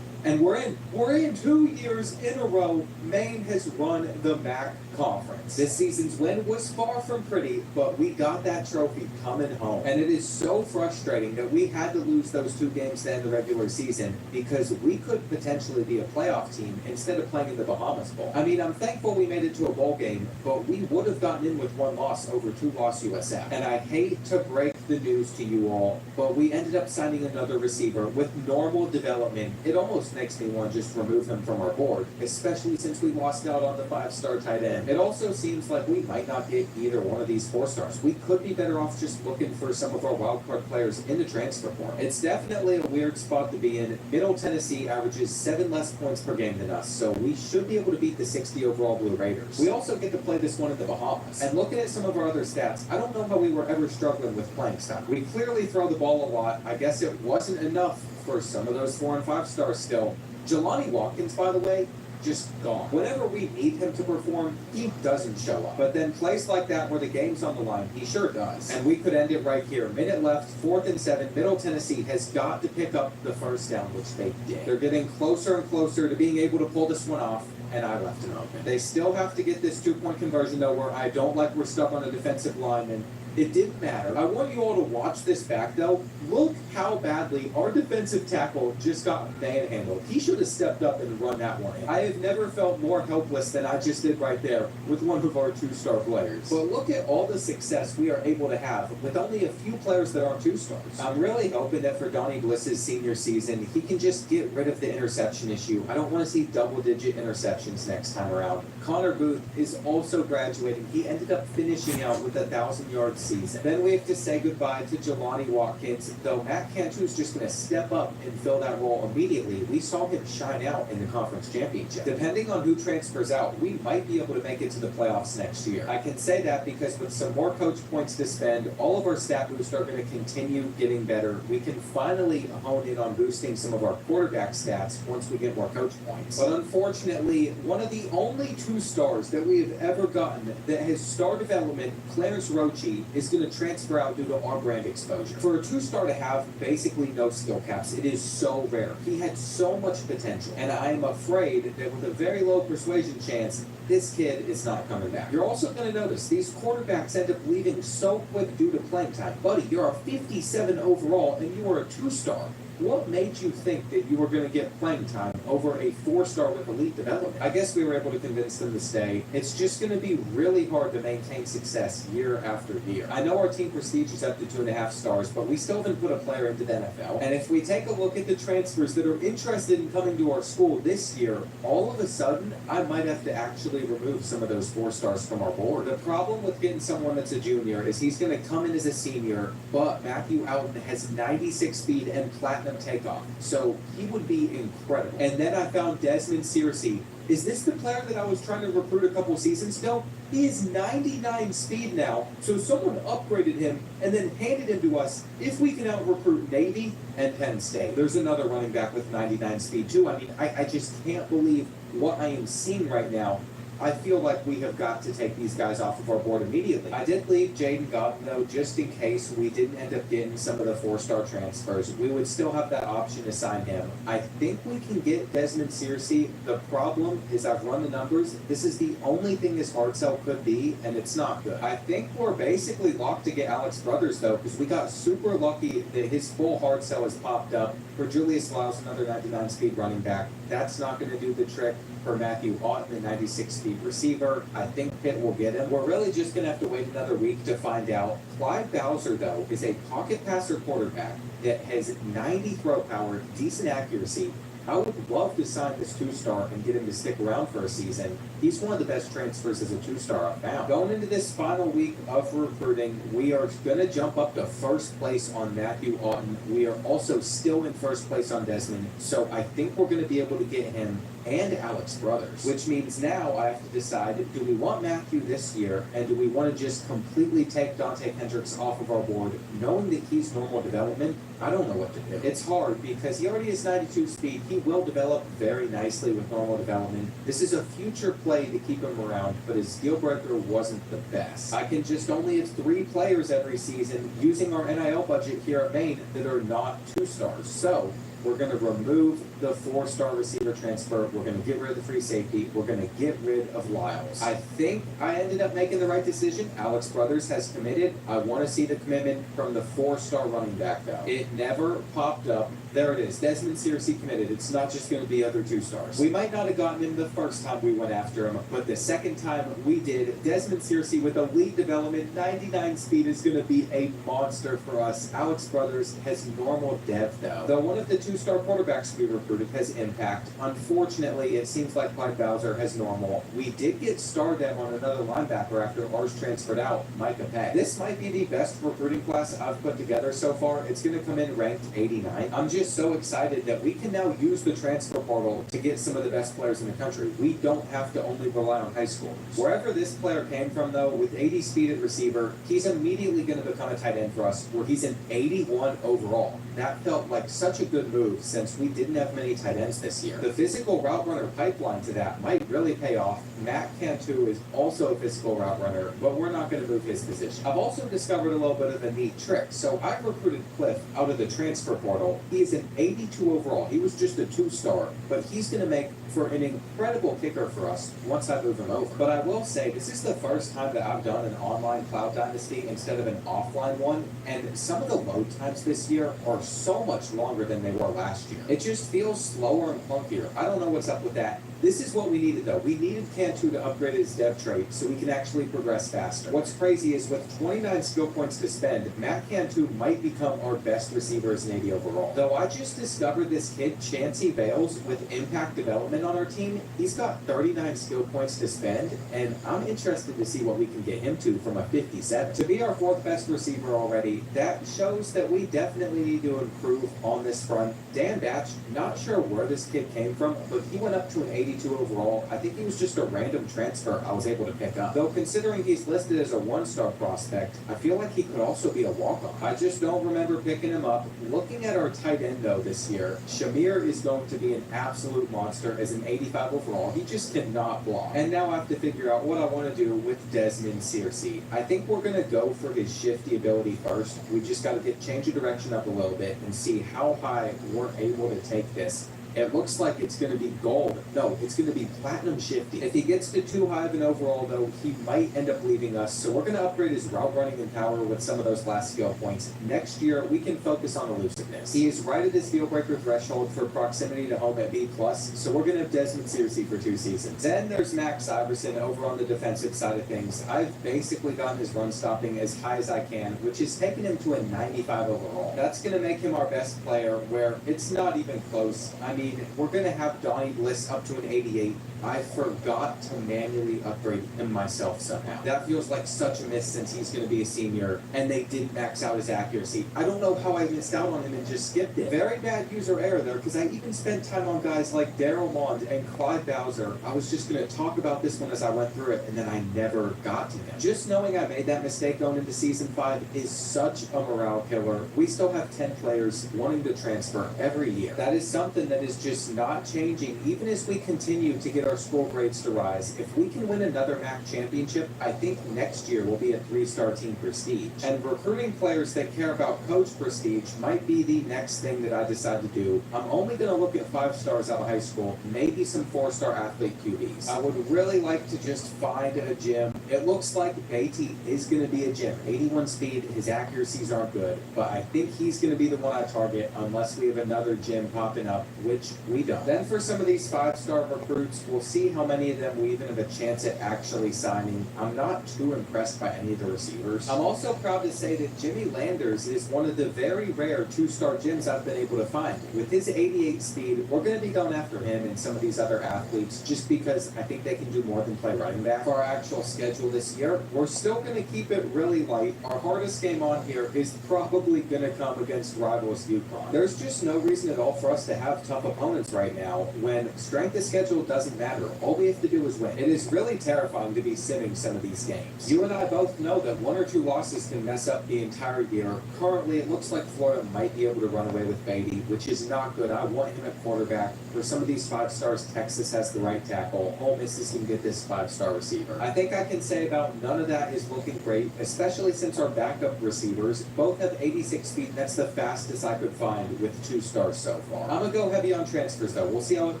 and we're in. We're in 2 years in a row. Maine has run the MAC Conference. This season's win was far from pretty, but we got that trophy coming home. And it is so frustrating that we had to lose those 2 games to end the regular season because we could potentially be a playoff team instead of playing in the Bahamas Bowl. I mean, I'm thankful we made it to a bowl game, but we would have gotten in with 1 loss over 2-loss USF. And I hate to break the news to you all, but we ended up signing another receiver with normal development. It almost makes me want to just remove him from our board, especially since we lost out on the 5-star tight end. It also seems like we might not get either one of these 4-stars. We could be better off just looking for some of our wildcard players in the transfer portal. It's definitely a weird spot to be in. Middle Tennessee averages 7 less points per game than us, so we should be able to beat the 60 overall Blue Raiders. We also get to play this one in the Bahamas. And looking at some of our other stats, I don't know how we were ever struggling with playing style. We clearly throw the ball a lot. I guess it wasn't enough for some of those 4 and 5 stars still. Jelani Watkins, by the way, just gone. Whenever we need him to perform, he doesn't show up. But then plays like that where the game's on the line, he sure does. And we could end it right here. Minute left, 4th and 7. Middle Tennessee has got to pick up the first down, which they did. They're getting closer and closer to being able to pull this one off, and I left it open. They still have to get this 2-point conversion, though, where I don't like we're stuck on a defensive lineman. It didn't matter. I want you all to watch this back, though. Look how badly our defensive tackle just got manhandled. He should have stepped up and run that one in. I have never felt more helpless than I just did right there with one of our 2-star players. But look at all the success we are able to have with only a few players that aren't 2-stars. I'm really hoping that for Donnie Bliss's senior season, he can just get rid of the interception issue. I don't want to see double-digit interceptions next time around. Connor Booth is also graduating. He ended up finishing out with a 1,000-yard season. Then we have to say goodbye to Jelani Watkins, though Matt Cantu's just going to step up and fill that role immediately. We saw him shine out in the conference championship. Depending on who transfers out, we might be able to make it to the playoffs next year. I can say that because with some more coach points to spend, all of our stat boosts are going to continue getting better. We can finally hone in on boosting some of our quarterback stats once we get more coach points. But unfortunately, one of the only 2-stars that we have ever gotten that has star development, Clarence Roche, is going to transfer out due to our brand exposure. For a 2-star to have basically no skill caps, it is so rare. He had so much potential, and I am afraid that with a very low persuasion chance, this kid is not coming back. You're also going to notice these quarterbacks end up leaving so quick due to playing time. Buddy, you're a 57 overall, and you are a 2-star. What made you think that you were going to get playing time over a 4-star with elite development? I guess we were able to convince them to stay. It's just going to be really hard to maintain success year after year. I know our team prestige is up to 2.5 stars, but we still haven't put a player into the NFL. And if we take a look at the transfers that are interested in coming to our school this year, all of a sudden, I might have to actually remove some of those 4-stars from our board. The problem with getting someone that's a junior is he's going to come in as a senior, but Matthew Alton has 96 speed and platinum takeoff, so he would be incredible. And then I found Desmond Searcy. Is this the player that I was trying to recruit a couple seasons ago? He is 99 speed now, so someone upgraded him and then handed him to us if we can out-recruit Navy and Penn State. There's another running back with 99 speed too. I mean, I just can't believe what I am seeing right now. I feel like we have got to take these guys off of our board immediately. I did leave Jaden Gotten, though, just in case we didn't end up getting some of the 4-star transfers. We would still have that option to sign him. I think we can get Desmond Searcy. The problem is I've run the numbers. This is the only thing this hard sell could be, and it's not good. I think we're basically locked to get Alex Brothers, though, because we got super lucky that his full hard sell has popped up. For Julius Lyles, another 99 speed running back. That's not going to do the trick. For Matthew Otten, the 96 speed receiver, I think Pitt will get him. We're really just going to have to wait another week to find out. Clyde Bowser, though, is a pocket passer quarterback that has 90 throw power, decent accuracy. I would love to sign this 2-star and get him to stick around for a season. He's one of the best transfers as a 2-star I've found. Going into this final week of recruiting, we are going to jump up to first place on Matthew Otten. We are also still in first place on Desmond, so I think we're going to be able to get him and Alex Brothers, which means now I have to decide, do we want Matthew this year, and do we want to just completely take Dante Kendricks off of our board, knowing that he's normal development? I don't know what to do. It's hard because he already has 92 speed. He will develop very nicely with normal development. This is a future play to keep him around, but his deal breaker wasn't the best. I can just only have 3 players every season using our NIL budget here at Maine that are not 2-stars. So we're going to remove the 4-star receiver transfer. We're going to get rid of the free safety. We're going to get rid of Lyles. I think I ended up making the right decision. Alex Brothers has committed. I want to see the commitment from the 4-star running back, though. It never popped up. There it is. Desmond Searcy committed. It's not just going to be other 2-stars. We might not have gotten him the first time we went after him, but the second time we did, Desmond Searcy with elite development, 99 speed is going to be a monster for us. Alex Brothers has normal dev, though one of the 2-star quarterbacks we recruited has impact. Unfortunately, it seems like Clyde Bowser has normal. We did get star dev on another linebacker after ours transferred out, Micah Peck. This might be the best recruiting class I've put together so far. It's going to come in ranked 89. I'm just so excited that we can now use the transfer portal to get some of the best players in the country. We don't have to only rely on high school. Wherever this player came from, though, with 80 speed at receiver, he's immediately going to become a tight end for us, where he's an 81 overall. That felt like such a good move since we didn't have many tight ends this year. The physical route runner pipeline to that might really pay off. Matt Cantu is also a physical route runner, but we're not going to move his position. I've also discovered a little bit of a neat trick. So I recruited Cliff out of the transfer portal. He is an 82 overall. He was just a 2-star, but he's going to make for an incredible kicker for us once I move him over. But I will say, this is the first time that I've done an online Cloud Dynasty instead of an offline one, and some of the load times this year are so much longer than they were last year. It just feels slower and clunkier. I don't know what's up with that. This is what we needed, though. We needed Cantu to upgrade his dev trait so we can actually progress faster. What's crazy is with 29 skill points to spend, Matt Cantu might become our best receiver as an 80 overall. Though I just discovered this kid, Chancey Bales, with impact development on our team. He's got 39 skill points to spend, and I'm interested to see what we can get him to from a 57. To be our 4th best receiver already, that shows that we definitely need to improve on this front. Dan Batch, not sure where this kid came from, but he went up to an 82 overall. I think he was just a random transfer I was able to pick up. Though considering he's listed as a 1-star prospect, I feel like he could also be a walk-on. I just don't remember picking him up. Looking at our tight end, though, this year, Shamir is going to be an absolute monster as an 85 overall. He just cannot block. And now I have to figure out what I want to do with Desmond Searcy. I think we're going to go for his shifty ability first. We just got to change the direction up a little bit and see how high we're able to take this. It looks like it's going to be gold. No, it's going to be platinum shifty. If he gets to too high of an overall, though, he might end up leaving us. So we're going to upgrade his route running and power with some of those last skill points. Next year, we can focus on elusiveness. He is right at his deal breaker threshold for proximity to home at B+, so we're going to have Desmond Searcy for 2 seasons. Then there's Max Iverson over on the defensive side of things. I've basically gotten his run stopping as high as I can, which has taken him to a 95 overall. That's going to make him our best player, where it's not even close. I mean, we're going to have Donnie Bliss up to an 88. I forgot to manually upgrade him myself somehow. That feels like such a miss since he's going to be a senior, and they didn't max out his accuracy. I don't know how I missed out on him and just skipped it. Very bad user error there, because I even spent time on guys like Daryl Mond and Clyde Bowser. I was just going to talk about this one as I went through it, and then I never got to him. Just knowing I made that mistake going into Season 5 is such a morale killer. We still have 10 players wanting to transfer every year. That is something that is is just not changing even as we continue to get our school grades to rise. If we can win another MAC championship, I think next year will be a 3-star team prestige. And recruiting players that care about coach prestige might be the next thing that I decide to do. I'm only going to look at 5 stars out of high school, maybe some 4-star athlete QBs. I would really like to just find a gym. It looks like Beatty is going to be a gym. 81 speed, his accuracies aren't good, but I think he's going to be the one I target unless we have another gym popping up, which we don't. Then for some of these 5-star recruits, we'll see how many of them we even have a chance at actually signing. I'm not too impressed by any of the receivers. I'm also proud to say that Jimmy Landers is one of the very rare 2-star gyms I've been able to find. With his 88 speed, we're going to be going after him and some of these other athletes just because I think they can do more than play running back. For our actual schedule this year, we're still going to keep it really light. Our hardest game on here is probably going to come against rivals UConn. There's just no reason at all for us to have tough opponents right now when strength of schedule doesn't matter. All we have to do is win. It is really terrifying to be simming some of these games. You and I both know that 1 or 2 losses can mess up the entire year. Currently, it looks like Florida might be able to run away with Beatty, which is not good. I want him at quarterback. For some of these 5 stars, Texas has the right tackle. Ole Miss is going to get this 5-star receiver. I think I can say about none of that is looking great, especially since our backup receivers both have 86 speed, and that's the fastest I could find with 2 stars so far. I'm going to go heavy on transfers, though. We'll see how it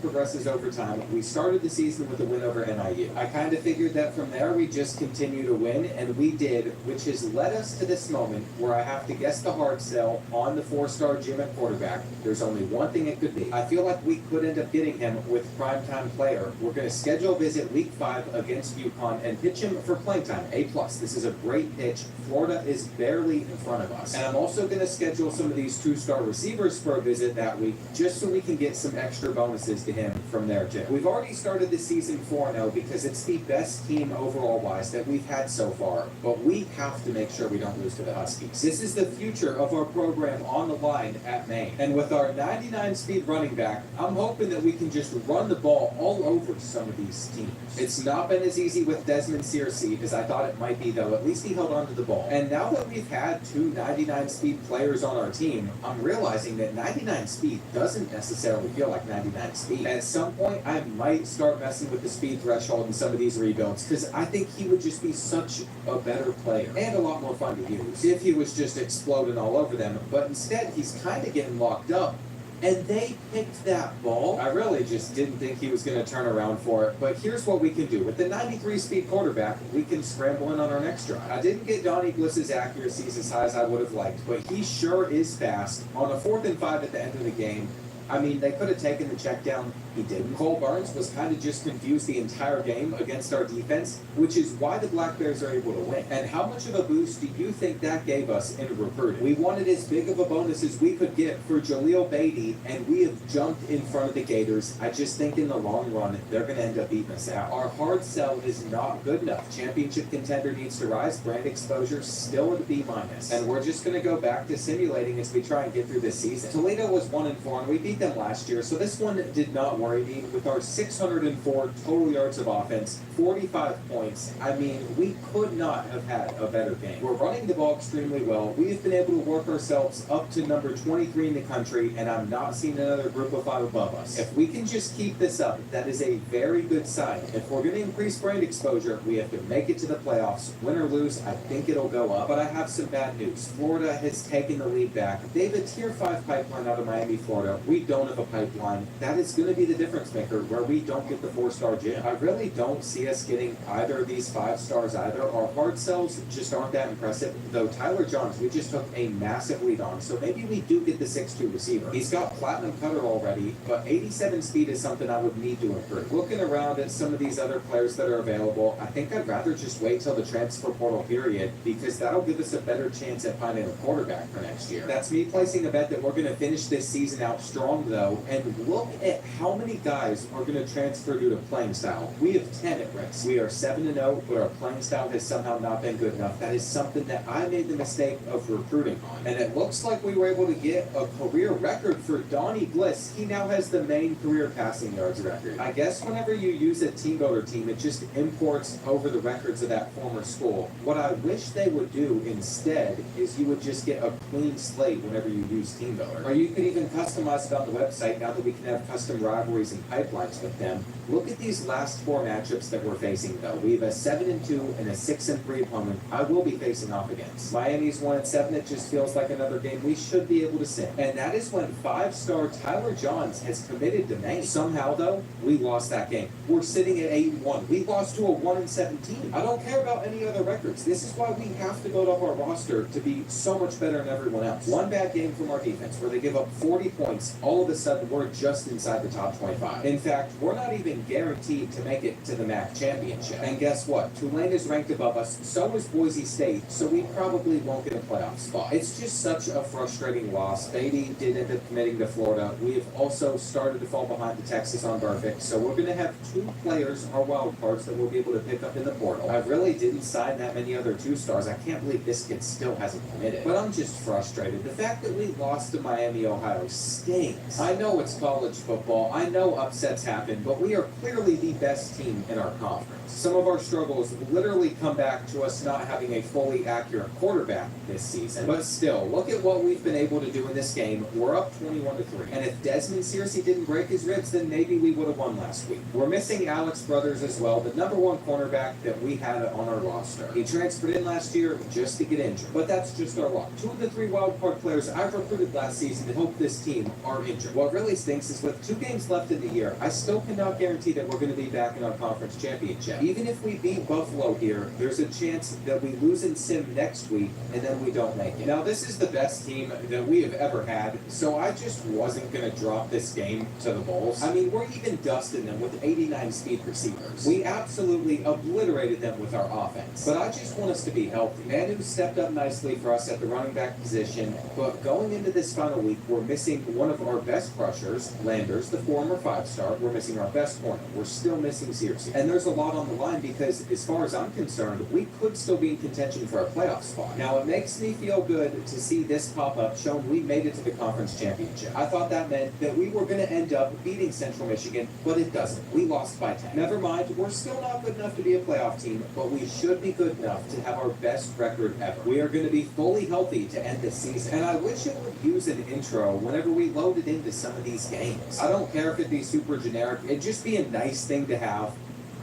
progresses over time. We started the season with a win over NIU. I kind of figured that from there we just continue to win, and we did, which has led us to this moment where I have to guess the hard sell on the 4-star gym at quarterback. There's only one thing it could be. I feel like we could end up getting him with primetime player. We're going to schedule a visit week 5 against UConn and pitch him for playing time, A+. This is a great pitch. Florida is barely in front of us. And I'm also going to schedule some of these 2-star receivers for a visit that week just so we can get some extra bonuses to him from there too. We've already started the season 4-0 because it's the best team overall wise that we've had so far, but we have to make sure we don't lose to the Huskies. This is the future of our program on the line at Maine. And with our 99 speed running back, I'm hoping that we can just run the ball all over some of these teams. It's not been as easy with Desmond Searcy as I thought it might be, though. At least he held on to the ball. And now that we've had 2 99 speed players on our team, I'm realizing that 99 speed doesn't necessarily feel like 99 speed. At some point, I might start messing with the speed threshold in some of these rebuilds because I think he would just be such a better player and a lot more fun to use if he was just exploding all over them. But instead, he's kind of getting locked up. And they picked that ball. I really just didn't think he was going to turn around for it. But here's what we can do. With the 93 speed quarterback, we can scramble in on our next drive. I didn't get Donnie Bliss's accuracies as high as I would have liked, but he sure is fast. On a 4th and 5 at the end of the game, I mean, they could have taken the check down. He didn't. Cole Burns was kind of just confused the entire game against our defense, which is why the Black Bears are able to win. And how much of a boost do you think that gave us in recruiting? We wanted as big of a bonus as we could get for Jaleel Beatty, and we have jumped in front of the Gators. I just think in the long run, they're going to end up beating us out. Our hard sell is not good enough. Championship contender needs to rise. Brand exposure still at a B-. And we're just going to go back to simulating as we try and get through this season. Toledo was 1-4, and we beat them last year, so this one did not worry me. With our 604 total yards of offense, 45 points, I mean, we could not have had a better game. We're running the ball extremely well. We have been able to work ourselves up to number 23 in the country, and I'm not seeing another group of 5 above us. If we can just keep this up, that is a very good sign. If we're going to increase brand exposure, we have to make it to the playoffs. Win or lose, I think it'll go up. But I have some bad news. Florida has taken the lead back. They have a tier 5 pipeline out of Miami, Florida. We don't have a pipeline. That is going to be the difference maker where we don't get the 4-star gym. I really don't see us getting either of these 5 stars either. Our hard sells just aren't that impressive, though Tyler Johns we just took a massive lead on, so maybe we do get the 6'2 receiver. He's got platinum cutter already, but 87 speed is something I would need to improve. Looking around at some of these other players that are available, I think I'd rather just wait till the transfer portal period because that'll give us a better chance at finding a quarterback for next year. That's me placing a bet that we're going to finish this season out strong though, and look at how many guys are going to transfer due to playing style. We have 10 at risk. We are 7-0, but our playing style has somehow not been good enough. That is something that I made the mistake of recruiting on. And it looks like we were able to get a career record for Donnie Bliss. He now has the main career passing yards record. I guess whenever you use a team builder team, it just imports over the records of that former school. What I wish they would do instead is you would just get a clean slate whenever you use team builder. Or you could even customize it on the website now that we can have custom rivalries and pipelines with them. Look at these last 4 matchups that we're facing, though. We have a 7-2 and a 6-3 opponent I will be facing off against. Miami's 1-7. It just feels like another game we should be able to sing. And that is when 5-star Tyler Johns has committed to Maine. Somehow, though, we lost that game. We're sitting at 8-1. We lost to a 1-7 team. I don't care about any other records. This is why we have to build up our roster to be so much better than everyone else. One bad game from our defense where they give up 40 points, all of a sudden we're just inside the top 25. In fact, we're not even guaranteed to make it to the MAC championship. And guess what? Tulane is ranked above us, so is Boise State, so we probably won't get a playoff spot. It's just such a frustrating loss. Beatty did end up committing to Florida. We have also started to fall behind to Texas on Burfict, so we're going to have 2 players, our wild cards, that we'll be able to pick up in the portal. I really didn't sign that many other 2-stars. I can't believe this kid still hasn't committed. But I'm just frustrated. The fact that we lost to Miami, Ohio stings. I know it's college football. I know upsets happen, but we are clearly the best team in our conference. Some of our struggles literally come back to us not having a fully accurate quarterback this season. But still, look at what we've been able to do in this game. We're up 21-3. And if Desmond Searcy didn't break his ribs, then maybe we would have won last week. We're missing Alex Brothers as well, the #1 cornerback that we had on our roster. He transferred in last year just to get injured. But that's just our luck. 2 of the 3 wildcard players I've recruited last season to help this team are injured. What really stinks is with 2 games left in the year, I still cannot guarantee that we're going to be back in our conference championship. Even if we beat Buffalo here, there's a chance that we lose in Sim next week and then we don't make it. Now, this is the best team that we have ever had, so I just wasn't going to drop this game to the Bulls. I mean, we're even dusting them with 89 speed receivers. We absolutely obliterated them with our offense. But I just want us to be healthy. Manu stepped up nicely for us at the running back position, but going into this final week, we're missing one of our best rushers, Landers, the former 5-star. We're missing our best corner. We're still missing Searcy. And there's a lot on the line because, as far as I'm concerned, we could still be in contention for a playoff spot. Now, it makes me feel good to see this pop up showing we made it to the conference championship. I thought that meant that we were going to end up beating Central Michigan, but it doesn't. We lost by 10. Never mind, we're still not good enough to be a playoff team, but we should be good enough to have our best record ever. We are going to be fully healthy to end this season. And I wish it would use an intro whenever we loaded into some of these games. I don't care if it be super generic. It'd just be a nice thing to have.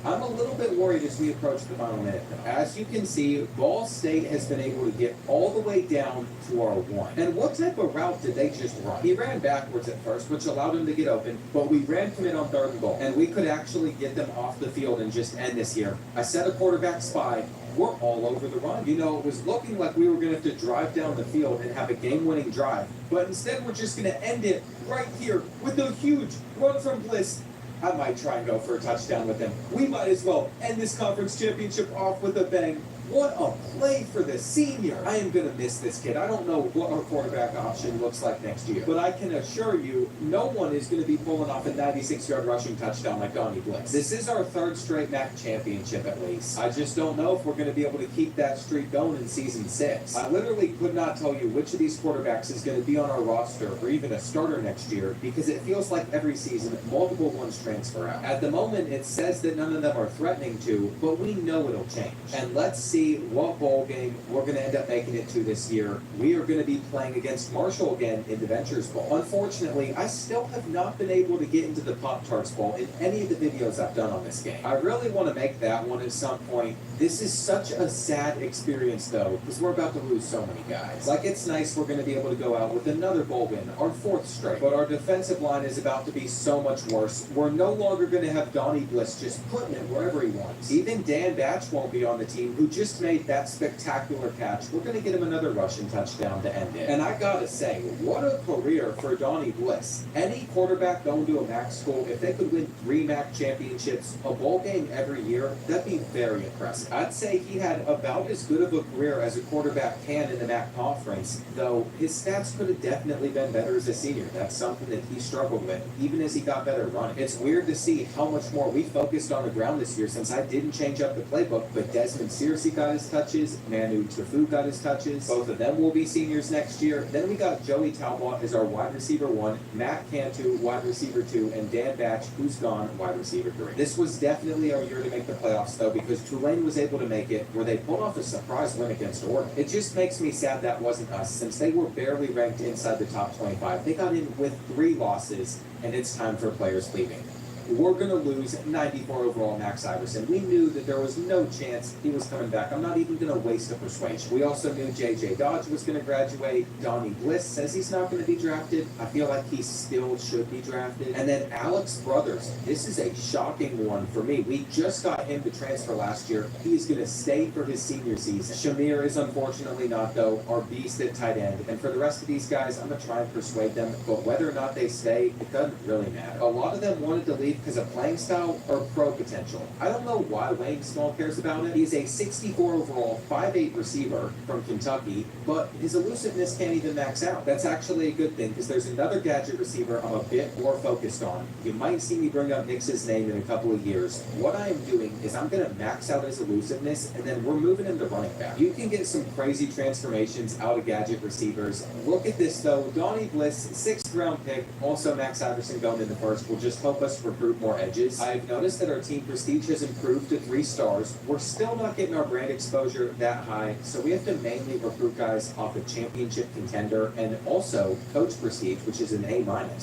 I'm a little bit worried as we approach the final minute. As you can see, Ball State has been able to get all the way down to our 1. And what type of route did they just run? He ran backwards at first, which allowed him to get open, but we ran commit on 3rd and goal. And we could actually get them off the field and just end this here. I set a quarterback spy. We're all over the run. You know, it was looking like we were going to have to drive down the field and have a game-winning drive. But instead, we're just going to end it right here with a huge run from Bliss. I might try and go for a touchdown with him. We might as well end this conference championship off with a bang. What a play for the senior. I am going to miss this kid. I don't know what our quarterback option looks like next year, but I can assure you no one is going to be pulling off a 96-yard rushing touchdown like Donnie Bliss. This is our 3rd straight MAC championship at least. I just don't know if we're going to be able to keep that streak going in season 6. I literally could not tell you which of these quarterbacks is going to be on our roster or even a starter next year because it feels like every season multiple ones transfer out. At the moment, it says that none of them are threatening to, but we know it'll change. And let's see what bowl game we're going to end up making it to this year. We are going to be playing against Marshall again in the Ventures Bowl. Unfortunately, I still have not been able to get into the Pop-Tarts Bowl in any of the videos I've done on this game. I really want to make that one at some point. This is such a sad experience, though, because we're about to lose so many guys. Like, it's nice we're going to be able to go out with another bowl win, our 4th straight. But our defensive line is about to be so much worse. We're no longer going to have Donnie Bliss just putting it wherever he wants. Even Dan Batch won't be on the team, who just made that spectacular catch. We're going to get him another rushing touchdown to end it. And I gotta say, what a career for Donnie Bliss. Any quarterback going to a MAC school, if they could win 3 MAC championships, a bowl game every year, that'd be very impressive. I'd say he had about as good of a career as a quarterback can in the MAC conference, though his stats could have definitely been better as a senior. That's something that he struggled with, even as he got better running. It's weird to see how much more we focused on the ground this year since I didn't change up the playbook, but Desmond Searcy got his touches. Manu Tafu got his touches. Both of them will be seniors next year. Then we got Joey Talbot as our wide receiver 1, Matt Cantu, wide receiver 2, and Dan Batch, who's gone, wide receiver 3. This was definitely our year to make the playoffs, though, because Tulane was able to make it, where they pulled off a surprise win against Oregon. It just makes me sad that wasn't us, since they were barely ranked inside the top 25. They got in with 3 losses, and it's time for players leaving. We're going to lose 94 overall Max Iverson. We knew that there was no chance he was coming back. I'm not even going to waste a persuasion. We also knew J.J. Dodge was going to graduate. Donnie Bliss says he's not going to be drafted. I feel like he still should be drafted. And then Alex Brothers. This is a shocking one for me. We just got him to transfer last year. He's going to stay for his senior season. Shamir is unfortunately not, though, our beast at tight end. And for the rest of these guys, I'm going to try and persuade them. But whether or not they stay, it doesn't really matter. A lot of them wanted to leave because of playing style or pro potential. I don't know why Wayne Small cares about it. He's a 64 overall, 5'8" receiver from Kentucky, but his elusiveness can't even max out. That's actually a good thing because there's another gadget receiver I'm a bit more focused on. You might see me bring up Nix's name in a couple of years. What I am doing is I'm going to max out his elusiveness and then we're moving him to running back. You can get some crazy transformations out of gadget receivers. Look at this though. Donnie Bliss, 6th round pick, also Max Iverson going in the first, will just help us recruit more edges. I've noticed that our team prestige has improved to 3 stars. We're still not getting our brand exposure that high, so we have to mainly recruit guys off a championship contender and also coach prestige, which is an A-.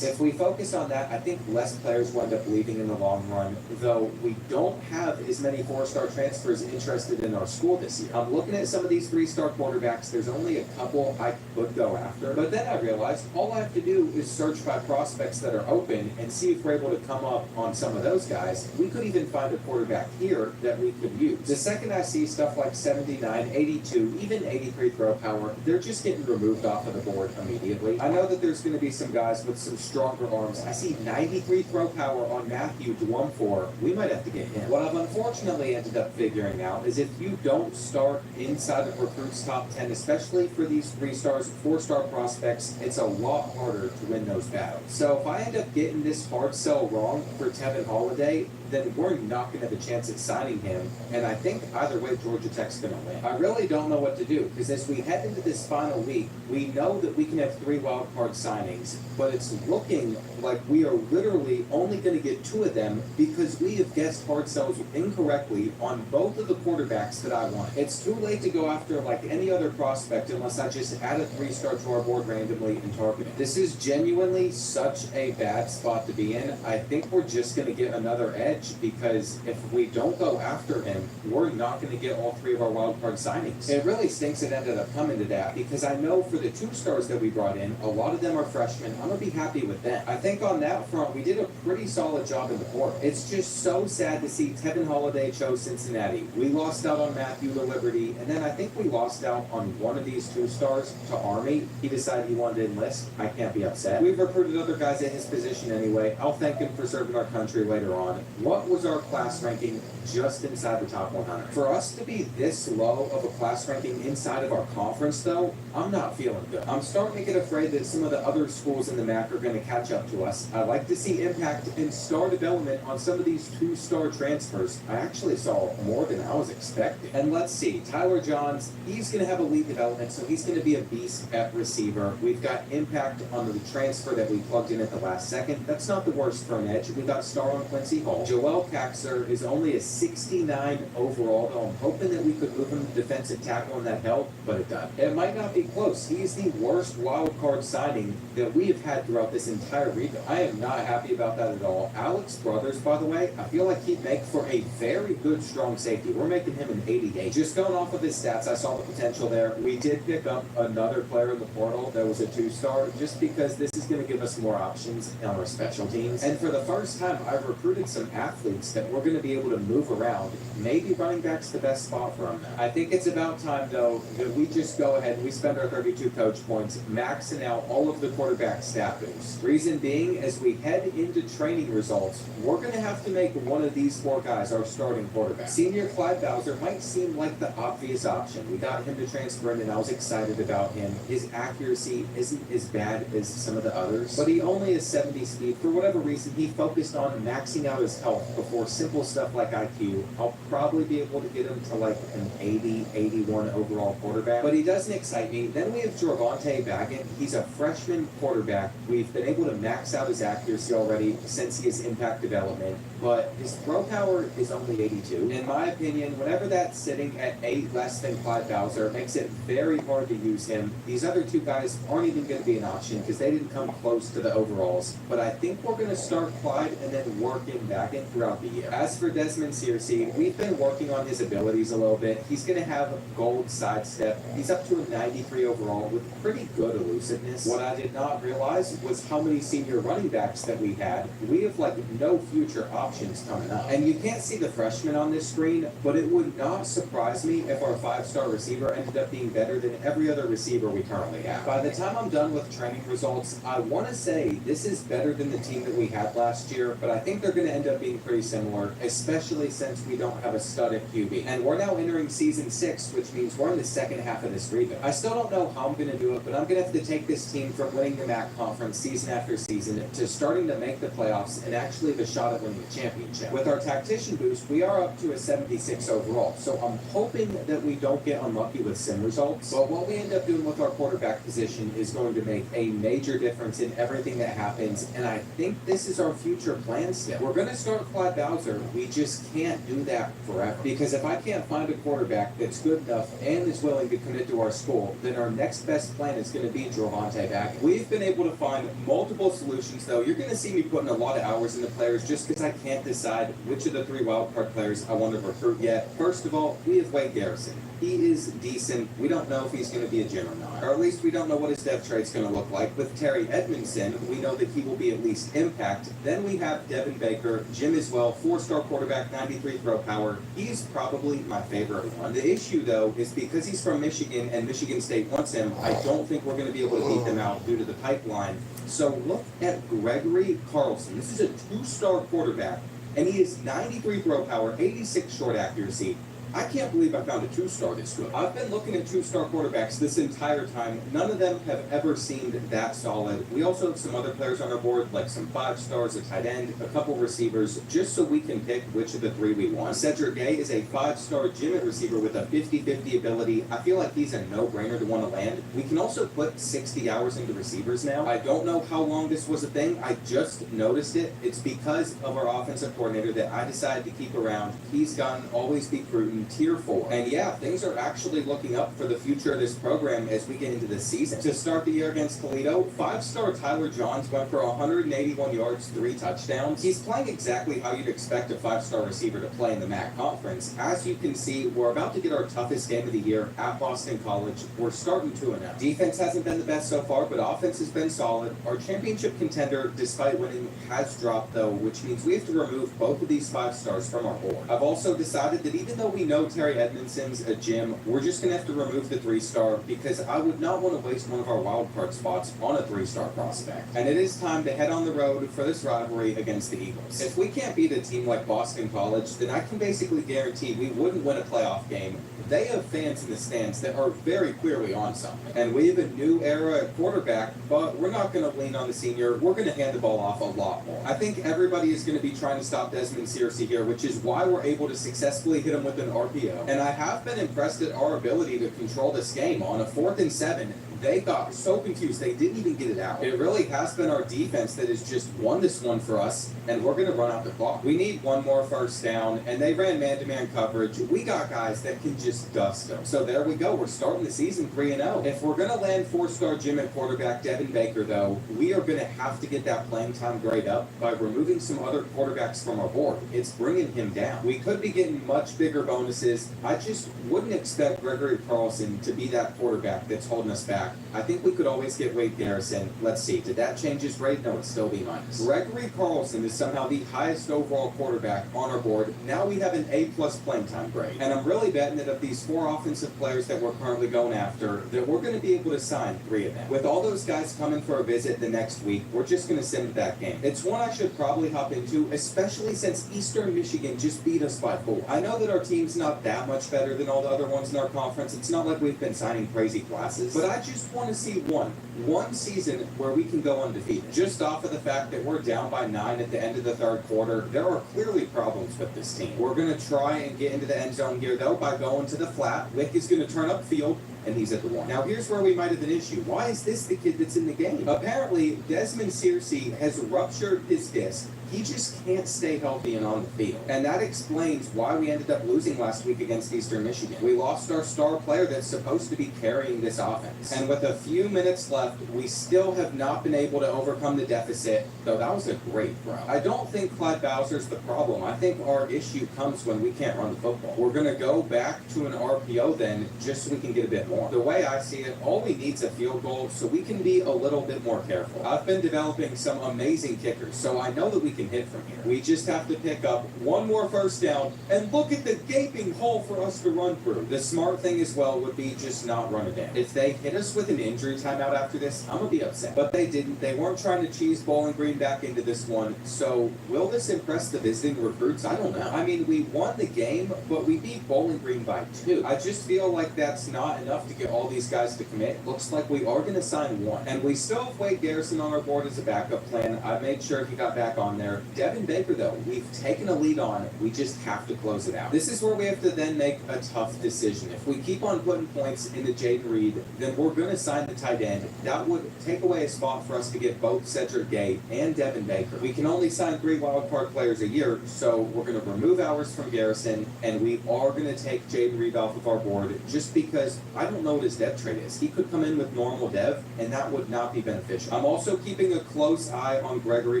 If we focus on that, I think less players will end up leaving in the long run, though we don't have as many 4-star transfers interested in our school this year. I'm looking at some of these 3-star quarterbacks. There's only a couple I could go after, but then I realized all I have to do is search by prospects that are open and see if we're able to come up on some of those guys. We could even find a quarterback here that we could use. The second I see stuff like 79, 82, even 83 throw power, they're just getting removed off of the board immediately. I know that there's going to be some guys with some stronger arms. I see 93 throw power on Matthew Dwumfor. We might have to get him. What I've unfortunately ended up figuring out is if you don't start inside of recruits top 10, especially for these 3-stars, 4-star prospects, it's a lot harder to win those battles. So if I end up getting this hard sell wrong for Tevin Holiday, then we're not going to have a chance at signing him. And I think either way, Georgia Tech's going to win. I really don't know what to do because as we head into this final week, we know that we can have 3 wildcard signings, but it's looking like we are literally only going to get 2 of them because we have guessed hard sells incorrectly on both of the quarterbacks that I want. It's too late to go after like any other prospect unless I just add a 3-star to our board randomly and target it. This is genuinely such a bad spot to be in. I think we're just going to get another edge because if we don't go after him, we're not going to get all 3 of our wildcard signings. It really stinks it ended up coming to that because I know for the 2-stars that we brought in, a lot of them are freshmen. I'm going to be happy with them. I think on that front, we did a pretty solid job in the portal. It's just so sad to see Tevin Holiday chose Cincinnati. We lost out on Matthew to Liberty, and then I think we lost out on one of these 2-stars to Army. He decided he wanted to enlist. I can't be upset. We've recruited other guys at his position anyway. I'll thank him for serving our country later on. What was our class ranking just inside the top 100? For us to be this low of a class ranking inside of our conference, though, I'm not feeling good. I'm starting to get afraid that some of the other schools in the MAC are going to catch up to us. I like to see impact and star development on some of these 2-star transfers. I actually saw more than I was expecting. And let's see, Tyler Johns, he's going to have elite development, so he's going to be a beast at receiver. We've got impact on the transfer that we plugged in at the last second. That's not the worst for an edge. We got star on Quincy Hall. Joel Kaxer is only a 69 overall, though I'm hoping that we could move him to defensive tackle and that help, but it doesn't. It might not be close. He's the worst wild card signing that we have had throughout this entire rebuild. I am not happy about that at all. Alex Brothers, by the way, I feel like he'd make for a very good strong safety. We're making him an 88. Just going off of his stats, I saw the potential there. We did pick up another player in the portal that was a 2-star just because this is going to give us more options on our special teams. And for the first time, I've recruited some athletes that we're going to be able to move around. Maybe running back's the best spot for them now. I think it's about time, though, that we just go ahead and we spend our 32 coach points maxing out all of the quarterback stat boosts. Reason being, as we head into training results, we're going to have to make one of these 4 guys our starting quarterback. Senior Clyde Bowser might seem like the obvious option. We got him to transfer in, and I was excited about him. His accuracy isn't as bad as some of the others, but he only has 70 speed. For whatever reason, he focused on maxing out his health now, before simple stuff like IQ, I'll probably be able to get him to like an 80, 81 overall quarterback. But he doesn't excite me. Then we have Gervonta Baggett. He's a freshman quarterback. We've been able to max out his accuracy already since his impact development, but his throw power is only 82. In my opinion, whenever that's sitting at 8 less than Clyde Bowser, it makes it very hard to use him. These other two guys aren't even going to be an option because they didn't come close to the overalls. But I think we're going to start Clyde and then work him back in throughout the year. As for Desmond Searcy, we've been working on his abilities a little bit. He's going to have gold sidestep. He's up to a 93 overall with pretty good elusiveness. What I did not realize was how many senior running backs that we had. We have like no future options coming up. And you can't see the freshmen on this screen, but it would not surprise me if our 5-star receiver ended up being better than every other receiver we currently have. By the time I'm done with training results, I want to say this is better than the team that we had last year, but I think they're going to end up being pretty similar, especially since we don't have a stud at QB. And we're now entering season 6, which means we're in the second half of this rebuild. I still don't know how I'm going to do it, but I'm going to have to take this team from winning the MAC conference season after season to starting to make the playoffs and actually have a shot at winning the championship. With our tactician boost, we are up to a 76 overall, so I'm hoping that we don't get unlucky with sim results. But what we end up doing with our quarterback position is going to make a major difference in everything that happens, and I think this is our future plan still. We're going to start Clyde Bowser. We just can't do that forever, because if I can't find a quarterback that's good enough and is willing to commit to our school, then our next best plan is going to be Gervonta Baggett. We've been able to find multiple solutions, though. You're going to see me putting a lot of hours into players just because I can't decide which of the 3 wildcard players I want to recruit yet. First of all, we have Wade Garrison. He is decent. We don't know if he's going to be a gem or not. Or at least we don't know what his depth chart's going to look like. With Terry Edmondson, we know that he will be at least impact. Then we have Devin Baker, Jim as well, 4-star quarterback, 93 throw power. He's probably my favorite one. The issue, though, is because he's from Michigan and Michigan State wants him, I don't think we're going to be able to beat them out due to the pipeline. So look at Gregory Carlson. This is a 2-star quarterback, and he is 93 throw power, 86 short accuracy. I can't believe I found a 2-star this good. I've been looking at 2-star quarterbacks this entire time. None of them have ever seemed that solid. We also have some other players on our board, like some 5-stars, a tight end, a couple receivers, just so we can pick which of the 3 we want. Cedric Gay is a 5-star gym receiver with a 50-50 ability. I feel like he's a no-brainer to want to land. We can also put 60 hours into receivers now. I don't know how long this was a thing. I just noticed it. It's because of our offensive coordinator that I decided to keep around. He's gotten Always Be Prudent Tier 4. And yeah, things are actually looking up for the future of this program as we get into this season. To start the year against Toledo, 5-star Tyler Johns went for 181 yards, 3 touchdowns. He's playing exactly how you'd expect a 5-star receiver to play in the MAC conference. As you can see, we're about to get our toughest game of the year at Boston College. We're starting 2-0. Defense hasn't been the best so far, but offense has been solid. Our championship contender, despite winning, has dropped though, which means we have to remove both of these 5-stars from our board. I've also decided that even though we know Terry Edmondson's a gem, we're just going to have to remove the 3-star because I would not want to waste one of our wildcard spots on a 3-star prospect. And it is time to head on the road for this rivalry against the Eagles. If we can't beat a team like Boston College, then I can basically guarantee we wouldn't win a playoff game. They have fans in the stands that are very clearly on something. And we have a new era at quarterback, but we're not going to lean on the senior. We're going to hand the ball off a lot more. I think everybody is going to be trying to stop Desmond Searcy here, which is why we're able to successfully hit him with an RPO. And I have been impressed at our ability to control this game. On a 4th and 7, they got so confused they didn't even get it out. It really has been our defense that has just won this one for us, and we're going to run out the clock. We need one more first down, and they ran man-to-man coverage. We got guys that can just dust them. So there we go. We're starting the season 3-0. If we're going to land 4-star gym at quarterback Devin Baker, though, we are going to have to get that playing time grade up by removing some other quarterbacks from our board. It's bringing him down. We could be getting much bigger bonuses. I just wouldn't expect Gregory Carlson to be that quarterback that's holding us back. I think we could always get Wade Garrison. Let's see. Did that change his grade? No, it's still B-. Gregory Carlson is somehow the highest overall quarterback on our board. Now we have an A+ playing time grade. And I'm really betting that of these 4 offensive players that we're currently going after, that we're going to be able to sign 3 of them. With all those guys coming for a visit the next week, we're just going to send to that game. It's one I should probably hop into, especially since Eastern Michigan just beat us by 4. I know that our team's not that much better than all the other ones in our conference. It's not like we've been signing crazy classes, but I just just want to see one season where we can go undefeated. Just off of the fact that we're down by 9 at the end of the third quarter, there are clearly problems with this team. We're going to try and get into the end zone here, though, by going to the flat. Wick is going to turn upfield, and he's at the 1. Now, here's where we might have an issue. Why is this the kid that's in the game? Apparently, Desmond Searcy has ruptured his disc. He just can't stay healthy and on the field. And that explains why we ended up losing last week against Eastern Michigan. We lost our star player that's supposed to be carrying this offense. And with a few minutes left, we still have not been able to overcome the deficit, though that was a great throw. I don't think Clyde Bowser's the problem. I think our issue comes when we can't run the football. We're going to go back to an RPO then, just so we can get a bit more. The way I see it, all we need is a field goal so we can be a little bit more careful. I've been developing some amazing kickers, so I know that we can hit from here. We just have to pick up one more first down and look at the gaping hole for us to run through. The smart thing as well would be just not run it in. If they hit us with an injury timeout after this, I'm gonna be upset. But they didn't. They weren't trying to cheese Bowling Green back into this one. So will this impress the visiting recruits? I don't know. I mean, we won the game, but we beat Bowling Green by 2. I just feel like that's not enough to get all these guys to commit. Looks like we are gonna sign one. And we still have Wade Garrison on our board as a backup plan. I made sure he got back on there. Devin Baker, though, we've taken a lead on. We just have to close it out. This is where we have to then make a tough decision. If we keep on putting points into Jaden Reed, then we're going to sign the tight end. That would take away a spot for us to get both Cedric Gay and Devin Baker. We can only sign 3 wildcard players a year, so we're going to remove ours from Garrison, and we are going to take Jaden Reed off of our board just because I don't know what his dev trade is. He could come in with normal dev, and that would not be beneficial. I'm also keeping a close eye on Gregory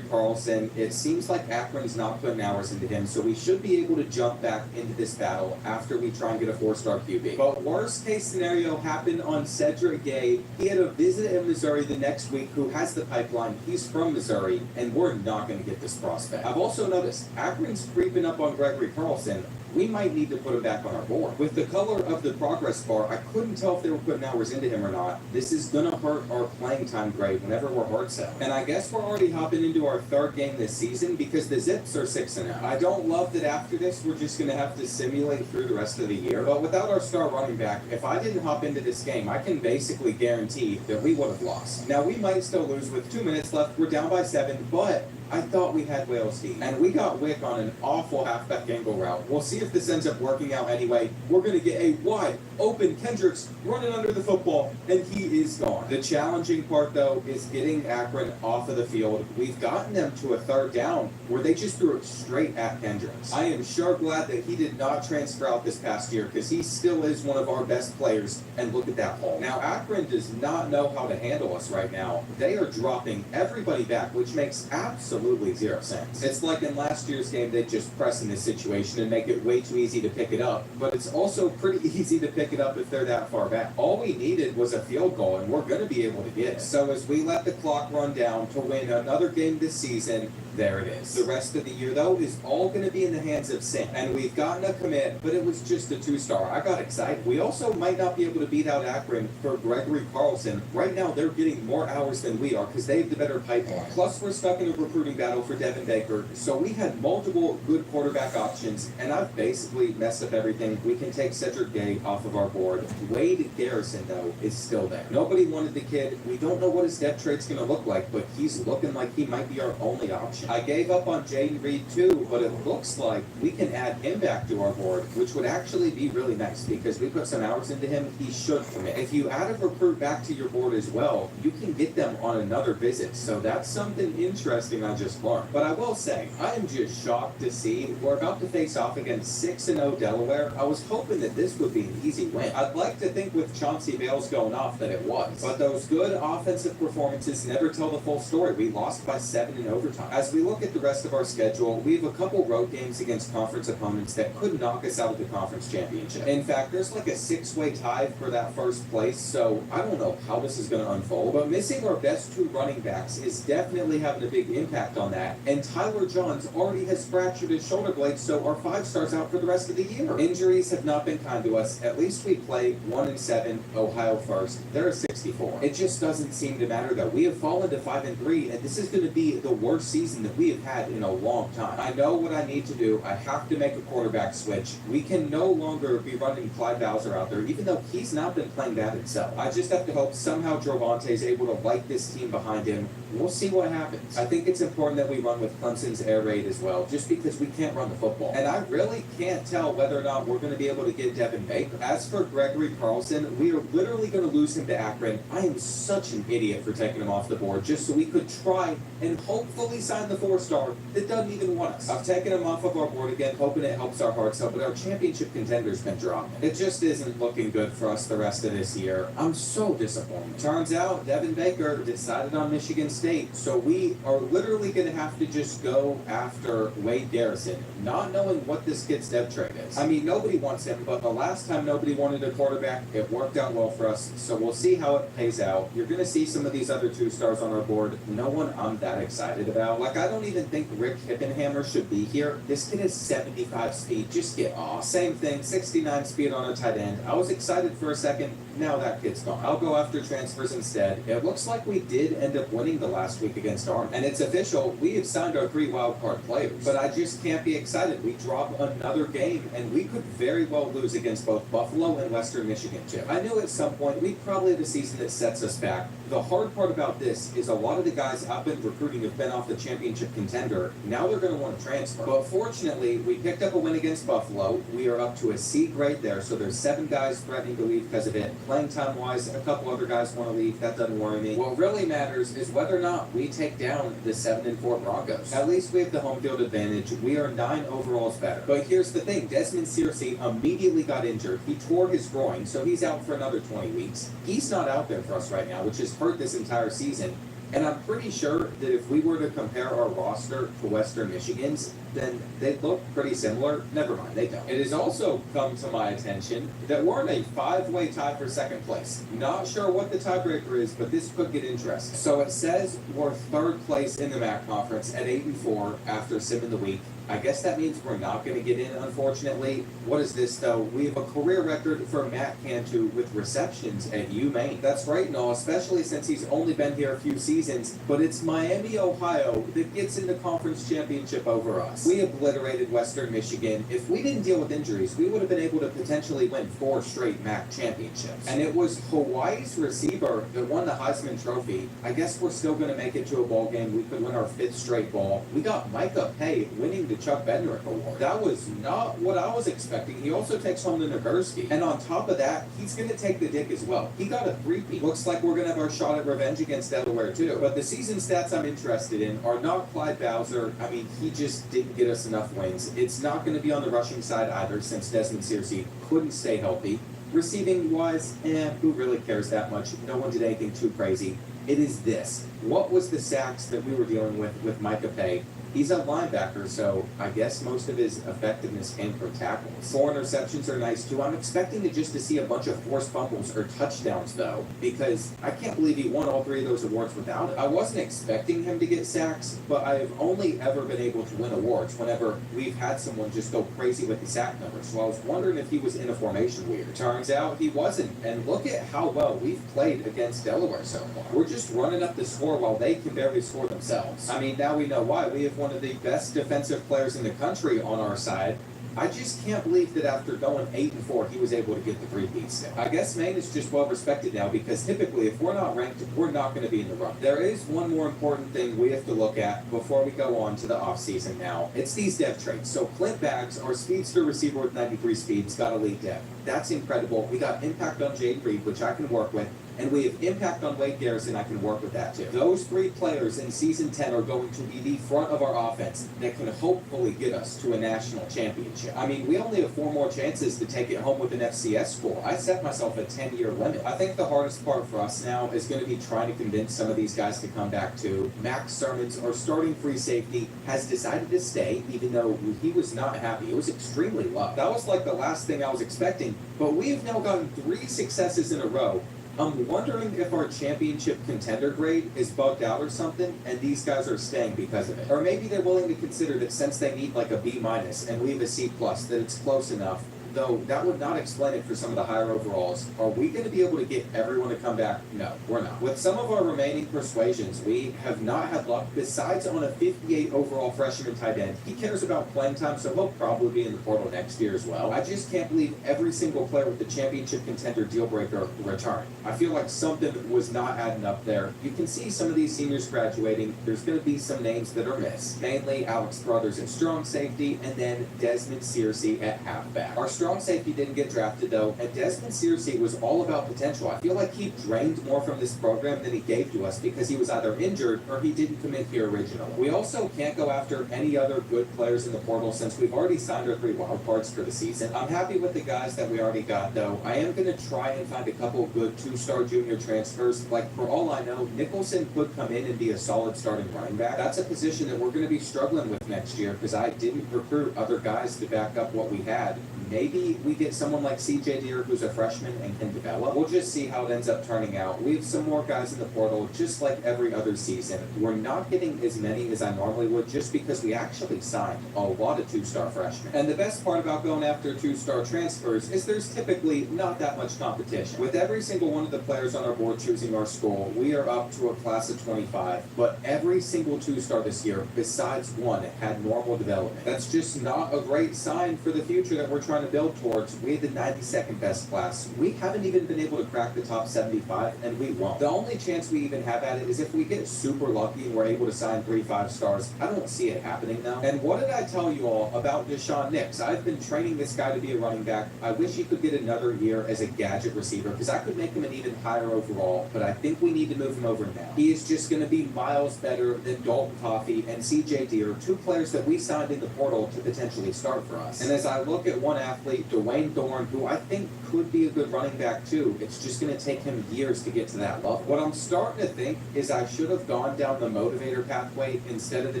Carlson. It seems like Akron's not putting hours into him, so we should be able to jump back into this battle after we try and get a 4-star QB. But worst case scenario happened on Cedric Gay. He had a visit in Missouri the next week who has the pipeline. He's from Missouri, and we're not going to get this prospect. I've also noticed Akron's creeping up on Gregory Carlson. We might need to put him back on our board. With the color of the progress bar, I couldn't tell if they were putting hours into him or not. This is gonna hurt our playing time grade whenever we're hard set. And I guess we're already hopping into our 3rd game this season because the Zips are 6-0. I don't love that after this we're just gonna have to simulate through the rest of the year. But without our star running back, if I didn't hop into this game, I can basically guarantee that we would have lost. Now we might still lose with 2 minutes left. We're down by 7, but I thought we had Wales D. And we got Wick on an awful halfback angle route. We'll see if this ends up working out anyway. We're going to get a wide open Kendricks running under the football, and he is gone. The challenging part, though, is getting Akron off of the field. We've gotten them to a 3rd down where they just threw it straight at Kendricks. I am sure glad that he did not transfer out this past year because he still is one of our best players, and look at that hole. Now, Akron does not know how to handle us right now. They are dropping everybody back, which makes absolutely 0 sense. It's like in last year's game, they just press in this situation and make it way too easy to pick it up, but it's also pretty easy to pick it up if they're that far back. All we needed was a field goal, and we're going to be able to get it. So as we let the clock run down to win another game this season, there it is. The rest of the year, though, is all going to be in the hands of Sim. And we've gotten a commit, but it was just a 2-star. I got excited. We also might not be able to beat out Akron for Gregory Carlson. Right now, they're getting more hours than we are because they have the better pipeline. Plus, we're stuck in a recruiting battle for Devin Baker. So we had multiple good quarterback options, and I've basically messed up everything. We can take Cedric Gay off of our board. Wade Garrison, though, is still there. Nobody wanted the kid. We don't know what his depth trade's going to look like, but he's looking like he might be our only option. I gave up on Jaden Reed too, but it looks like we can add him back to our board, which would actually be really nice because we put some hours into him. He should commit. If you add a recruit back to your board as well, you can get them on another visit. So that's something interesting I just learned. But I will say, I am just shocked to see we're about to face off against 6-0 Delaware. I was hoping that this would be an easy win. I'd like to think with Chauncey Bales going off that it was. But those good offensive performances never tell the full story. We lost by 7 in overtime. As we look at the rest of our schedule, we have a couple road games against conference opponents that could knock us out of the conference championship. In fact, there's like a 6-way tie for that 1st place, so I don't know how this is going to unfold. But missing our best 2 running backs is definitely having a big impact on that. And Tyler Johns already has fractured his shoulder blade, so our 5-star's out for the rest of the year. Injuries have not been kind to us. At least we play 1-7, Ohio first. They're a 64. It just doesn't seem to matter though. We have fallen to 5-3, and this is going to be the worst season season that we have had in a long time. I know what I need to do. I have to make a quarterback switch. We can no longer be running Clyde Bowser out there, even though he's not been playing bad himself. I just have to hope somehow Gervonta is able to light this team behind him. We'll see what happens. I think it's important that we run with Clemson's air raid as well, just because we can't run the football. And I really can't tell whether or not we're going to be able to get Devin Baker. As for Gregory Carlson, we are literally going to lose him to Akron. I am such an idiot for taking him off the board just so we could try and hopefully sign the 4-star that doesn't even want us. I've taken him off of our board again, hoping it helps our hearts out, but our championship contender's been dropping. It just isn't looking good for us the rest of this year. I'm so disappointed. Turns out Devin Baker decided on Michigan State, so we are literally going to have to just go after Wade Garrison, not knowing what this kid's depth chart is. I mean, nobody wants him, but the last time nobody wanted a quarterback, it worked out well for us, so we'll see how it pays out. You're going to see some of these other 2-stars on our board. No one I'm that excited about. Like, I don't even think Rick Hippenhammer should be here. This kid is 75 speed. Just get off. Same thing, 69 speed on a tight end. I was excited for a second. Now that kid's gone. I'll go after transfers instead. It looks like we did end up winning the last week against Army. And it's official. We have signed our 3 wildcard players. But I just can't be excited. We drop another game, and we could very well lose against both Buffalo and Western Michigan, Chip. I knew at some point we probably have a season that sets us back. The hard part about this is a lot of the guys I've been recruiting have been off the championship contender. Now they're going to want to transfer. But fortunately, we picked up a win against Buffalo. We are up to a C grade there, so there's 7 guys threatening to leave because of it. Playing time-wise, a couple other guys want to leave. That doesn't worry me. What really matters is whether or not we take down the 7-4 Broncos. At least we have the home field advantage. We are 9 overalls better. But here's the thing. Desmond Searcy immediately got injured. He tore his groin, so he's out for another 20 weeks. He's not out there for us right now, which has hurt this entire season. And I'm pretty sure that if we were to compare our roster to Western Michigan's, then they look pretty similar. Never mind, they don't. It has also come to my attention that we're in a 5-way tie for second place. Not sure what the tiebreaker is, but this could get interesting. So it says we're 3rd place in the MAC conference at 8-4 after Sim in the week. I guess that means we're not going to get in, unfortunately. What is this, though? We have a career record for Matt Cantu with receptions at UMaine. That's right, no, especially since he's only been here a few seasons, but it's Miami, Ohio that gets in the conference championship over us. We obliterated Western Michigan. If we didn't deal with injuries, we would have been able to potentially win 4 straight MAC championships. And it was Hawaii's receiver that won the Heisman Trophy. I guess we're still going to make it to a bowl game. We could win our 5th straight bowl. We got Micah Pay winning the Chuck Bednarik Award. That was not what I was expecting. He also takes home the Nagurski. And on top of that, he's going to take the Dick as well. He got a 3-peat. Looks like we're going to have our shot at revenge against Delaware too. But the season stats I'm interested in are not Clyde Bowser. I mean, he just didn't get us enough wins. It's not going to be on the rushing side either, since Desmond Searcy couldn't stay healthy. Receiving wise, who really cares that much? No one did anything too crazy. It is this. What was the sacks that we were dealing with Micah Pay? He's a linebacker, so I guess most of his effectiveness came from tackles. 4 interceptions are nice too. I'm expecting to see a bunch of forced fumbles or touchdowns though, because I can't believe he won all 3 of those awards without it. I wasn't expecting him to get sacks, but I have only ever been able to win awards whenever we've had someone just go crazy with the sack numbers. So I was wondering if he was in a formation weird. Turns out he wasn't, and look at how well we've played against Delaware so far. We're just running up the score while they can barely score themselves. I mean, now we know why. We have one of the best defensive players in the country on our side. I just can't believe that after going 8-4, he was able to get the 3-peat still. I guess Maine is just well respected now, because typically if we're not ranked, we're not going to be in the run. There is one more important thing we have to look at before we go on to the offseason now. It's these dev traits. So Clint Baggs, our speedster receiver with 93 speeds, got elite dev. That's incredible. We got impact on Jade Reed, which I can work with. And we have impact on Wade Garrison. I can work with that too. Those 3 players in season 10 are going to be the front of our offense that can hopefully get us to a national championship. I mean, we only have 4 more chances to take it home with an FCS score. I set myself a 10-year limit. I think the hardest part for us now is going to be trying to convince some of these guys to come back too. Max Sermons, our starting free safety, has decided to stay, even though he was not happy. It was extremely low. That was like the last thing I was expecting, but we have now gotten 3 successes in a row. I'm wondering if our championship contender grade is bugged out or something, and these guys are staying because of it. Or maybe they're willing to consider that since they need like a B- and we have a C+, that it's close enough. though that would not explain it for some of the higher overalls. Are we going to be able to get everyone to come back? No, we're not. With some of our remaining persuasions, we have not had luck besides on a 58 overall freshman tight end. He cares about playing time, so he'll probably be in the portal next year as well. I just can't believe every single player with the championship contender deal breaker returned. I feel like something was not adding up there. You can see some of these seniors graduating. There's going to be some names that are missed, mainly Alex Brothers at strong safety and then Desmond Searcy at halfback. Our strong safety didn't get drafted though, and Desmond Searcy was all about potential. I feel like he drained more from this program than he gave to us because he was either injured or he didn't commit here originally. We also can't go after any other good players in the portal since we've already signed our 3 wild cards for the season. I'm happy with the guys that we already got though. I am going to try and find a couple good 2-star junior transfers. Like for all I know, Nicholson could come in and be a solid starting running back. That's a position that we're going to be struggling with next year because I didn't recruit other guys to back up what we had. Maybe we get someone like CJ Deere who's a freshman and can develop. We'll just see how it ends up turning out. We have some more guys in the portal just like every other season. We're not getting as many as I normally would just because we actually signed a lot of 2-star freshmen. And the best part about going after 2-star transfers is there's typically not that much competition. With every single one of the players on our board choosing our school, we are up to a class of 25, but every single 2-star this year, besides one, had normal development. That's just not a great sign for the future that we're trying to build towards. We had the 92nd best class. We haven't even been able to crack the top 75, and we won't. The only chance we even have at it is if we get super lucky and we're able to sign 3 5-stars. I don't see it happening though. And what did I tell you all about Deshaun Nix? I've been training this guy to be a running back. I wish he could get another year as a gadget receiver because I could make him an even higher overall, but I think we need to move him over now. He is just going to be miles better than Dalton Coffey and CJ Deere, 2 players that we signed in the portal to potentially start for us. And as I look at one athlete, Dwayne Thorne, who I think could be a good running back too, it's just going to take him years to get to that level. What I'm starting to think is I should have gone down the motivator pathway instead of the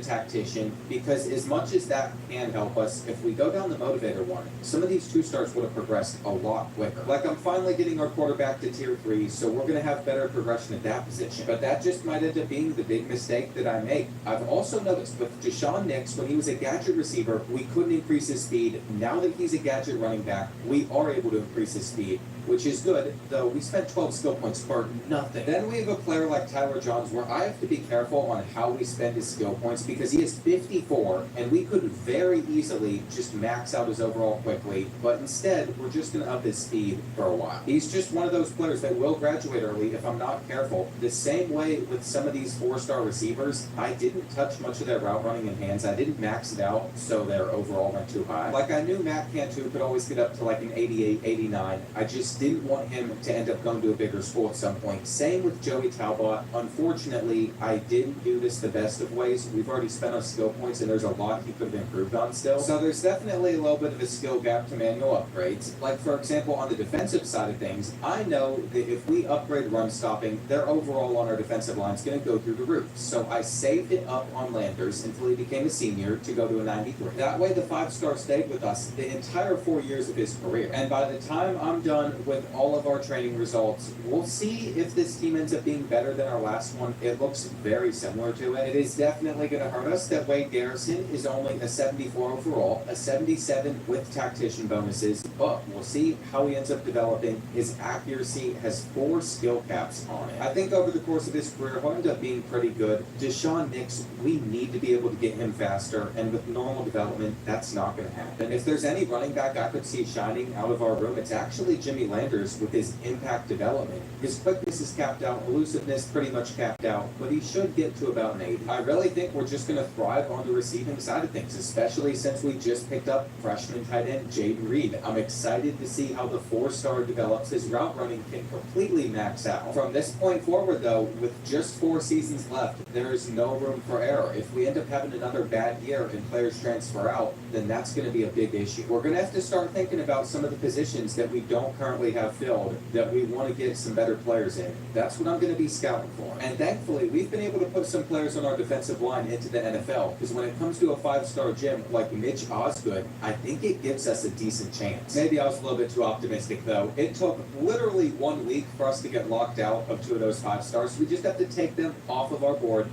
tactician, because as much as that can help us, if we go down the motivator one, some of these 2-stars would have progressed a lot quicker. Like I'm finally getting our quarterback to tier 3, so we're going to have better progression at that position. But that just might end up being the big mistake that I make. I've also noticed with Deshaun Nix, when he was a gadget receiver, we couldn't increase his speed. Now that he's a gadget running back, we are able to increase his speed, which is good, though we spent 12 skill points for nothing. Then we have a player like Tyler Johns where I have to be careful on how we spend his skill points because he is 54 and we could very easily just max out his overall quickly, but instead we're just going to up his speed for a while. He's just one of those players that will graduate early if I'm not careful. The same way with some of these 4-star receivers, I didn't touch much of their route running in hands. I didn't max it out so their overall went too high. Like I knew Matt Cantu could always get up to like an 88, 89. I just didn't want him to end up going to a bigger school at some point. Same with Joey Talbot. Unfortunately, I didn't do this the best of ways. We've already spent our skill points and there's a lot he could have improved on still. So there's definitely a little bit of a skill gap to manual upgrades. Like for example, on the defensive side of things, I know that if we upgrade run stopping, their overall on our defensive line is going to go through the roof. So I saved it up on Landers until he became a senior to go to a 93. That way the 5-star stayed with us the entire 4 years of his career. And by the time I'm done with all of our training results, we'll see if this team ends up being better than our last one. It looks very similar to it. It is definitely going to hurt us that Wade Garrison is only a 74 overall, a 77 with tactician bonuses, but we'll see how he ends up developing. His accuracy has 4 skill caps on it. I think over the course of his career, he'll end up being pretty good. Deshaun Nix, we need to be able to get him faster, and with normal development, that's not going to happen. If there's any running back I could see shining out of our room, it's actually Jimmy Landers with his impact development. His quickness is capped out, elusiveness pretty much capped out, but he should get to about an 80. I really think we're just going to thrive on the receiving side of things, especially since we just picked up freshman tight end Jaden Reed. I'm excited to see how the 4-star develops. His route running can completely max out. From this point forward though, with just 4 seasons left, there is no room for error. If we end up having another bad year and players transfer out, then that's going to be a big issue. We're going to have to start thinking about some of the positions that we don't currently have filled that we want to get some better players in. That's what I'm going to be scouting for. And thankfully, we've been able to put some players on our defensive line into the NFL, because when it comes to a 5-star gym like Mitch Osgood, I think it gives us a decent chance. Maybe I was a little bit too optimistic though. It took literally 1 week for us to get locked out of 2 of those 5-stars. We just have to take them off of our board.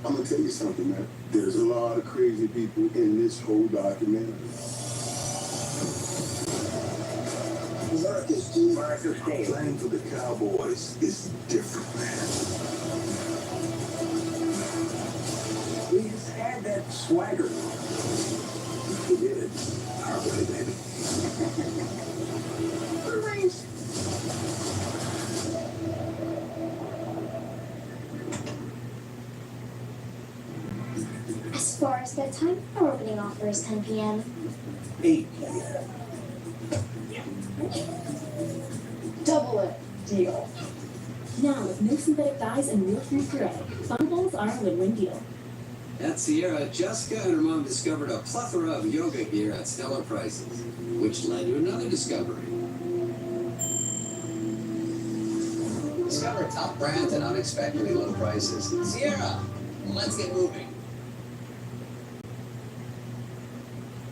I'm gonna tell you something, man. There's a lot of crazy people in this whole documentary. America's team, playing for the Cowboys is different, man. We just had that swagger. We did it our way, baby. The race. As far as bedtime, our opening offer is 10 p.m. 8 p.m. Double it. Deal. Now, with no synthetic dyes and real food thread, Fundables are a win-win deal. At Sierra, Jessica and her mom discovered a plethora of yoga gear at stellar prices, which led to another discovery. Discover top brands at unexpectedly low prices. Sierra, let's get moving.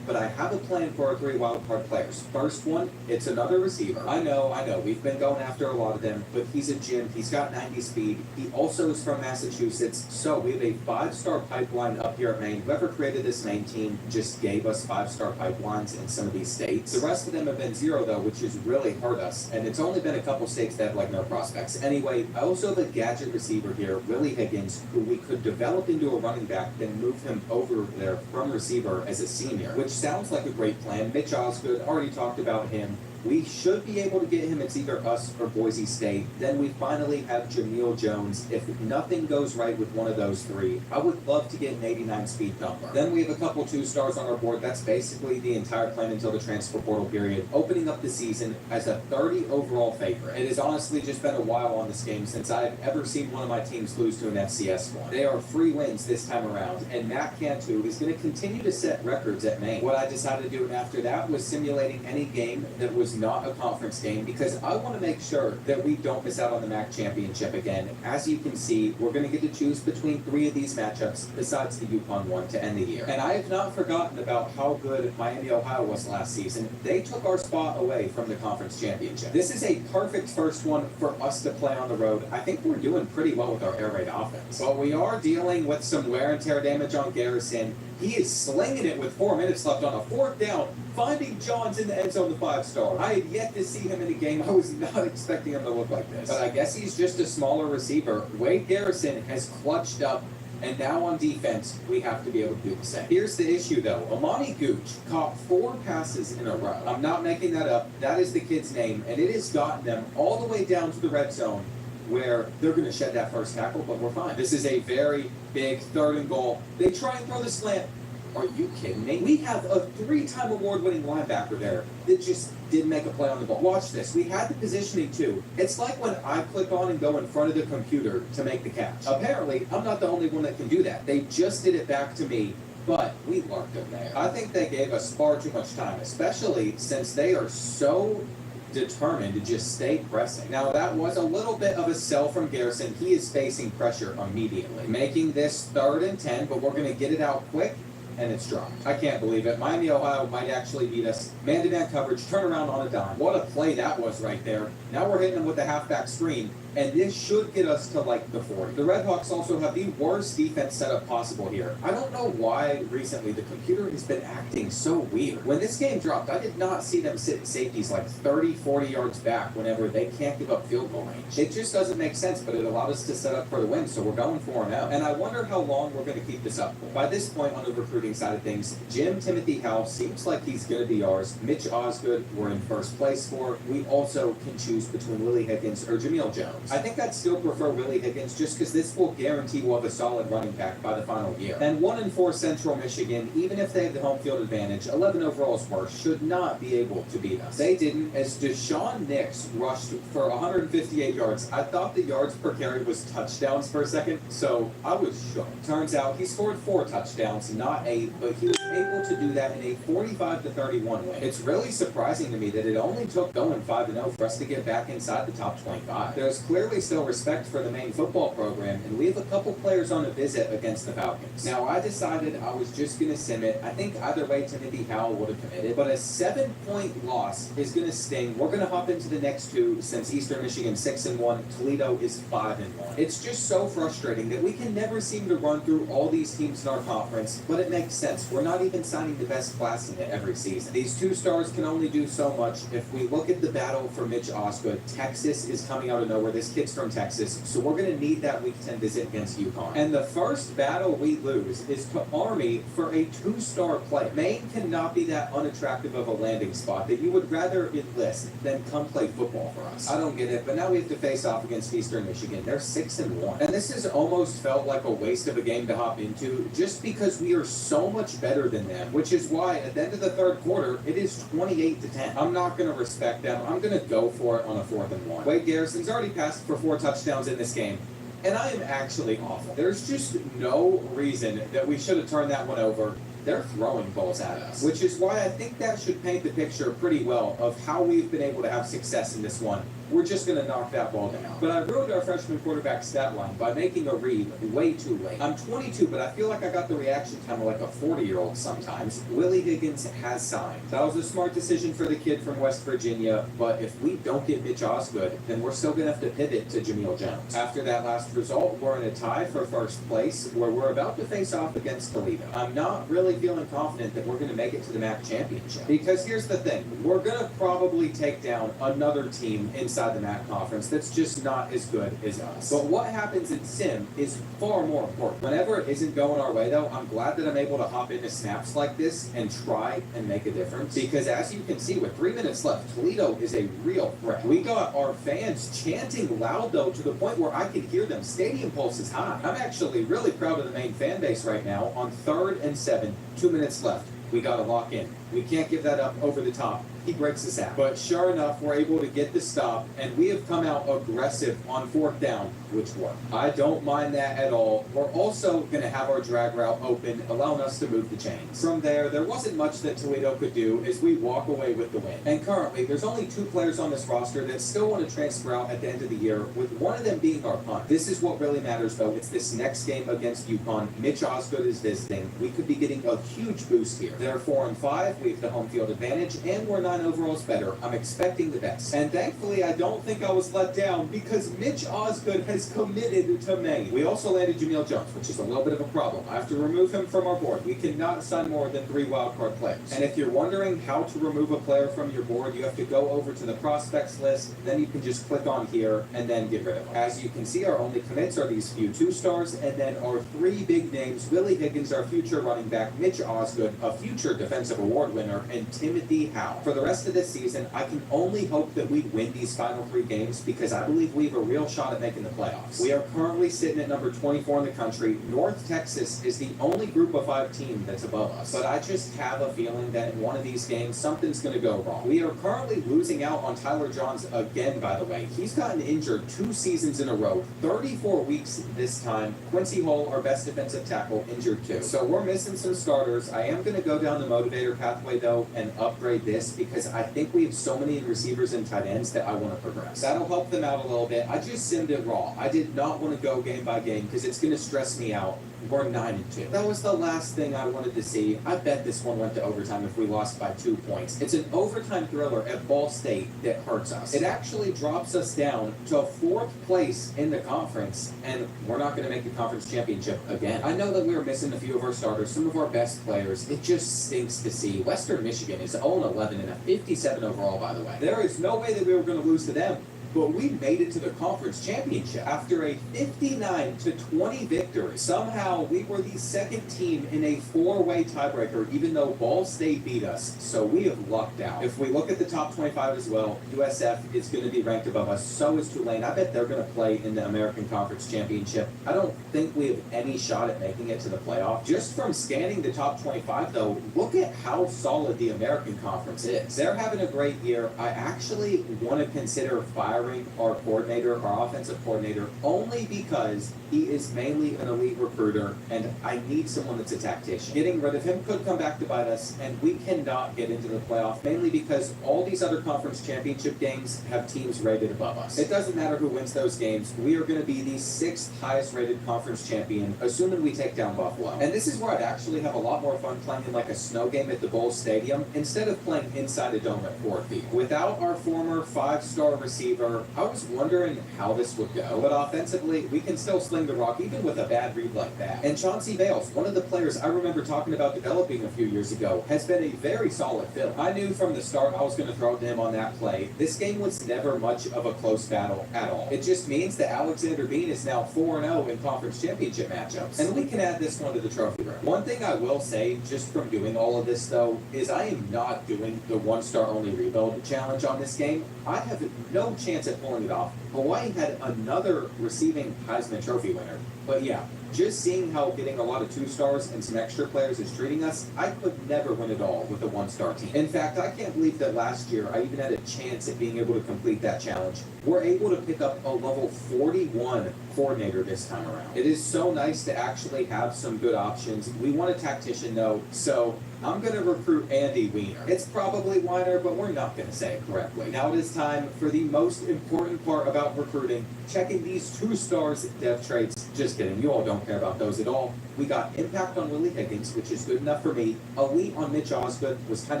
But I have a plan for our 3 wildcard players. First one, it's another receiver. I know, we've been going after a lot of them, but he's a gym, he's got 90 speed. He also is from Massachusetts, so we have a 5-star pipeline up here at Maine. Whoever created this Maine team just gave us 5-star pipelines in some of these states. The rest of them have been 0 though, which has really hurt us, and it's only been a couple states that have like no prospects. Anyway, I also have a gadget receiver here, Willie Higgins, who we could develop into a running back, then move him over there from receiver as a senior, which sounds like a great plan. Mitch Osgood, already talked about him. We should be able to get him. It's either us or Boise State. Then we finally have Jameel Jones. If nothing goes right with one of those 3, I would love to get an 89 speed number. Then we have a couple 2-stars on our board. That's basically the entire plan until the transfer portal period. Opening up the season as a 30 overall favorite. It has honestly just been a while on this game since I've ever seen one of my teams lose to an FCS one. They are free wins this time around, and Matt Cantu is going to continue to set records at Maine. What I decided to do after that was simulating any game that was not a conference game, because I want to make sure that we don't miss out on the MAC championship again. As you can see, we're going to get to choose between 3 of these matchups besides the UConn one to end the year. And I have not forgotten about how good Miami, Ohio was last season. They took our spot away from the conference championship. This is a perfect first one for us to play on the road. I think we're doing pretty well with our air raid offense. But we are dealing with some wear and tear damage on Garrison. He is slinging it with 4 minutes left on a 4th down, finding Johns in the end zone, the 5-star. I had yet to see him in a game. I was not expecting him to look like this. But I guess he's just a smaller receiver. Wade Garrison has clutched up, and now on defense, we have to be able to do the same. Here's the issue, though. Amani Gooch caught 4 passes in a row. I'm not making that up. That is the kid's name, and it has gotten them all the way down to the red zone, where they're going to shed that first tackle, but we're fine. This is a very big 3rd and goal. They try and throw the slant. Are you kidding me? We have a 3-time award-winning linebacker there that just didn't make a play on the ball. Watch this. We had the positioning too. It's like when I click on and go in front of the computer to make the catch. Apparently, I'm not the only one that can do that. They just did it back to me, but we lurked them there. I think they gave us far too much time, especially since they are so determined to just stay pressing. Now that was a little bit of a sell from Garrison. He is facing pressure immediately, making this 3rd and 10, but we're going to get it out quick. And it's dropped. I can't believe it. Miami, Ohio might actually beat us. Man-to-man coverage, turn around on a dime. What a play that was right there. Now we're hitting them with the halfback screen, and this should get us to like the 40. The Redhawks also have the worst defense setup possible here. I don't know why recently the computer has been acting so weird. When this game dropped, I did not see them sit safeties like 30, 40 yards back whenever they can't give up field goal range. It just doesn't make sense, but it allowed us to set up for the win, so we're going 4-0. And I wonder how long we're going to keep this up. By this point on the recruiting side of things, Jim Timothy Howell seems like he's going to be ours. Mitch Osgood, we're in first place for. We also can choose between Willie Higgins or Jameel Jones. I think I'd still prefer Willie Higgins just because this will guarantee we'll have a solid running back by the final year. And 1-4 Central Michigan, even if they have the home field advantage, 11 overalls worse, should not be able to beat us. They didn't, as Deshaun Nix rushed for 158 yards. I thought the yards per carry was touchdowns for a second, so I was shocked. Turns out he scored 4 touchdowns, not 8, but he was able to do that in a 45-31 win. It's really surprising to me that it only took going 5-0 for us to get back inside the top 25. There's clearly still respect for the Maine football program, and we have a couple players on a visit against the Falcons. Now, I decided I was just going to sim it. I think either way Timothy Howell would have committed, but a 7-point loss is going to sting. We're going to hop into the next 2 since Eastern Michigan 6-1, Toledo is 5-1. It's just so frustrating that we can never seem to run through all these teams in our conference, but it makes sense. We're not not even signing the best class in it every season. These 2 stars can only do so much. If we look at the battle for Mitch Osgood, Texas is coming out of nowhere. This kid's from Texas, so we're going to need that Week 10 visit against UConn. And the first battle we lose is to Army for a 2-star player. Maine cannot be that unattractive of a landing spot that you would rather enlist than come play football for us. I don't get it, but now we have to face off against Eastern Michigan. They're 6-1. And this has almost felt like a waste of a game to hop into just because we are so much better than them, which is why at the end of the 3rd quarter, it is 28-10. I'm not going to respect them. I'm going to go for it on a 4th and 1. Wade Garrison's already passed for 4 touchdowns in this game, and I am actually awful. There's just no reason that we should have turned that one over. They're throwing balls at us, which is why I think that should paint the picture pretty well of how we've been able to have success in this one. We're just going to knock that ball down. But I ruined our freshman quarterback stat line by making a read way too late. I'm 22, but I feel like I got the reaction time of like a 40-year-old sometimes. Willie Higgins has signed. That was a smart decision for the kid from West Virginia, but if we don't get Mitch Osgood, then we're still going to have to pivot to Jameel Jones. After that last result, we're in a tie for first place, where we're about to face off against Toledo. I'm not really feeling confident that we're going to make it to the MAC championship. Because here's the thing, we're going to probably take down another team inside the MAC conference that's just not as good as us. But what happens in Sim is far more important. Whenever it isn't going our way though, I'm glad that I'm able to hop into snaps like this and try and make a difference. Because as you can see, with 3 minutes left, Toledo is a real threat. We got our fans chanting loud though, to the point where I could hear them. Stadium pulse is high. I'm actually really proud of the Maine fan base right now. On 3rd and 7, 2 minutes left. We got to lock in. We can't give that up over the top. He breaks us out. But sure enough, we're able to get the stop, and we have come out aggressive on 4th down, which worked. I don't mind that at all. We're also going to have our drag route open, allowing us to move the chains. From there wasn't much that Toledo could do as we walk away with the win. And currently, there's only 2 players on this roster that still want to transfer out at the end of the year, with one of them being our punt. This is what really matters, though. It's this next game against UConn. Mitch Osgood is visiting. We could be getting a huge boost here. They're 4-5. We have the home field advantage, and we're 9 overalls better. I'm expecting the best. And thankfully, I don't think I was let down because Mitch Osgood has committed to Maine. We also landed Jameel Jones, which is a little bit of a problem. I have to remove him from our board. We cannot sign more than 3 wildcard players. And if you're wondering how to remove a player from your board, you have to go over to the prospects list, then you can just click on here and then get rid of them. As you can see, our only commits are these few 2-stars, and then our 3 big names, Willie Higgins, our future running back, Mitch Osgood, a future defensive award winner, and Timothy Howe. For the rest of this season, I can only hope that we win these final 3 games because I believe we have a real shot at making the playoffs. We are currently sitting at number 24 in the country. North Texas is the only Group of 5 team that's above us. But I just have a feeling that in one of these games, something's going to go wrong. We are currently losing out on Tyler Johns again, by the way. He's gotten injured 2 seasons in a row, 34 weeks this time. Quincy Hull, our best defensive tackle, injured too. So we're missing some starters. I am going to go down the motivator pathway though and upgrade this because I think we have so many receivers and tight ends that I want to progress. That'll help them out a little bit. I just simmed it raw. I did not want to go game by game because it's going to stress me out. We're 9-2. That was the last thing I wanted to see. I bet this one went to overtime if we lost by 2 points. It's an overtime thriller at Ball State that hurts us. It actually drops us down to 4th place in the conference, and we're not going to make the conference championship again. I know that we were missing a few of our starters, some of our best players. It just stinks to see. Western Michigan is 0-11 and a 57 overall, by the way. There is no way that we were going to lose to them. But we made it to the conference championship after a 59-20 victory. Somehow, we were the 2nd team in a 4-way tiebreaker, even though Ball State beat us. So we have lucked out. If we look at the top 25 as well, USF is going to be ranked above us. So is Tulane. I bet they're going to play in the American Conference Championship. I don't think we have any shot at making it to the playoff. Just from scanning the top 25, though, look at how solid the American Conference is. They're having a great year. I actually want to consider firing our coordinator, our offensive coordinator, only because he is mainly an elite recruiter, and I need someone that's a tactician. Getting rid of him could come back to bite us, and we cannot get into the playoff, mainly because all these other conference championship games have teams rated above us. It doesn't matter who wins those games. We are going to be the 6th highest rated conference champion, assuming we take down Buffalo. And this is where I'd actually have a lot more fun playing in like a snow game at the Bulls Stadium, instead of playing inside a dome at Ford Field. Without our former 5-star receiver, corner, I was wondering how this would go, but offensively, we can still sling the rock even with a bad read like that. And Chauncey Bales, one of the players I remember talking about developing a few years ago, has been a very solid fill. I knew from the start I was going to throw to him on that play. This game was never much of a close battle at all. It just means that Alexander Bean is now 4-0 in conference championship matchups, and we can add this one to the trophy room. One thing I will say, just from doing all of this though, is I am not doing the 1-star only rebuild challenge on this game. I have no chance at pulling it off. Hawaii had another receiving Heisman Trophy winner. But yeah, just seeing how getting a lot of 2 stars and some extra players is treating us, I could never win it all with a 1-star team. In fact, I can't believe that last year I even had a chance at being able to complete that challenge. We're able to pick up a level 41 coordinator this time around. It is so nice to actually have some good options. We want a tactician though, so I'm going to recruit Andy Weiner. It's probably Weiner, but we're not going to say it correctly. Now it is time for the most important part about recruiting, checking these 2 stars dev traits. Just kidding, you all don't care about those at all. We got impact on Willie Higgins, which is good enough for me. Elite on Mitch Osgood, was kind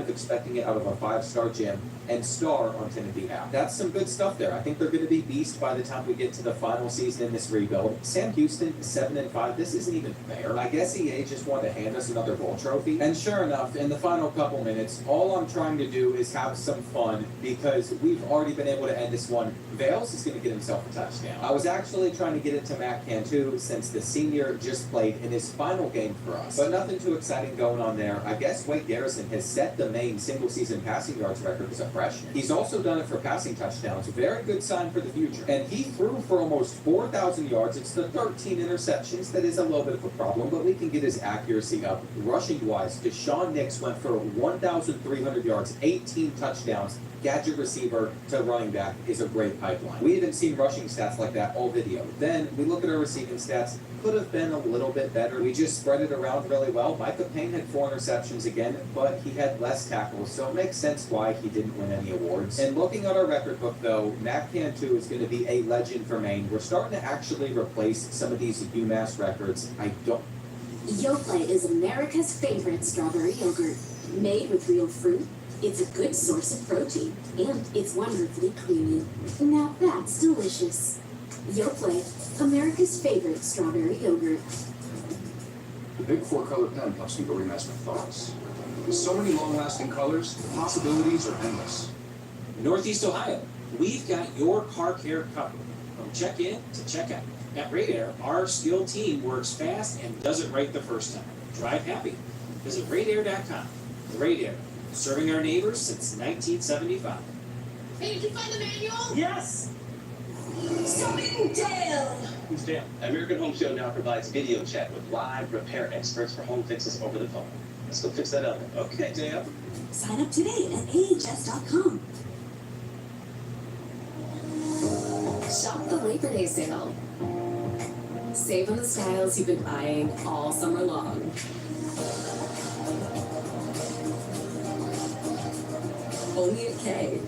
of expecting it out of a 5-star gym. And star on Timothy Howe. That's some good stuff there. I think they're going to be beast by the time we get to the final season in this rebuild. Sam Houston, 7-5. This isn't even fair. I guess EA just wanted to hand us another bowl trophy. And sure enough, in the final couple minutes, all I'm trying to do is have some fun because we've already been able to end this one. Vales is going to get himself a touchdown. I was actually trying to get it to Matt Cantu since the senior just played in his final game for us. But nothing too exciting going on there. I guess Wade Garrison has set the main single-season passing yards record as a freshman. He's also done it for passing touchdowns. Very good sign for the future. And he threw for almost 4,000 yards. It's the 13 interceptions that is a little bit of a problem, but we can get his accuracy up. Rushing-wise, Deshaun Nix went for 1,300 yards, 18 touchdowns. Gadget receiver to running back is a great pipeline. We haven't seen rushing stats like that all video. Then we look at our receiving stats. Could have been a little bit better. We just spread it around really well. Micah Payne had 4 interceptions again, but he had less tackles, so it makes sense why he didn't win any awards. And looking at our record book, though, Matt Cantu is going to be a legend for Maine. We're starting to actually replace some of these UMass records. Yoplait is America's favorite strawberry yogurt. Made with real fruit, it's a good source of protein, and it's wonderfully creamy. Now that's delicious. Yoplait, America's favorite strawberry yogurt. The big 4-color pen helps me go remaster my thoughts. With so many long-lasting colors, the possibilities are endless. In Northeast Ohio, we've got your car care covered. From check-in to check-out. At Radair, our skilled team works fast and does it right the first time. Drive happy. Visit Radair.com. Radair, serving our neighbors since 1975. Hey, did you find the manual? Yes! Something Dale! Who's Dale? American Home Show now provides video chat with live repair experts for home fixes over the phone. Let's go fix that oven. Okay, Dale. Sign up today at ahs.com. Shop the Labor Day sale. Save on the styles you've been eyeing all summer long. Only at K.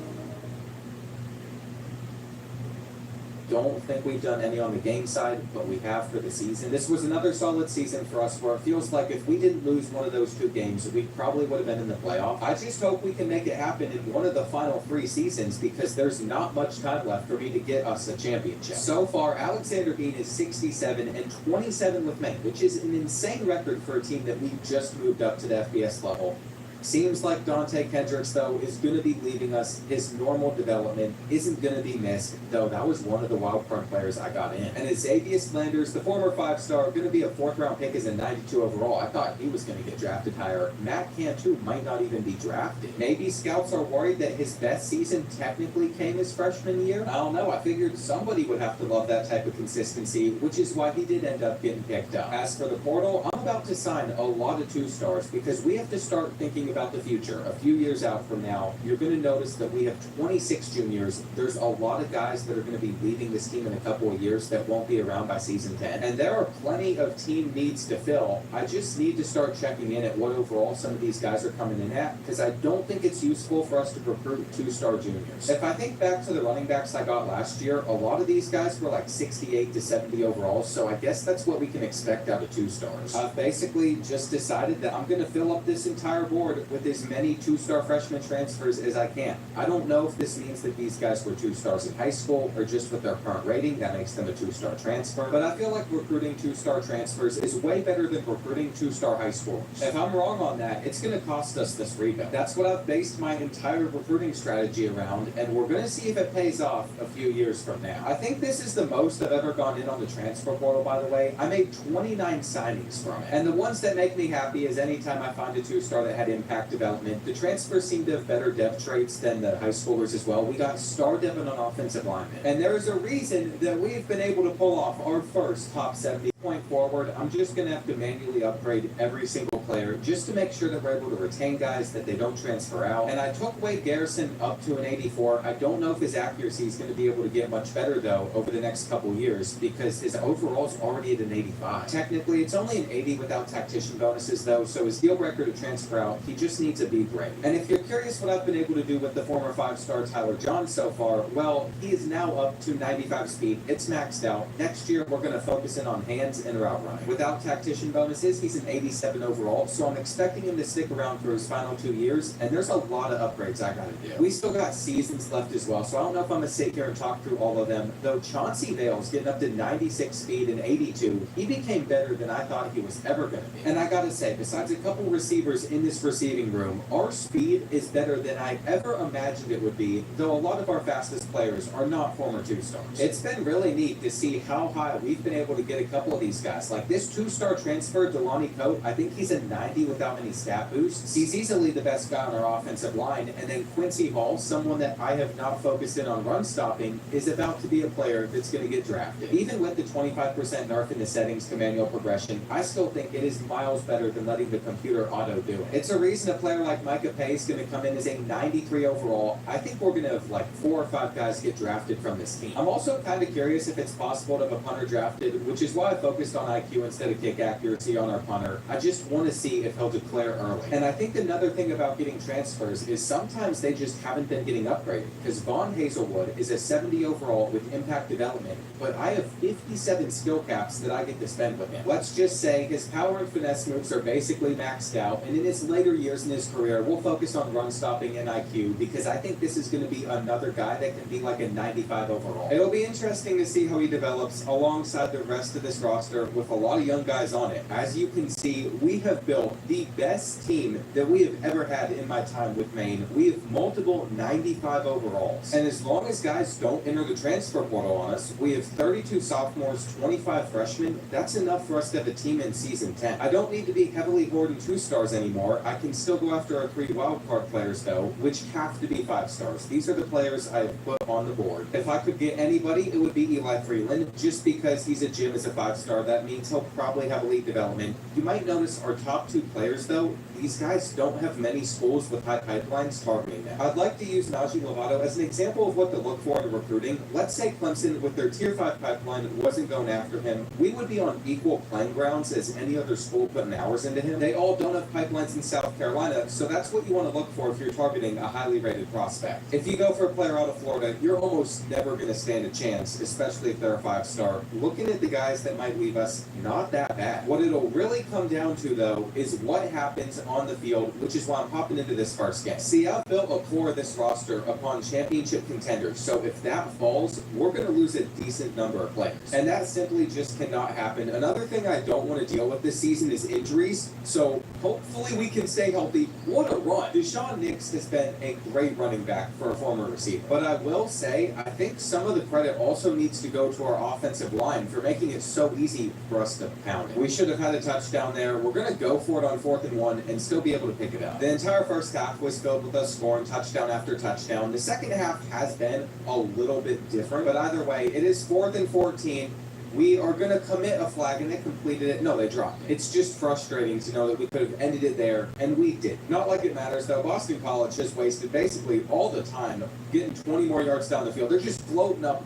Don't think we've done any on the game side, but we have for the season. This was another solid season for us where it feels like if we didn't lose one of those 2 games, we probably would have been in the playoff. I just hope we can make it happen in one of the final 3 seasons because there's not much time left for me to get us a championship. So far, Alexander Bean is 67 and 27 with Maine, which is an insane record for a team that we just moved up to the FBS level. Seems like Dante Kendricks, though, is going to be leaving us. His normal development isn't going to be missed, though that was one of the wild card players I got in. And Xavius Landers, the former 5-star, going to be a 4th-round pick as a 92 overall. I thought he was going to get drafted higher. Matt Cantu might not even be drafted. Maybe scouts are worried that his best season technically came his freshman year. I don't know. I figured somebody would have to love that type of consistency, which is why he did end up getting picked up. As for the portal, I'm about to sign a lot of 2-stars because we have to start thinking about the future. A few years out from now, you're going to notice that we have 26 juniors. There's a lot of guys that are going to be leaving this team in a couple of years that won't be around by season 10. And there are plenty of team needs to fill. I just need to start checking in at what overall some of these guys are coming in at because I don't think it's useful for us to recruit 2-star juniors. If I think back to the running backs I got last year, a lot of these guys were like 68 to 70 overall, so I guess that's what we can expect out of 2-stars. I've basically just decided that I'm going to fill up this entire board with as many two-star freshman transfers as I can. I don't know if this means that these guys were 2 stars in high school or just with their current rating that makes them a 2-star transfer, but I feel like recruiting 2-star transfers is way better than recruiting 2-star high schoolers. If I'm wrong on that, it's going to cost us this rebuild. That's what I've based my entire recruiting strategy around, and we're going to see if it pays off a few years from now. I think this is the most I've ever gone in on the transfer portal, by the way. I made 29 signings from it, and the ones that make me happy is anytime I find a 2-star that had impact development. The transfers seem to have better depth traits than the high schoolers as well. We got star depth on offensive linemen, and there is a reason that we've been able to pull off our first top 70 point forward. I'm just going to have to manually upgrade every single player just to make sure that we're able to retain guys, that they don't transfer out. And I took Wade Garrison up to an 84. I don't know if his accuracy is going to be able to get much better, though, over the next couple years because his overall is already at an 85. Technically, it's only an 80 without tactician bonuses, though, so his deal breaker to transfer out, he just needs a B grade. And if you're curious what I've been able to do with the former 5-star Tyler Johns so far, well, he is now up to 95 speed. It's maxed out. Next year, we're going to focus in on hands and route running. Without tactician bonuses, he's an 87 overall, so I'm expecting him to stick around for his final 2 years, and there's a lot of upgrades I gotta do. We still got seasons left as well, so I don't know if I'm gonna sit here and talk through all of them, though Chauncey Vale's getting up to 96 speed and 82. He became better than I thought he was ever gonna be. And I gotta say, besides a couple receivers in this receiving room, our speed is better than I ever imagined it would be, though a lot of our fastest players are not former 2-stars. It's been really neat to see how high we've been able to get a couple of these guys. Like this 2-star transfer, Delani Coate, I think he's a 90 without any stat boosts. He's easily the best guy on our offensive line. And then Quincy Hall, someone that I have not focused in on run stopping, is about to be a player that's going to get drafted. Even with the 25% nerf in the settings to manual progression, I still think it is miles better than letting the computer auto do it. It's a reason a player like Micah Pace is going to come in as a 93 overall. I think we're going to have like 4 or 5 guys get drafted from this team. I'm also kind of curious if it's possible to have a punter drafted, which is why I focused on IQ instead of kick accuracy on our punter. I just want to see if he'll declare early. And I think another thing about getting transfers is sometimes they just haven't been getting upgraded, because Vaughn Hazelwood is a 70 overall with impact development, but I have 57 skill caps that I get to spend with him. Let's just say his power and finesse moves are basically maxed out, and in his later years in his career, we'll focus on run stopping and IQ, because I think this is going to be another guy that can be like a 95 overall. It'll be interesting to see how he develops alongside the rest of this roster with a lot of young guys on it. As you can see, we have built the best team that we have ever had in my time with Maine. We have multiple 95 overalls. And as long as guys don't enter the transfer portal on us, we have 32 sophomores, 25 freshmen. That's enough for us to have a team in season 10. I don't need to be heavily hoarding 2-stars anymore. I can still go after our 3 wildcard players, though, which have to be 5-stars. These are the players I have put on the board. If I could get anybody, it would be Eli Freeland, just because he's a gym as a 5-star. That means he'll probably have elite development. You might notice our top 2 players, though, these guys don't have many schools with high pipelines targeting them. I'd like to use Najee Lovato as an example of what to look for in recruiting. Let's say Clemson, with their Tier 5 pipeline, wasn't going after him. We would be on equal playing grounds as any other school putting hours into him. They all don't have pipelines in South Carolina, so that's what you want to look for if you're targeting a highly rated prospect. If you go for a player out of Florida, you're almost never going to stand a chance, especially if they're a 5-star. Looking at the guys that might leave us, not that bad. What it'll really come down to, though, is what happens on the field, which is why I'm hopping into this first game. See, I've built a core of this roster upon championship contenders, so if that falls, we're going to lose a decent number of players. And that simply just cannot happen. Another thing I don't want to deal with this season is injuries, so hopefully we can stay healthy. What a run! Deshaun Nix has been a great running back for a former receiver. But I will say, I think some of the credit also needs to go to our offensive line for making it so easy for us to pound it. We should have had a touchdown there. We're going to go for it on 4th and 1 and still be able to pick it up. The entire first half was filled with us scoring touchdown after touchdown. The second half has been a little bit different, but either way, it is 4th and 14. We are going to commit a flag, and they completed it. No, they dropped it. It's just frustrating to know that we could have ended it there, and we did. Not like it matters, though. Boston College has wasted basically all the time getting 20 more yards down the field. They're just floating up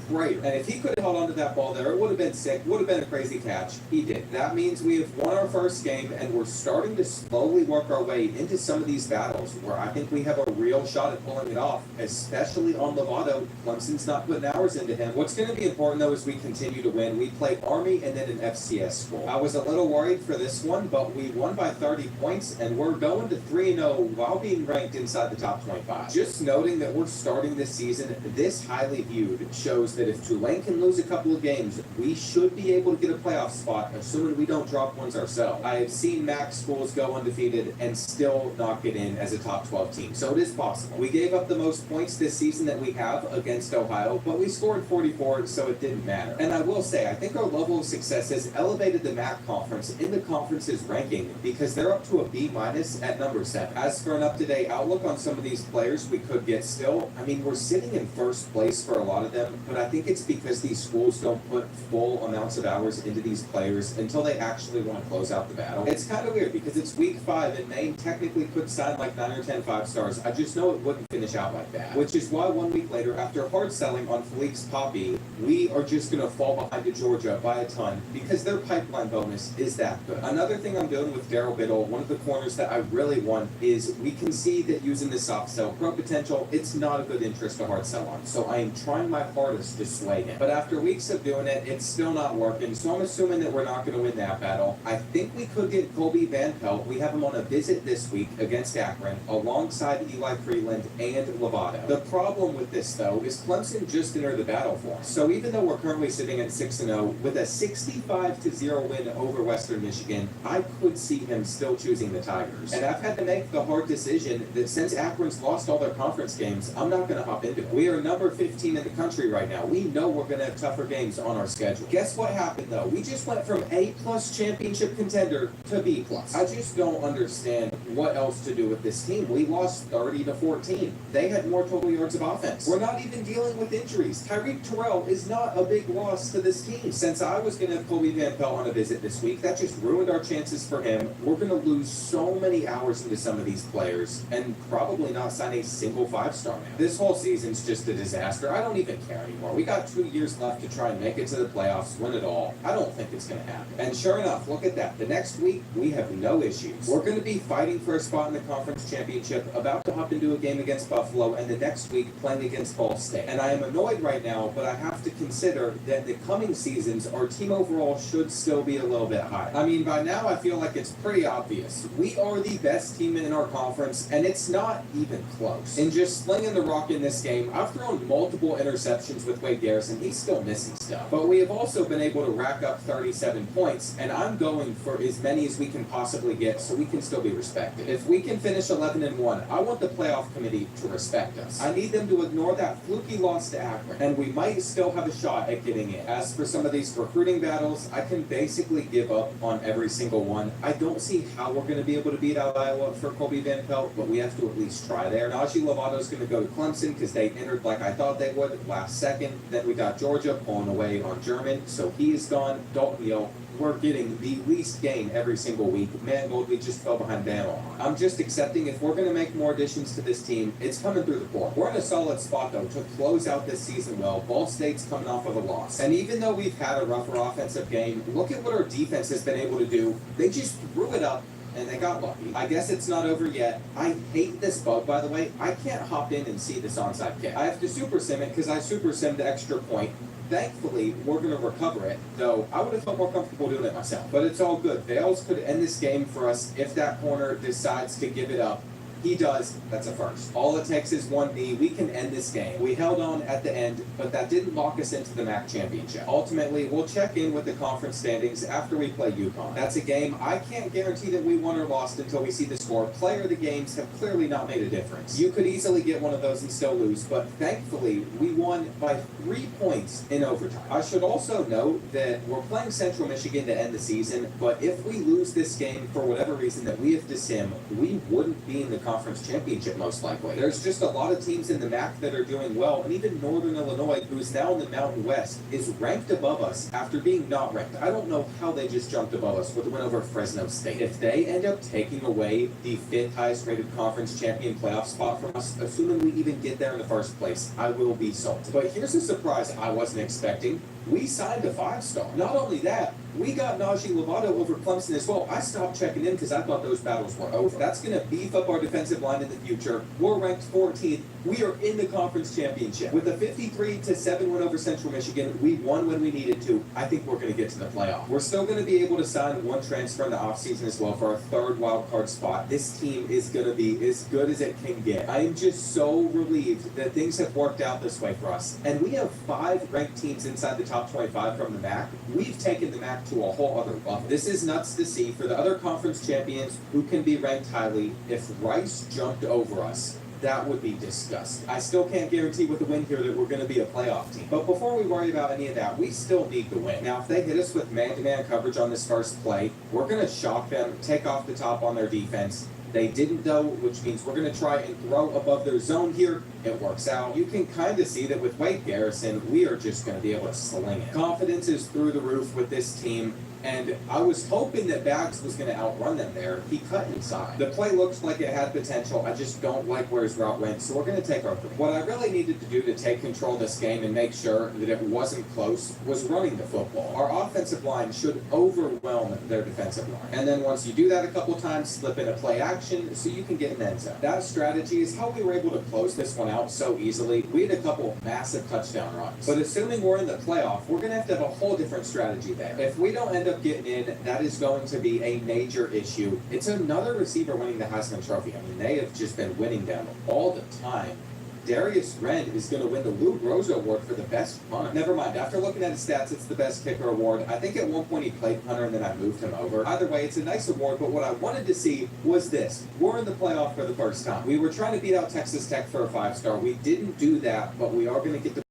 great. And if he could have held onto that ball there, it would have been sick, would have been a crazy catch. He did. That means we have won our first game, and we're starting to slowly work our way into some of these battles where I think we have a real shot at pulling it off, especially on Lovato. Clemson's not putting hours into him. What's going to be important, though, is we continue to win. We played Army and then an FCS school. I was a little worried for this one, but we won by 30 points, and we're going to 3-0 while being ranked inside the top 25. Just noting that we're starting this season this highly viewed shows that if Tulane can lose a couple of games, we should be able to get a playoff spot, assuming we don't drop ones ourselves. I have seen MAC schools go undefeated and still not get in as a top 12 team, so it is possible. We gave up the most points this season that we have against Ohio, but we scored 44, so it didn't matter. And I will say, I think our level of success has elevated the MAC conference in the conference's ranking because they're up to a B- at number 7. As for an up-to-date outlook on some of these players we could get still, I mean, we're sitting in first place for a lot of them, but I think it's because these schools don't put full amounts of hours into these players until they actually want to close out the battle. It's kind of weird because it's week 5 and Maine technically could sign like 9 or 10 5-stars. I just know it wouldn't finish out like that, which is why 1 week later, after hard selling on Felix Poppy, we are just going to fall behind to Georgia by a ton because their pipeline bonus is that good. Another thing I'm doing with Daryl Biddle, one of the corners that I really want, is we can see that using the soft sell pro potential, it's not a good interest to hard sell on. So I am trying my hardest to sway him. But after weeks of doing it, it's still not working. So I'm assuming that we're not going to win that battle. I think we could get Colby Van Pelt. We have him on a visit this week against Akron alongside Eli Freeland and Lovato. The problem with this though is Clemson just entered the battle for us. So even though we're currently sitting at 6-0 with a 65-0 win over Western Michigan, I could see him still choosing the Tigers. And I've had to make the hard decision that since Akron's lost all their conference games, I'm not going to hop into it. We are number 15 in the country right now. We know we're going to have tougher games on our schedule. Guess what happened though? We just went from A+ championship contender to B+. I just don't understand what else to do with this team. We lost 30-14. They had more total yards of offense. We're not even dealing with injuries. Tyreek Terrell is not a big loss to this team. Since I was going to have Colby Van Pelt on a visit this week, that just ruined our chances for him. We're going to lose so many hours into some of these players and probably not sign a single 5-star now. This whole season's just a disaster. I don't even care anymore. We got 2 years left to try and make it to the playoffs, win it all. I don't think it's going to happen. And sure enough, look at that. The next week, we have no issues. We're going to be fighting for a spot in the conference championship, about to hop into a game against Buffalo, and the next week playing against Ball State. And I am annoyed right now, but I have to consider that the coming seasons, our team overall should still be a little bit high. I mean, by now I feel like it's pretty obvious. We are the best team in our conference, and it's not even close. And just slinging the rock in this game, I've thrown multiple interceptions with Wade Garrison. He's still missing stuff. But we have also been able to rack up 37 points, and I'm going for as many as we can possibly get so we can still be respected. If we can finish 11-1, I want the playoff committee to respect us. I need them to ignore that fluky loss to Akron, and we might still have a shot at getting in. As for some of these recruiting battles, I can basically give up on every single one. I don't see how we're going to be able to beat out Iowa for Colby Van Pelt, but we have to at least try there. Najee Lovato's going to go to Clemson because they entered like I thought they would last second. Then we got Georgia pulling away on German, so he is gone. Dalton Neal, we're getting the least gain every single week. Mangold, we just fell behind Bama. I'm just accepting if we're going to make more additions to this team, it's coming through the core. We're in a solid spot, though, to close out this season well. Ball State's coming off of a loss. And even though we've had a rougher offensive game, look at what our defense has been able to do. They just threw it up, and they got lucky. I guess it's not over yet. I hate this bug, by the way. I can't hop in and see this onside kick. I have to super sim it because I super simmed the extra point. Thankfully, we're going to recover it, though I would have felt more comfortable doing it myself. But it's all good. Bales could end this game for us if that corner decides to give it up. He does. That's a first. All it takes is one knee. We can end this game. We held on at the end, but that didn't lock us into the MAC championship. Ultimately, we'll check in with the conference standings after we play UConn. That's a game I can't guarantee that we won or lost until we see the score. Player of the games have clearly not made a difference. You could easily get one of those and still lose, but thankfully, we won by 3 points in overtime. I should also note that we're playing Central Michigan to end the season, but if we lose this game for whatever reason that we have to sim, we wouldn't be in the conference championship most likely. There's just a lot of teams in the MAC that are doing well, and even Northern Illinois, who's now in the Mountain West, is ranked above us after being not ranked. I don't know how they just jumped above us with the win over Fresno State. If they end up taking away the 5th highest rated conference champion playoff spot from us, assuming we even get there in the first place, I will be salty. But here's a surprise I wasn't expecting. We signed a 5-star. Not only that, We got Najee Lovato over Clemson as well. I stopped checking in because I thought those battles were over. That's going to beef up our defensive line in the future. We're ranked 14th. We are in the conference championship. With a 53-7 win over Central Michigan, we won when we needed to. I think we're going to get to the playoff. We're still going to be able to sign one transfer in the offseason as well for our third wild card spot. This team is going to be as good as it can get. I am just so relieved that things have worked out this way for us. And we have 5 ranked teams inside the top 25 from the MAC. We've taken the MAC to a whole other level. This is nuts to see for the other conference champions who can be ranked highly. If Rice jumped over us, that would be disgusting. I still can't guarantee with the win here that we're going to be a playoff team. But before we worry about any of that, we still need to win. Now, if they hit us with man-to-man coverage on this first play, we're going to shock them, take off the top on their defense. They didn't though, which means we're going to try and throw above their zone here. It works out. You can kind of see that with Wade Garrison, we are just going to be able to sling it. Confidence is through the roof with this team. And I was hoping that Bags was going to outrun them there. He cut inside. The play looks like it had potential. I just don't like where his route went, so we're going to take our three. What I really needed to do to take control of this game and make sure that it wasn't close was running the football. Our offensive line should overwhelm their defensive line. And then once you do that a couple times, slip in a play action so you can get an end zone. That strategy is how we were able to close this one out so easily. We had a couple massive touchdown runs. But assuming we're in the playoff, we're going to have a whole different strategy there. If we don't end up getting in, that is going to be a major issue. It's another receiver winning the Heisman Trophy. I mean, they have just been winning them all the time. Darius Wren is going to win the Lou Groza Award for the best punt. Never mind. After looking at his stats, it's the best kicker award. I think at one point he played punter and then I moved him over. Either way, it's a nice award, but what I wanted to see was this. We're in the playoff for the first time. We were trying to beat out Texas Tech for a 5-star. We didn't do that, but we are going to get the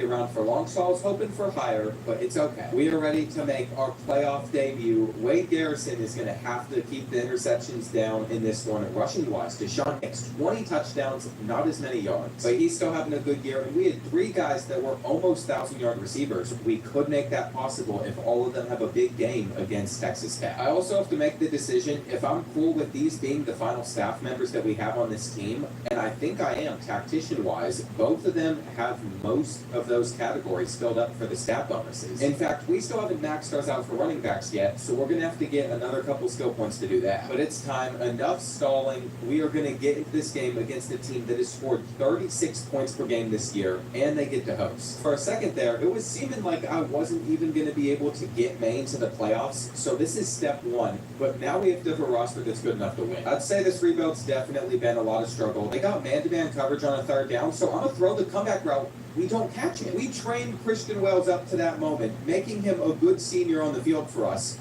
around for long, so I was hoping for higher, but it's okay. We are ready to make our playoff debut. Wade Garrison is going to have to keep the interceptions down in this one. Rushing wise, Deshaun Hicks, 20 touchdowns, not as many yards, but he's still having a good year. And we had 3 guys that were almost 1,000-yard receivers. We could make that possible if all of them have a big game against Texas Tech. I also have to make the decision if I'm cool with these being the final staff members that we have on this team, and I think I am, tactician-wise. Both of them have most of those categories filled up for the stat bonuses. In fact, we still haven't maxed ours out for running backs yet, so we're going to have to get another couple skill points to do that. But it's time. Enough stalling. We are going to get into this game against a team that has scored 36 points per game this year, and they get to host. For a second there, it was seeming like I wasn't even going to be able to get Maine to the playoffs, so this is step 1. But now we have to have a roster that's good enough to win. I'd say this rebuild's definitely been a lot of struggle. They got man-to-man coverage on a 3rd down, so I'm going to throw the comeback route. We don't catch it. We trained Christian Wells up to that moment, making him a good senior on the field for us.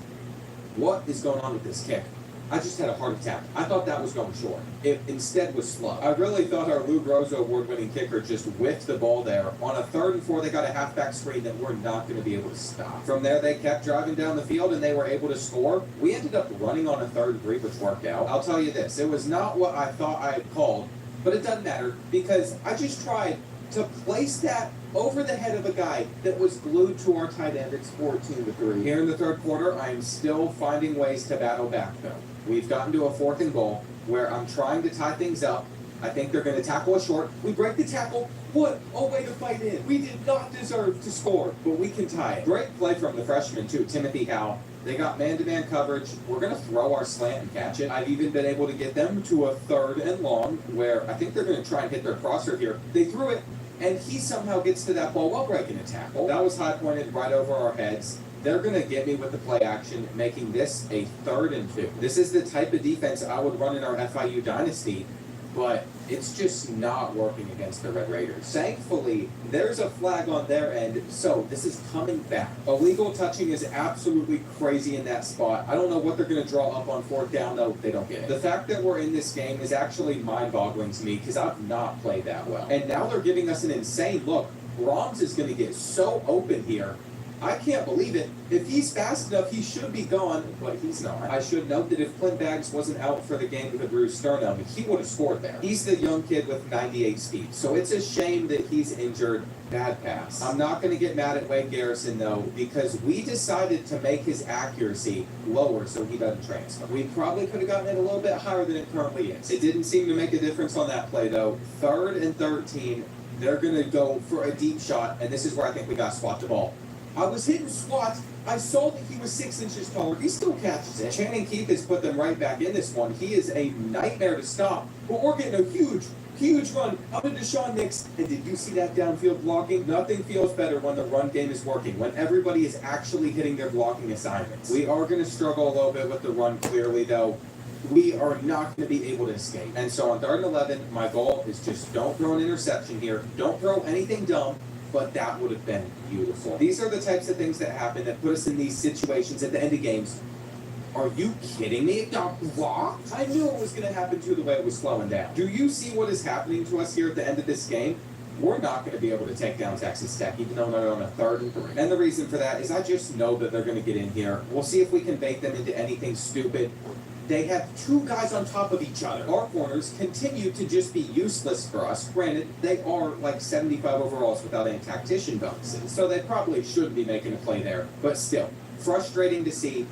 What is going on with this kick? I just had a heart attack. I thought that was going short. It instead was slow. I really thought our Lou Groza award-winning kicker just whiffed the ball there. On a 3rd and 4, they got a halfback screen that we're not going to be able to stop. From there, they kept driving down the field, and they were able to score. We ended up running on a 3rd and 3, which worked out. I'll tell you this. It was not what I thought I had called, but it doesn't matter because I just tried to place that over the head of a guy that was glued to our tight end. It's 14-3. Here in the 3rd quarter, I am still finding ways to battle back, though. We've gotten to a 4th and goal where I'm trying to tie things up. I think they're going to tackle us short. We break the tackle. What a way to fight in. We did not deserve to score, but we can tie it. Great play from the freshman, too, Timothy Howell. They got man-to-man coverage. We're going to throw our slant and catch it. I've even been able to get them to a 3rd and long where I think they're going to try and hit their crosser here. They threw it, and he somehow gets to that ball while breaking a tackle. That was high-pointed right over our heads. They're going to get me with the play action, making this a 3rd and 2. This is the type of defense I would run in our FIU dynasty, but it's just not working against the Red Raiders. Thankfully, there's a flag on their end, so this is coming back. Illegal touching is absolutely crazy in that spot. I don't know what they're going to draw up on 4th down, though. They don't get it. The fact that we're in this game is actually mind-boggling to me because I've not played that well. And now they're giving us an insane look. Brahms is going to get so open here. I can't believe it. If he's fast enough, he should be gone, but he's not. I should note that if Clint Bags wasn't out for the game with Bruce Sternum, he would have scored there. He's the young kid with 98 speed, so it's a shame that he's injured. Bad pass. I'm not going to get mad at Wade Garrison, though, because we decided to make his accuracy lower so he doesn't transfer. We probably could have gotten it a little bit higher than it currently is. It didn't seem to make a difference on that play, though. 3rd and 13. They're going to go for a deep shot, and this is where I think we got to swat the ball. I was hitting squats. I saw that he was 6 inches taller. He still catches it. Channing Keith has put them right back in this one. He is a nightmare to stop. But we're getting a huge run out of Deshaun Nix. And did you see that downfield blocking? Nothing feels better when the run game is working, when everybody is actually hitting their blocking assignments. We are going to struggle a little bit with the run, clearly, though. We are not going to be able to escape. And so on 3rd and 11, my goal is just don't throw an interception here. Don't throw anything dumb. But that would have been beautiful. These are the types of things that happen that put us in these situations at the end of games. Are you kidding me? It got blocked? I knew it was going to happen too, the way it was slowing down. Do you see what is happening to us here at the end of this game? We're not going to be able to take down Texas Tech, even though they're on a 3rd and 3. And the reason for that is I just know that they're going to get in here. We'll see if we can bait them into anything stupid. They have 2 guys on top of each other. Our corners continue to just be useless for us. Granted, they are like 75 overalls without any tactician bonuses, so they probably should be making a play there. But still, frustrating to see.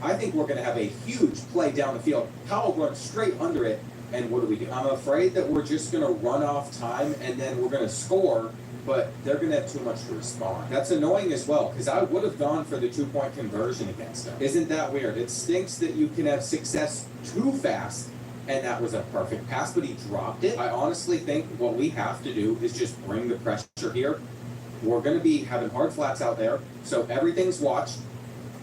I think we're going to have a huge play down the field. Howell runs straight under it, and what do? I'm afraid that we're just going to run off time, and then we're going to score, but they're going to have too much to respond. That's annoying as well, because I would have gone for the 2-point conversion against them. Isn't that weird? It stinks that you can have success too fast, and that was a perfect pass, but he dropped it. I honestly think what we have to do is just bring the pressure here. We're going to be having hard flats out there, so everything's watched.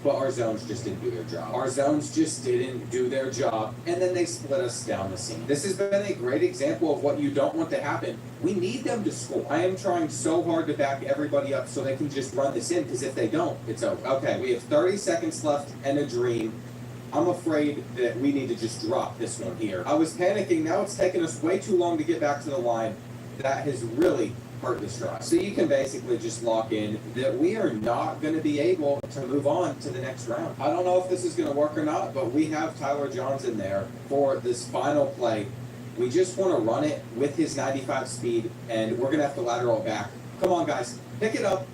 But our zones just didn't do their job. Our zones just didn't do their job, and then they split us down the seam. This has been a great example of what you don't want to happen. We need them to score. I am trying so hard to back everybody up so they can just run this in, because if they don't, it's over. Okay, we have 30 seconds left and a dream. I'm afraid that we need to just drop this one here. I was panicking. Now it's taken us way too long to get back to the line. That has really hurt this drive. So you can basically just lock in that we are not going to be able to move on to the next round. I don't know if this is going to work or not, but we have Tyler Johns in there for this final play. We just want to run it with his 95 speed, and we're going to have to lateral it back. Come on, guys. Pick it up.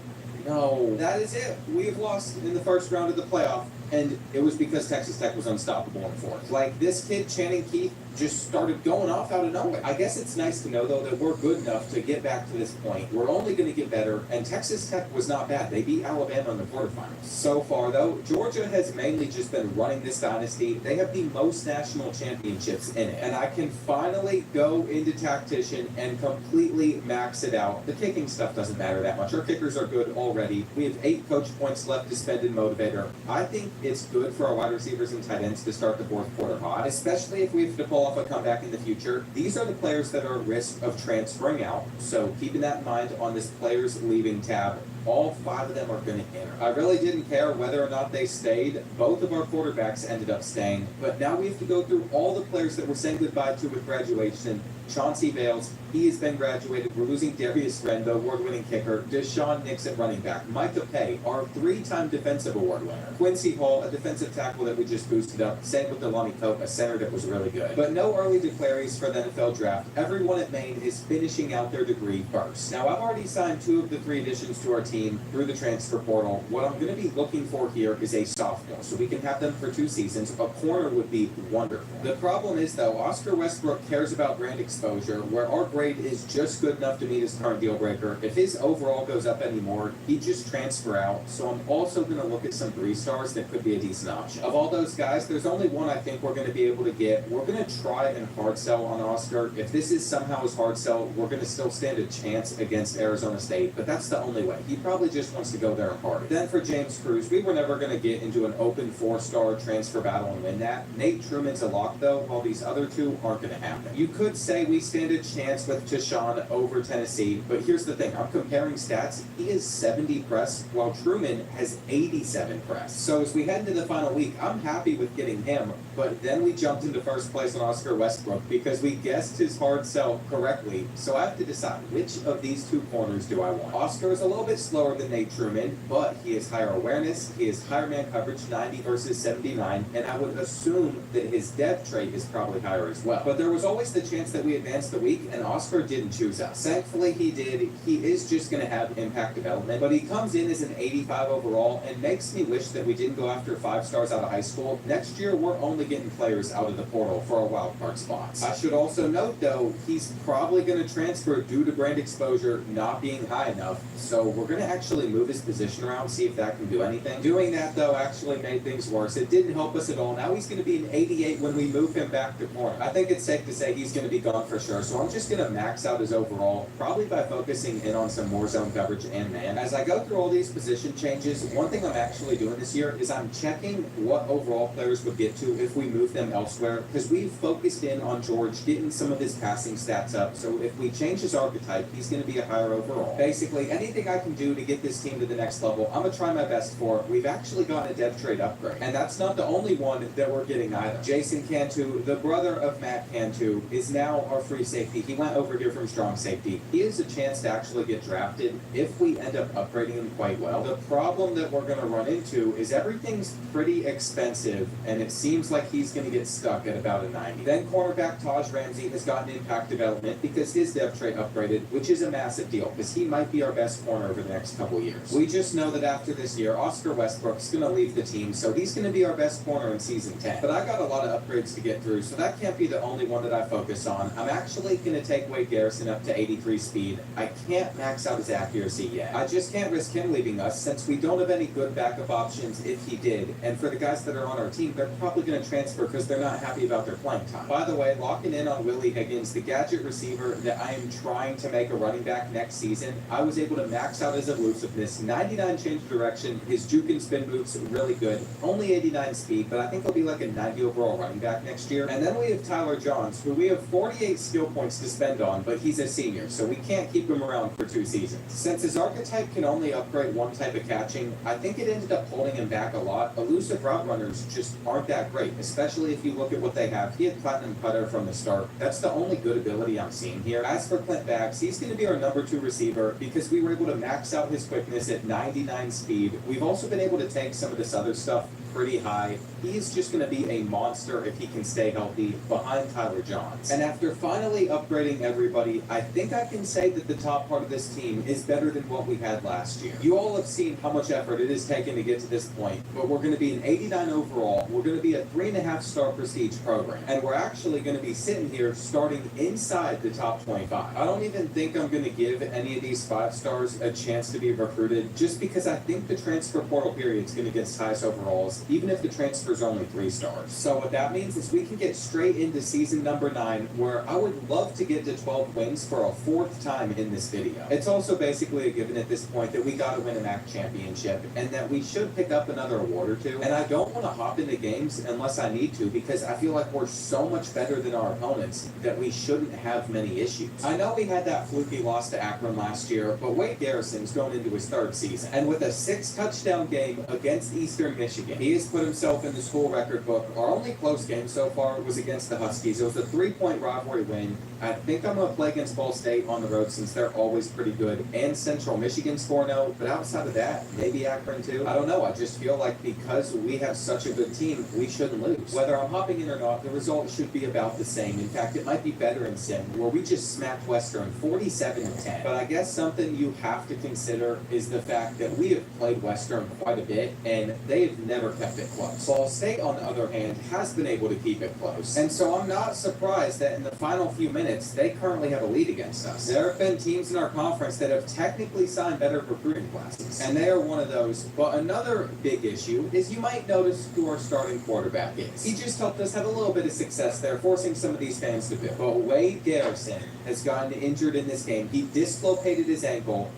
No, that is it. We have lost in the first round of the playoff, and it was because Texas Tech was unstoppable in 4th. Like, this kid, Channing Keith, just started going off out of nowhere. I guess it's nice to know, though, that we're good enough to get back to this point. We're only going to get better, and Texas Tech was not bad. They beat Alabama in the quarterfinals. So far, though, Georgia has mainly just been running this dynasty. They have the most national championships in it, and I can finally go into tactician and completely max it out. The kicking stuff doesn't matter that much. Our kickers are good already. We have 8 coach points left to spend in motivator. I think it's good for our wide receivers and tight ends to start the 4th quarter hot, especially if we have to pull off a comeback in the future. These are the players that are at risk of transferring out, so keeping that in mind on this players leaving tab. All 5 of them are going to enter. I really didn't care whether or not they stayed. Both of our quarterbacks ended up staying, but now we have to go through all the players that we're saying goodbye to with graduation. Chauncey Bales, he has been graduated. We're losing Darius Wren, the award-winning kicker. Deshaun Nix at running back. Micah Pay, our 3-time defensive award winner. Quincy Hall, a defensive tackle that we just boosted up. Same with Delani Cope, a center that was really good. But no early declares for the NFL draft. Everyone at Maine is finishing out their degree first. Now, I've already signed 2 of the 3 additions to our team through the transfer portal. What I'm going to be looking for here is a sophomore, so we can have them for 2 seasons. A corner would be wonderful. The problem is, though, Oscar Westbrook cares about brand exposure, where our grade is just good enough to meet his current deal breaker. If his overall goes up anymore, he'd just transfer out. So I'm also going to look at some 3-stars that could be a decent option. Of all those guys, there's only one I think we're going to be able to get. We're going to try and hard sell on Oscar. If this is somehow his hard sell, we're going to still stand a chance against Arizona State, but that's the only way. He probably just wants to go there and party. Then for James Cruz, we were never going to get into an open 4-star transfer battle and win that. Nate Truman's a lock, though, while these other 2 aren't going to happen. You could say we stand a chance with Tashawn over Tennessee, but here's the thing. I'm comparing stats. He is 70 press, while Truman has 87 press. So as we head into the final week, I'm happy with getting him, but then we jumped into first place on Oscar Westbrook because we guessed his hard sell correctly. So I have to decide which of these 2 corners do I want. Oscar is a little bit slower than Nate Truman, but he has higher awareness, he has higher man coverage, 90 versus 79, and I would assume that his depth trait is probably higher as well. But there was always the chance that we advanced the week, and Oscar didn't choose us. Thankfully, he did. He is just going to have impact development, but he comes in as an 85 overall and makes me wish that we didn't go after 5 stars out of high school. Next year, we're only getting players out of the portal for our wild card spots. I should also note, though, he's probably going to transfer due to brand exposure not being high enough, so we're going gonna actually move his position around, see if that can do anything. Doing that though actually made things worse. It didn't help us at all. Now he's gonna be an 88 when we move him back to corner. I think it's safe to say he's gonna be gone for sure. So I'm just gonna max out his overall, probably by focusing in on some more zone coverage and man. As I go through all these position changes, one thing I'm actually doing this year is I'm checking what overall players would get to if we move them elsewhere, because we've focused in on George getting some of his passing stats up. So if we change his archetype, he's going to be a higher overall. Basically, anything I can do to get this team to the next level, I'm going to try my best for. We've actually gotten a depth trade upgrade, and that's not the only one that we're getting either. Jason Cantu, the brother of Matt Cantu, is now our free safety. He went over here from strong safety. He has a chance to actually get drafted if we end up upgrading him quite well. The problem that we're going to run into is everything's pretty expensive, and it seems like he's going to get stuck at about a 90. Then cornerback Taj Ramsey has gotten impact development because his depth trait upgraded, which is a massive deal because he might be our best corner over the next couple years. We just know that after this year, Oscar Westbrook's going to leave the team, so he's going to be our best corner in season 10. But I got a lot of upgrades to get through, so that can't be the only one that I focus on. I'm actually going to take Wade Garrison up to 83 speed. I can't max out his accuracy yet. I just can't risk him leaving us since we don't have any good backup options if he did. And for the guys that are on our team, they're probably going to transfer because they're not happy about their playing time. By the way, locking in on Willie Higgins, the gadget receiver that I am trying to make a running back next season, I was able to max out his elusiveness, 99 change of direction, his juke and spin moves really good, only 89 speed, but I think he'll be like a 90 overall running back next year. And then we have Tyler Johns, who we have 48 skill points to spend on, but he's a senior, so we can't keep him around for 2 seasons. Since his archetype can only upgrade one type of catching, I think it ended up holding him back a lot. Elusive route runners just aren't that great, especially if you look at what they have. He had platinum putter from the start. That's the only good ability I'm seeing here. As for Clint Baggs, he's going to be our number 2 receiver because we were able to max out his quickness at 99 speed. We've also been able to take some of this other stuff pretty high. He's just going to be a monster if he can stay healthy behind Tyler Johns. And after finally upgrading everybody, I think I can say that the top part of this team is better than what we had last year. You all have seen how much effort it has taken to get to this point, but we're going to be an 89 overall. We're going to be a 3.5-star prestige program, and we're actually going to be sitting here starting inside the top 25. I don't even think I'm going to give any of these 5 stars a chance to be recruited just because I think the transfer portal period is going to get its highest overalls, even if the transfer's only 3 stars. So what that means is we can get straight into season number 9, where I would love to get to 12 wins for a 4th time in this video. It's also basically a given at this point that we got to win a MAC championship and that we should pick up another award or 2. And I don't want to hop into games unless I need to because I feel like we're so much better than our opponents that we shouldn't have many issues. I know we had that fluky loss to Akron last year, but Wade Garrison's going into his 3rd season. And with a 6-touchdown game against Eastern Michigan, he has put himself in the school record book. Our only close game so far was against the Huskies. It was a 3-point rivalry win. I think I'm going to play against Ball State on the road since they're always pretty good. And Central Michigan's 4-0. But outside of that, maybe Akron too. I don't know. I just feel like because we have such a good team, we shouldn't lose. Whether I'm hopping in or not, the result should be about the same. In fact, it might be better in Sim, where we just smacked Western 47-10. But I guess something you have to consider is the fact that we have played Western quite a bit, and they've never kept it close. Ball State, on the other hand, has been able to keep it close. And so I'm not surprised that in the final few minutes, they currently have a lead against us. There have been teams in our conference that have technically signed better recruiting classes, and they are one of those. But another big issue is you might notice who our starting quarterback is. He just helped us have a little bit of success there, forcing some of these fans to bid. But Wade Garrison has gotten injured in this game. He dislocated his ankle.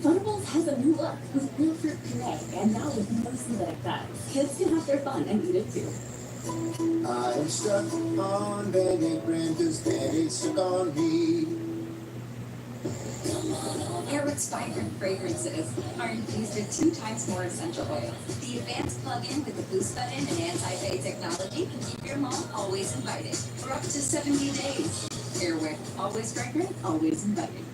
Fundables has a new look with real fruit puree, and now with no synthetic dyes. Kids can have their fun and eat it too. I'm stuck on Band-Aid brand cause Band-Aid stuck on me. Airwick's vibrant fragrances are infused with 2 times more essential oils. The advanced plug-in with the boost button and anti-fade technology can keep your mom always invited for up to 70 days. Airwick, always fragrant, always invited.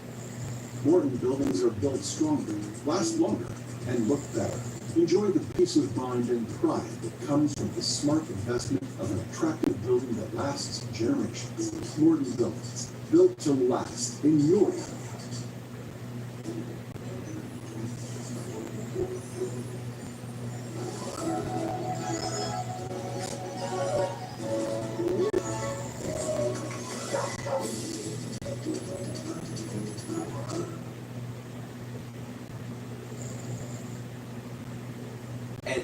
Modern buildings are built stronger, last longer, and look better. Enjoy the peace of mind and pride that comes from the smart investment of an attractive building that lasts generations. Morton Buildings, built to last in your house.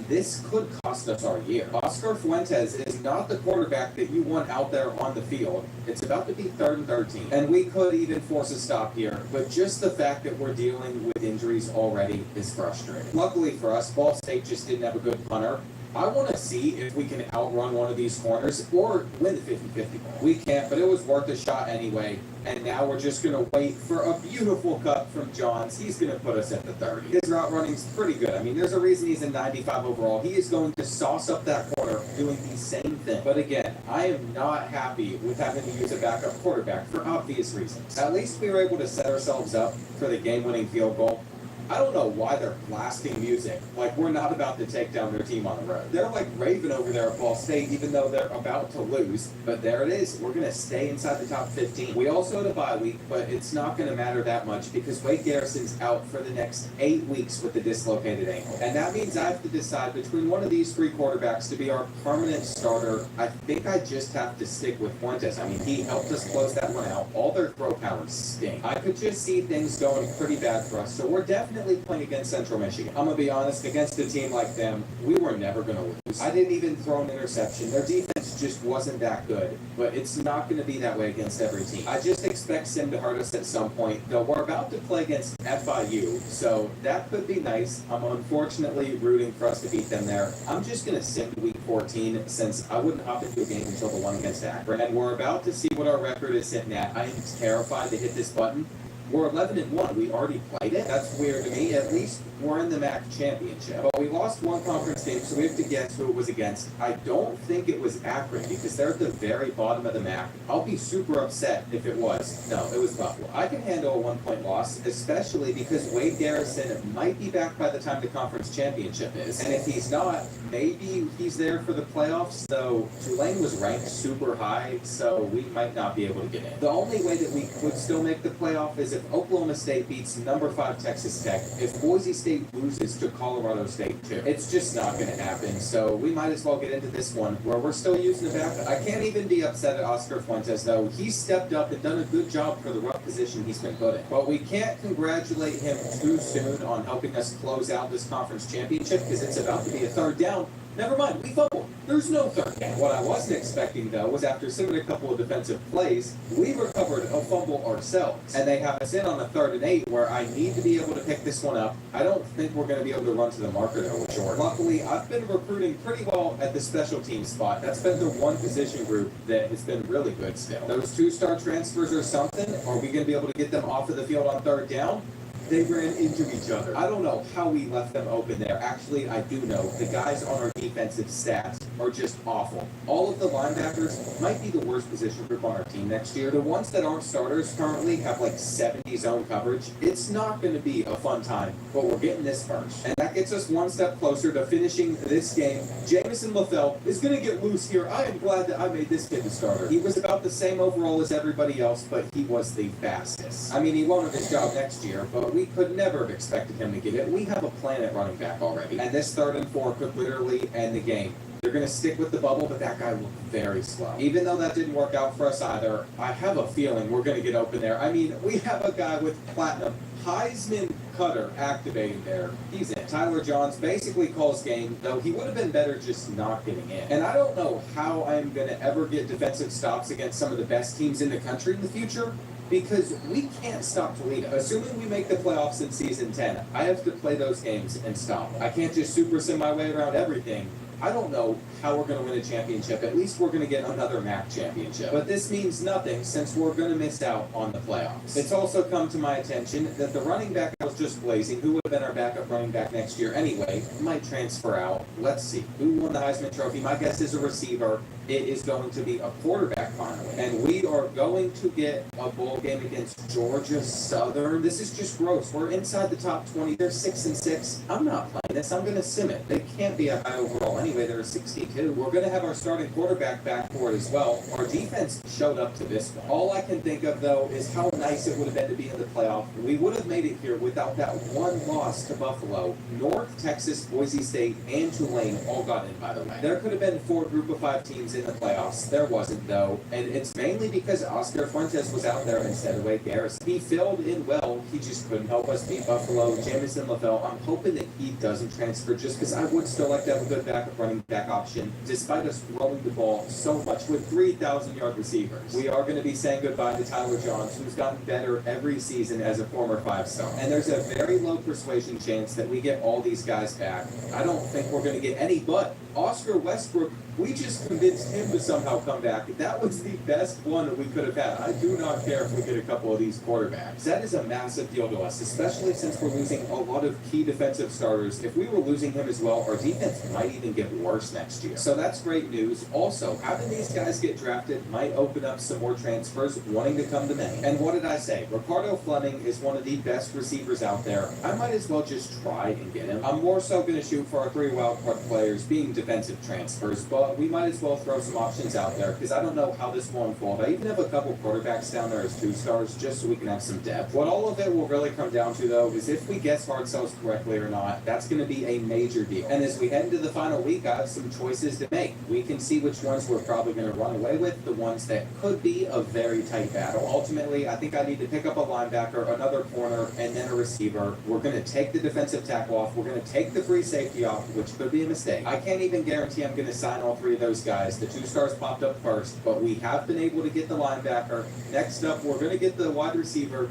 and this could cost us our year. Oscar Fuentes is not the quarterback that you want out there on the field. It's about to be 3rd and 13, and we could even force a stop here, but just the fact that we're dealing with injuries already is frustrating. Luckily for us, Ball State just didn't have a good punter. I want to see if we can outrun one of these corners or win the 50-50. We can't, but it was worth a shot anyway. And now we're just going to wait for a beautiful cut from Johns. He's going to put us at the 30. His route running's pretty good. I mean, there's a reason he's in 95 overall. He is going to sauce up that corner doing the same thing. But again, I am not happy with having to use a backup quarterback for obvious reasons. At least we were able to set ourselves up for the game-winning field goal. I don't know why they're blasting music. Like, we're not about to take down their team on the road. They're like raving over there at Ball State, even though they're about to lose. But there it is. We're going to stay inside the top 15. We also had a bye week, but it's not going to matter that much because Wade Garrison's out for the next 8 weeks with the dislocated ankle. And that means I have to decide between one of these 3 quarterbacks to be our permanent starter. I think I just have to stick with Fuentes. I mean, he helped us close that one out. All their throw powers stink. I could just see things going pretty bad for us. So we're definitely playing against Central Michigan. I'm gonna be honest, against a team like them, we were never gonna lose. I didn't even throw an interception. Their defense just wasn't that good, but it's not gonna be that way against every team. I just expect Sim to hurt us at some point, though we're about to play against FIU, so that could be nice. I'm unfortunately rooting for us to beat them there. I'm just gonna Sim week 14 since I wouldn't hop into a game until the one against Akron, and we're about to see what our record is sitting at. I am terrified to hit this button. We're 11-1. We already played it. That's weird to me. At least we're in the MAC championship. But we lost one conference game, so we have to guess who it was against. I don't think it was Akron because they're at the very bottom of the MAC. I'll be super upset if it was. No, it was Buffalo. I can handle a 1-point loss, especially because Wade Garrison might be back by the time the conference championship is. And if he's not, maybe he's there for the playoffs. So Tulane was ranked super high, so we might not be able to get in. The only way that we would still make the playoff is if Oklahoma State beats number 5 Texas Tech, if Boise State loses to Colorado State too. It's just not going to happen, so we might as well get into this one where we're still using the backup. I can't even be upset at Oscar Fuentes though. He's stepped up and done a good job for the rough position he's been put in. But we can't congratulate him too soon on helping us close out this conference championship because it's about to be a 3rd down. Never mind, we fumbled. There's no 3rd down. What I wasn't expecting, though, was after simming a couple of defensive plays, we recovered a fumble ourselves. And they have us in on a 3rd and 8 where I need to be able to pick this one up. I don't think we're going to be able to run to the marker, though, we're short. Luckily, I've been recruiting pretty well at the special team spot. That's been the one position group that has been really good still. Those 2-star transfers or something, are we going to be able to get them off of the field on 3rd down? They ran into each other. I don't know how we left them open there. Actually, I do know. The guys on our defensive stats are just awful. All of the linebackers might be the worst position group on our team next year. The ones that aren't starters currently have like 70 zone coverage. It's not going to be a fun time, but we're getting this first. And that gets us one step closer to finishing this game. Jamison LaFell is going to get loose here. I am glad that I made this kid the starter. He was about the same overall as everybody else, but he was the fastest. I mean, he won't have his job next year, but we could never have expected him to get it. We have a plan at running back already. And this 3rd and 4 could literally end the game. They're going to stick with the bubble, but that guy looked very slow. Even though that didn't work out for us either, I have a feeling we're going to get open there. I mean, we have a guy with platinum Heisman cutter activated there. He's in. Tyler Johns basically calls game, though he would have been better just not getting in. And I don't know how I'm going to ever get defensive stops against some of the best teams in the country in the future, because we can't stop Toledo. Assuming we make the playoffs in season 10, I have to play those games and stop. I can't just super sim my way around everything. I don't know how we're going to win a championship. At least we're going to get another MAC championship. But this means nothing since we're going to miss out on the playoffs. It's also come to my attention that the running back I was just blazing, who would have been our backup running back next year anyway, might transfer out. Let's see. Who won the Heisman Trophy? My guess is a receiver. It is going to be a quarterback finally. And we are going to get a bowl game against Georgia Southern. This is just gross. We're inside the top 20. They're 6-6. I'm not playing this. I'm going to sim it. They can't be a high overall anyway. anyway. They're a 62. We're going to have our starting quarterback back for it as well. Our defense showed up to this one. All I can think of, though, is how nice it would have been to be in the playoff. We would have made it here without that one loss to Buffalo. North Texas, Boise State, and Tulane all got in, by the way. There could have been 4 group of 5 teams in the playoffs. There wasn't, though. And it's mainly because Oscar Fuentes was out there instead of Wade Garrison. He filled in well. He just couldn't help us beat Buffalo. Jamison Lavelle, I'm hoping that he doesn't transfer just because I would still like to have a good backup running back option, despite us throwing the ball so much with 3,000-yard receivers. We are going to be saying goodbye to Tyler Johns, who's gotten better every season as a former 5-star. And there's a very low persuasion chance that we get all these guys back. I don't think we're going to get any but Oscar Westbrook. We just convinced him to somehow come back. That was the best one that we could have had. I do not care if we get a couple of these quarterbacks. That is a massive deal to us, especially since we're losing a lot of key defensive starters. If we were losing him as well, our defense might even get worse next year. So that's great news. Also, having these guys get drafted might open up some more transfers wanting to come to Maine. And what did I say? Ricardo Fleming is one of the best receivers out there. I might as well just try and get him. I'm more so going to shoot for our 3 wildcard players being defensive transfers, but we might as well throw some options out there because I don't know how this will unfold. I even have a couple quarterbacks down there as 2-stars just so we can have some depth. What all of it will really come down to, though, is if we guess hard sells correctly or not. That's going to be a major deal. And as we head into the final week, I have some choices to make. We can see which ones we're probably going to run away with, the ones that could be a very tight battle. Ultimately, I think I need to pick up a linebacker, another corner, and then a receiver. We're going to take the defensive tackle off. We're going to take the free safety off, which could be a mistake. I can't even guarantee I'm going to sign all 3 of those guys. The 2-stars popped up first, but we have been able to get the linebacker. Next up, we're going to get the wide receiver,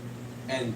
and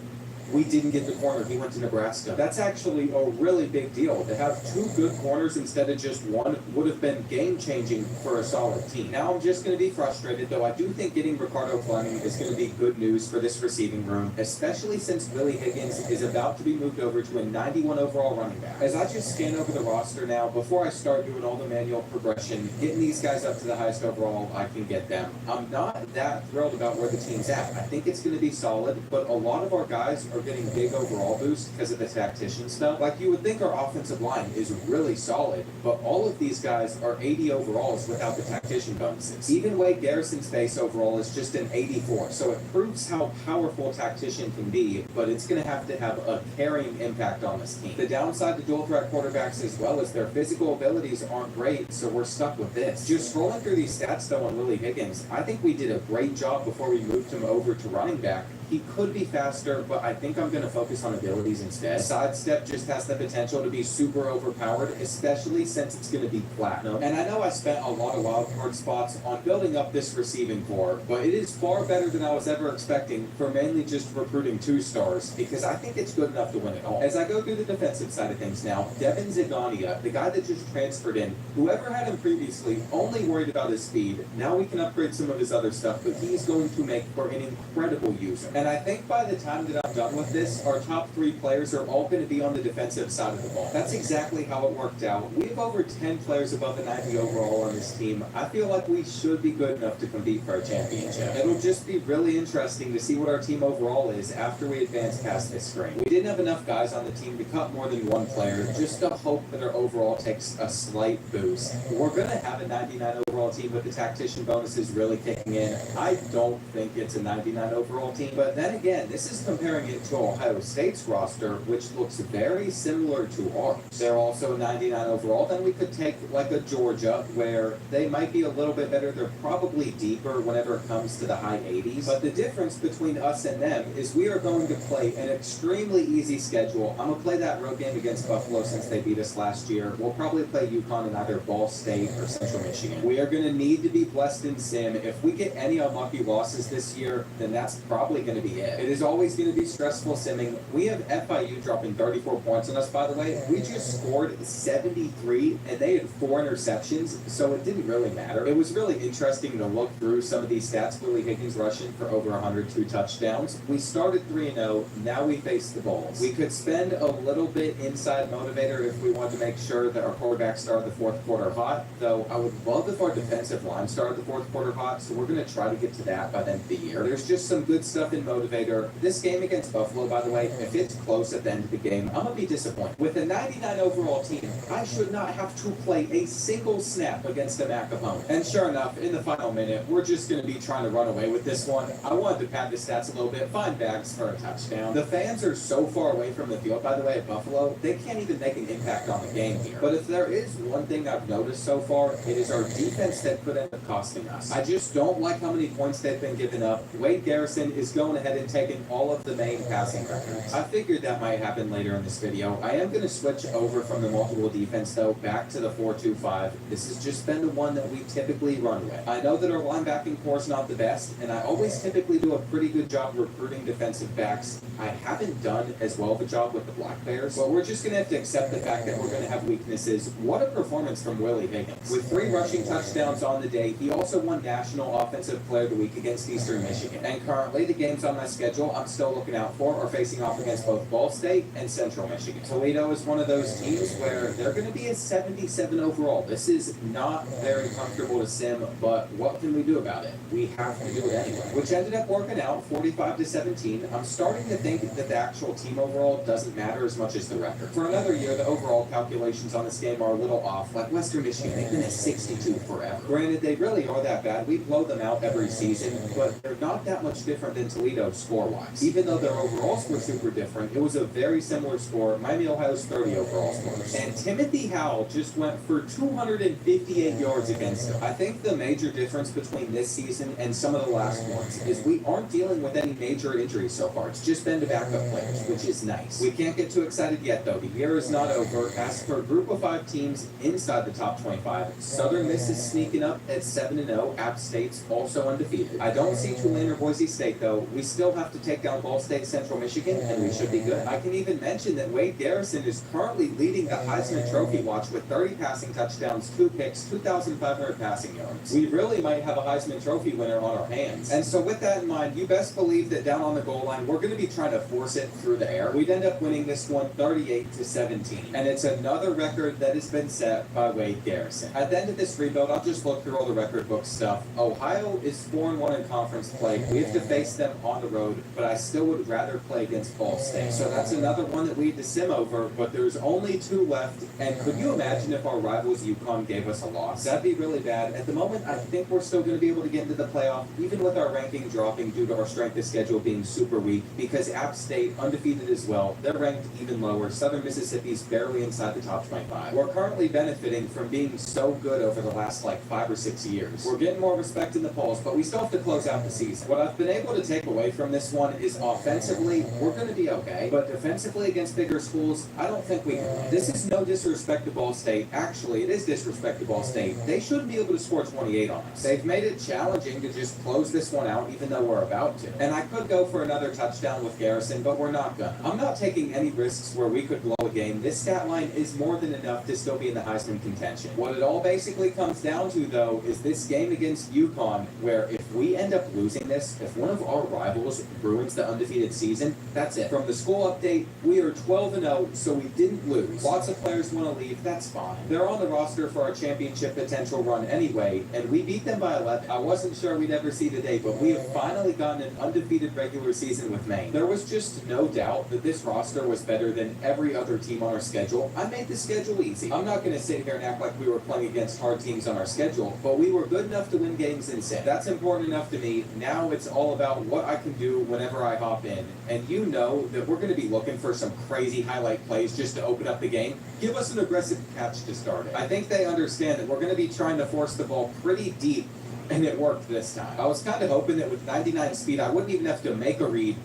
we didn't get the corner. He went to Nebraska. That's actually a really big deal. To have 2 good corners instead of just one would have been game-changing for a solid team. Now I'm just going to be frustrated, though I do think getting Ricardo Fleming is going to be good news for this receiving room, especially since Willie Higgins is about to be moved over to a 91 overall running back. As I just scan over the roster now, before I start doing all the manual progression, getting these guys up to the highest overall I can get them, I'm not that thrilled about where the team's at. I think it's going to be solid, but a lot of our guys are getting big overall boosts because of the tactician stuff. Like, you would think our offensive line is really solid, but all of these guys are 80 overalls without the tactician bonuses. Even Wade Garrison's base overall is just an 84, so it proves how powerful tactician can be, but it's going to have a carrying impact on this team. The downside to dual threat quarterbacks as well is their physical abilities aren't great, so we're stuck with this. Just scrolling through these stats though on Willie Higgins, I think we did a great job before we moved him over to running back. He could be faster, but I think I'm going to focus on abilities instead. Sidestep just has the potential to be super overpowered, especially since it's going to be platinum. And I know I spent a lot of wildcard spots on building up this receiving core, but it is far better than I was ever expecting for mainly just recruiting 2-stars, because I think it's good enough to win it all. As I go through the defensive side of things now, Devin Zidania, the guy that just transferred in, whoever had him previously only worried about his speed. Now we can upgrade some of his other stuff, but he's going to make for an incredible user. And I think by the time that I'm done with this, our top 3 players are all going to be on the defensive side of the ball. That's exactly how it worked out. We have over 10 players above the 90 overall on this team. I feel like we should be good enough to compete for a championship. It'll just be really interesting to see what our team overall is after we advance past this screen. We didn't have enough guys on the team to cut more than 1 player, just to hope that our overall takes a slight boost. We're going to have a 99 overall team with the tactician bonuses really kicking in. I don't think it's a 99 overall team, but then again, this is comparing it to Ohio State's roster, which looks very similar to ours. They're also 99 overall. Then we could take like a Georgia, where they might be a little bit better. They're probably deeper whenever it comes to the high 80s. But the difference between us and them is we are going to play an extremely easy schedule. I'm going to play that road game against Buffalo since they beat us last year. We'll probably play UConn in either Ball State or Central Michigan. We are going to need to be blessed in sim. If we get any unlucky losses this year, then that's probably going to be it. It is always going to be stressful simming. We have FIU dropping 34 points on us, by the way. We just scored 73, and they had 4 interceptions, so it didn't really matter. It was really interesting to look through some of these stats. Willie Higgins rushing for over 102 touchdowns. We started 3-0. Now we face the Bulls. We could spend a little bit inside motivator if we wanted to make sure that our quarterback started the 4th quarter hot, though I would love if our defensive line started the fourth quarter hot, so we're going to try to get to that by the end of the year. There's just some good stuff in Motivator. This game against Buffalo, by the way, if it's close at the end of the game, I'm going to be disappointed. With a 99 overall team, I should not have to play a single snap against a MAC opponent. And sure enough, in the final minute, we're just going to be trying to run away with this one. I wanted to pad the stats a little bit, find bags for a touchdown. The fans are so far away from the field, by the way, at Buffalo, they can't even make an impact on the game here. But if there is one thing I've noticed so far, it is our defense that could end up costing us. I just don't like how many points they've been giving up. Wade Garrison is going ahead and taking all of the main passing records. I figured that might happen later in this video. I am going to switch over from the multiple defense, though, back to the 4-2-5. This has just been the one that we typically run with. I know that our linebacking core is not the best, and I always typically do a pretty good job recruiting defensive backs. I haven't done as well of a job with the Black Bears, but we're just going to have to accept the fact that we're going to have weaknesses. What a performance from Willie Higgins. With 3 rushing touchdowns on the day, he also won National Offensive Player of the Week against Eastern Michigan. And currently, the games on my schedule I'm still looking out for are facing off against both Ball State and Central Michigan. Toledo is one of those teams where they're going to be a 77 overall. This is not very comfortable to sim, but what can we do about it? We have to do it anyway. Which ended up working out 45-17. I'm starting to think that the actual team overall doesn't matter as much as the record. For another year, the overall calculations on this game are a little off. Like Western Michigan, they've been at 62 forever. Granted, they really are that bad. We blow them out every season, but they're not that much different than Toledo score-wise. Even though their overalls were super different, it was a very similar score. Miami, Ohio's 30 overall scores. And Timothy Howell just went for 258 yards against them. I think the major difference between this season and some of the last ones is we aren't dealing with any major injuries so far. It's just been to backup players, which is nice. We can't get too excited yet, though. The year is not over. As for Group of 5 teams inside the top 25, Southern Miss is sneaking up at 7-0. App State's also undefeated. I don't see Tulane or Boise State, though. We still have to take down Ball State, Central Michigan, and we should be good. I can even mention that Wade Garrison is currently leading the Heisman Trophy watch with 30 passing touchdowns, 2 picks, 2,500 passing yards. We really might have a Heisman Trophy winner on our hands. And so with that in mind, you best believe that down on the goal line, we're going to be trying to force it through the air. We'd end up winning this one 38-17. And it's another record that has been set by Wade Garrison. At the end of this rebuild, I'll just look through all the record book stuff. Ohio is 4-1 in conference play. We have to face them on the road, but I still would rather play against Ball State. So that's another one that we had to sim over, but there's only 2 left. And could you imagine if our rivals UConn gave us a loss? That'd be really bad. At the moment, I think we're still going to be able to get into the playoff, even with our ranking dropping due to our strength of schedule being super weak, because App State, undefeated as well, they're ranked even lower. Southern Mississippi's barely inside the top 25. We're currently benefiting from being so good over the last, 5 or 6 years. We're getting more respect in the polls, but we still have to close out the season. What I've been able to take away from this one is offensively, we're going to be okay, but defensively against bigger schools, I don't think we can. This is no disrespect to Ball State. Actually, it is disrespect to Ball State. They shouldn't be able to score 28 on us. They've made it challenging to just close this one out, even though we're about to. And I could go for another touchdown with Garrison, but we're not gonna. I'm not taking any risks where we could blow a game. This stat line is more than enough to still be in the Heisman contention. What it all basically comes down to, though, is this game against UConn, where if we end up losing this, if one of our rivals ruins the undefeated season, that's it. From the school update, we are 12-0, so we didn't lose. Lots of players want to leave, that's fine. They're on the roster for our championship potential run anyway, and we beat them by 11. I wasn't sure we'd ever see the day, but we have finally gotten an undefeated regular season with Maine. There was just no doubt that this roster was better than every other team on our schedule. I made the schedule easy. I'm not going to sit here and act like we were playing against hard teams on our schedule, but we were good enough to win games in sim. That's important enough to me. Now it's all about what I can do whenever I hop in. And you know that we're going to be looking for some crazy highlight plays just to open up the game. Give us an aggressive catch to start it. I think they understand that we're going to be trying to force the ball pretty deep, and it worked this time. I was kind of hoping that with 99 speed, I wouldn't even have to make a read.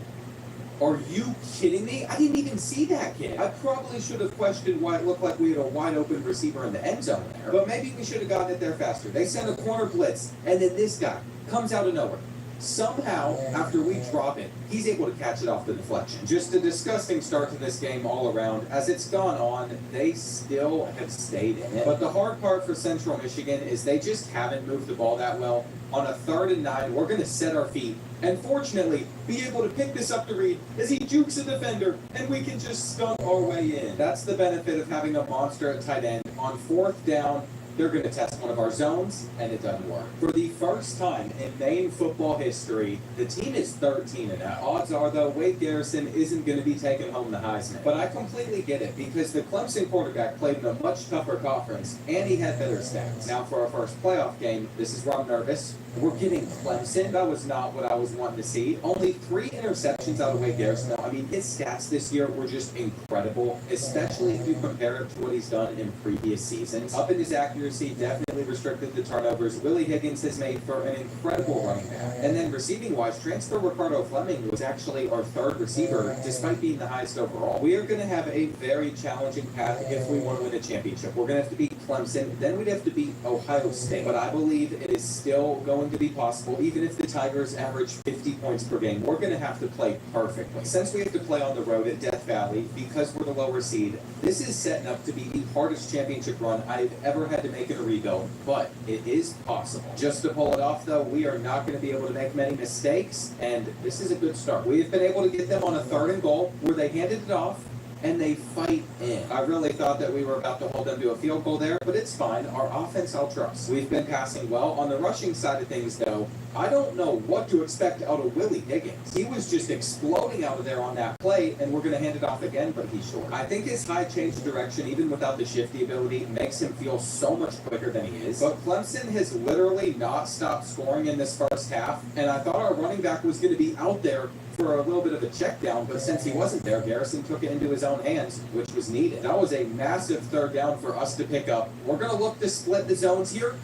Are you kidding me? I didn't even see that kid. I probably should have questioned why it looked like we had a wide open receiver in the end zone there. But maybe we should have gotten it there faster. They sent a corner blitz, and then this guy comes out of nowhere. Somehow, after we drop it, he's able to catch it off the deflection. Just a disgusting start to this game all around. As it's gone on, they still have stayed in it. But the hard part for Central Michigan is they just haven't moved the ball that well. On a 3rd and 9, we're going to set our feet and fortunately be able to pick this up to Reed as he jukes a defender, and we can just skunk our way in. That's the benefit of having a monster at tight end. On 4th down, they're going to test one of our zones, and it doesn't work. For the first time in Maine football history, the team is 13-0. Odds are, though, Wade Garrison isn't going to be taking home the Heisman. But I completely get it, because the Clemson quarterback played in a much tougher conference, and he had better stats. Now, for our first playoff game, this is where I'm nervous. We're getting Clemson. That was not what I was wanting to see. Only 3 interceptions out of Wade Garrison. Now, I mean, his stats this year were just incredible, especially if you compare it to what he's done in previous seasons. Up in his accuracy, definitely restricted the turnovers. Willie Higgins has made for an incredible running back. And then receiving-wise, transfer Ricardo Fleming was actually our 3rd receiver, despite being the highest overall. We are going to have a very challenging path if we want to win a championship. We're going to have to beat Clemson, then we'd have to beat Ohio State. But I believe it is still going to be possible, even if the Tigers average 50 points per game. We're going to have to play perfectly. Since we have to play on the road at Death Valley, because we're the lower seed, this is setting up to be the hardest championship run I've ever had to make in a rebuild, but it is possible. Just to pull it off, though, we are not going to be able to make many mistakes, and this is a good start. We have been able to get them on a 3rd and goal where they handed it off, and they fight in. I really thought that we were about to hold them to a field goal there, but it's fine. Our offense I'll trust. We've been passing well. On the rushing side of things, though, I don't know what to expect out of Willie Higgins. He was just exploding out of there on that play, and we're going to hand it off again, but he's short. I think his high change of direction, even without the shifty ability, makes him feel so much quicker than he is. But Clemson has literally not stopped scoring in this first half, and I thought our running back was going to be out there for a little bit of a check down, but since he wasn't there, Garrison took it into his own hands, which was needed. That was a massive 3rd down for us to pick up. We're going to look to split the zones here.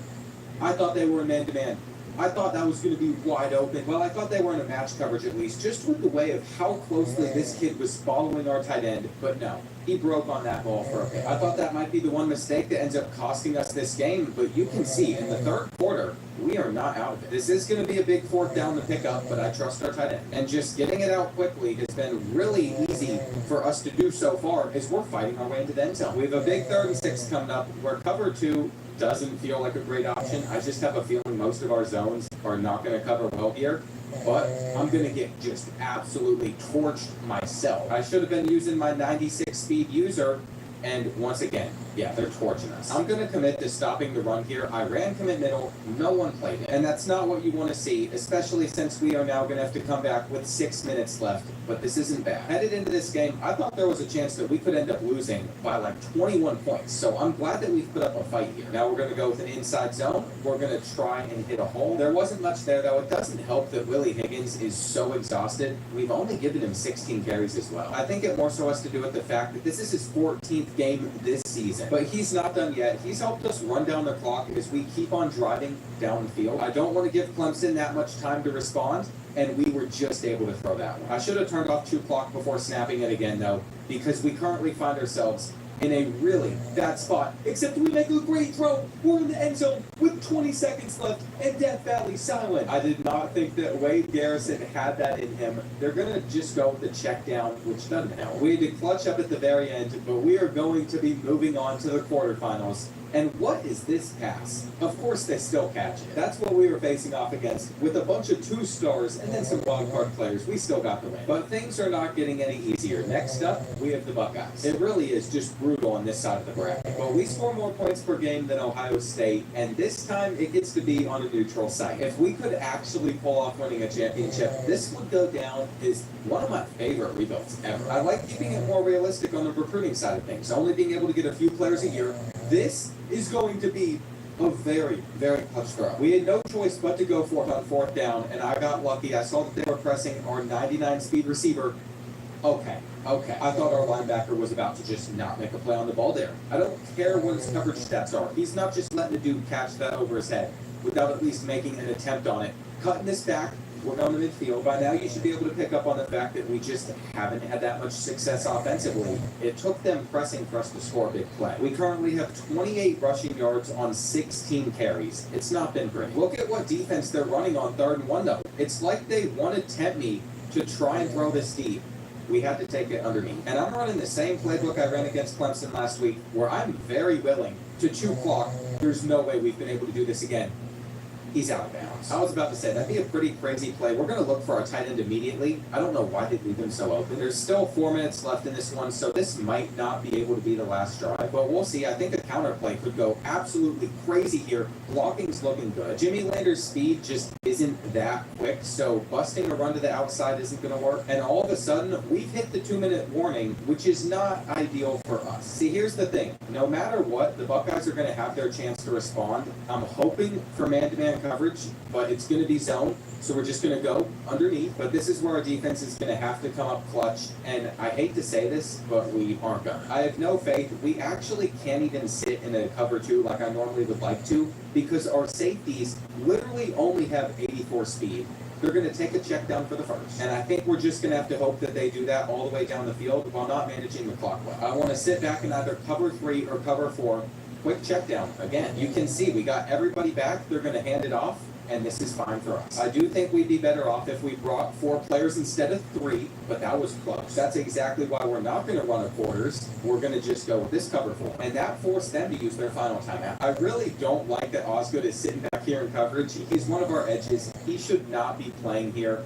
I thought they were in man-to-man. I thought that was going to be wide open. Well, I thought they were in a match coverage at least, just with the way of how closely this kid was following our tight end. But no, he broke on that ball for a bit. I thought that might be the one mistake that ends up costing us this game, but you can see in the 3rd quarter, we are not out of it. This is going to be a big 4th down to pick up, but I trust our tight end. And just getting it out quickly has been really easy for us to do so far as we're fighting our way into the end zone. We have a big 3rd and 6 coming up where cover 2 doesn't feel like a great option. I just have a feeling most of our zones are not going to cover well here, but I'm going to get just absolutely torched myself. I should have been using my 96 speed user, and once again, yeah, they're torching us. I'm going to commit to stopping the run here. I ran commit middle, no one played it, and that's not what you want to see, especially since we are now going to have to come back with 6 minutes left, but this isn't bad. Headed into this game, I thought there was a chance that we could end up losing by like 21 points, so I'm glad that we've put up a fight here. Now we're going to go with an inside zone. We're going to try and hit a hole. There wasn't much there, though. It doesn't help that Willie Higgins is so exhausted. We've only given him 16 carries as well. I think it more so has to do with the fact that this is his 14th game this season, but he's not done yet. He's helped us run down the clock as we keep on driving down the field. I don't want to give Clemson that much time to respond, and we were just able to throw that one. I should have turned off 2 clock before snapping it again, though, because we currently find ourselves in a really bad spot, except we make a great throw. We're in the end zone with 20 seconds left, and Death Valley silent. I did not think that Wade Garrison had that in him. They're going to just go with the check down, which doesn't help. We had to clutch up at the very end, but we are going to be moving on to the quarterfinals. And what is this pass? Of course they still catch it. That's what we were facing off against. With a bunch of 2-stars and then some wild card players, we still got the win. But things are not getting any easier. Next up, we have the Buckeyes. It really is just brutal on this side of the bracket. But we score more points per game than Ohio State, and this time it gets to be on a neutral site. If we could actually pull off winning a championship, this would go down as one of my favorite rebuilds ever. I like keeping it more realistic on the recruiting side of things, only being able to get a few players a year. This is going to be a very, very clutch throw. We had no choice but to go for it on 4th down, and I got lucky. I saw that they were pressing our 99 speed receiver. Okay. I thought our linebacker was about to just not make a play on the ball there. I don't care what his coverage stats are. He's not just letting the dude catch that over his head without at least making an attempt on it. Cutting this back, we're going to midfield. By now, you should be able to pick up on the fact that we just haven't had that much success offensively. It took them pressing for us to score a big play. We currently have 28 rushing yards on 16 carries. It's not been great. Look at what defense they're running on 3rd and 1, though. It's like they want to tempt me to try and throw this deep. We had to take it underneath. And I'm running the same playbook I ran against Clemson last week, where I'm very willing to chew clock. There's no way we've been able to do this again. He's out of bounds. I was about to say, that'd be a pretty crazy play. We're going to look for our tight end immediately. I don't know why they leave him so open. There's still 4 minutes left in this one, so this might not be able to be the last drive, but we'll see. I think the counter play could go absolutely crazy here. Blocking's looking good. Jimmy Lander's speed just isn't that quick, so busting a run to the outside isn't going to work. And all of a sudden, we've hit the 2-minute warning, which is not ideal for us. See, here's the thing. No matter what, the Buckeyes are going to have their chance to respond. I'm hoping for man-to-man coverage, but it's going to be zone, so we're just going to go underneath. But this is where our defense is going to have to come up clutch, and I hate to say this, but we aren't going to. I have no faith. We actually can't even sit in a cover 2 like I normally would like to, because our safeties literally only have 84 speed. They're going to take a check down for the first. And I think we're just going to have to hope that they do that all the way down the field while not managing the clock well. I want to sit back in either cover 3 or cover 4. Quick check down. Again, you can see we got everybody back. They're going to hand it off, and this is fine for us. I do think we'd be better off if we brought 4 players instead of 3, but that was close. That's exactly why we're not going to run a quarters. We're going to just go with this cover 4. And that forced them to use their final timeout. I really don't like that Osgood is sitting back here in coverage. He's one of our edges. He should not be playing here.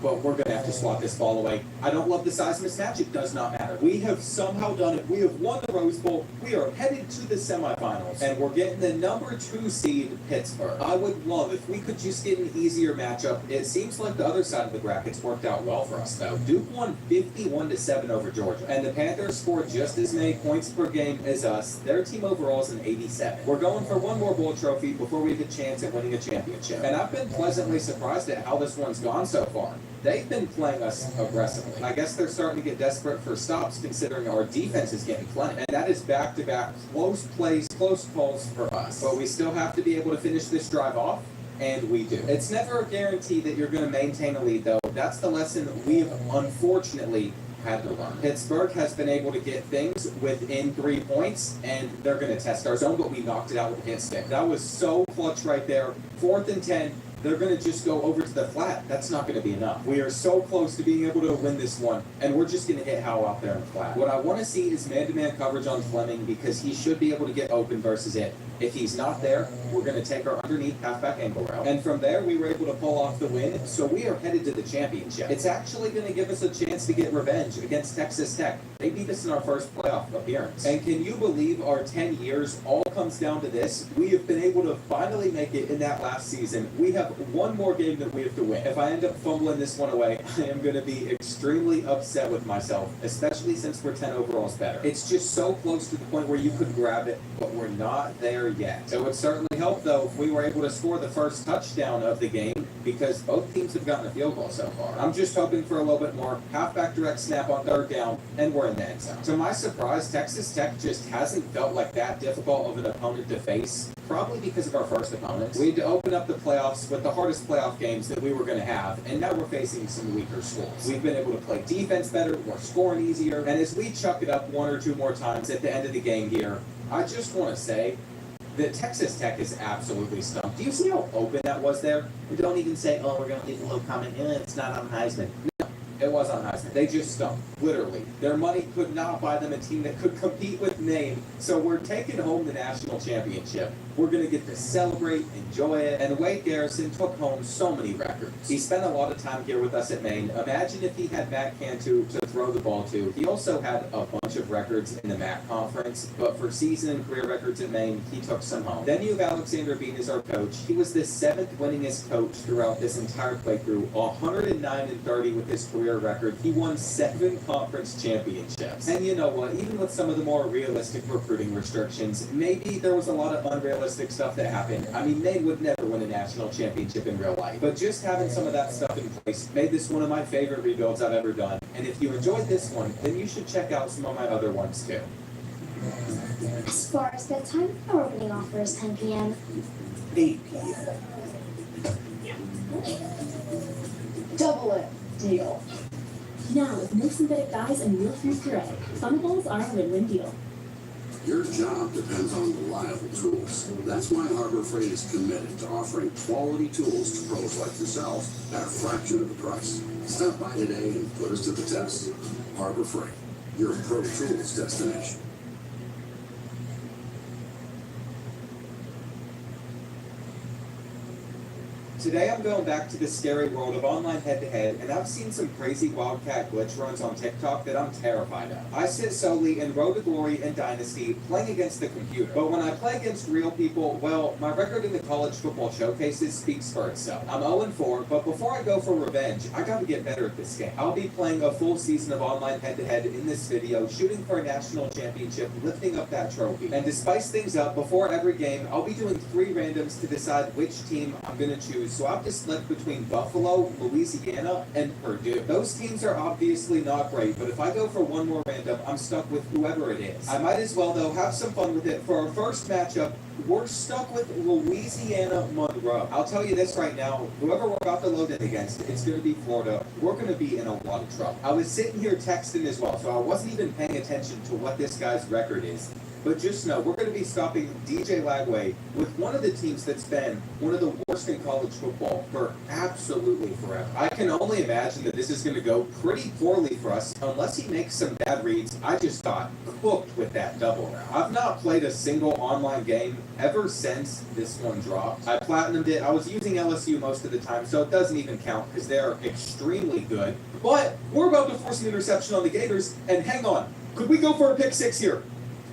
But we're going to have to swat this ball away. I don't love the size mismatch. It does not matter. We have somehow done it. We have won the Rose Bowl. We are headed to the semifinals. And we're getting the number 2 seed, Pittsburgh. I would love if we could just get an easier matchup. It seems like the other side of the bracket's worked out well for us, though. Duke won 51-7 over Georgia. And the Panthers scored just as many points per game as us. Their team overall is an 87. We're going for one more bowl trophy before we have a chance at winning a championship. And I've been pleasantly surprised at how this one's gone so far. They've been playing us aggressively. I guess they're starting to get desperate for stops considering our defense is getting plenty. And that is back-to-back close plays, close calls for us. But we still have to be able to finish this drive off, and we do. It's never a guarantee that you're going to maintain a lead, though. That's the lesson that we have unfortunately had to learn. Pittsburgh has been able to get things within 3 points, and they're going to test our zone, but we knocked it out with a hit stick. That was so clutch right there. 4th and 10. They're going to just go over to the flat. That's not going to be enough. We are so close to being able to win this one, and we're just going to hit Howe out there in the flat. What I want to see is man-to-man coverage on Fleming because he should be able to get open versus it. If he's not there, we're going to take our underneath halfback angle route. And from there, we were able to pull off the win, so we are headed to the championship. It's actually going to give us a chance to get revenge against Texas Tech. They beat us in our first playoff appearance. And can you believe our 10 years all comes down to this? We have been able to finally make it in that last season. We have one more game that we have to win. If I end up fumbling this one away, I am going to be extremely upset with myself, especially since we're 10 overalls better. It's just so close to the point where you could grab it, but we're not there yet. It would certainly help, though, if we were able to score the first touchdown of the game, because both teams have gotten a field goal so far. I'm just hoping for a little bit more. Halfback direct snap on 3rd down, and we're in the end zone. To my surprise, Texas Tech just hasn't felt like that difficult of an opponent to face, probably because of our first opponents. We had to open up the playoffs with the hardest playoff games that we were going to have, and now we're facing some weaker schools. We've been able to play defense better, we're scoring easier, and as we chuck it up 1 or 2 more times at the end of the game here, I just want to say that Texas Tech is absolutely stumped. Do you see how open that was there? And don't even say, oh, we're going to leave a little comment, it's not on Heisman. No, it was on Heisman. They just stumped, literally. Their money could not buy them a team that could compete with Maine, so we're taking home the national championship. We're going to get to celebrate, enjoy it, and Wade Garrison took home so many records. He spent a lot of time here with us at Maine. Imagine if he had Matt Cantu to throw the ball to. He also had a bunch of records in the MAC conference, but for season and career records at Maine, he took some home. Then you have Alexander Bean as our coach. He was the 7th winningest coach throughout this entire playthrough, 109-30 with his career record. He won 7 conference championships. And you know what? Even with some of the more realistic recruiting restrictions, maybe there was a lot of unrealistic stuff that happened. I mean, they would never win a national championship in real life. But just having some of that stuff in place made this one of my favorite rebuilds I've ever done. And if you enjoyed this one, then you should check out some of my other ones too. As far as bedtime, our opening offer is 10 p.m. 8 p.m. Double it. Deal. Now, with no synthetic dyes and real-free puree, Thunderbolts are a win-win deal. Your job depends on reliable tools. That's why Harbor Freight is committed to offering quality tools to pros like yourself at a fraction of the price. Stop by today and put us to the test. Harbor Freight, your pro tools destination. Today I'm going back to the scary world of online head-to-head, and I've seen some crazy Wildcat glitch runs on TikTok that I'm terrified of. I sit solely in Road to Glory and Dynasty playing against the computer, but when I play against real people, well, my record in the college football showcases speaks for itself. I'm 0-4, but before I go for revenge, I gotta get better at this game. I'll be playing a full season of online head-to-head in this video, shooting for a national championship, lifting up that trophy. And to spice things up, before every game, I'll be doing 3 randoms to decide which team I'm gonna choose. So I've just left between Buffalo, Louisiana, and Purdue. Those teams are obviously not great, but if I go for one more random, I'm stuck with whoever it is. I might as well, though, have some fun with it. For our first matchup, we're stuck with Louisiana Monroe. I'll tell you this right now, whoever we're about to load in against, it's going to be Florida. We're going to be in a lot of trouble. I was sitting here texting as well, so I wasn't even paying attention to what this guy's record is. But just know, we're going to be stopping DJ Lagway with one of the teams that's been one of the worst in college football for absolutely forever. I can only imagine that this is going to go pretty poorly for us unless he makes some bad reads. I just got cooked with that double round. I've not played a single online game ever since this one dropped. I platinumed it. I was using LSU most of the time, so it doesn't even count because they're extremely good. But we're about to force an interception on the Gators, and hang on. Could we go for a pick 6 here?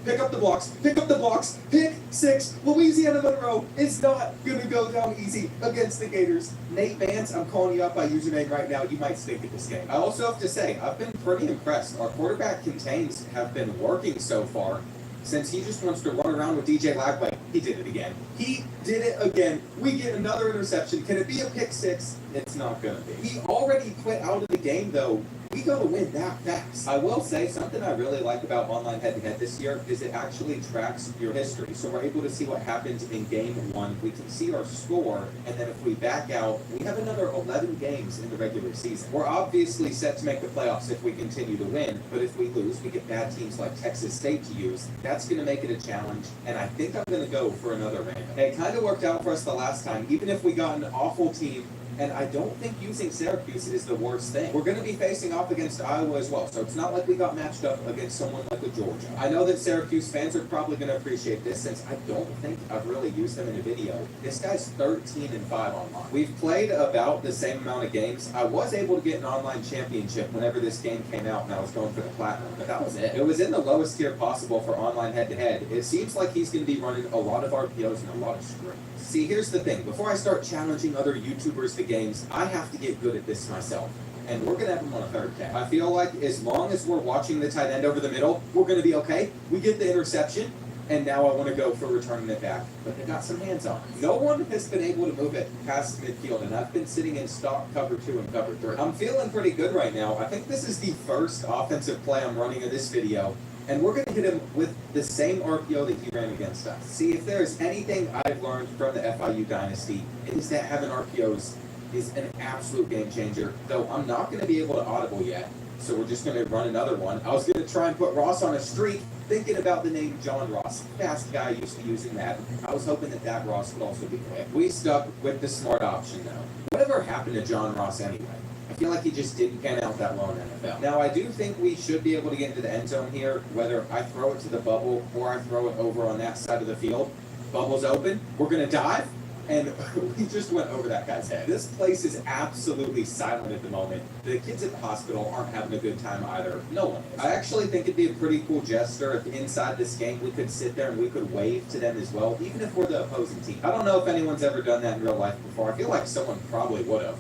Pick up the blocks, pick up the blocks, pick 6. Louisiana Monroe is not going to go down easy against the Gators. Nate Vance, I'm calling you up by username right now. You might stink at this game. I also have to say, I've been pretty impressed. Our quarterback contains have been working so far. Since he just wants to run around with DJ Lagway, he did it again. He did it again. We get another interception. Can it be a pick 6? It's not going to be. He already quit out of the game, though. We go to win that fast. I will say something I really like about online head-to-head this year is it actually tracks your history. So we're able to see what happened in game 1. We can see our score, and then if we back out, we have another 11 games in the regular season. We're obviously set to make the playoffs if we continue to win, but if we lose, we get bad teams like Texas State to use. That's going to make it a challenge, and I think I'm going to go for another random. It kind of worked out for us the last time, even if we got an awful team. And I don't think using Syracuse is the worst thing. We're going to be facing off against Iowa as well, so it's not like we got matched up against someone like a Georgia. I know that Syracuse fans are probably going to appreciate this since I don't think I've really used them in a video. This guy's 13-5 online. We've played about the same amount of games. I was able to get an online championship whenever this game came out and I was going for the platinum, but that was it. It was in the lowest tier possible for online head-to-head. It seems like he's going to be running a lot of RPOs and a lot of screens. See, here's the thing. Before I start challenging other YouTubers to games, I have to get good at this myself. And we're going to have him on a third down. I feel like as long as we're watching the tight end over the middle, we're going to be okay. We get the interception, and now I want to go for returning it back. But they got some hands on it. No one has been able to move it past midfield, and I've been sitting in stock cover 2 and cover 3. I'm feeling pretty good right now. I think this is the first offensive play I'm running in this video. And we're going to hit him with the same RPO that he ran against us. See, if there's anything I've learned from the FIU Dynasty, it is that having RPOs is an absolute game changer. Though I'm not going to be able to audible yet, so we're just going to run another one. I was going to try and put Ross on a streak, thinking about the name John Ross. Fast guy used to using that. I was hoping that Ross would also be quick. We stuck with the smart option, though. Whatever happened to John Ross anyway? I feel like he just didn't pan out that well in the NFL. Now, I do think we should be able to get into the end zone here, whether I throw it to the bubble or I throw it over on that side of the field. Bubble's open. We're going to dive, and we just went over that guy's head. This place is absolutely silent at the moment. The kids at the hospital aren't having a good time either. No one is. I actually think it'd be a pretty cool gesture if inside this game we could sit there and we could wave to them as well, even if we're the opposing team. I don't know if anyone's ever done that in real life before. I feel like someone probably would have.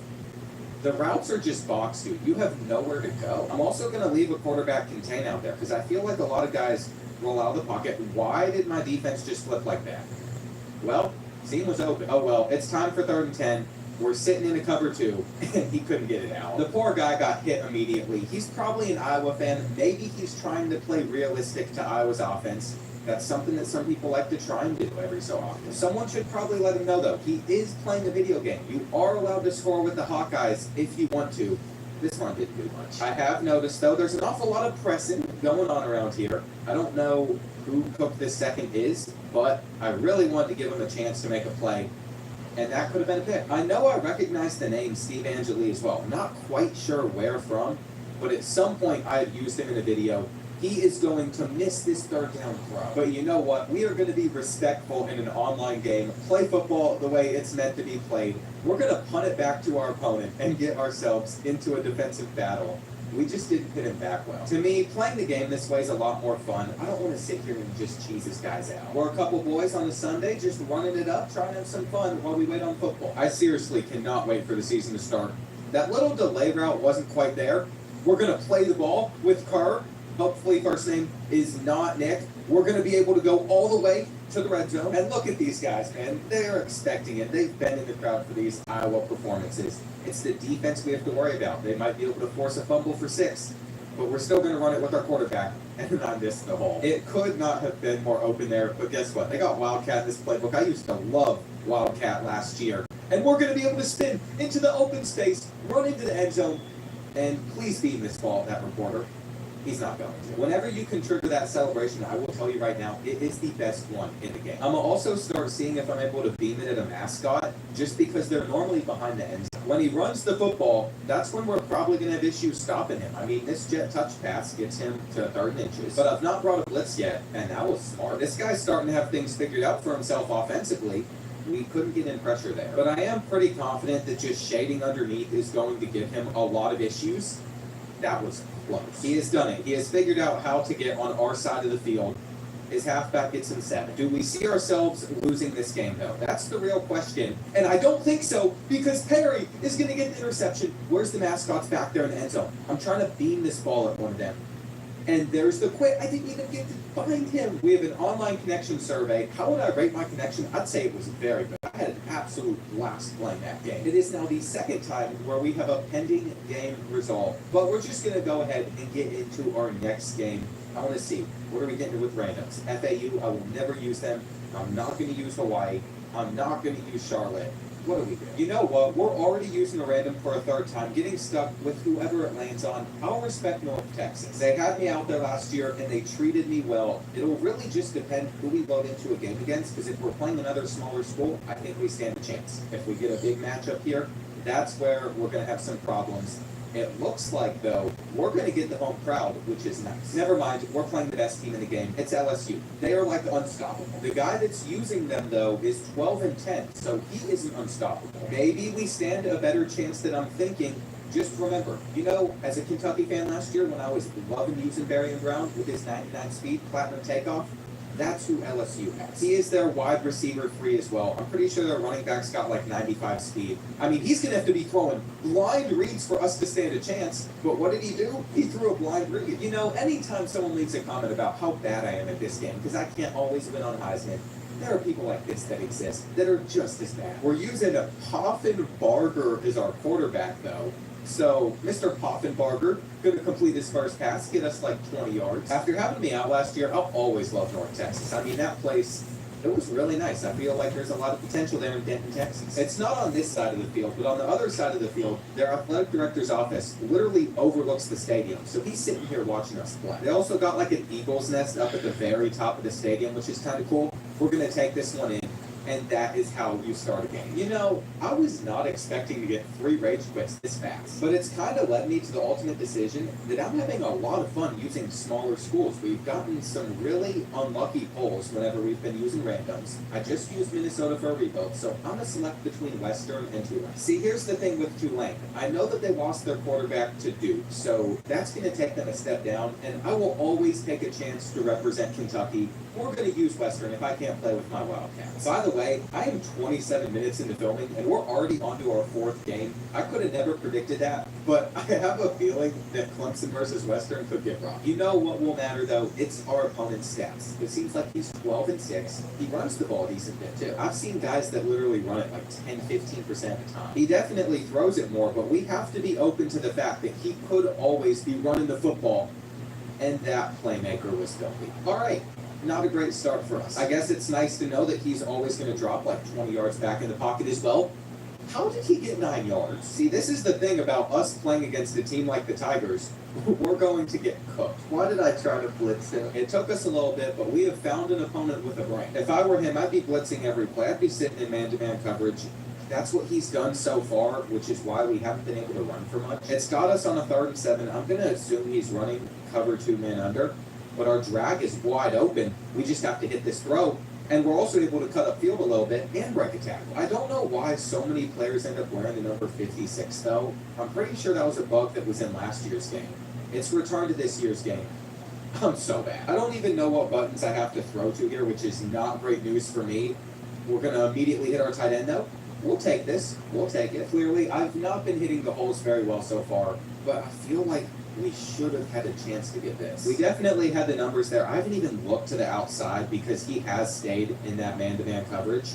The routes are just box, dude. You have nowhere to go. I'm also going to leave a quarterback contain out there because I feel like a lot of guys roll out of the pocket. Why did my defense just flip like that? Well, seam was open. Oh, well, it's time for 3rd and 10. We're sitting in a cover 2, and he couldn't get it out. The poor guy got hit immediately. He's probably an Iowa fan. Maybe he's trying to play realistic to Iowa's offense. That's something that some people like to try and do every so often. Someone should probably let him know, though. He is playing a video game. You are allowed to score with the Hawkeyes if you want to. This one didn't do much. I have noticed, though, there's an awful lot of pressing going on around here. I don't know who Cook this second is, but I really wanted to give him a chance to make a play. And that could have been a pick. I know I recognize the name Steve Angeli as well. I'm not quite sure where from, but at some point I had used him in a video. He is going to miss this third down throw. But you know what? We are going to be respectful in an online game. Play football the way it's meant to be played. We're going to punt it back to our opponent and get ourselves into a defensive battle. We just didn't hit him back well. To me, playing the game this way is a lot more fun. I don't want to sit here and just cheese this guys out. We're a couple boys on a Sunday just running it up, trying to have some fun while we wait on football. I seriously cannot wait for the season to start. That little delay route wasn't quite there. We're going to play the ball with Kerr. Hopefully first name is not Nick. We're going to be able to go all the way to the red zone. And look at these guys, man. They're expecting it. They've been in the crowd for these Iowa performances. It's the defense we have to worry about. They might be able to force a fumble for 6, but we're still going to run it with our quarterback and not miss the hole. It could not have been more open there, but guess what? They got Wildcat in this playbook. I used to love Wildcat last year. And we're going to be able to spin into the open space, run into the end zone, and please beam this ball, that reporter. He's not going to. Whenever you can trigger that celebration, I will tell you right now, it is the best one in the game. I'm going to also start seeing if I'm able to beam it at a mascot, just because they're normally behind the end zone. When he runs the football, that's when we're probably going to have issues stopping him. I mean, this jet touch pass gets him to 3rd inches. But I've not brought a blitz yet, and that was smart. This guy's starting to have things figured out for himself offensively. We couldn't get in pressure there. But I am pretty confident that just shading underneath is going to give him a lot of issues. That was close. He has done it. He has figured out how to get on our side of the field. His halfback gets him 7. Do we see ourselves losing this game, though? That's the real question. And I don't think so, because Perry is going to get the interception. Where's the mascots back there in the end zone? I'm trying to beam this ball at one of them. And there's the quit. I didn't even get to find him. We have an online connection survey. How would I rate my connection? I'd say it was very good. I had an absolute blast playing that game. It is now the 2nd time where we have a pending game result. But we're just going to go ahead and get into our next game. I want to see, what are we getting with randoms? FAU, I will never use them. I'm not going to use Hawaii. I'm not going to use Charlotte. What do we do? You know what? We're already using a random for a 3rd time, getting stuck with whoever it lands on. I'll respect North Texas. They had me out there last year, and they treated me well. It'll really just depend who we load into a game against, because if we're playing another smaller school, I think we stand a chance. If we get a big matchup here, that's where we're going to have some problems. It looks like, though, we're going to get the home crowd, which is nice. Never mind, we're playing the best team in the game. It's LSU. They are like unstoppable. The guy that's using them, though, is 12-10, so he isn't unstoppable. Maybe we stand a better chance than I'm thinking. Just remember, you know, as a Kentucky fan last year, when I was loving using Barry Brown with his 99 speed, platinum takeoff, that's who LSU has. He is their wide receiver 3 as well. I'm pretty sure their running back's got like 95 speed. I mean, he's going to have to be throwing blind reads for us to stand a chance. But what did he do? He threw a blind read. You know, anytime someone leaves a comment about how bad I am at this game, because I can't always win on Heisman, there are people like this that exist that are just as bad. We're using a Poffenbarger as our quarterback, though. So, Mr. Poffenbarger, going to complete his first pass, get us like 20 yards. After having me out last year, I'll always love North Texas. I mean, that place, it was really nice. I feel like there's a lot of potential there in Denton, Texas. It's not on this side of the field, but on the other side of the field, their athletic director's office literally overlooks the stadium. So he's sitting here watching us play. They also got like an eagle's nest up at the very top of the stadium, which is kind of cool. We're going to take this one in. And that is how you start a game. You know, I was not expecting to get 3 rage quits this fast, but it's kind of led me to the ultimate decision that I'm having a lot of fun using smaller schools. We've gotten some really unlucky polls whenever we've been using randoms. I just used Minnesota for a rebuild, so I'm going to select between Western and Tulane. See, here's the thing with Tulane. I know that they lost their quarterback to Duke, so that's going to take them a step down, and I will always take a chance to represent Kentucky. We're going to use Western if I can't play with my Wildcats. By the way, I am 27 minutes into filming, and we're already on to our 4th game. I could have never predicted that, but I have a feeling that Clemson versus Western could get rough. You know what will matter, though? It's our opponent's stats. It seems like he's 12-6. He runs the ball a decent bit, too. I've seen guys that literally run it like 10-15% of the time. He definitely throws it more, but we have to be open to the fact that he could always be running the football, and that playmaker was filthy. All right. Not a great start for us. I guess it's nice to know that he's always going to drop like 20 yards back in the pocket as well. How did he get 9 yards? See, this is the thing about us playing against a team like the Tigers. We're going to get cooked. Why did I try to blitz him? It took us a little bit, but we have found an opponent with a brain. If I were him, I'd be blitzing every play. I'd be sitting in man-to-man coverage, That's what he's done so far, which is why we haven't been able to run for much. It's got us on a 3rd and 7. I'm going to assume he's running cover 2 man under, but our drag is wide open. We just have to hit this throw, and we're also able to cut up field a little bit and break a tackle. I don't know why so many players end up wearing the number 56, though. I'm pretty sure that was a bug that was in last year's game. It's returned to this year's game. I'm so bad. I don't even know what buttons I have to throw to here, which is not great news for me. We're going to immediately hit our tight end, though. We'll take this. We'll take it. Clearly, I've not been hitting the holes very well so far, but I feel like we should have had a chance to get this. We definitely had the numbers there. I haven't even looked to the outside because he has stayed in that man-to-man coverage.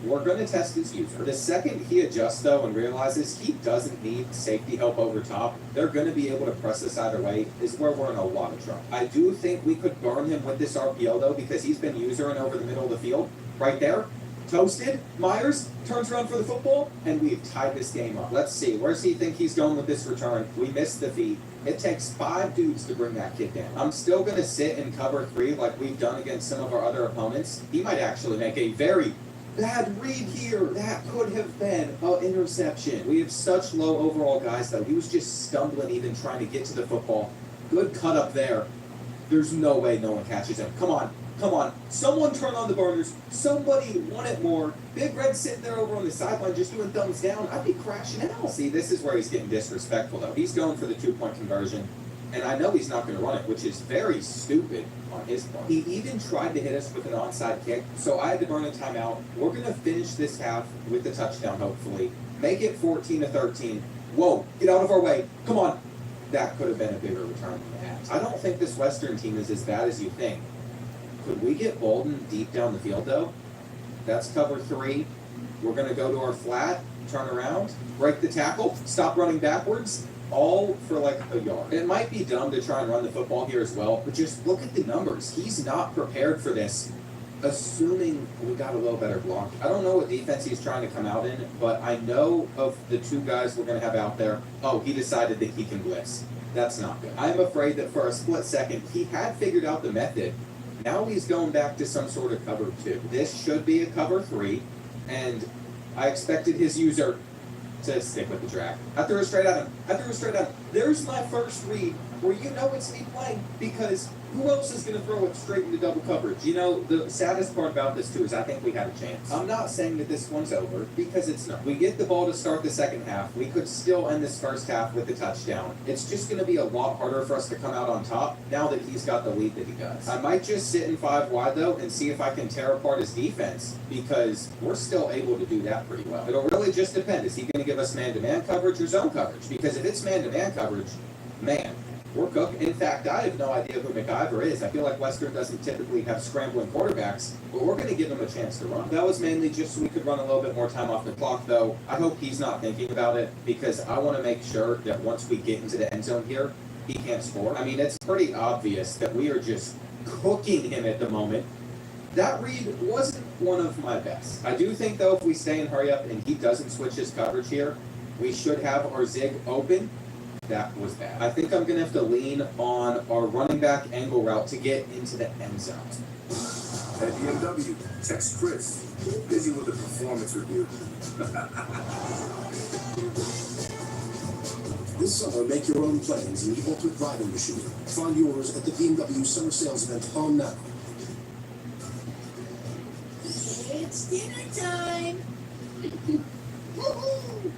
We're going to test his user. The second he adjusts, though, and realizes he doesn't need safety help over top, they're going to be able to press us either way, is where we're in a lot of trouble. I do think we could burn him with this RPO, though, because he's been usering over the middle of the field. Right there. Toasted. Myers turns around for the football, and we've tied this game up. Let's see. Where's he think he's going with this return? We missed the feed. It takes 5 dudes to bring that kid down. I'm still going to sit in cover 3 like we've done against some of our other opponents. He might actually make a very bad read here. That could have been an interception. We have such low overall guys, though. He was just stumbling even trying to get to the football. Good cut up there. There's no way no one catches him. Come on. Come on. Someone turn on the burners. Somebody want it more. Big Red sitting there over on the sideline just doing thumbs down. I'd be crashing out. See, this is where he's getting disrespectful, though. He's going for the 2-point conversion. And I know he's not going to run it, which is very stupid on his part. He even tried to hit us with an onside kick, so I had to burn a timeout. We're going to finish this half with the touchdown, hopefully. Make it 14-13. Whoa, get out of our way. Come on. That could have been a bigger return than that. I don't think this Western team is as bad as you think. Could we get Bolden deep down the field, though? That's cover 3. We're going to go to our flat, turn around, break the tackle, stop running backwards, all for like a yard. It might be dumb to try and run the football here as well, but just look at the numbers. He's not prepared for this, assuming we got a little better block. I don't know what defense he's trying to come out in, but I know of the 2 guys we're going to have out there. Oh, he decided that he can blitz. That's not good. I'm afraid that for a split second, he had figured out the method. Now he's going back to some sort of cover 2. This should be a cover 3, and I expected his user to stick with the drag. I threw it straight at him. There's my first read where you know it's me playing, because who else is going to throw it straight into double coverage? You know, the saddest part about this, too, is I think we had a chance. I'm not saying that this one's over, because it's not. We get the ball to start the second half. We could still end this first half with the touchdown. It's just going to be a lot harder for us to come out on top now that he's got the lead that he does. I might just sit in 5 wide, though, and see if I can tear apart his defense, because we're still able to do that pretty well. It'll really just depend. Is he going to give us man-to-man coverage or zone coverage? Because if it's man-to-man coverage, man, we're cooked. In fact, I have no idea who McIver is. I feel like Western doesn't typically have scrambling quarterbacks, but we're going to give him a chance to run. That was mainly just so we could run a little bit more time off the clock, though. I hope he's not thinking about it, because I want to make sure that once we get into the end zone here, he can't score. I mean, it's pretty obvious that we are just cooking him at the moment. That read wasn't one of my best. I do think, though, if we stay in hurry up and he doesn't switch his coverage here, we should have our zig open. That was bad. I think I'm going to have to lean on our running back angle route to get into the end zone. At BMW, text Chris. Busy with the performance review. This summer, make your own plans in the ultimate driving machine. Find yours at the BMW Summer Sales Event on now. It's dinner time. Woohoo!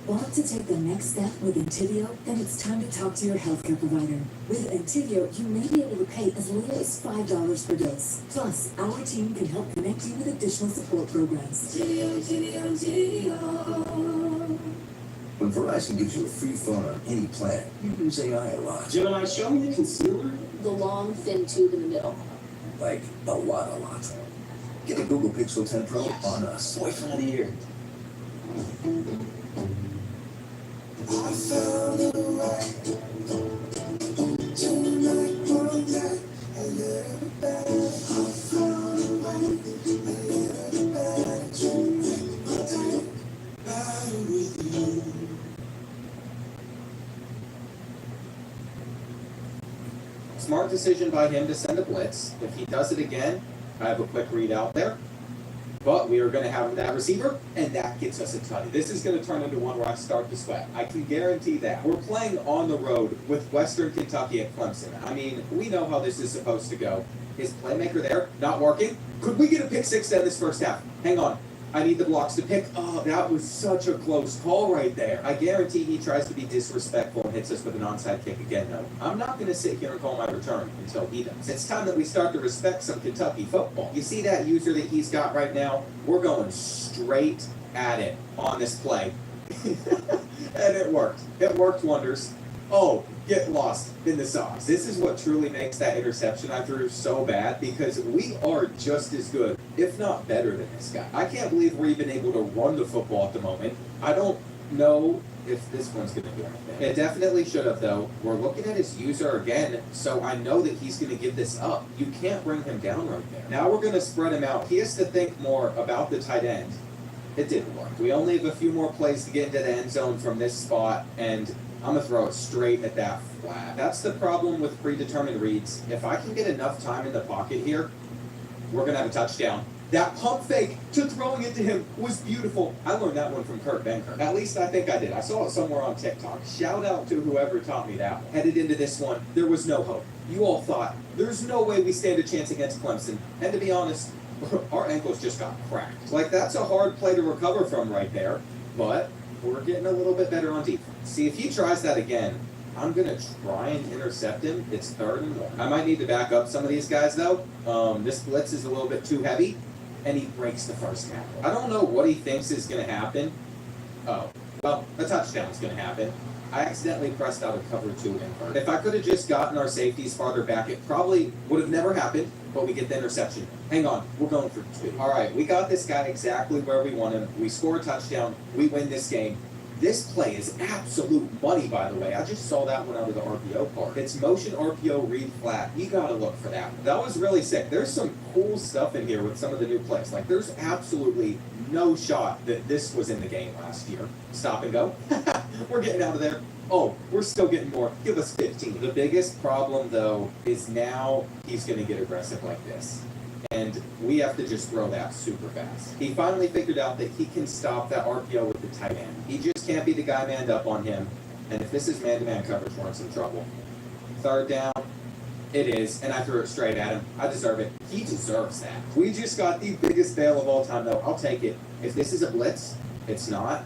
Want to take the next step with Entivio? Then it's time to talk to your healthcare provider. With Entivio, you may be able to pay as little as $5 per dose. Plus, our team can help connect you with additional support programs. When Verizon gives you a free phone on any plan, you use AI a lot. Gemini, show me the concealer. The long, thin tube in the middle. Like, a lot. Get a Google Pixel 10 Pro on us. Boyfriend of the year. I found it right. Tonight, one night, a little better. I found it right. A little better. Tonight, better with you. Smart decision by him to send a blitz. If he does it again, I have a quick read out there. But we are going to have that receiver, and that gets us a tutty. This is going to turn into one where I start to sweat. I can guarantee that. We're playing on the road with Western Kentucky at Clemson. I mean, we know how this is supposed to go. Is playmaker there? Not working? Could we get a pick six in this first half? Hang on. I need the blocks to pick. Oh, that was such a close call right there. I guarantee he tries to be disrespectful and hits us with an onside kick again, though. I'm not going to sit here and call my return until he does. It's time that we start to respect some Kentucky football. You see that user that he's got right now? We're going straight at it on this play. And it worked. It worked wonders. Oh, get lost in the sauce. This is what truly makes that interception I threw so bad, because we are just as good, if not better than this guy. I can't believe we're even able to run the football at the moment. I don't know if this one's going to do anything. It definitely should have, though. We're looking at his user again, so I know that he's going to give this up. You can't bring him down right there. Now we're going to spread him out. He has to think more about the tight end. It didn't work. We only have a few more plays to get into the end zone from this spot, and I'm going to throw it straight at that flat. That's the problem with predetermined reads. If I can get enough time in the pocket here, we're going to have a touchdown. That pump fake to throwing it to him was beautiful. I learned that one from Kurt Benkert. At least I think I did. I saw it somewhere on TikTok. Shout out to whoever taught me that one. Headed into this one, there was no hope. You all thought, there's no way we stand a chance against Clemson. And to be honest, our ankles just got cracked. Like, that's a hard play to recover from right there. But we're getting a little bit better on defense. See, if he tries that again, I'm going to try and intercept him. It's 3rd and 1. I might need to back up some of these guys, though. This blitz is a little bit too heavy, and he breaks the first tackle. I don't know what he thinks is going to happen. Oh, well, a touchdown is going to happen. I accidentally pressed out of cover 2 invert. If I could have just gotten our safeties farther back, it probably would have never happened, but we get the interception. Hang on, we're going for 2. All right, we got this guy exactly where we want him. We score a touchdown. We win this game. This play is absolute money, by the way. I just saw that one out of the RPO part. It's motion RPO read flat. You gotta look for that. That was really sick. There's some cool stuff in here with some of the new plays. Like, there's absolutely no shot that this was in the game last year. Stop and go. We're getting out of there. Oh, we're still getting more. Give us 15. The biggest problem, though, is now he's gonna get aggressive like this. And we have to just throw that super fast. He finally figured out that he can stop that RPO with the tight end. He just can't be the guy manned up on him. And if this is man-to-man coverage, we're in some trouble. 3rd down, it is, and I threw it straight at him. I deserve it. He deserves that. We just got the biggest fail of all time, though. I'll take it. If this is a blitz, it's not.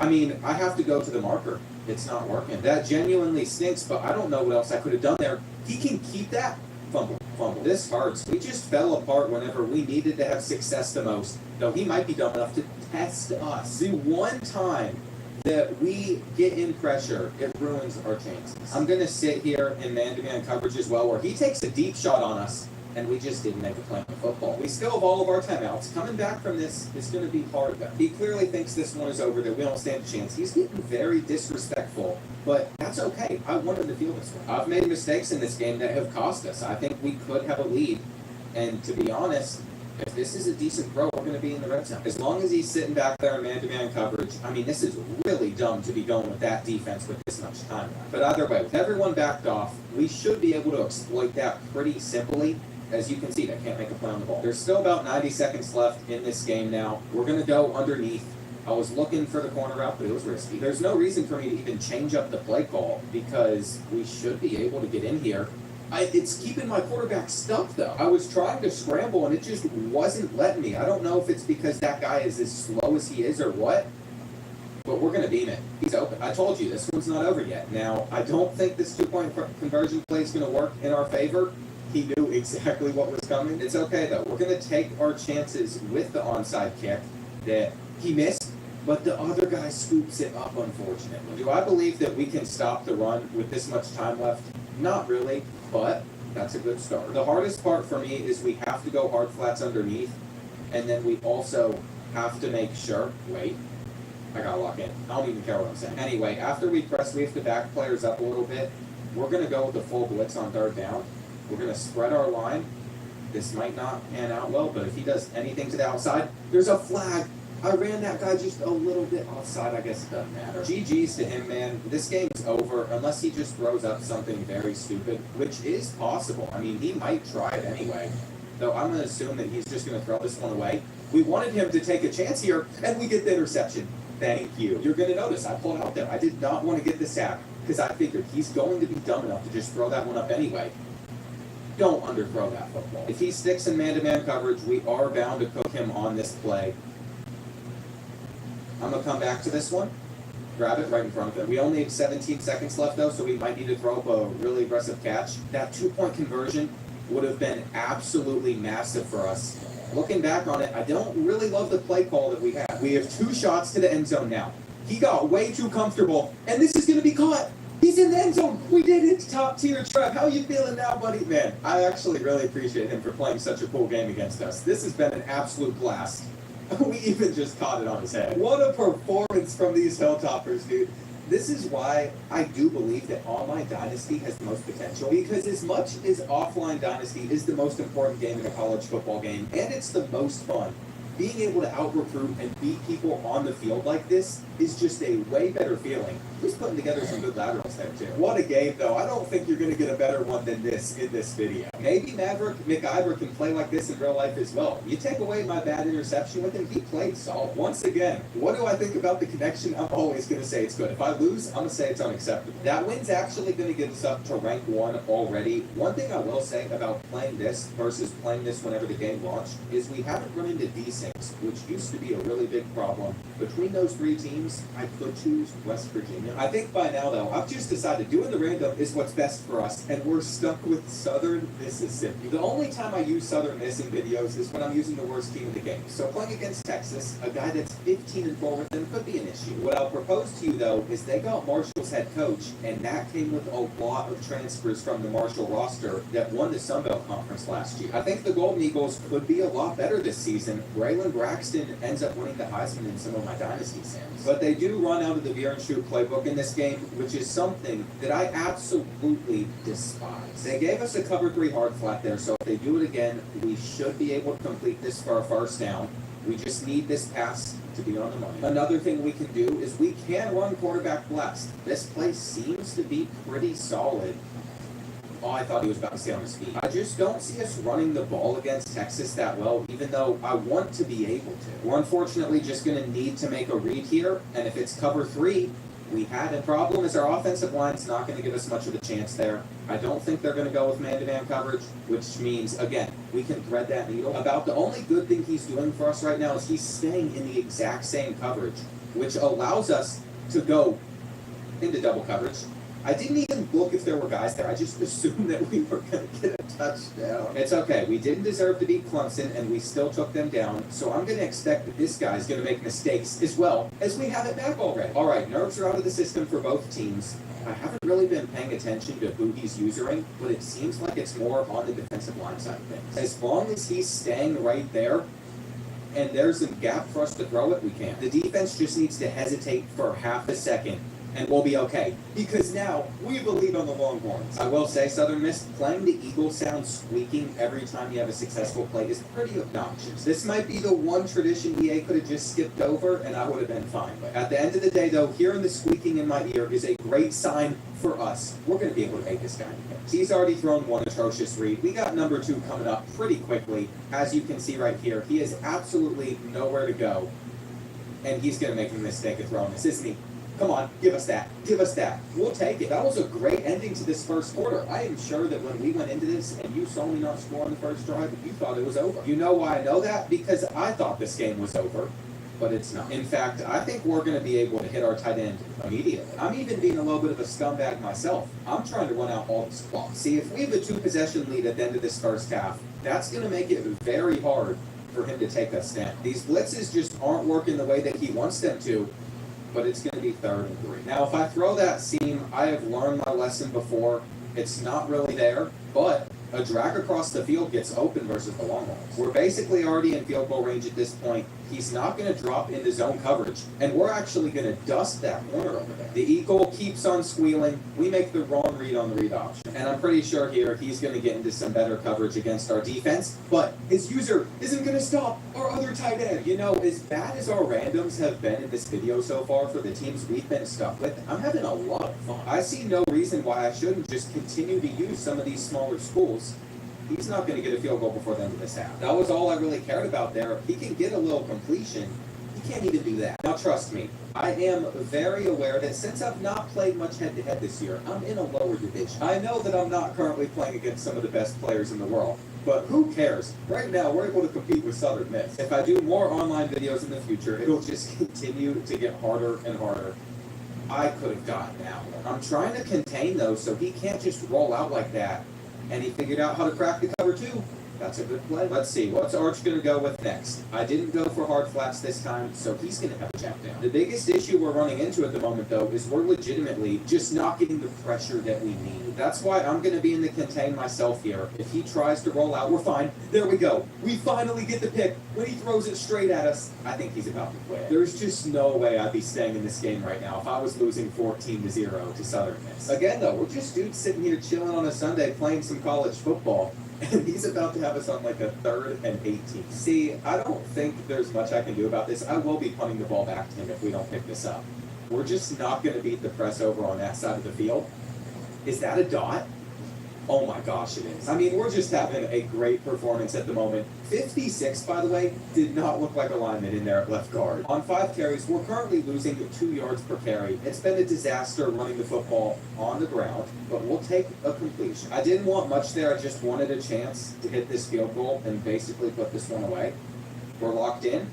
I mean, I have to go to the marker. It's not working. That genuinely stinks, but I don't know what else I could have done there. He can keep that. Fumble. This hurts. We just fell apart whenever we needed to have success the most. Though he might be dumb enough to test us. The one time that we get in pressure, it ruins our chances. I'm going to sit here in man-to-man coverage as well, where he takes a deep shot on us, and we just didn't make a play on football. We still have all of our timeouts. Coming back from this is going to be hard, though. He clearly thinks this one is over, that we don't stand a chance. He's getting very disrespectful, but that's okay. I want him to feel this way. I've made mistakes in this game that have cost us. I think we could have a lead, and to be honest, if this is a decent throw, we're going to be in the red zone. As long as he's sitting back there in man-to-man coverage, I mean, this is really dumb to be going with that defense with this much time left. But either way, with everyone backed off, we should be able to exploit that pretty simply. As you can see, I can't make a play on the ball. There's still about 90 seconds left in this game now. We're going to go underneath. I was looking for the corner route, but it was risky. There's no reason for me to even change up the play call because we should be able to get in here. It's keeping my quarterback stuck, though. I was trying to scramble, and it just wasn't letting me. I don't know if it's because that guy is as slow as he is or what, but we're going to beam it. He's open. I told you, this one's not over yet. Now, I don't think this two-point conversion play is going to work in our favor. He knew exactly what was coming. It's okay, though. We're going to take our chances with the onside kick that he missed, but the other guy scoops it up, unfortunately. Do I believe that we can stop the run with this much time left? Not really, but that's a good start. The hardest part for me is we have to go hard flats underneath, and then we also have to make sure, wait, I gotta lock in. I don't even care what I'm saying. Anyway, after we press, we have to back players up a little bit. We're going to go with the full blitz on 3rd down. We're going to spread our line. This might not pan out well, but if he does anything to the outside, there's a flag. I ran that guy just a little bit offside. I guess it doesn't matter. GG's to him, man. This game's over unless he just throws up something very stupid, which is possible. I mean, he might try it anyway. though I'm going to assume that he's just going to throw this one away. We wanted him to take a chance here, and we get the interception. Thank you. You're going to notice I pulled out there. I did not want to get the sack because I figured he's going to be dumb enough to just throw that one up anyway. Don't underthrow that football. If he sticks in man-to-man coverage, we are bound to cook him on this play. I'm going to come back to this one. Grab it right in front of him. We only have 17 seconds left, though, so we might need to throw up a really aggressive catch. That 2-point conversion would have been absolutely massive for us. Looking back on it, I don't really love the play call that we have. We have 2 shots to the end zone now. He got way too comfortable, and this is going to be caught. He's in the end zone. We did it. Top tier, Trev. How you feeling now, buddy? Man, I actually really appreciate him for playing such a cool game against us. This has been an absolute blast. We even just caught it on his head. What a performance from these Hilltoppers, dude. This is why I do believe that Online Dynasty has the most potential, because as much as Offline Dynasty is the most important game in a college football game, and it's the most fun, being able to out-recruit and beat people on the field like this is just a way better feeling. He's putting together some good laterals there, too. What a game, though. I don't think you're going to get a better one than this in this video. Maybe Maverick McIver can play like this in real life as well. You take away my bad interception with him, he played solid. Once again, what do I think about the connection? I'm always going to say it's good. If I lose, I'm going to say it's unacceptable. That win's actually going to get us up to rank 1 already. One thing I will say about playing this versus playing this whenever the game launched is we haven't run into desyncs, which used to be a really big problem. Between those 3 teams, I could choose West Virginia. I think by now, though, I've just decided doing the random is what's best for us, and we're stuck with Southern Mississippi. The only time I use Southern Miss in videos is when I'm using the worst team in the game. So playing against Texas, a guy that's 15-4 with them could be an issue. What I'll propose to you, though, is they got Marshall's head coach, and that came with a lot of transfers from the Marshall roster that won the Sun Belt Conference last year. I think the Golden Eagles could be a lot better this season. Braylon Braxton ends up winning the Heisman in some of my dynasty sims. But they do run out of the veer and shoot playbook in this game, which is something that I absolutely despise. They gave us a cover 3 hard flat there, so if they do it again, we should be able to complete this for our first down. We just need this pass to be on the money. Another thing we can do is we can run quarterback blast. This play seems to be pretty solid. Oh, I thought he was about to stay on his feet. I just don't see us running the ball against Texas that well, even though I want to be able to. We're unfortunately just going to need to make a read here, and if it's cover 3, we had a problem is our offensive line's not going to give us much of a chance there. I don't think they're going to go with man-to-man coverage, which means, again, we can thread that needle. About the only good thing he's doing for us right now is he's staying in the exact same coverage, which allows us to go into double coverage. I didn't even look if there were guys there. I just assumed that we were going to get a touchdown. It's okay. We didn't deserve to beat Clemson, and we still took them down. So I'm going to expect that this guy's going to make mistakes as well as we have it back already. All right, nerves are out of the system for both teams. I haven't really been paying attention to who he's using, but it seems like it's more on the defensive line side of things. As long as he's staying right there, and there's a gap for us to throw it, we can. The defense just needs to hesitate for half a second, and we'll be okay. Because now, we believe on the Longhorns. I will say, Southern Miss, playing the Eagle sound squeaking every time you have a successful play is pretty obnoxious. This might be the one tradition EA could have just skipped over, and I would have been fine with. At the end of the day, though, hearing the squeaking in my ear is a great sign for us. We're going to be able to make this guy miss. He's already thrown one atrocious read. We got number 2 coming up pretty quickly. As you can see right here, he has absolutely nowhere to go, and he's going to make a mistake of throwing this, isn't he? Come on, give us that. Give us that. We'll take it. That was a great ending to this first quarter. I am sure that when we went into this and you saw me not score on the first drive, you thought it was over. You know why I know that? Because I thought this game was over, but it's not. In fact, I think we're going to be able to hit our tight end immediately. I'm even being a little bit of a scumbag myself. I'm trying to run out all this clock. See, if we have a 2-possession lead at the end of this first half, that's going to make it very hard for him to take us down. These blitzes just aren't working the way that he wants them to, but it's going to be 3rd and 3. Now, if I throw that seam, I have learned my lesson before. It's not really there, but a drag across the field gets open versus the Longhorns. We're basically already in field goal range at this point. He's not going to drop into zone coverage, and we're actually going to dust that corner over there. The Eagle keeps on squealing. We make the wrong read on the read option, and I'm pretty sure here he's going to get into some better coverage against our defense, but his user isn't going to stop our other tight end. You know, as bad as our randoms have been in this video so far for the teams we've been stuck with, I'm having a lot of fun. I see no reason why I shouldn't just continue to use some of these smaller schools he's not going to get a field goal before the end of this half. That was all I really cared about there. He can get a little completion. He can't even do that. Now trust me, I am very aware that since I've not played much head-to-head this year, I'm in a lower division. I know that I'm not currently playing against some of the best players in the world, but who cares? Right now, we're able to compete with Southern Miss. If I do more online videos in the future, it'll just continue to get harder and harder. I could have gotten that one. I'm trying to contain those so he can't just roll out like that, and he figured out how to crack the cover too. That's a good play. Let's see, what's Arch going to go with next? I didn't go for hard flats this time, so he's going to have a check down. The biggest issue we're running into at the moment, though, is we're legitimately just not getting the pressure that we need. That's why I'm going to be in the contain myself here. If he tries to roll out, we're fine. There we go. We finally get the pick. When he throws it straight at us, I think he's about to quit. There's just no way I'd be staying in this game right now if I was losing 14-0 to Southern Miss. Again, though, we're just dudes sitting here chilling on a Sunday playing some college football. And he's about to have us on like a 3rd and 18. See, I don't think there's much I can do about this. I will be punting the ball back to him if we don't pick this up. We're just not going to beat the press over on that side of the field. Is that a dot? Oh my gosh, it is. I mean, we're just having a great performance at the moment. 56, by the way, did not look like a lineman in there at left guard. On 5 carries, we're currently losing 2 yards per carry. It's been a disaster running the football on the ground, but we'll take a completion. I didn't want much there. I just wanted a chance to hit this field goal and basically put this one away. We're locked in.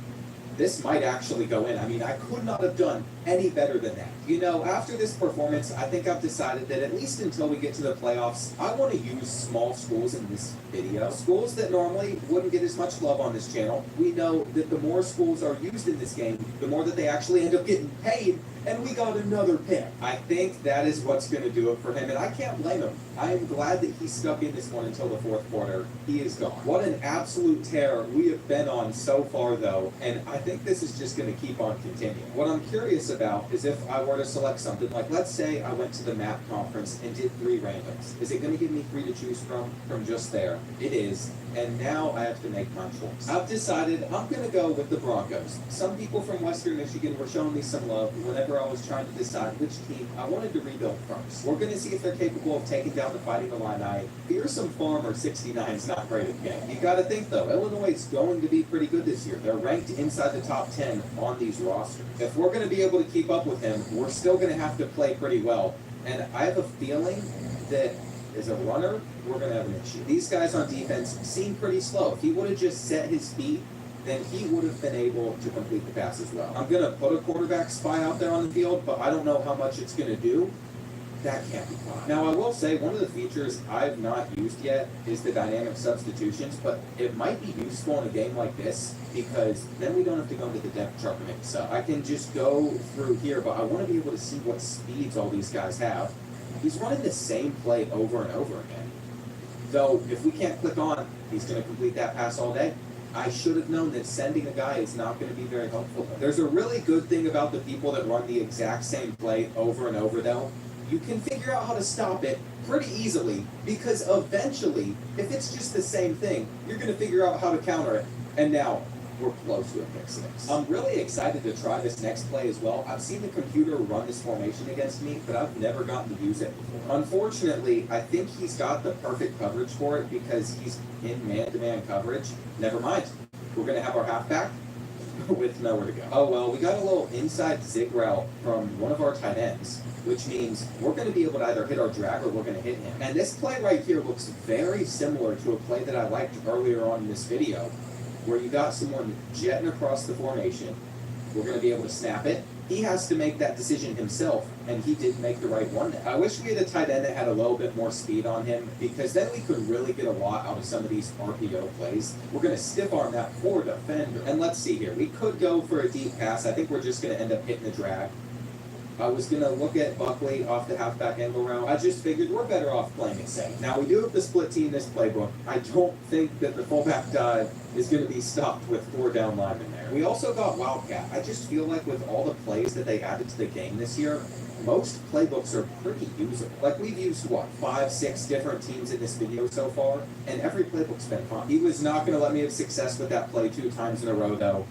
This might actually go in. I mean, I could not have done any better than that. You know, after this performance, I think I've decided that at least until we get to the playoffs, I want to use small schools in this video. Schools that normally wouldn't get as much love on this channel. We know that the more schools are used in this game, the more that they actually end up getting paid, and we got another pick. I think that is what's going to do it for him, and I can't blame him. I am glad that he stuck in this one until the 4th quarter. He is gone. What an absolute tear we have been on so far, though, and I think this is just going to keep on continuing. What I'm curious about is if I were to select something, like let's say I went to the map conference and did 3 randoms. Is it going to give me 3 to choose from just there? It is, and now I have to make my choice. I've decided I'm going to go with the Broncos. Some people from Western Michigan were showing me some love whenever I was trying to decide which team I wanted to rebuild first. We're going to see if they're capable of taking down the Fighting Illini. Fearsome Farmer 69 is not great at the game. You got to think, though, Illinois is going to be pretty good this year. They're ranked inside the top 10 on these rosters. If we're going to be able to keep up with him, we're still going to have to play pretty well. And I have a feeling that as a runner, we're going to have an issue. These guys on defense seem pretty slow. If he would have just set his feet, then he would have been able to complete the pass as well. I'm going to put a quarterback spy out there on the field, but I don't know how much it's going to do. That can't be fine. Now, I will say one of the features I've not used yet is the dynamic substitutions, but it might be useful in a game like this because then we don't have to go into the depth chart to make this up. I can just go through here, but I want to be able to see what speeds all these guys have. He's running the same play over and over again. Though, if we can't click on, he's going to complete that pass all day. I should have known that sending a guy is not going to be very helpful. There's a really good thing about the people that run the exact same play over and over, though. You can figure out how to stop it pretty easily because eventually, if it's just the same thing, you're going to figure out how to counter it. And now, we're close to a pick 6. I'm really excited to try this next play as well. I've seen the computer run this formation against me, but I've never gotten to use it before. Unfortunately, I think he's got the perfect coverage for it because he's in man-to-man coverage. Never mind. We're going to have our halfback with nowhere to go. Oh, well, we got a little inside zig route from one of our tight ends, which means we're going to be able to either hit our drag or we're going to hit him. And this play right here looks very similar to a play that I liked earlier on in this video, where you got someone jetting across the formation. We're going to be able to snap it. He has to make that decision himself, and he didn't make the right one. I wish we had a tight end that had a little bit more speed on him, because then we could really get a lot out of some of these RPO plays. We're going to stiff arm that poor defender. And let's see here. We could go for a deep pass. I think we're just going to end up hitting the drag. I was going to look at Buckley off the halfback angle route. I just figured we're better off playing it safe. Now, we do have the split team this playbook. I don't think that the fullback dive is going to be stopped with 4 down linemen there. We also got Wildcat. I just feel like with all the plays that they added to the game this year, most playbooks are pretty usable. Like, we've used, 5, 6 different teams in this video so far, and every playbook's been fun. He was not going to let me have success with that play 2 times in a row, though.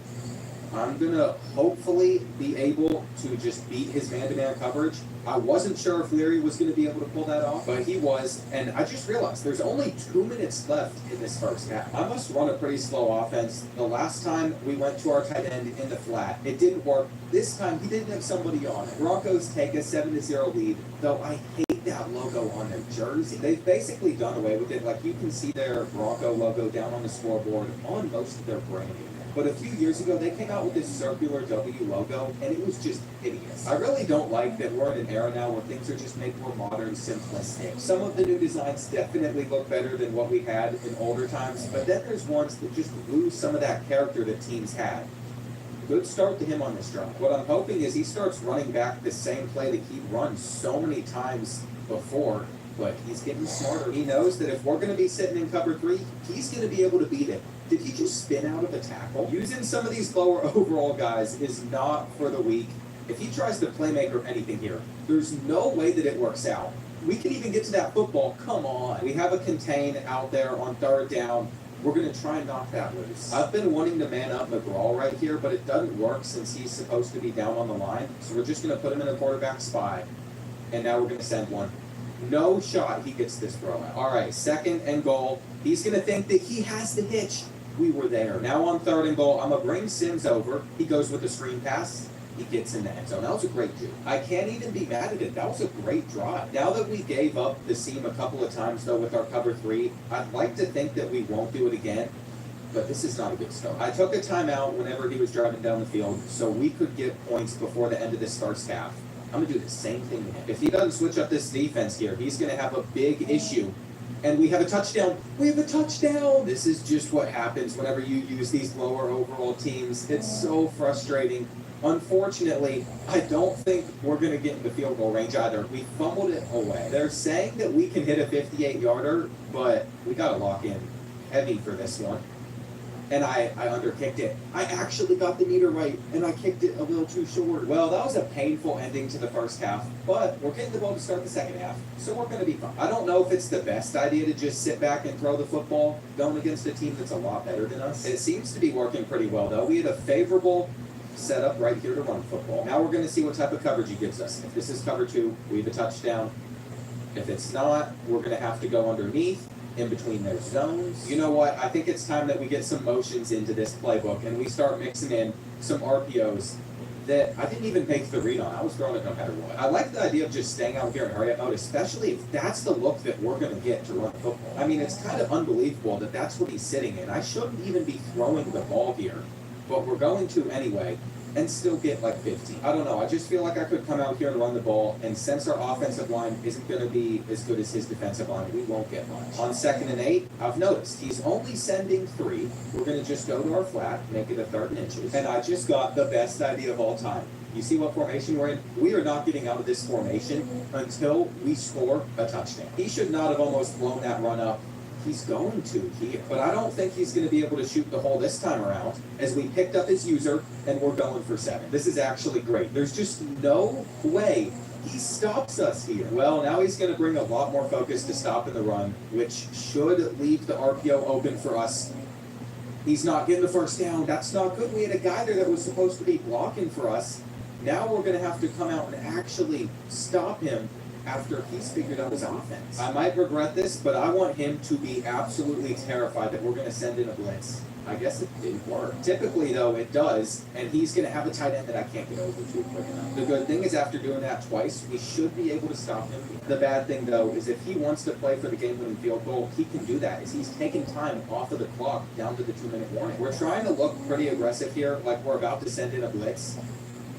I'm gonna hopefully be able to just beat his man-to-man coverage. I wasn't sure if Leary was gonna be able to pull that off, but he was. And I just realized there's only 2 minutes left in this first half. I must run a pretty slow offense. The last time we went to our tight end in the flat, it didn't work. This time he didn't have somebody on it. Broncos take a 7-0 lead, though I hate that logo on their jersey. They've basically done away with it. Like, you can see their Bronco logo down on the scoreboard on most of their branding. But a few years ago, they came out with this circular W logo, and it was just hideous. I really don't like that we're in an era now where things are just made more modern, simplistic. Some of the new designs definitely look better than what we had in older times, but then there's ones that just lose some of that character that teams had. Good start to him on this drive. What I'm hoping is he starts running back the same play that he run so many times before, but he's getting smarter. He knows that if we're going to be sitting in cover 3, he's going to be able to beat it. Did he just spin out of a tackle? Using some of these lower overall guys is not for the weak. If he tries to playmaker anything here, there's no way that it works out. We can even get to that football. Come on. We have a contain out there on 3rd down. We're going to try and knock that loose. I've been wanting to man up McGraw right here, but it doesn't work since he's supposed to be down on the line. So we're just going to put him in a quarterback spy. And now we're going to send one. No shot he gets this throw out. All right, 2nd and goal. He's going to think that he has the hitch. We were there. Now on 3rd and goal, I'm going to bring Sims over. He goes with the screen pass. He gets in the end zone. That was a great juke. I can't even be mad at it. That was a great drive. Now that we gave up the seam a couple of times, though, with our cover 3, I'd like to think that we won't do it again. But this is not a good start. I took a timeout whenever he was driving down the field so we could get points before the end of this first half. I'm going to do the same thing to him. If he doesn't switch up this defense here, he's going to have a big issue. And we have a touchdown. We have a touchdown. This is just what happens whenever you use these lower overall teams. It's so frustrating. Unfortunately, I don't think we're going to get into field goal range either. We fumbled it away. They're saying that we can hit a 58-yarder, but we got to lock in heavy for this one. And I underkicked it. I actually got the meter right, and I kicked it a little too short. Well, that was a painful ending to the first half, but we're getting the ball to start the second half, so we're going to be fine. I don't know if it's the best idea to just sit back and throw the football going against a team that's a lot better than us. It seems to be working pretty well, though. We had a favorable setup right here to run football. Now we're going to see what type of coverage he gives us. If this is cover 2, we have a touchdown. If it's not, we're going to have to go underneath, in between their zones. You know what? I think it's time that we get some motions into this playbook and we start mixing in some RPOs that I didn't even make the read on. I was throwing it no matter what. I like the idea of just staying out here in hurry up mode, especially if that's the look that we're going to get to run football. I mean, it's kind of unbelievable that that's what he's sitting in. I shouldn't even be throwing the ball here, but we're going to anyway. And still get like 15. I don't know. I just feel like I could come out here and run the ball, and since our offensive line isn't going to be as good as his defensive line, we won't get much. On 2nd and 8, I've noticed he's only sending 3. We're going to just go to our flat, make it a 3rd and inches. And I just got the best idea of all time. You see what formation we're in? We are not getting out of this formation until we score a touchdown. He should not have almost blown that run up. He's going to here, but I don't think he's going to be able to shoot the hole this time around, as we picked up his user and we're going for 7. This is actually great. There's just no way he stops us here. Well, now he's going to bring a lot more focus to stopping the run, which should leave the RPO open for us. He's not getting the first down. That's not good. We had a guy there that was supposed to be blocking for us. Now we're going to have to come out and actually stop him after he's figured out his offense. I might regret this, but I want him to be absolutely terrified that we're going to send in a blitz. I guess it didn't work. Typically, though, it does, and he's going to have a tight end that I can't get over to quick enough. The good thing is after doing that twice, we should be able to stop him. The bad thing, though, is if he wants to play for the game-winning field goal, he can do that, as he's taking time off of the clock down to the 2-minute warning. We're trying to look pretty aggressive here, like we're about to send in a blitz.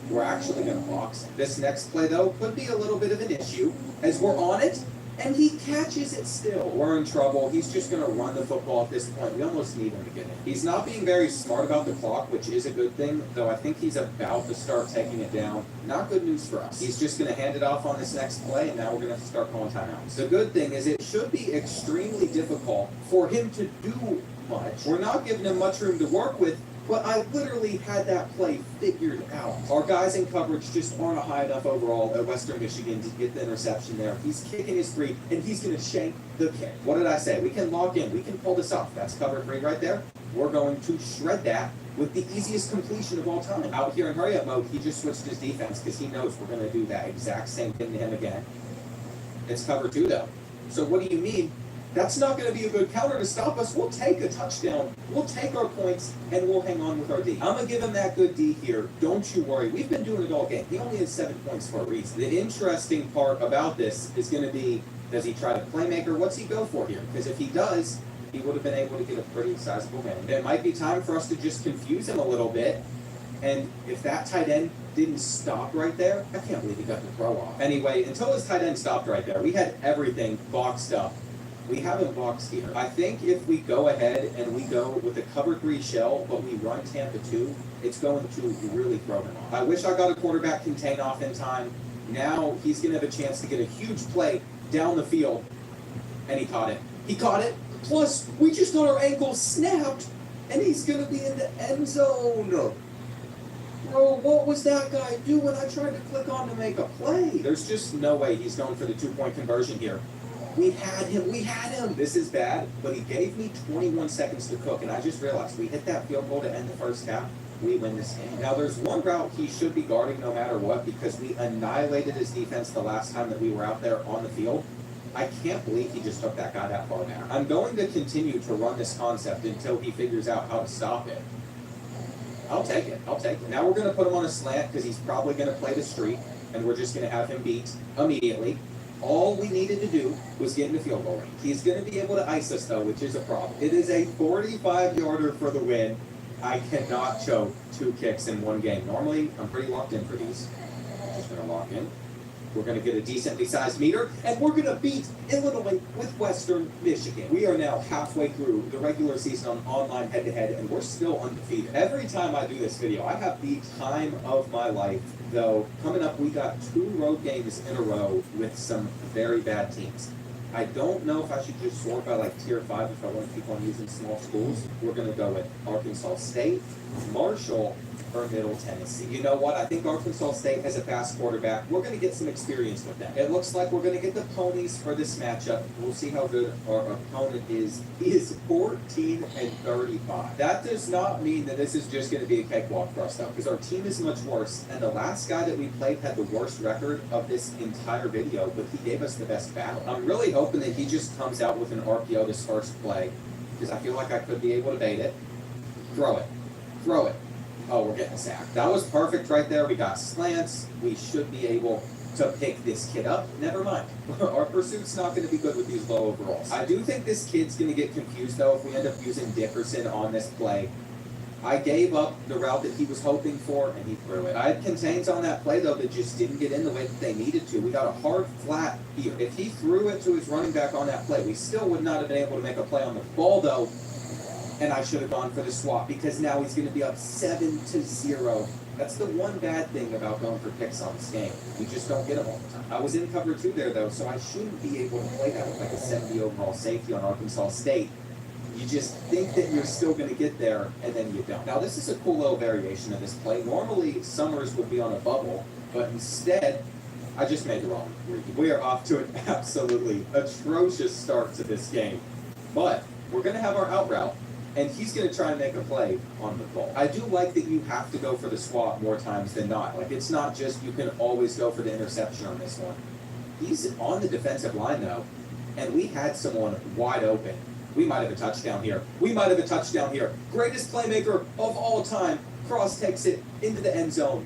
We're actually going to box him. This next play, though, could be a little bit of an issue, as we're on it, and he catches it still. We're in trouble. He's just going to run the football at this point. We almost need him to get in. He's not being very smart about the clock, which is a good thing, though I think he's about to start taking it down. Not good news for us. He's just going to hand it off on this next play, and now we're going to have to start calling timeouts. The good thing is it should be extremely difficult for him to do much. We're not giving him much room to work with, But I literally had that play figured out. Our guys in coverage just aren't high enough overall at Western Michigan to get the interception there. He's kicking his three, and he's going to shank the kick. What did I say? We can lock in. We can pull this off. That's cover three right there. We're going to shred that with the easiest completion of all time. Out here in hurry-up mode, he just switched his defense because he knows we're going to do that exact same thing to him again. It's cover two, though. So what do you mean? That's not going to be a good counter to stop us. We'll take a touchdown. We'll take our points, and we'll hang on with our D. I'm going to give him that good D here. Don't you worry. We've been doing it all game. He only has 7 points for a reason. The interesting part about this is going to be, does he try to playmaker? What's he go for here? Because if he does, he would have been able to get a pretty sizable win. It might be time for us to just confuse him a little bit. And if that tight end didn't stop right there, I can't believe he got the throw off. Anyway, until his tight end stopped right there, we had everything boxed up. We have him boxed here. I think if we go ahead and we go with a cover three shell, but we run Tampa 2, it's going to really throw him off. I wish I got a quarterback contain off in time. Now he's going to have a chance to get a huge play down the field. And he caught it. He caught it. Plus, we just got our ankle snapped, and he's going to be in the end zone. Bro, what was that guy doing? I tried to click on to make a play. There's just no way he's going for the 2-point conversion here. We had him. This is bad, but he gave me 21 seconds to cook, and I just realized we hit that field goal to end the first half. We win this game. Now, there's one route he should be guarding no matter what because we annihilated his defense the last time that we were out there on the field. I can't believe he just took that guy that far back. I'm going to continue to run this concept until he figures out how to stop it. I'll take it. Now we're going to put him on a slant because he's probably going to play the streak, and we're just going to have him beat immediately. All we needed to do was get in the field goal range. He's going to be able to ice us, though, which is a problem. It is a 45-yarder for the win. I cannot choke 2 kicks in one game. Normally, I'm pretty locked in for these. Just going to lock in. We're going to get a decently sized meter, and we're going to beat Illinois with Western Michigan. We are now halfway through the regular season on online head-to-head, and we're still undefeated. Every time I do this video, I have the time of my life, though. Coming up, we got 2 road games in a row with some very bad teams. I don't know if I should just sort by like tier 5 if I want to keep on using small schools. We're going to go with Arkansas State, Marshall, or Middle Tennessee. You know what? I think Arkansas State has a fast quarterback. We're going to get some experience with them. It looks like we're going to get the ponies for this matchup. We'll see how good our opponent is. He is 14-35. That does not mean that this is just going to be a cakewalk for us, though, because our team is much worse. And the last guy that we played had the worst record of this entire video, but he gave us the best battle. I'm really hoping that he just comes out with an RPO this first play, because I feel like I could be able to bait it. Throw it. Oh, we're getting sacked. That was perfect right there. We got slants. We should be able to pick this kid up. Never mind. Our pursuit's not going to be good with these low overalls. I do think this kid's going to get confused, though, if we end up using Dickerson on this play. I gave up the route that he was hoping for, and he threw it. I had contains on that play, though, that just didn't get in the way that they needed to. We got a hard flat here. If he threw it to his running back on that play, we still would not have been able to make a play on the ball, though. And I should have gone for the swap because now he's going to be up 7-0. That's the one bad thing about going for picks on this game. We just don't get them all the time. I was in cover 2 there, though, so I shouldn't be able to play that with like a 70 overall safety on Arkansas State. You just think that you're still going to get there, and then you don't. Now, this is a cool little variation of this play. Normally, Summers would be on a bubble, but instead, I just made the wrong read. We are off to an absolutely atrocious start to this game. But we're going to have our out route. And he's going to try and make a play on the ball. I do like that you have to go for the swap more times than not. Like, it's not just you can always go for the interception on this one. He's on the defensive line, though, and we had someone wide open. We might have a touchdown here. Greatest playmaker of all time. Cross takes it into the end zone.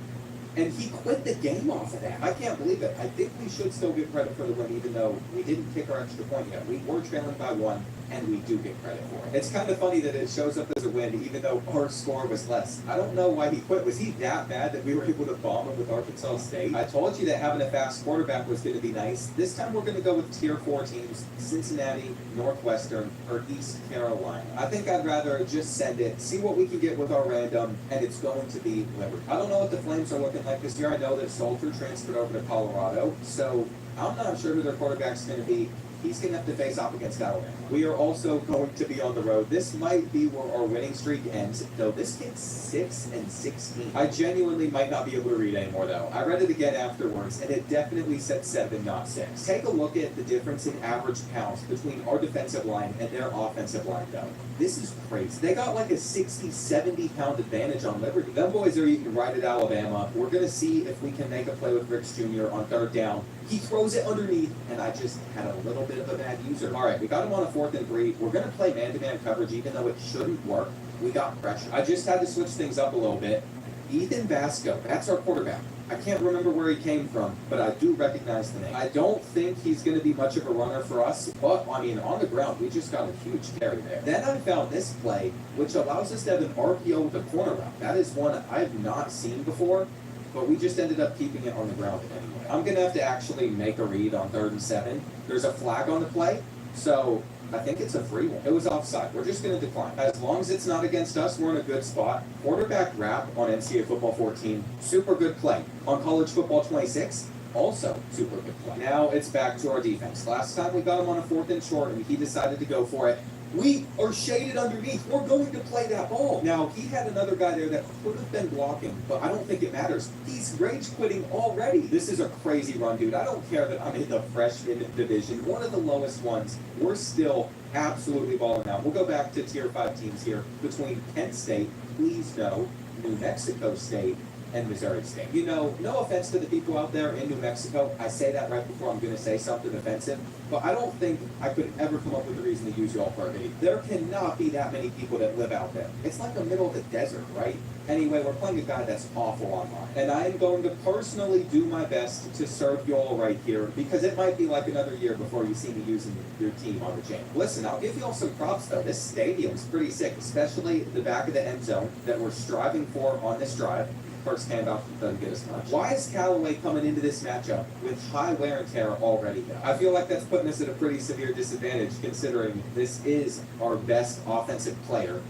And he quit the game off of that. I can't believe it. I think we should still get credit for the win, even though we didn't kick our extra point yet. We were trailing by 1, and we do get credit for it. It's kind of funny that it shows up as a win, even though our score was less. I don't know why he quit. Was he that bad that we were able to bomb him with Arkansas State? I told you that having a fast quarterback was going to be nice. This time we're going to go with tier 4 teams, Cincinnati, Northwestern, or East Carolina. I think I'd rather just send it, see what we can get with our random, and it's going to be Liberty. I don't know what the Flames are looking like this year. I know that Salter transferred over to Colorado, so I'm not sure who their quarterback's going to be. he's going to have to face off against Alabama. We are also going to be on the road. This might be where our winning streak ends, though this kid's 6-16. I genuinely might not be able to read anymore, though. I read it again afterwards, and it definitely said 7, not 6. Take a look at the difference in average pounds between our defensive line and their offensive line, though. This is crazy. They got like a 60, 70-pound advantage on Liberty. Them boys are eating right at Alabama. We're going to see if we can make a play with Ricks Jr. on 3rd down. He throws it underneath, and I just had a little bit of a bad user. All right, we got him on a 4th and 3. We're going to play man-to-man coverage, even though it shouldn't work. We got pressure. I just had to switch things up a little bit. Ethan Vasco, that's our quarterback. I can't remember where he came from, but I do recognize the name. I don't think he's going to be much of a runner for us, but, I mean, on the ground, we just got a huge carry there. Then I found this play, which allows us to have an RPO with a corner route. That is one I've not seen before, but we just ended up keeping it on the ground anyway. I'm going to have to actually make a read on 3rd and 7. There's a flag on the play, so I think it's a free one. It was offside. We're just going to decline. As long as it's not against us, we're in a good spot. Quarterback wrap on NCAA Football 14, super good play. On College Football 26, also super good play. Now it's back to our defense. Last time we got him on a 4th and short, and he decided to go for it. We are shaded underneath. We're going to play that ball. Now, he had another guy there that could have been blocking, but I don't think it matters. He's rage quitting already. This is a crazy run, dude. I don't care that I'm in the freshman division, one of the lowest ones. We're still absolutely balling out. We'll go back to Tier 5 teams here between Kent State, please no, New Mexico State, and Missouri State. You know, no offense to the people out there in New Mexico. I say that right before I'm going to say something offensive, but I don't think I could ever come up with a reason to use y'all for a video. There cannot be that many people that live out there. It's like the middle of the desert, right? Anyway, we're playing a guy that's awful online, and I am going to personally do my best to serve y'all right here, because it might be like another year before you see me using your team on the channel. Listen, I'll give y'all some props though. This stadium's pretty sick, especially the back of the end zone that we're striving for on this drive. First handoff doesn't get us much. Why is Callaway coming into this matchup with high wear and tear already? I feel like that's putting us at a pretty severe disadvantage, considering this is our best offensive player.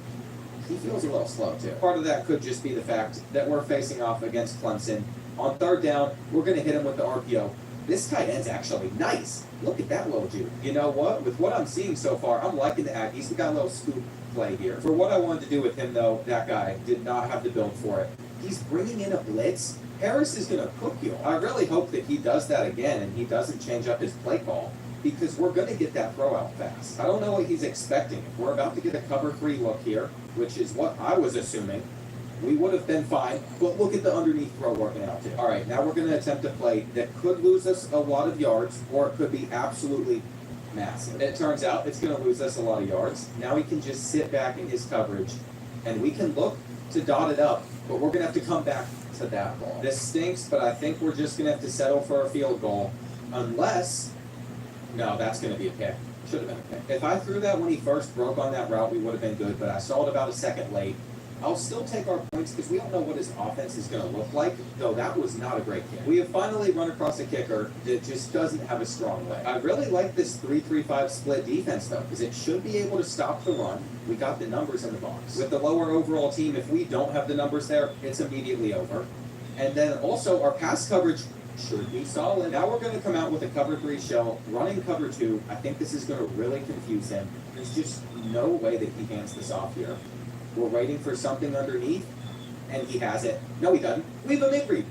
He feels a little slow too. Part of that could just be the fact that we're facing off against Clemson. On 3rd down, we're going to hit him with the RPO. This tight end's actually nice. Look at that little dude. You know what? With what I'm seeing so far, I'm liking the Aggies. We got a little scoop play here. For what I wanted to do with him, though, that guy did not have the build for it. He's bringing in a blitz. Harris is going to cook you. I really hope that he does that again and he doesn't change up his play call, because we're going to get that throw out fast. I don't know what he's expecting. If we're about to get a cover 3 look here, which is what I was assuming, we would have been fine, but look at the underneath throw working out too. All right, now we're going to attempt a play that could lose us a lot of yards, or it could be absolutely massive. It turns out it's going to lose us a lot of yards. Now he can just sit back in his coverage, and we can look to dot it up, but we're going to have to come back to that ball. This stinks, but I think we're just going to have to settle for a field goal, unless... No, that's going to be a pick. Should have been a pick. If I threw that when he first broke on that route, we would have been good, but I saw it about a second late. I'll still take our points because we don't know what his offense is going to look like, though that was not a great kick. We have finally run across a kicker that just doesn't have a strong leg. I really like this 3-3-5 split defense, though, because it should be able to stop the run. We got the numbers in the box. With the lower overall team, if we don't have the numbers there, it's immediately over. And then also our pass coverage should be solid. Now we're going to come out with a cover 3 shell, running cover 2. I think this is going to really confuse him. There's just no way that he hands this off here. We're waiting for something underneath, and he has it. No, he doesn't. We have a mid-read.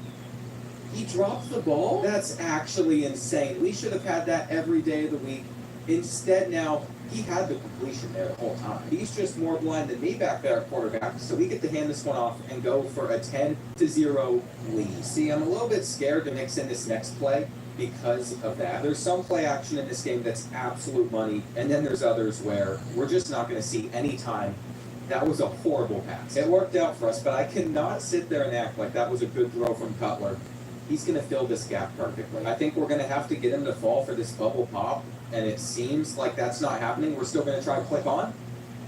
He dropped the ball? That's actually insane. We should have had that every day of the week. Instead, now, he had the completion there the whole time. He's just more blind than me back there at quarterback, so we get to hand this one off and go for a 10-0 lead. See, I'm a little bit scared to mix in this next play because of that. There's some play action in this game that's absolute money, and then there's others where we're just not going to see any time. That was a horrible pass. It worked out for us, but I cannot sit there and act like that was a good throw from Cutler. He's going to fill this gap perfectly. I think we're going to have to get him to fall for this bubble pop, and it seems like that's not happening. We're still going to try to click on.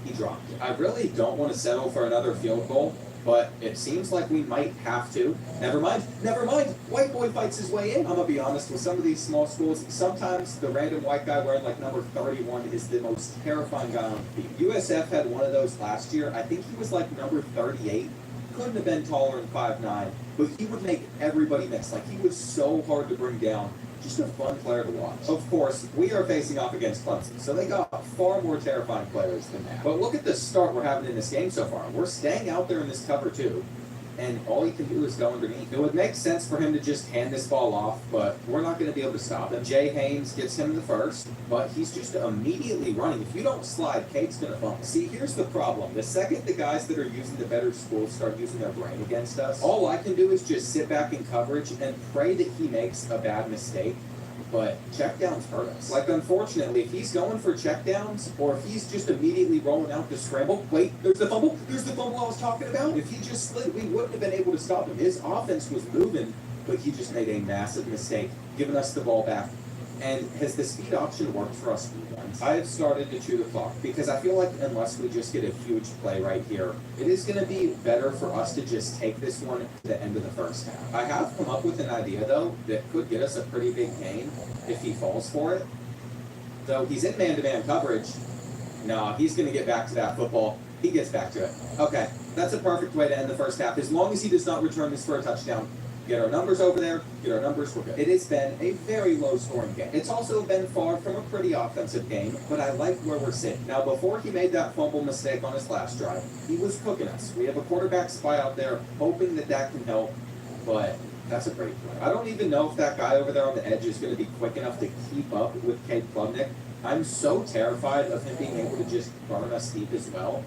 He dropped it. I really don't want to settle for another field goal, but it seems like we might have to. Never mind. Never mind. White boy fights his way in. I'm going to be honest, with some of these small schools, sometimes the random white guy wearing like number 31 is the most terrifying guy on the field. USF had one of those last year. I think he was like number 38. Couldn't have been taller than 5'9", but he would make everybody miss. Like, he was so hard to bring down. just a fun player to watch. Of course, we are facing off against Clemson, so they got far more terrifying players than that. But look at the start we're having in this game so far. We're staying out there in this cover 2. And all he can do is go underneath. It would make sense for him to just hand this ball off, but we're not going to be able to stop him. Jay Haynes gets him the first, but he's just immediately running. If you don't slide, Kate's going to fumble. See, here's the problem. The second the guys that are using the better schools start using their brain against us, all I can do is just sit back in coverage and pray that he makes a bad mistake. But checkdowns hurt us. Like, unfortunately, if he's going for checkdowns, or if he's just immediately rolling out to scramble, wait, there's the fumble I was talking about. If he just slid, we wouldn't have been able to stop him. His offense was moving, but he just made a massive mistake, giving us the ball back. And has the speed option worked for us once? I have started to chew the clock because I feel like unless we just get a huge play right here, it is going to be better for us to just take this one to the end of the first half. I have come up with an idea, though, that could get us a pretty big gain if he falls for it. Though he's in man-to-man coverage. No, he's going to get back to that football. He gets back to it. Okay, that's a perfect way to end the first half. As long as he does not return this for a touchdown, get our numbers over there, get our numbers, we're good. It has been a very low-scoring game. It's also been far from a pretty offensive game, but I like where we're sitting. Now, before he made that fumble mistake on his last drive, he was cooking us. We have a quarterback spy out there, hoping that that can help, but that's a great play. I don't even know if that guy over there on the edge is going to be quick enough to keep up with Cade Klubnik. I'm so terrified of him being able to just burn us deep as well.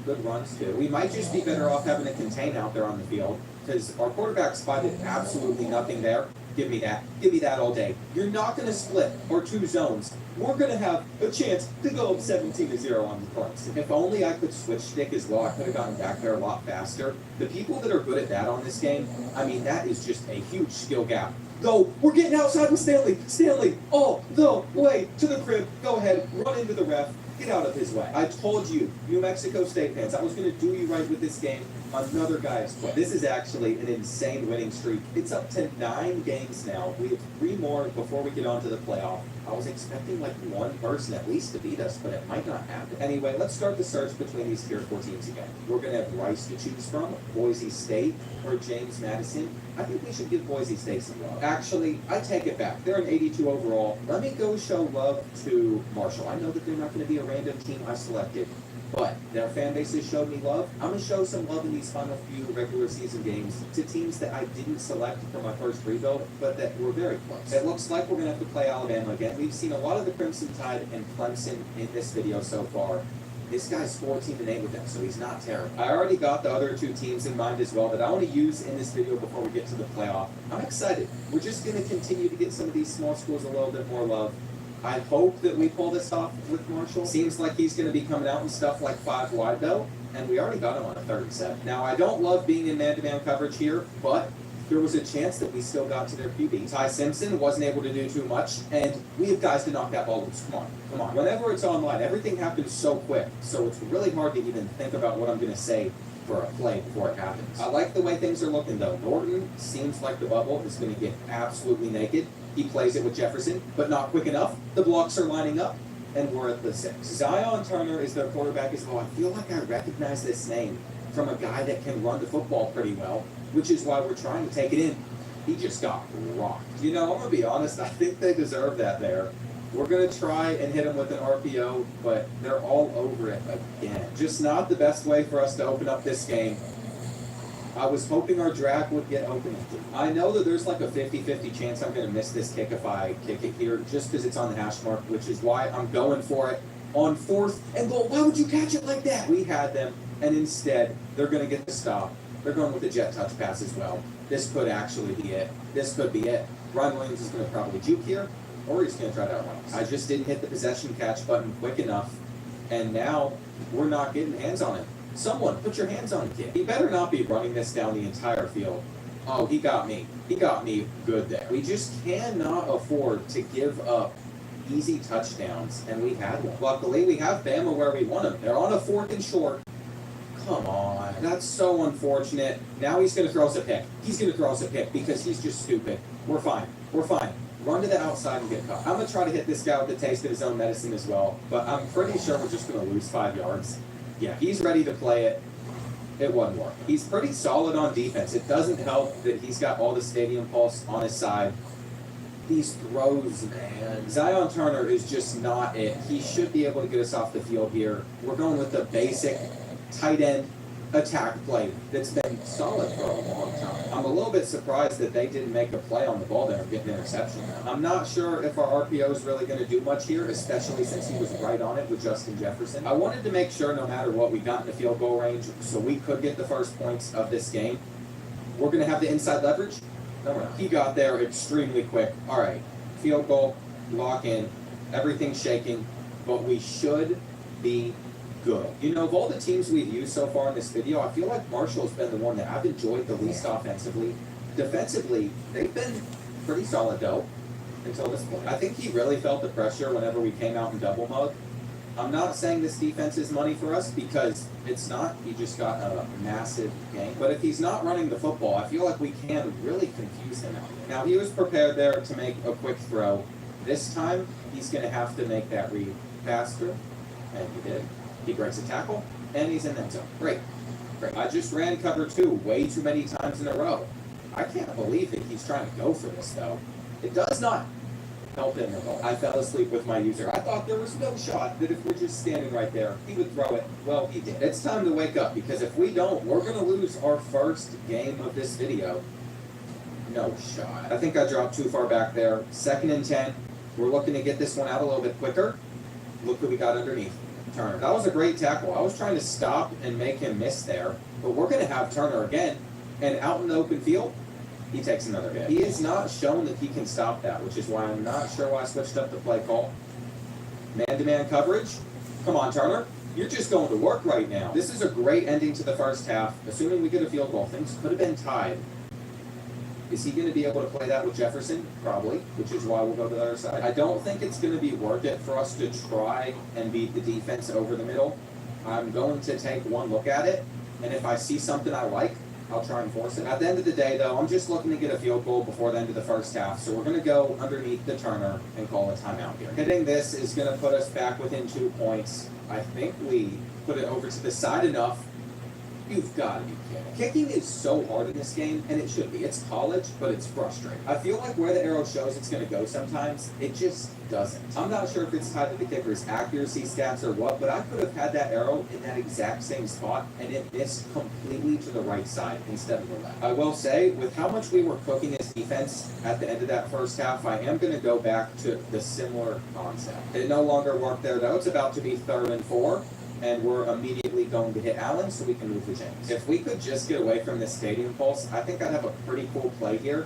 Good runs, too. We might just be better off having a contain out there on the field, because our quarterback spotted absolutely nothing there. Give me that. Give me that all day. You're not going to split or 2 zones. We're going to have a chance to go up 17-0 on the points. If only I could switch stick as well, I could have gotten back there a lot faster. The people that are good at that on this game, I mean, that is just a huge skill gap. Go, we're getting outside with Stanley. Stanley, all the way to the crib. Go ahead, run into the ref. Get out of his way. I told you, New Mexico State fans, I was going to do you right with this game. Another guy has quit. This is actually an insane winning streak. It's up to 9 games now. We have 3 more before we get on to the playoff. I was expecting like one person at least to beat us, but it might not happen. Anyway, let's start the search between these Tier 4 teams again. We're going to have Rice to choose from, Boise State, or James Madison. I think we should give Boise State some love. Actually, I take it back. They're an 82 overall. Let me go show love to Marshall. I know that they're not going to be a random team I selected, but their fan base has showed me love. I'm going to show some love in these final few regular season games to teams that I didn't select for my first rebuild, but that were very close. It looks like we're going to have to play Alabama again. We've seen a lot of the Crimson Tide and Clemson in this video so far. This guy's 14-8 with them, so he's not terrible. I already got the other 2 teams in mind as well that I want to use in this video before we get to the playoff. I'm excited. We're just going to continue to get some of these small schools a little bit more love. I hope that we pull this off with Marshall. Seems like he's going to be coming out and stuff like 5 wide, though, and we already got him on a 3rd set. Now, I don't love being in man-to-man coverage here, but there was a chance that we still got to their QB. Ty Simpson wasn't able to do too much, and we have guys to knock that ball loose. Come on, come on. Whenever it's online, everything happens so quick, so it's really hard to even think about what I'm going to say for a play before it happens. I like the way things are looking, though. Norton seems like the bubble is going to get absolutely naked. He plays it with Jefferson, but not quick enough. The blocks are lining up, and we're at the 6. Zion Turner is their quarterback as well. I feel like I recognize this name from a guy that can run the football pretty well, which is why we're trying to take it in. He just got rocked. You know, I'm going to be honest, I think they deserve that there. We're going to try and hit them with an RPO, but they're all over it again. Just not the best way for us to open up this game. I was hoping our drag would get open. I know that there's like a 50-50 chance I'm going to miss this kick if I kick it here, just because it's on the hash mark, which is why I'm going for it on 4th and goal. Why would you catch it like that? We had them, and instead, they're going to get the stop. They're going with the jet touch pass as well. This could actually be it. This could be it. Ryan Williams is going to probably juke here, or he's going to try to outrun us. I just didn't hit the possession catch button quick enough, and now we're not getting hands on him. Someone, put your hands on the kid. He better not be running this down the entire field. Oh, he got me. He got me good there. We just cannot afford to give up easy touchdowns, and we had one. Luckily, we have Bama where we want them. They're on a 4th and short. Come on. That's so unfortunate. Now he's going to throw us a pick. He's going to throw us a pick because he's just stupid. We're fine. We're fine. Run to the outside and get caught. I'm going to try to hit this guy with the taste of his own medicine as well, but I'm pretty sure we're just going to lose 5 yards. Yeah, he's ready to play it. It wasn't working. He's pretty solid on defense. It doesn't help that he's got all the stadium pulse on his side. These throws, man. Zion Turner is just not it. He should be able to get us off the field here. We're going with the basic tight end attack play that's been solid for a long time. I'm a little bit surprised that they didn't make a play on the ball there and get an interception. I'm not sure if our RPO is really going to do much here, especially since he was right on it with Justin Jefferson. I wanted to make sure no matter what we got in the field goal range so we could get the first points of this game. We're going to have the inside leverage. No, we're not. He got there extremely quick. All right, field goal, lock in, everything's shaking, but we should be good. You know, of all the teams we've used so far in this video, I feel like Marshall's been the one that I've enjoyed the least offensively. Defensively, they've been pretty solid though, until this point. I think he really felt the pressure whenever we came out in double mug. I'm not saying this defense is money for us because it's not. He just got a massive game. But if he's not running the football, I feel like we can really confuse him out here. Now, he was prepared there to make a quick throw. This time, he's going to have to make that read faster, and he did. He breaks a tackle, and he's in that zone. Great. Great. I just ran cover 2 way too many times in a row. I can't believe that he's trying to go for this, though. It does not help him at all. I fell asleep with my user. I thought there was no shot that if we're just standing right there, he would throw it. Well, he did. It's time to wake up, because if we don't, we're going to lose our first game of this video. No shot. I think I dropped too far back there. 2nd and 10. We're looking to get this one out a little bit quicker. Look who we got underneath. Turner. That was a great tackle. I was trying to stop and make him miss there, but we're going to have Turner again, and out in the open field, he takes another hit. He has not shown that he can stop that, which is why I'm not sure why I switched up the play call. Man-to-man coverage. Come on, Turner. You're just going to work right now. This is a great ending to the first half. Assuming we get a field goal, things could have been tied. Is he going to be able to play that with Jefferson? Probably, which is why we'll go to the other side. I don't think it's going to be worth it for us to try and beat the defense over the middle. I'm going to take one look at it, and if I see something I like, I'll try and force it. At the end of the day, though, I'm just looking to get a field goal before the end of the first half, so we're going to go underneath the Turner and call a timeout here. Hitting this is going to put us back within 2 points. I think we put it over to the side enough. You've got to be kidding. Kicking is so hard in this game, and it should be. It's college, but it's frustrating. I feel like where the arrow shows it's going to go sometimes, it just doesn't. I'm not sure if it's tied to the kicker's accuracy stats or what, but I could have had that arrow in that exact same spot, and it missed completely to the right side instead of the left. I will say, with how much we were cooking this defense at the end of that first half, I am going to go back to the similar concept. It no longer worked there, though. It's about to be 3rd and 4. And we're immediately going to hit Allen so we can move the chains. If we could just get away from this stadium pulse, I think I'd have a pretty cool play here.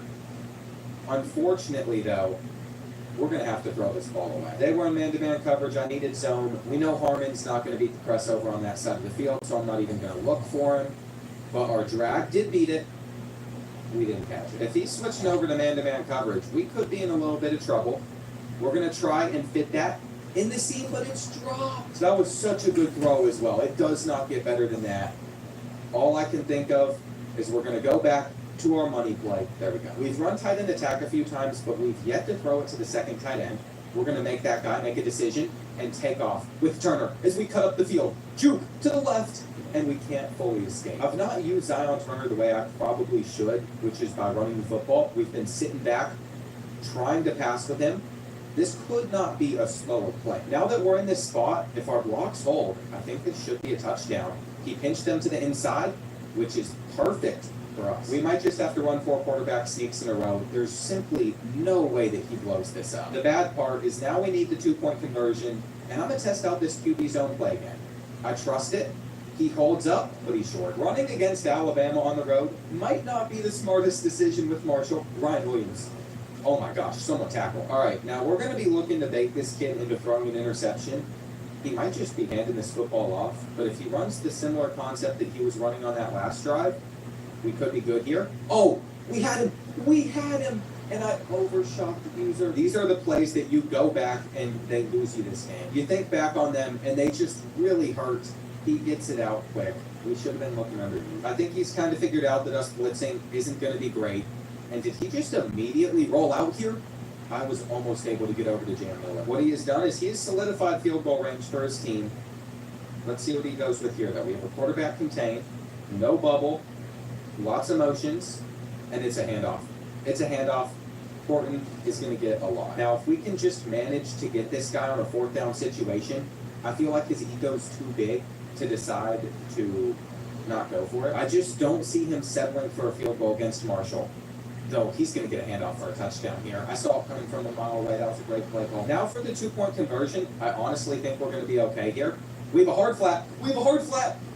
Unfortunately, though, we're going to have to throw this ball away. They were in man-to-man coverage. I needed zone. We know Harmon's not going to beat the press over on that side of the field, so I'm not even going to look for him. But our drag did beat it. We didn't catch it. If he's switching over to man-to-man coverage, we could be in a little bit of trouble. We're going to try and fit that in the seam, but it's dropped. That was such a good throw as well. It does not get better than that. All I can think of is we're going to go back to our money play. There we go. We've run tight end attack a few times, but we've yet to throw it to the second tight end. We're going to make that guy make a decision and take off with Turner as we cut up the field. Juke to the left, and we can't fully escape. I've not used Zion Turner the way I probably should, which is by running the football. We've been sitting back, trying to pass with him. This could not be a slower play. Now that we're in this spot, if our blocks hold, I think this should be a touchdown. He pinched them to the inside, which is perfect for us. We might just have to run 4 quarterback sneaks in a row. There's simply no way that he blows this up. The bad part is now we need the 2-point conversion, and I'm going to test out this QB zone play again. I trust it. He holds up, but he's short. Running against Alabama on the road might not be the smartest decision with Marshall. Ryan Williams. Oh my gosh, someone tackle. All right, now we're going to be looking to bait this kid into throwing an interception. He might just be handing this football off, but if he runs the similar concept that he was running on that last drive, we could be good here. Oh, we had him. We had him. And I overshot the user. These are the plays that you go back and they lose you this game. You think back on them and they just really hurt. He gets it out quick. We should have been looking underneath. I think he's kind of figured out that us blitzing isn't going to be great. And did he just immediately roll out here? I was almost able to get over to Jam Miller. What he has done is he has solidified field goal range for his team. Let's see what he goes with here, though. We have a quarterback contained, no bubble, lots of motions, and it's a handoff. It's a handoff. Horton is going to get a lot. Now, if we can just manage to get this guy on a 4th down situation, I feel like his ego's too big to decide to not go for it. I just don't see him settling for a field goal against Marshall. Though he's going to get a handoff for a touchdown here. I saw it coming from a mile away. That was a great play call. Now for the 2-point conversion, I honestly think we're going to be okay here. We have a hard flat.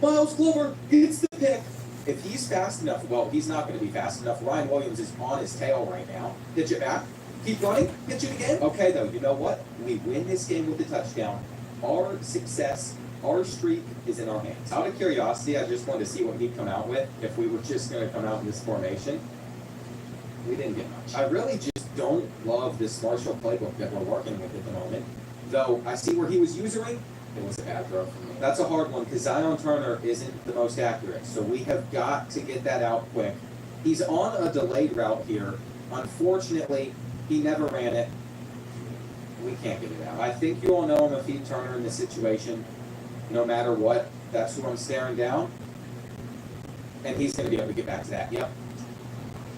Miles Glover gets the pick. If he's fast enough, well, he's not going to be fast enough. Ryan Williams is on his tail right now. Pitch it back. Keep running. Pitch it again. Okay, though, you know what? We win this game with the touchdown. Our success, our streak is in our hands. Out of curiosity, I just wanted to see what he'd come out with if we were just going to come out in this formation. We didn't get much. I really just don't love this Marshall playbook that we're working with at the moment. Though I see where he was usering. It was a bad throw for me. That's a hard one because Zion Turner isn't the most accurate. So we have got to get that out quick. He's on a delayed route here. Unfortunately, he never ran it. We can't get it out. I think you all know I'm a feed Turner in this situation. No matter what, that's who I'm staring down. And he's going to be able to get back to that. Yep.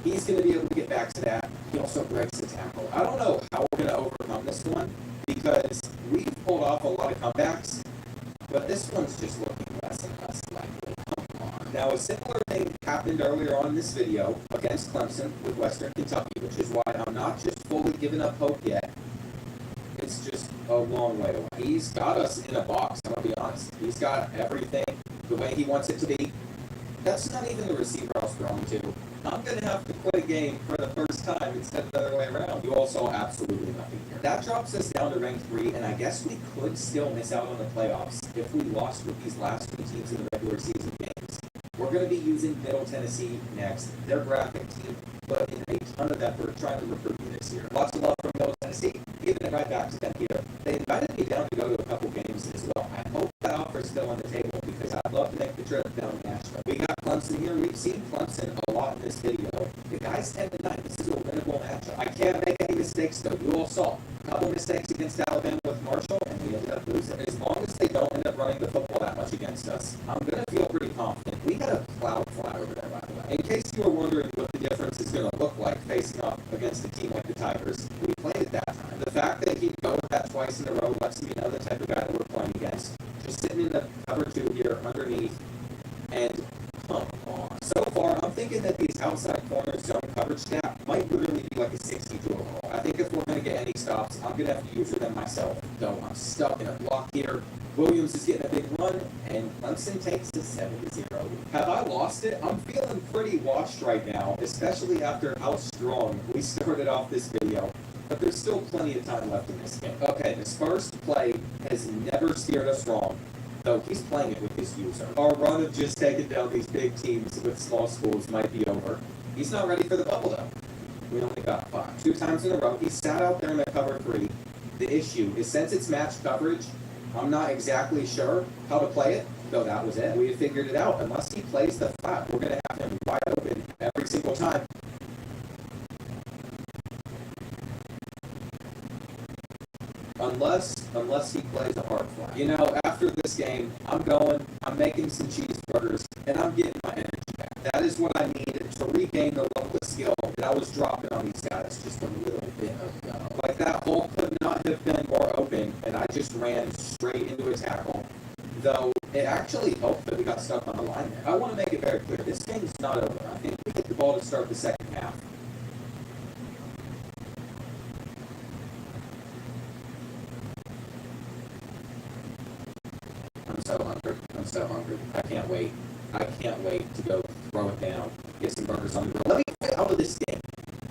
He's going to be able to get back to that. He also breaks the tackle. I don't know how we're going to overcome this one because we've pulled off a lot of comebacks, but this one's just looking less and less likely. Come on. Now, a similar thing happened earlier on in this video against Clemson with Western Kentucky, which is why I'm not just fully giving up hope yet. It's just a long way away. He's got us in a box, I'm going to be honest. He's got everything the way he wants it to be. That's not even the receiver I was throwing to. I'm going to have to quit a game for the first time instead of the other way around. You all saw absolutely nothing here. That drops us down to ranked 3, and I guess we could still miss out on the playoffs if we lost with these last 2 teams in the regular season games. We're going to be using Middle Tennessee next. Their graphic team put in a ton of effort trying to recruit me this year. Lots of love from Middle Tennessee. Giving it right back to them here. They invited me down to go to a couple games as well. I hope that offer is still on the table because I'd love to make the trip down to Nashville. We got Clemson here. We've seen Clemson a lot in this video. The guy's 10-9. This is a winnable matchup. I can't make any mistakes though. You all saw a couple mistakes against Alabama with Marshall, and we ended up losing. As long as they don't end up running the football that much against us, I'm going to feel pretty confident. We got a cloud fly over there, by the way. In case you were wondering what the difference is going to look like facing off against a team like the Tigers, we played it that time. The fact that he'd go with that twice in a row lets me know the type of guy that we're playing against. Just sitting in the cover 2 here underneath, and come on. So far, I'm thinking that these outside corner zone coverage snap might literally be like a 62 overall. I think if we're going to get any stops, I'm going to have to use them myself. Though I'm stuck in a block here. Williams is getting a big run, and Clemson takes a 7-0. Have I lost it? I'm feeling pretty washed right now, especially after how strong we started off this video. But there's still plenty of time left in this game. Okay, this first play has never steered us wrong, though he's playing it with his user. Our run of just taking down these big teams with small schools might be over. He's not ready for the bubble, though. We only got 5. 2 times in a row. He sat out there in the cover 3. The issue is since it's match coverage, I'm not exactly sure how to play it, though that was it. We had figured it out. Unless he plays the flat, we're going to have him wide open every single time. Unless he plays a hard flat. You know, after this game, I'm making some cheeseburgers, and I'm getting my energy back. That is what I needed to regain the level of skill that I was dropping on these guys just a little bit ago. Like that hole could not have been more open, and I just ran straight into a tackle. Though it actually helped that we got stuck on the line there. I want to make it very clear, this game is not over. I think we get the ball to start the second half. I'm so hungry. I can't wait. I can't wait to go throw it down, get some burgers on the grill. Let me get out of this game.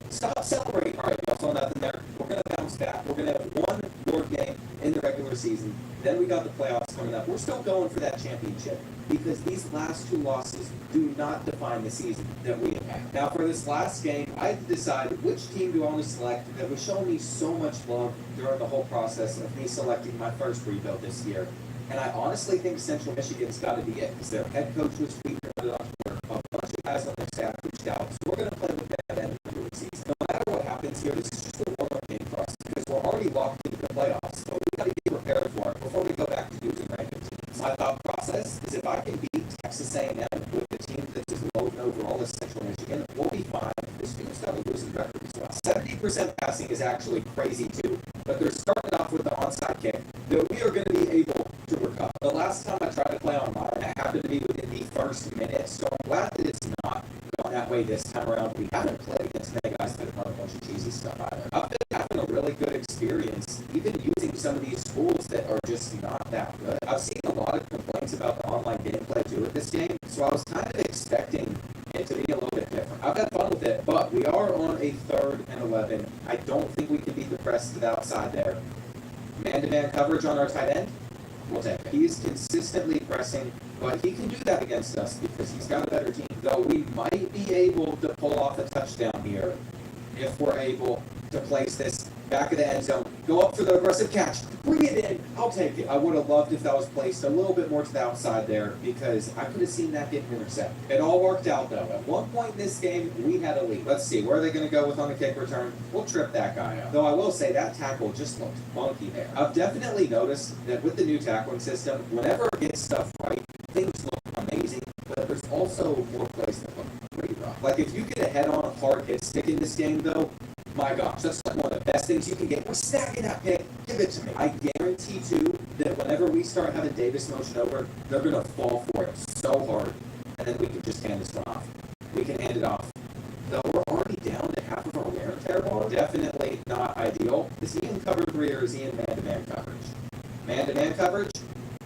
Stop celebrating. All right, y'all saw nothing there. We're going to bounce back. We're going to have one more game in the regular season. Then we got the playoffs coming up. We're still going for that championship because these last 2 losses do not define the season that we have had. Now, for this last game, I had to decide which team do I want to select that was showing me so much love during the whole process of me selecting my first rebuild this year. And I honestly think Central Michigan's got to be it because their head coach was tweeting it on Twitter. A bunch of guys on their staff reached out. So we're going to play with them at the end of the season. No matter what happens here, this is just a warm-up game for us because we're already locked into the playoffs. So we got to get prepared for it before we go back to using random teams. My thought process is if I can beat Texas A&M with the team that's as low overall as Central Michigan, we'll be fine. This team's got a losing record as well. 70% passing is actually crazy too. But they're starting off with the onside kick that we are going to be able to recover. The last time I tried to play online, it happened to be within the first minute, so I'm glad that it's not gone that way this time around. We haven't played against many guys that have run a bunch of cheesy stuff either. I've been having a really good experience, even using some of these schools that are just not that good. I've seen a lot of complaints about the online gameplay too at this game, so I was kind of expecting it to be a little bit different. I've had fun with it, but we are on a 3rd and 11. I don't think we can beat the press to the outside there. Man-to-man coverage on our tight end, we'll take it. He's consistently pressing, but he can do that against us because he's got a better team. Though we might be able to pull off a touchdown here if we're able to place this back of the end zone. Go up for the aggressive catch. Bring it in. I'll take it. I would have loved if that was placed a little bit more to the outside there because I could have seen that getting intercepted. It all worked out though. At one point in this game, we had a lead. Let's see. Where are they going to go with on the kick return? We'll trip that guy up. Though I will say that tackle just looked funky there. I've definitely noticed that with the new tackling system, whenever it gets stuff right, things look amazing, but there's also more plays that look pretty rough. Like if you get a head-on hard hit stick in this game though, my gosh, that's like one of the best things you can get. We're stacking that pick. Give it to me. I guarantee, too, that whenever we start having Davis motion over, they're going to fall for it so hard. And then we can just hand this one off. We can hand it off. Though we're already down to half of our wear and tear ball. Definitely not ideal. Is he in cover 3 or is he in man-to-man coverage? Man-to-man coverage?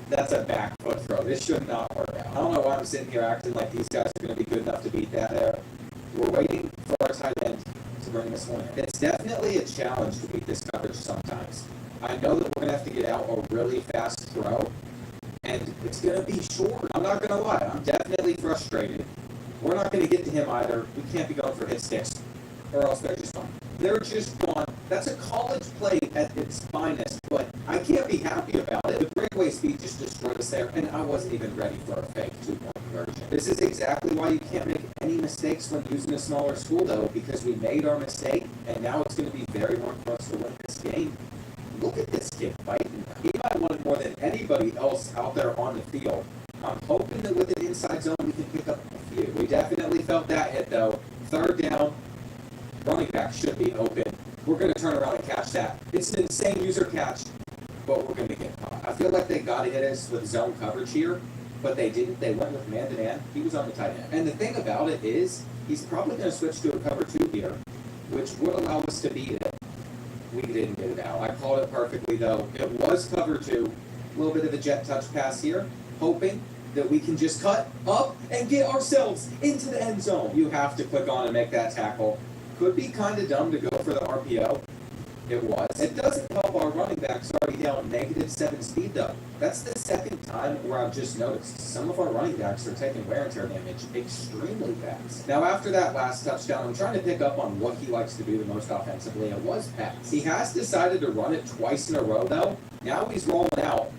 That's a back foot throw. This should not work out. I don't know why I'm sitting here acting like these guys are going to be good enough to beat that there. We're waiting for our tight end to bring this one in. It's definitely a challenge to beat this coverage sometimes. I know that we're going to have to get out a really fast throw, and it's going to be short. I'm not going to lie. I'm definitely frustrated. We're not going to get to him either. We can't be going for hit sticks, or else they're just gone. They're just gone. That's a college play at its finest, but I can't be happy about it. The breakaway speed just destroyed us there, and I wasn't even ready for a fake 2-point conversion. This is exactly why you can't make any mistakes when using a smaller school, though, because we made our mistake, and now it's going to be very hard for us to win this game. Look at this kid fighting. He might want it more than anybody else out there on the field. I'm hoping that with an inside zone, we can pick up a few. We definitely felt that hit, though. 3rd down. Running back should be open. We're going to turn around and catch that. It's an insane user catch, but we're going to get caught. I feel like they got to hit us with zone coverage here, but they didn't. They went with man-to-man. He was on the tight end. And the thing about it is, he's probably going to switch to a cover 2 here, which would allow us to beat it. We didn't get it out. I called it perfectly, though. It was cover 2. A little bit of a jet touch pass here, hoping that we can just cut up and get ourselves into the end zone. You have to click on and make that tackle. Could be kind of dumb to go for the RPO. It was. It doesn't help our running backs already down -7 speed, though. That's the second time where I've just noticed some of our running backs are taking wear and tear damage extremely fast. Now, after that last touchdown, I'm trying to pick up on what he likes to do the most offensively. It was pass. He has decided to run it twice in a row, though. Now he's rolling out,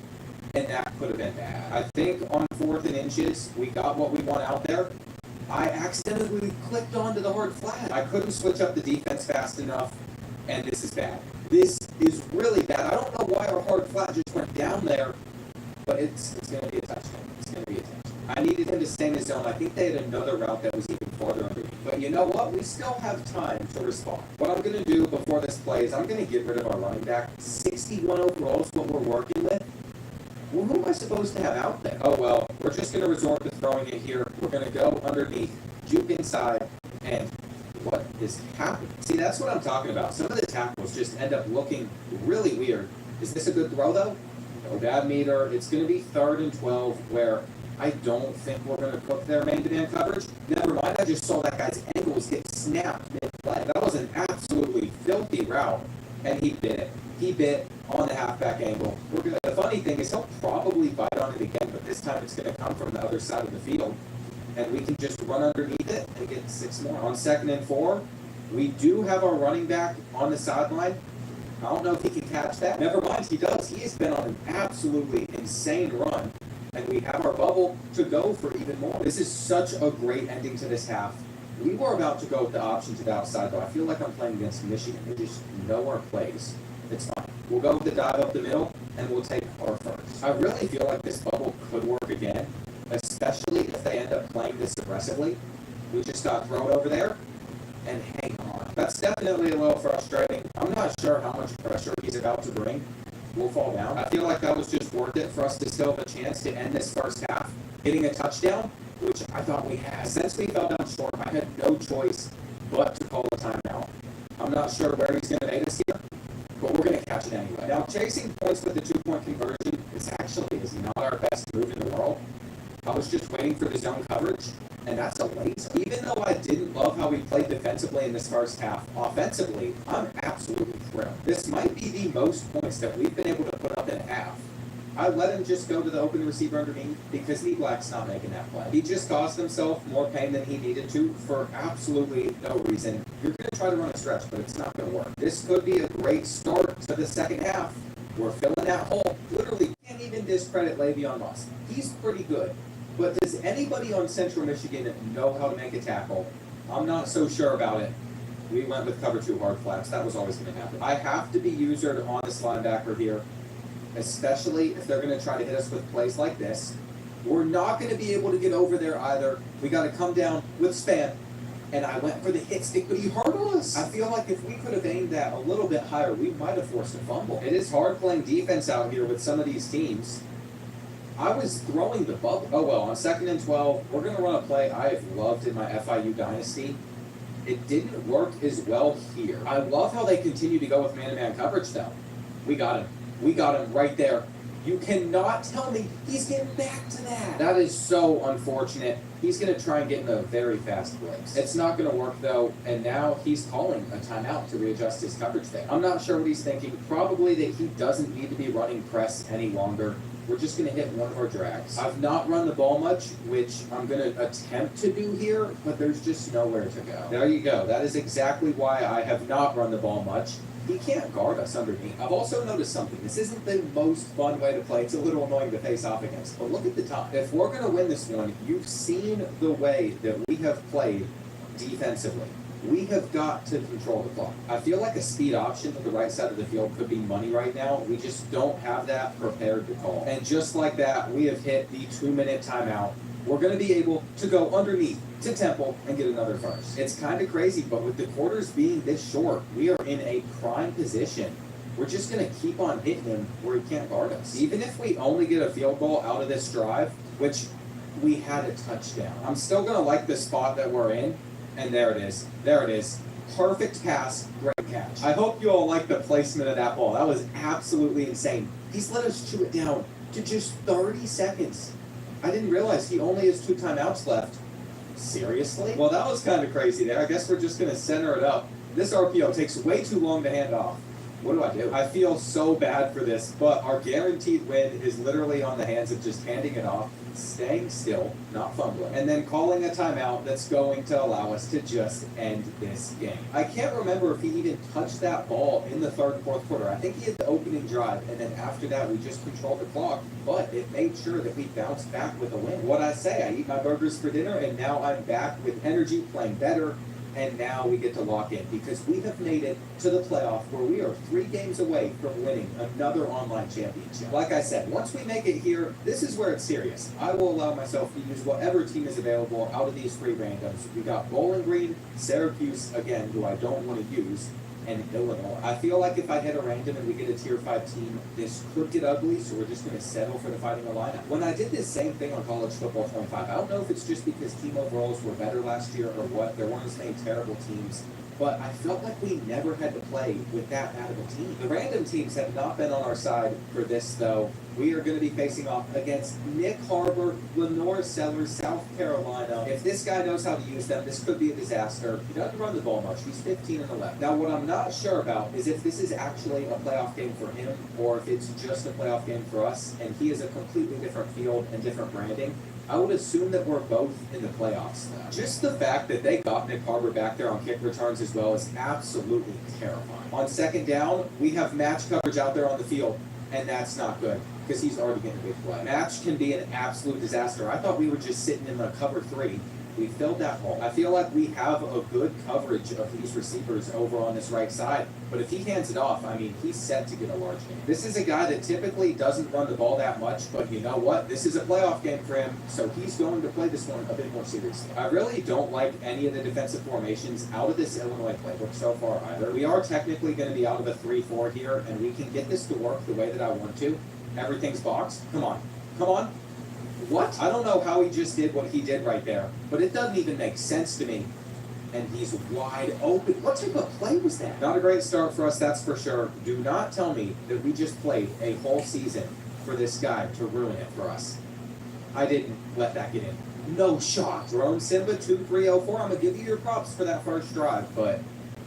and that could have been bad. I think on 4th and inches, we got what we want out there. I accidentally clicked onto the hard flat. I couldn't switch up the defense fast enough, and this is bad. This is really bad. I don't know why our hard flat just went down there, but it's going to be a touchdown. It's going to be a touchdown. I needed him to stay in his zone. I think they had another route that was even farther underneath. But you know what? We still have time to respond. What I'm going to do before this play is I'm going to get rid of our running back. 61 overall is what we're working with. Well, who am I supposed to have out there? Oh, well, we're just going to resort to throwing it here. We're going to go underneath, juke inside, and what is happening? See, that's what I'm talking about. Some of the tackles just end up looking really weird. Is this a good throw, though? No bad meter. It's going to be 3rd and 12, where I don't think we're going to cook their man-to-man coverage. Never mind, I just saw that guy's ankles get snapped mid-play. That was an absolutely filthy route, and he bit it. He bit on the halfback angle. The funny thing is he'll probably bite on it again, but this time it's going to come from the other side of the field. And we can just run underneath it and get 6 more. On 2nd and 4, we do have our running back on the sideline. I don't know if he can catch that. Never mind, he does. He has been on an absolutely insane run. And we have our bubble to go for even more. This is such a great ending to this half. We were about to go with the option to the outside, though. I feel like I'm playing against Michigan. They just know our plays. It's fine. We'll go with the dive up the middle, and we'll take our first. I really feel like this bubble could work again, especially if they end up playing this aggressively. We just got thrown over there, and hang on. That's definitely a little frustrating. I'm not sure how much pressure he's about to bring will fall down. I feel like that was just worth it for us to still have a chance to end this first half hitting a touchdown, which I thought we had. Since we fell down short, I had no choice but to call a timeout. I'm not sure where he's going to make us here, but we're going to catch it anyway. Now, chasing points with the 2-point conversion is not our best move in the world. I was just waiting for the zone coverage, and that's a late. Even though I didn't love how we played defensively in this first half, offensively, I'm absolutely thrilled. This might be the most points that we've been able to put up in half. I let him just go to the open receiver underneath because Black's not making that play. He just caused himself more pain than he needed to for absolutely no reason. You're going to try to run a stretch, but it's not going to work. This could be a great start to the second half. We're filling that hole. Literally can't even discredit Le'Veon Moss. He's pretty good. But does anybody on Central Michigan know how to make a tackle? I'm not so sure about it. We went with cover 2 hard flats. That was always going to happen. I have to be usered on this linebacker here, especially if they're going to try to hit us with plays like this. We're not going to be able to get over there either. We got to come down with span. And I went for the hit stick, but he hurt us. I feel like if we could have aimed that a little bit higher, we might have forced a fumble. It is hard playing defense out here with some of these teams. I was throwing the bubble. Oh well, on 2nd and 12, we're going to run a play I have loved in my FIU dynasty. It didn't work as well here. I love how they continue to go with man-to-man coverage, though. We got him. We got him right there. You cannot tell me he's getting back to that. That is so unfortunate. He's going to try and get in a very fast place. It's not going to work, though, and now he's calling a timeout to readjust his coverage there. I'm not sure what he's thinking. Probably that he doesn't need to be running press any longer. We're just going to hit one of our drags. I've not run the ball much, which I'm going to attempt to do here, but there's just nowhere to go. There you go. That is exactly why I have not run the ball much. He can't guard us underneath. I've also noticed something. This isn't the most fun way to play. It's a little annoying to face off against, but look at the time. If we're going to win this one, you've seen the way that we have played defensively. We have got to control the clock. I feel like a speed option to the right side of the field could be money right now. We just don't have that prepared to call. And just like that, we have hit the 2-minute timeout. We're going to be able to go underneath to Temple and get another first. It's kind of crazy, but with the quarters being this short, we are in a prime position. We're just going to keep on hitting him where he can't guard us. Even if we only get a field goal out of this drive, which we had a touchdown, I'm still going to like the spot that we're in. And there it is. There it is. Perfect pass, great catch. I hope you all like the placement of that ball. That was absolutely insane. He's let us chew it down to just 30 seconds. I didn't realize he only has 2 timeouts left. Seriously? Well, that was kind of crazy there. I guess we're just going to center it up. This RPO takes way too long to hand off. What do? I feel so bad for this, but our guaranteed win is literally on the hands of just handing it off, staying still, not fumbling, and then calling a timeout that's going to allow us to just end this game. I can't remember if he even touched that ball in the 3rd and 4th quarter. I think he had the opening drive, and then after that, we just controlled the clock, but it made sure that we bounced back with a win. What I say, I eat my burgers for dinner, and now I'm back with energy, playing better, and now we get to lock in because we have made it to the playoff where we are 3 games away from winning another online championship. Like I said, once we make it here, this is where it's serious. I will allow myself to use whatever team is available out of these 3 randoms. We got Bowling Green, Syracuse, again, who I don't want to use, and Illinois. I feel like if I hit a random and we get a tier 5 team, this could get ugly, so we're just going to settle for the Fighting Illini. When I did this same thing on College Football 25, I don't know if it's just because team overalls were better last year or what. There weren't as many terrible teams, but I felt like we never had to play with that bad of a team. The random teams have not been on our side for this, though. We are going to be facing off against Nick Harbor, Lenore Sellers, South Carolina. If this guy knows how to use them, this could be a disaster. He doesn't run the ball much. He's 15 and 11. Now, what I'm not sure about is if this is actually a playoff game for him or if it's just a playoff game for us, and he is a completely different field and different branding. I would assume that we're both in the playoffs, though. Just the fact that they got Nick Harbor back there on kick returns as well is absolutely terrifying. On 2nd down, we have match coverage out there on the field, and that's not good. because he's already getting a big play. Match can be an absolute disaster. I thought we were just sitting in the cover 3. We filled that hole. I feel like we have a good coverage of these receivers over on this right side, but if he hands it off, I mean, he's set to get a large game. This is a guy that typically doesn't run the ball that much, but you know what? This is a playoff game for him, so he's going to play this one a bit more seriously. I really don't like any of the defensive formations out of this Illinois playbook so far either. We are technically going to be out of a 3-4 here, and we can get this to work the way that I want to. Everything's boxed. Come on. Come on. What? I don't know how he just did what he did right there, but it doesn't even make sense to me. And he's wide open. What type of play was that? Not a great start for us, that's for sure. Do not tell me that we just played a whole season for this guy to ruin it for us. I didn't let that get in. No shot. Jerome Simba, 2-3-0-4. I'm going to give you your props for that first drive, but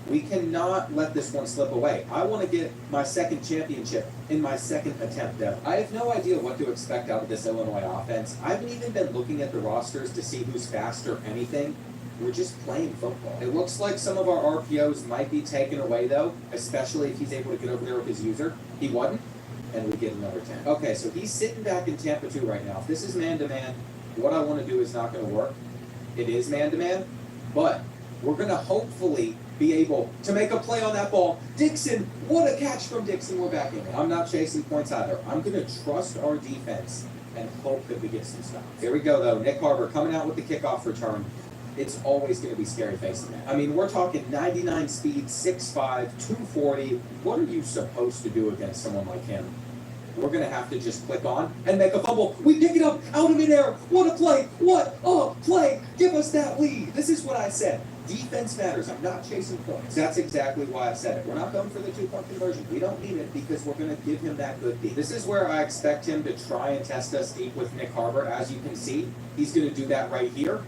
we cannot let this one slip away. I want to get my second championship in my second attempt ever. I have no idea what to expect out of this Illinois offense. I haven't even been looking at the rosters to see who's fast or anything. We're just playing football. It looks like some of our RPOs might be taken away, though, especially if he's able to get over there with his user. He wasn't, and we get another 10. Okay, so he's sitting back in Tampa 2 right now. If this is man-to-man, what I want to do is not going to work. It is man-to-man, but we're going to hopefully be able to make a play on that ball. Dixon, what a catch from Dixon. We're back in it. I'm not chasing points either. I'm going to trust our defense and hope that we get some stops. Here we go, though. Nick Harbor coming out with the kickoff return. It's always going to be scary facing that. I mean, we're talking 99 speed, 6'5", 240. What are you supposed to do against someone like him? We're going to have to just click on and make a fumble. We pick it up out of midair. What a play. What a play. Give us that lead. This is what I said. Defense matters. I'm not chasing points. That's exactly why I said it. We're not going for the 2-point conversion. We don't need it because we're going to give him that good beat. This is where I expect him to try and test us deep with Nick Harbor. As you can see, he's going to do that right here,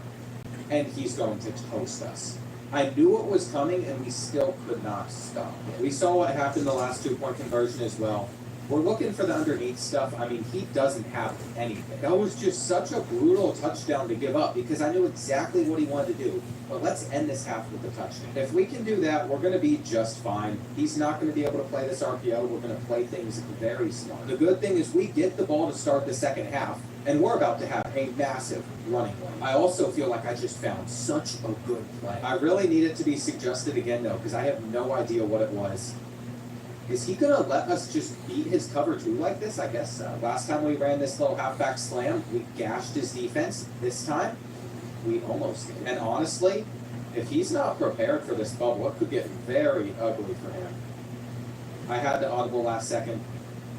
and he's going to toast us. I knew it was coming, and we still could not stop it. We saw what happened the last 2-point conversion as well. We're looking for the underneath stuff. I mean, he doesn't have anything. That was just such a brutal touchdown to give up because I knew exactly what he wanted to do. But let's end this half with a touchdown. If we can do that, we're going to be just fine. He's not going to be able to play this RPO. We're going to play things very smart. The good thing is we get the ball to start the second half, and we're about to have a massive running one. I also feel like I just found such a good play. I really need it to be suggested again, though, because I have no idea what it was. Is he going to let us just beat his cover 2 like this? I guess so. Last time we ran this little halfback slam, we gashed his defense. This time, we almost did. And honestly, if he's not prepared for this bubble, it could get very ugly for him. I had the audible last second.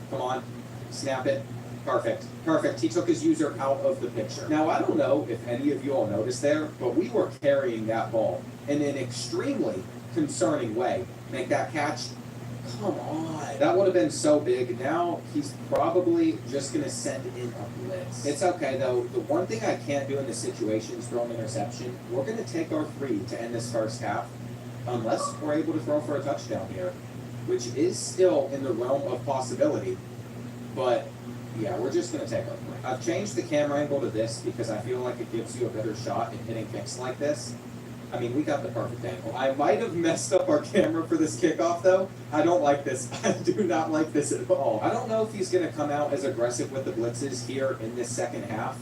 Come on. Snap it. Perfect. Perfect. He took his user out of the picture. Now, I don't know if any of you all noticed there, but we were carrying that ball in an extremely concerning way. Make that catch. Come on. That would have been so big. Now he's probably just going to send in a blitz. It's okay, though. The one thing I can't do in this situation is throw an interception. We're going to take our 3 to end this first half, unless we're able to throw for a touchdown here, which is still in the realm of possibility. But, yeah, we're just going to take our 3. I've changed the camera angle to this because I feel like it gives you a better shot in hitting kicks like this. I mean, we got the perfect angle. I might have messed up our camera for this kickoff, though. I don't like this. I do not like this at all. I don't know if he's going to come out as aggressive with the blitzes here in this second half.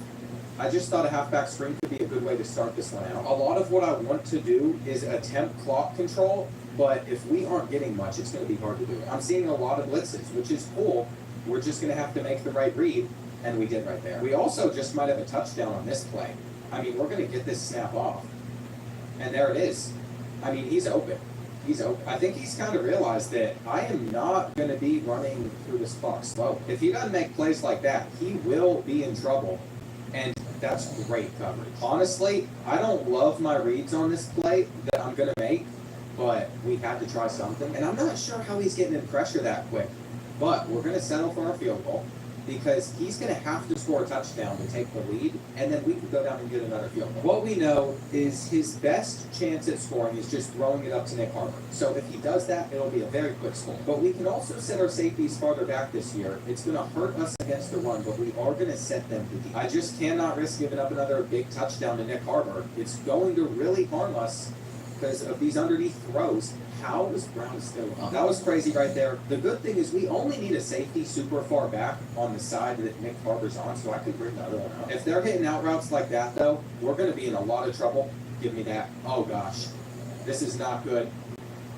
I just thought a halfback screen could be a good way to start this one out. A lot of what I want to do is attempt clock control, but if we aren't getting much, it's going to be hard to do it. I'm seeing a lot of blitzes, which is cool. We're just going to have to make the right read, and we did right there. We also just might have a touchdown on this play. I mean, we're going to get this snap off. And there it is. I mean, he's open. He's open. I think he's kind of realized that I am not going to be running through this clock slow. If he doesn't make plays like that, he will be in trouble. And that's great coverage. Honestly, I don't love my reads on this play that I'm going to make, but we had to try something. And I'm not sure how he's getting in pressure that quick. But we're going to settle for our field goal, because he's going to have to score a touchdown to take the lead, and then we can go down and get another field goal. What we know is his best chance at scoring is just throwing it up to Nick Harbor. So if he does that, it'll be a very quick score. But we can also set our safeties farther back this year. It's going to hurt us against the run, but we are going to set them to deep. I just cannot risk giving up another big touchdown to Nick Harbor. It's going to really harm us because of these underneath throws. How is Brown still up? That was crazy right there. The good thing is we only need a safety super far back on the side that Nick Barber's on, so I could bring the other one out. If they're hitting out routes like that, though, we're going to be in a lot of trouble. Give me that. Oh, gosh. This is not good.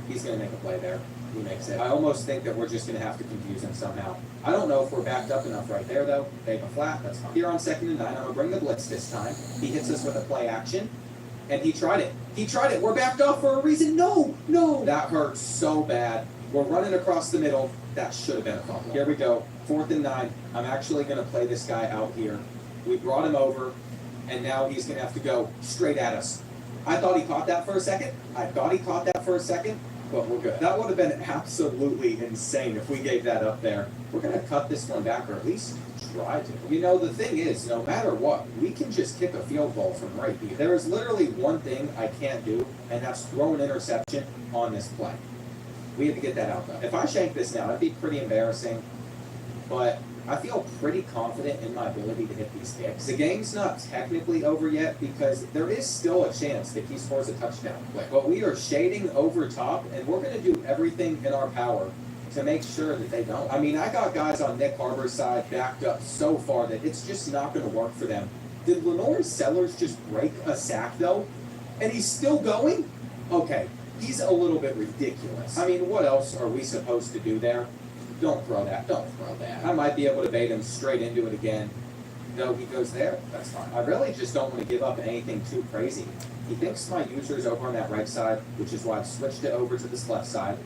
He's going to make a play there. He makes it. I almost think that we're just going to have to confuse him somehow. I don't know if we're backed up enough right there, though. They have a flat. That's fine. Here on 2nd and 9, I'm going to bring the blitz this time. He hits us with a play action. And he tried it. He tried it. We're backed off for a reason. No, no. That hurts so bad. We're running across the middle. That should have been a fumble. Here we go. 4th and 9. I'm actually going to play this guy out here. We brought him over, and now he's going to have to go straight at us. I thought he caught that for a second. But we're good. That would have been absolutely insane if we gave that up there. We're going to cut this one back, or at least try to. You know, the thing is, no matter what, we can just kick a field goal from right here. There is literally one thing I can't do, and that's throw an interception on this play. We have to get that out, though. If I shank this now, that'd be pretty embarrassing, but I feel pretty confident in my ability to hit these kicks. The game's not technically over yet because there is still a chance that he scores a touchdown quick. But we are shading over top, and we're going to do everything in our power to make sure that they don't. I mean, I got guys on Nick Barber's side backed up so far that it's just not going to work for them. Did Lenore Sellers just break a sack, though? And he's still going? Okay, he's a little bit ridiculous. I mean, what else are we supposed to do there? Don't throw that. Don't throw that. I might be able to bait him straight into it again. No, he goes there. That's fine. I really just don't want to give up anything too crazy. He thinks my user's over on that right side, which is why I've switched it over to this left side.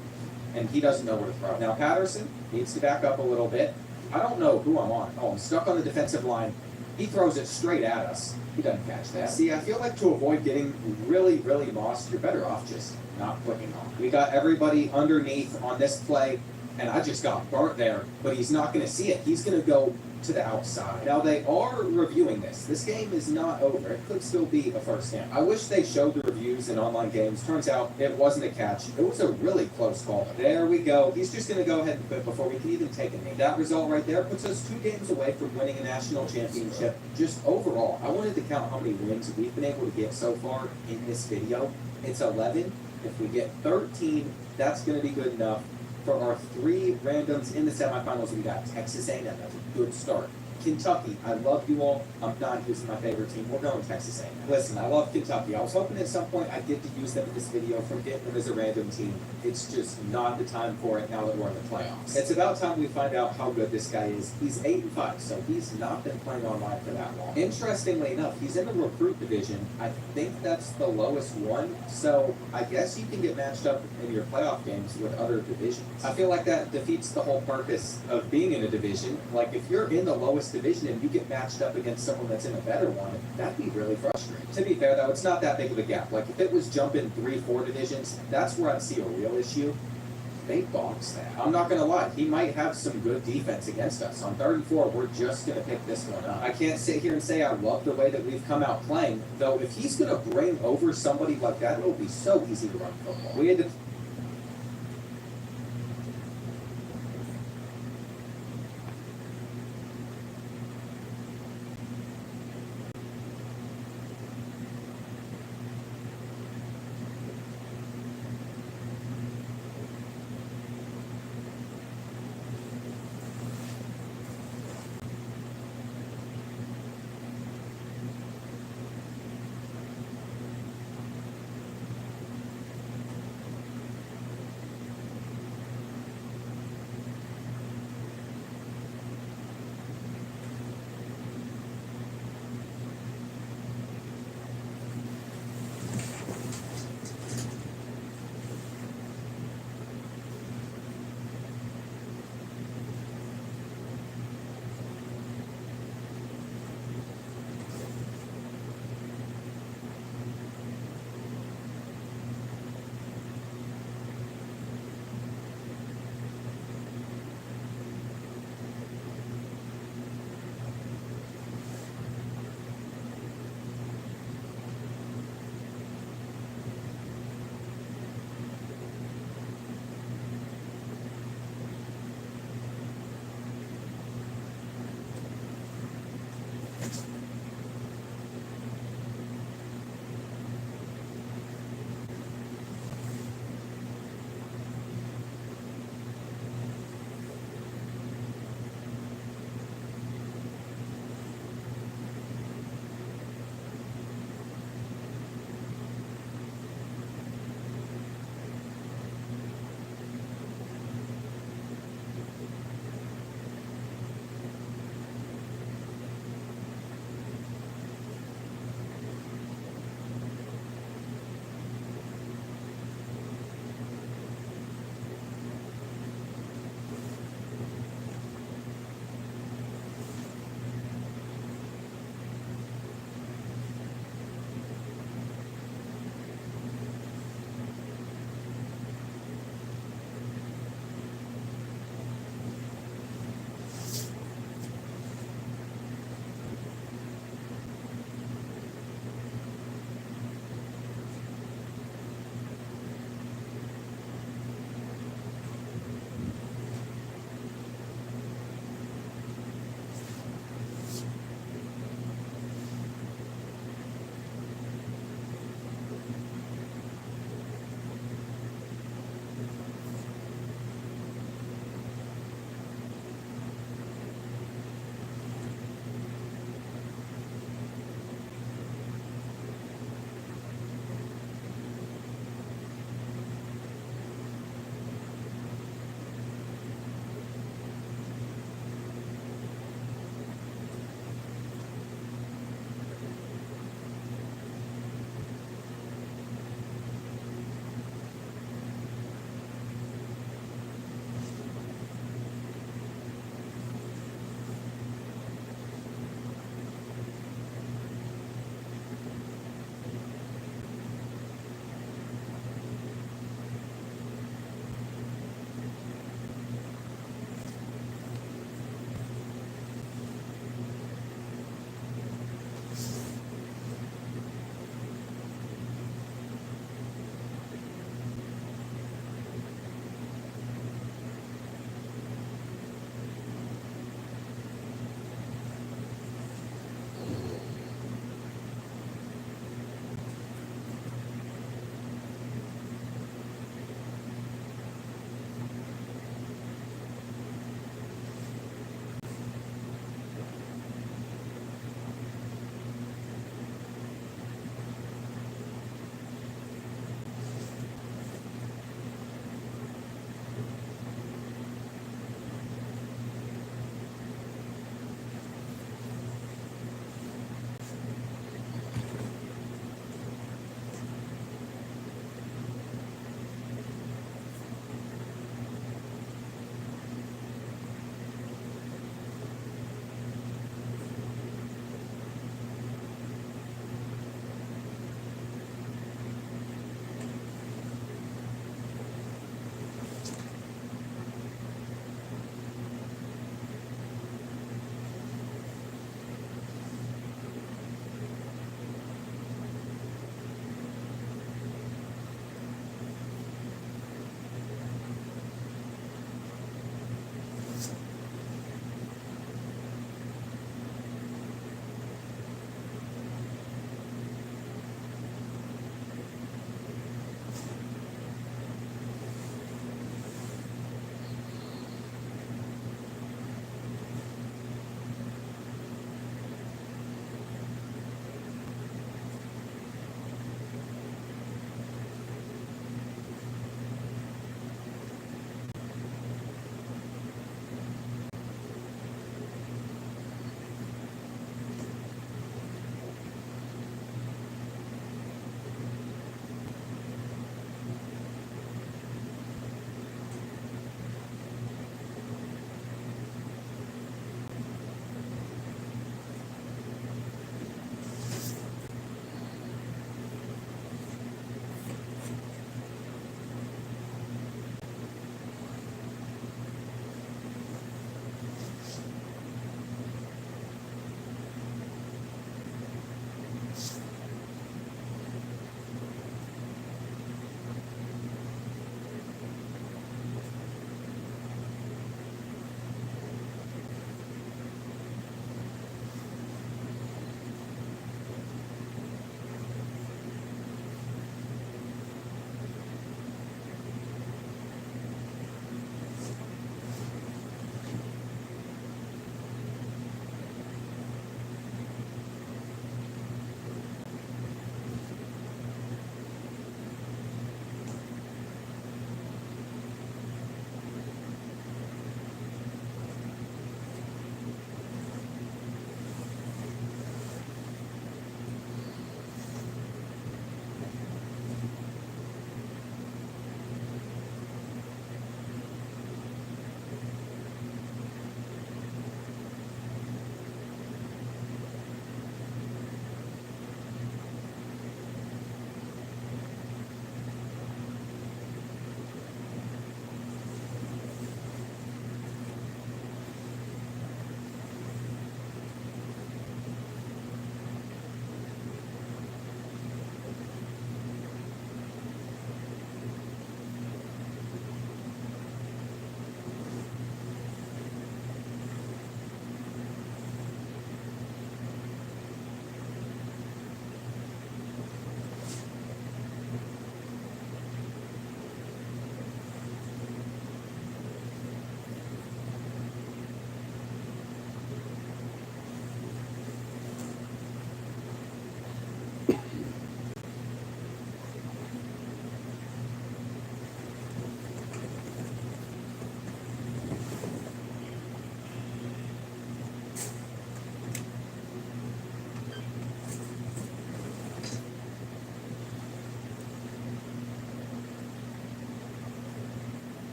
And he doesn't know where to throw. Now, Patterson needs to back up a little bit. I don't know who I'm on. Oh, I'm stuck on the defensive line. He throws it straight at us. He doesn't catch that. See, I feel like to avoid getting really, really mossed, you're better off just not clicking on. We got everybody underneath on this play. And I just got burnt there, but he's not going to see it. He's going to go to the outside. Now, they are reviewing this. This game is not over. It could still be a first down. I wish they showed the reviews in online games. Turns out it wasn't a catch. It was a really close call. There we go. He's just going to go ahead and quit before we can even take a knee. That result right there puts us 2 games away from winning a national championship. Just overall, I wanted to count how many wins we've been able to get so far in this video. It's 11. If we get 13, that's going to be good enough. For our 3 randoms in the semifinals, we got Texas A&M. That's a good start. Kentucky, I love you all. I'm not using my favorite team. We're going Texas A&M. Listen, I love Kentucky. I was hoping at some point I'd get to use them in this video from getting them as a random team. It's just not the time for it now that we're in the playoffs. It's about time we find out how good this guy is. He's 8-5, so he's not been playing online for that long. Interestingly enough, he's in the recruit division. I think that's the lowest one, so I guess you can get matched up in your playoff games with other divisions. I feel like that defeats the whole purpose of being in a division. Like, if you're in the lowest division and you get matched up against someone that's in a better one, that'd be really frustrating. To be fair, though, it's not that big of a gap. Like, if it was jumping 3-4 divisions, that's where I'd see a real issue. They box that. I'm not gonna lie, he might have some good defense against us. On 3rd and 4, we're just gonna pick this one up. I can't sit here and say I love the way that we've come out playing, though if he's gonna bring over somebody like that, it'll be so easy to run football. We had to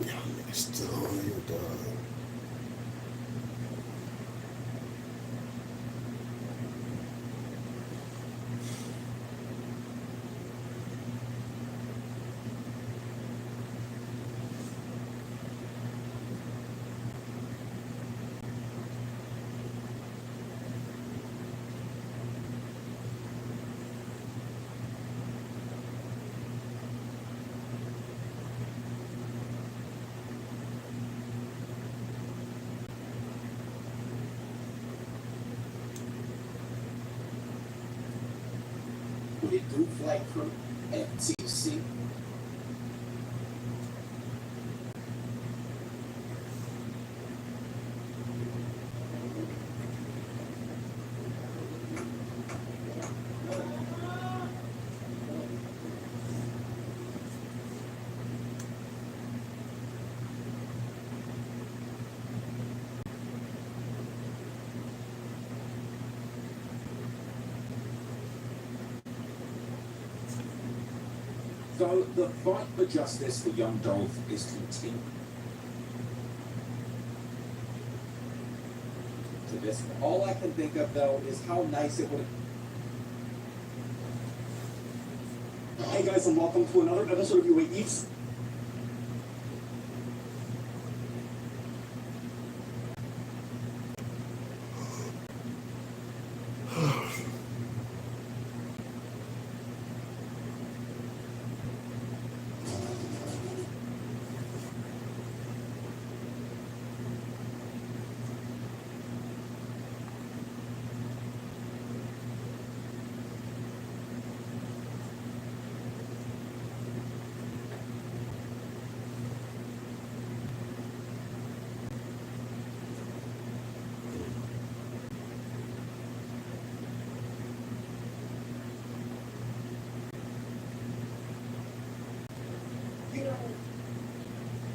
Estoy done. The group flight crew, FTC. So the fight for justice for young Dolph is continuing. To this, all I can think of though is how nice it would. Hey guys, and welcome to another episode of UA Eats.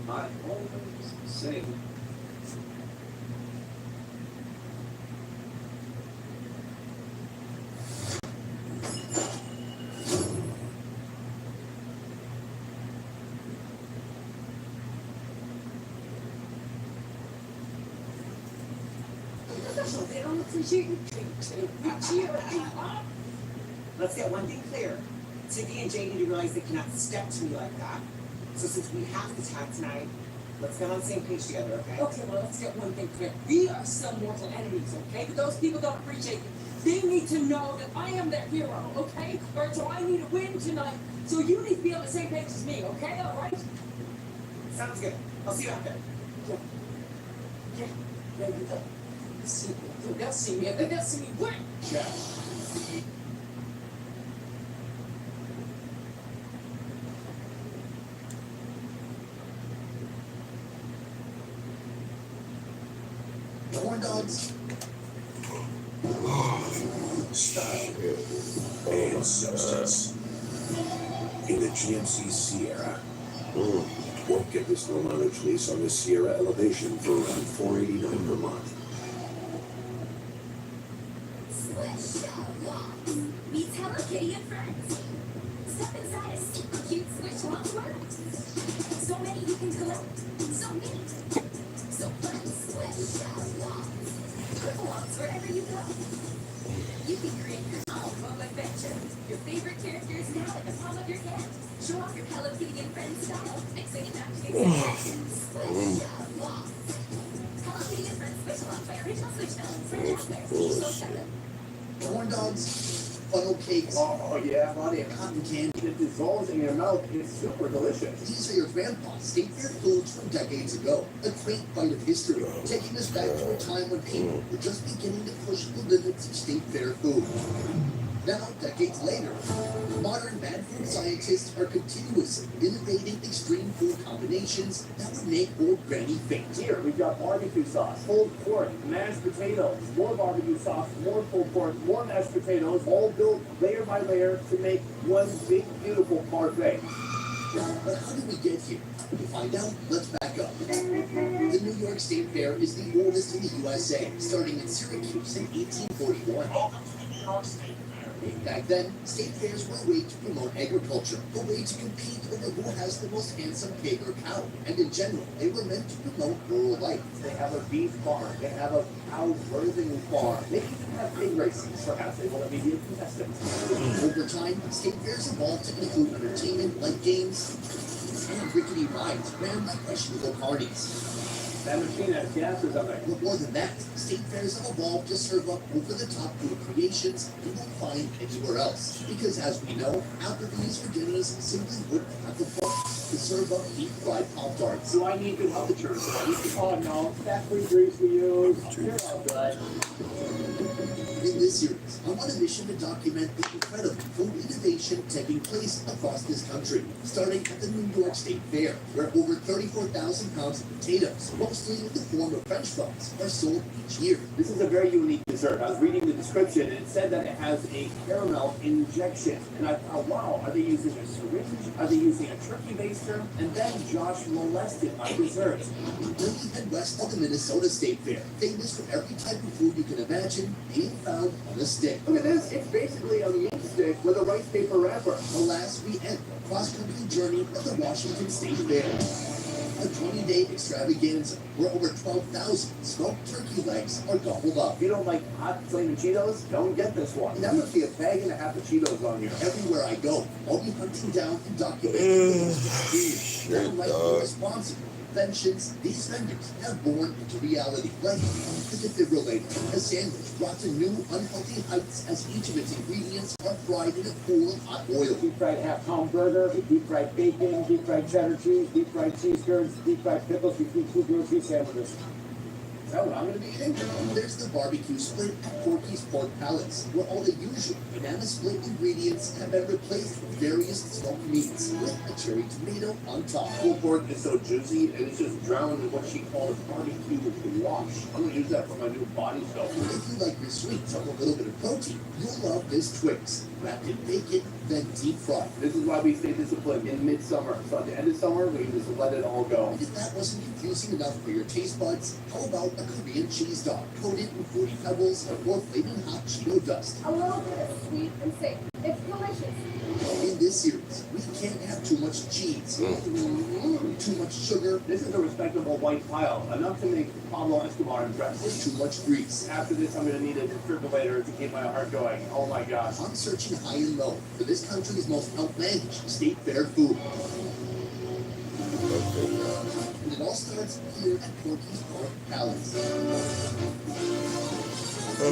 I always sing. They don't appreciate you. Let's get one thing clear. Tiffy and Jay need to realize they cannot step to me like that. So since we have to tag tonight, let's get on the same page together, okay? Okay, well, let's get one thing clear. We are still mortal enemies, okay? But those people don't appreciate you. They need to know that I am their hero, okay? Or so I need to win tonight. So you need to be on the same page as me, okay? All right? Sounds good. I'll see you out there. Yeah, you go. They'll see me. They'll see me win. Yeah. Corn dogs. Style and substance. In the GMC Sierra. Won't get this low mileage lease on the Sierra Elevation for around $489 per month. Meet Hello Kitty and friends. Step inside a super cute Squishmallow world. So many you can collect. So many. So fun. Squishmallows. Belongs wherever you go. You can create your own home adventure. Your favorite characters now in the palm of your hand. Show off your Hello Kitty and friends style. Mixing and matching expressions. Squishmallows. Hello Kitty and friends Squishmallows by Original Squishmallows. Right out there. So check them. Corn dogs, funnel cakes. Oh yeah, buddy. Cotton candy. It dissolves in your mouth. It's super delicious. These are your grandpa's state fair foods from decades ago. A quaint bite of history, taking us back to a time when people were just beginning to push the limits of state fair food. Now, decades later, modern bad food scientists are continuously innovating extreme food combinations that would make old granny faint. Here, we've got barbecue sauce, pulled pork, mashed potatoes, more barbecue sauce, more pulled pork, more mashed potatoes, all built layer by layer to make one big, beautiful parfait. But how did we get here? To find out, let's back up. The New York State Fair is the oldest in the USA, starting in Syracuse in 1841. Welcome to the New York State Fair. Back then, state fairs were a way to promote agriculture, a way to compete over who has the most handsome pig or cow, and in general, they were meant to promote rural life. They have a beef farm, they have a cow birthing farm, they even have pig races, perhaps they want to be contestants. Over time, state fairs evolved to include entertainment like games and rickety rides ran by questionable parties. That machine has gases on it. But more than that, state fairs have evolved to serve up over-the-top food creations you won't find anywhere else. Because as we know, Applebee's or Denny's simply wouldn't have the funds to serve up deep-fried Pop-Tarts. Do I need good health insurance? Oh no, that's free grease we use. You're all good. In this series, I'm on a mission to document the incredible food innovation taking place across this country, starting at the New York State Fair, where over 34,000 pounds of potatoes, mostly in the form of French fries, are sold each year. This is a very unique dessert. I was reading the description and it said that it has a caramel injection. And I thought, wow, are they using a syringe? Are they using a turkey baster? And then Josh molested my dessert. Really head west of the Minnesota State Fair, famous for every type of food you can imagine being found on a stick. Look at this, it's basically a meat stick with a rice paper wrapper. Alas, we end our cross-country journey at the Washington State Fair. A 20-day extravaganza where over 12,000 smoked turkey legs are gobbled up. If you don't like hot flaming Cheetos, don't get this one. That must be a bag and a half of Cheetos on here. Everywhere I go, I'll be hunting down and documenting the most extreme, downright irresponsible inventions these vendors have born into reality. Like the defibrillator, a sandwich brought to new unhealthy heights as each of its ingredients are fried in a pool of hot oil. Deep fried half-pound burger, deep fried bacon, deep fried cheddar cheese, deep fried cheese curds, deep fried pickles between two grilled cheese sandwiches. Is that what I'm going to be eating? There's the barbecue split at Corky's Pork Palace, where all the usual banana split ingredients have been replaced with various smoked meats with a cherry tomato on top. Pulled pork is so juicy and it's just drowned in what she calls barbecue wash. I'm going to use that for my new body soap. If you like your sweets with a little bit of protein, you'll love this Twix, wrapped in bacon, then deep fried. This is why we stay disciplined in midsummer. So at the end of summer, we just let it all go. And if that wasn't confusing enough for your taste buds, how about a Korean cheese dog coated in fruity pebbles or flaming hot Cheeto dust? A little bit of sweet and safe. It's delicious. In this series, we can't have too much cheese, too much sugar. This is a respectable white pile, enough to make Pablo Escobar impressed. Or too much grease. After this, I'm going to need a defibrillator to keep my heart going. Oh my gosh. I'm searching high and low for this country's most outlandish state fair food. And it all starts here at Corky's Pork Palace. For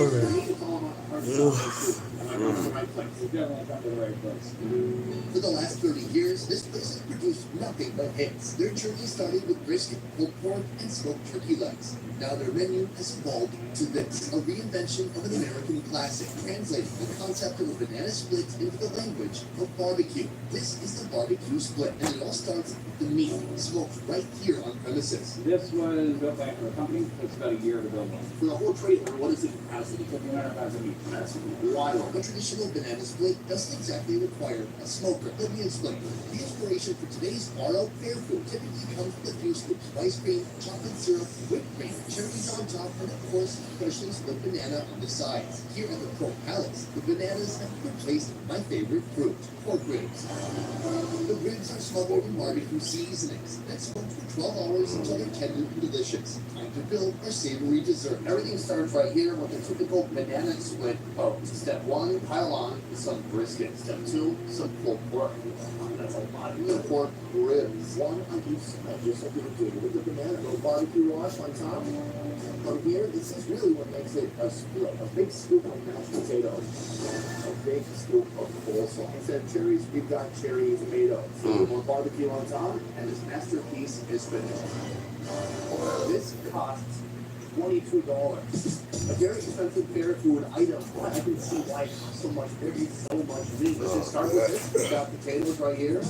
the last 30 years, this place has produced nothing but hits. Their journey started with brisket, pulled pork, and smoked turkey legs. Now their menu has evolved to this, a reinvention of an American classic, translating the concept of a banana split into the language of barbecue. This is the barbecue split, and it all starts with the meat, smoked right here on premises. This was built by a company. It took about a year to build one. For the whole trailer, what is the capacity? 1,500 pounds of meat. That's Wild. A traditional banana split doesn't exactly require a smoker. Let me explain. The inspiration for today's RO fair food typically comes with a few scoops of ice cream, chocolate syrup, whipped cream, cherries on top, and of course, freshly split banana on the sides. Here at the Pork Palace, the bananas have replaced my favorite fruit, pork ribs. The ribs are smuggled in barbecue seasonings, then smoked for 12 hours until they're tender and delicious. Time to build our savory dessert. Everything starts right here with the typical banana split pose. Step 1, pile on some brisket. Step 2, some pulled pork. That's a lot of pork ribs. One on each side, just like you would do with the banana. No barbecue wash on top. From here, this is really what makes it a split. A big scoop of mashed potatoes. A big scoop of coleslaw. Instead of cherries, we've got cherry tomatoes. A little more barbecue on top, and this masterpiece is finished. This costs $22. A very expensive fair food item, but I can see why it costs so much. There is so much meat. Let's just start with this. We've got potatoes right here.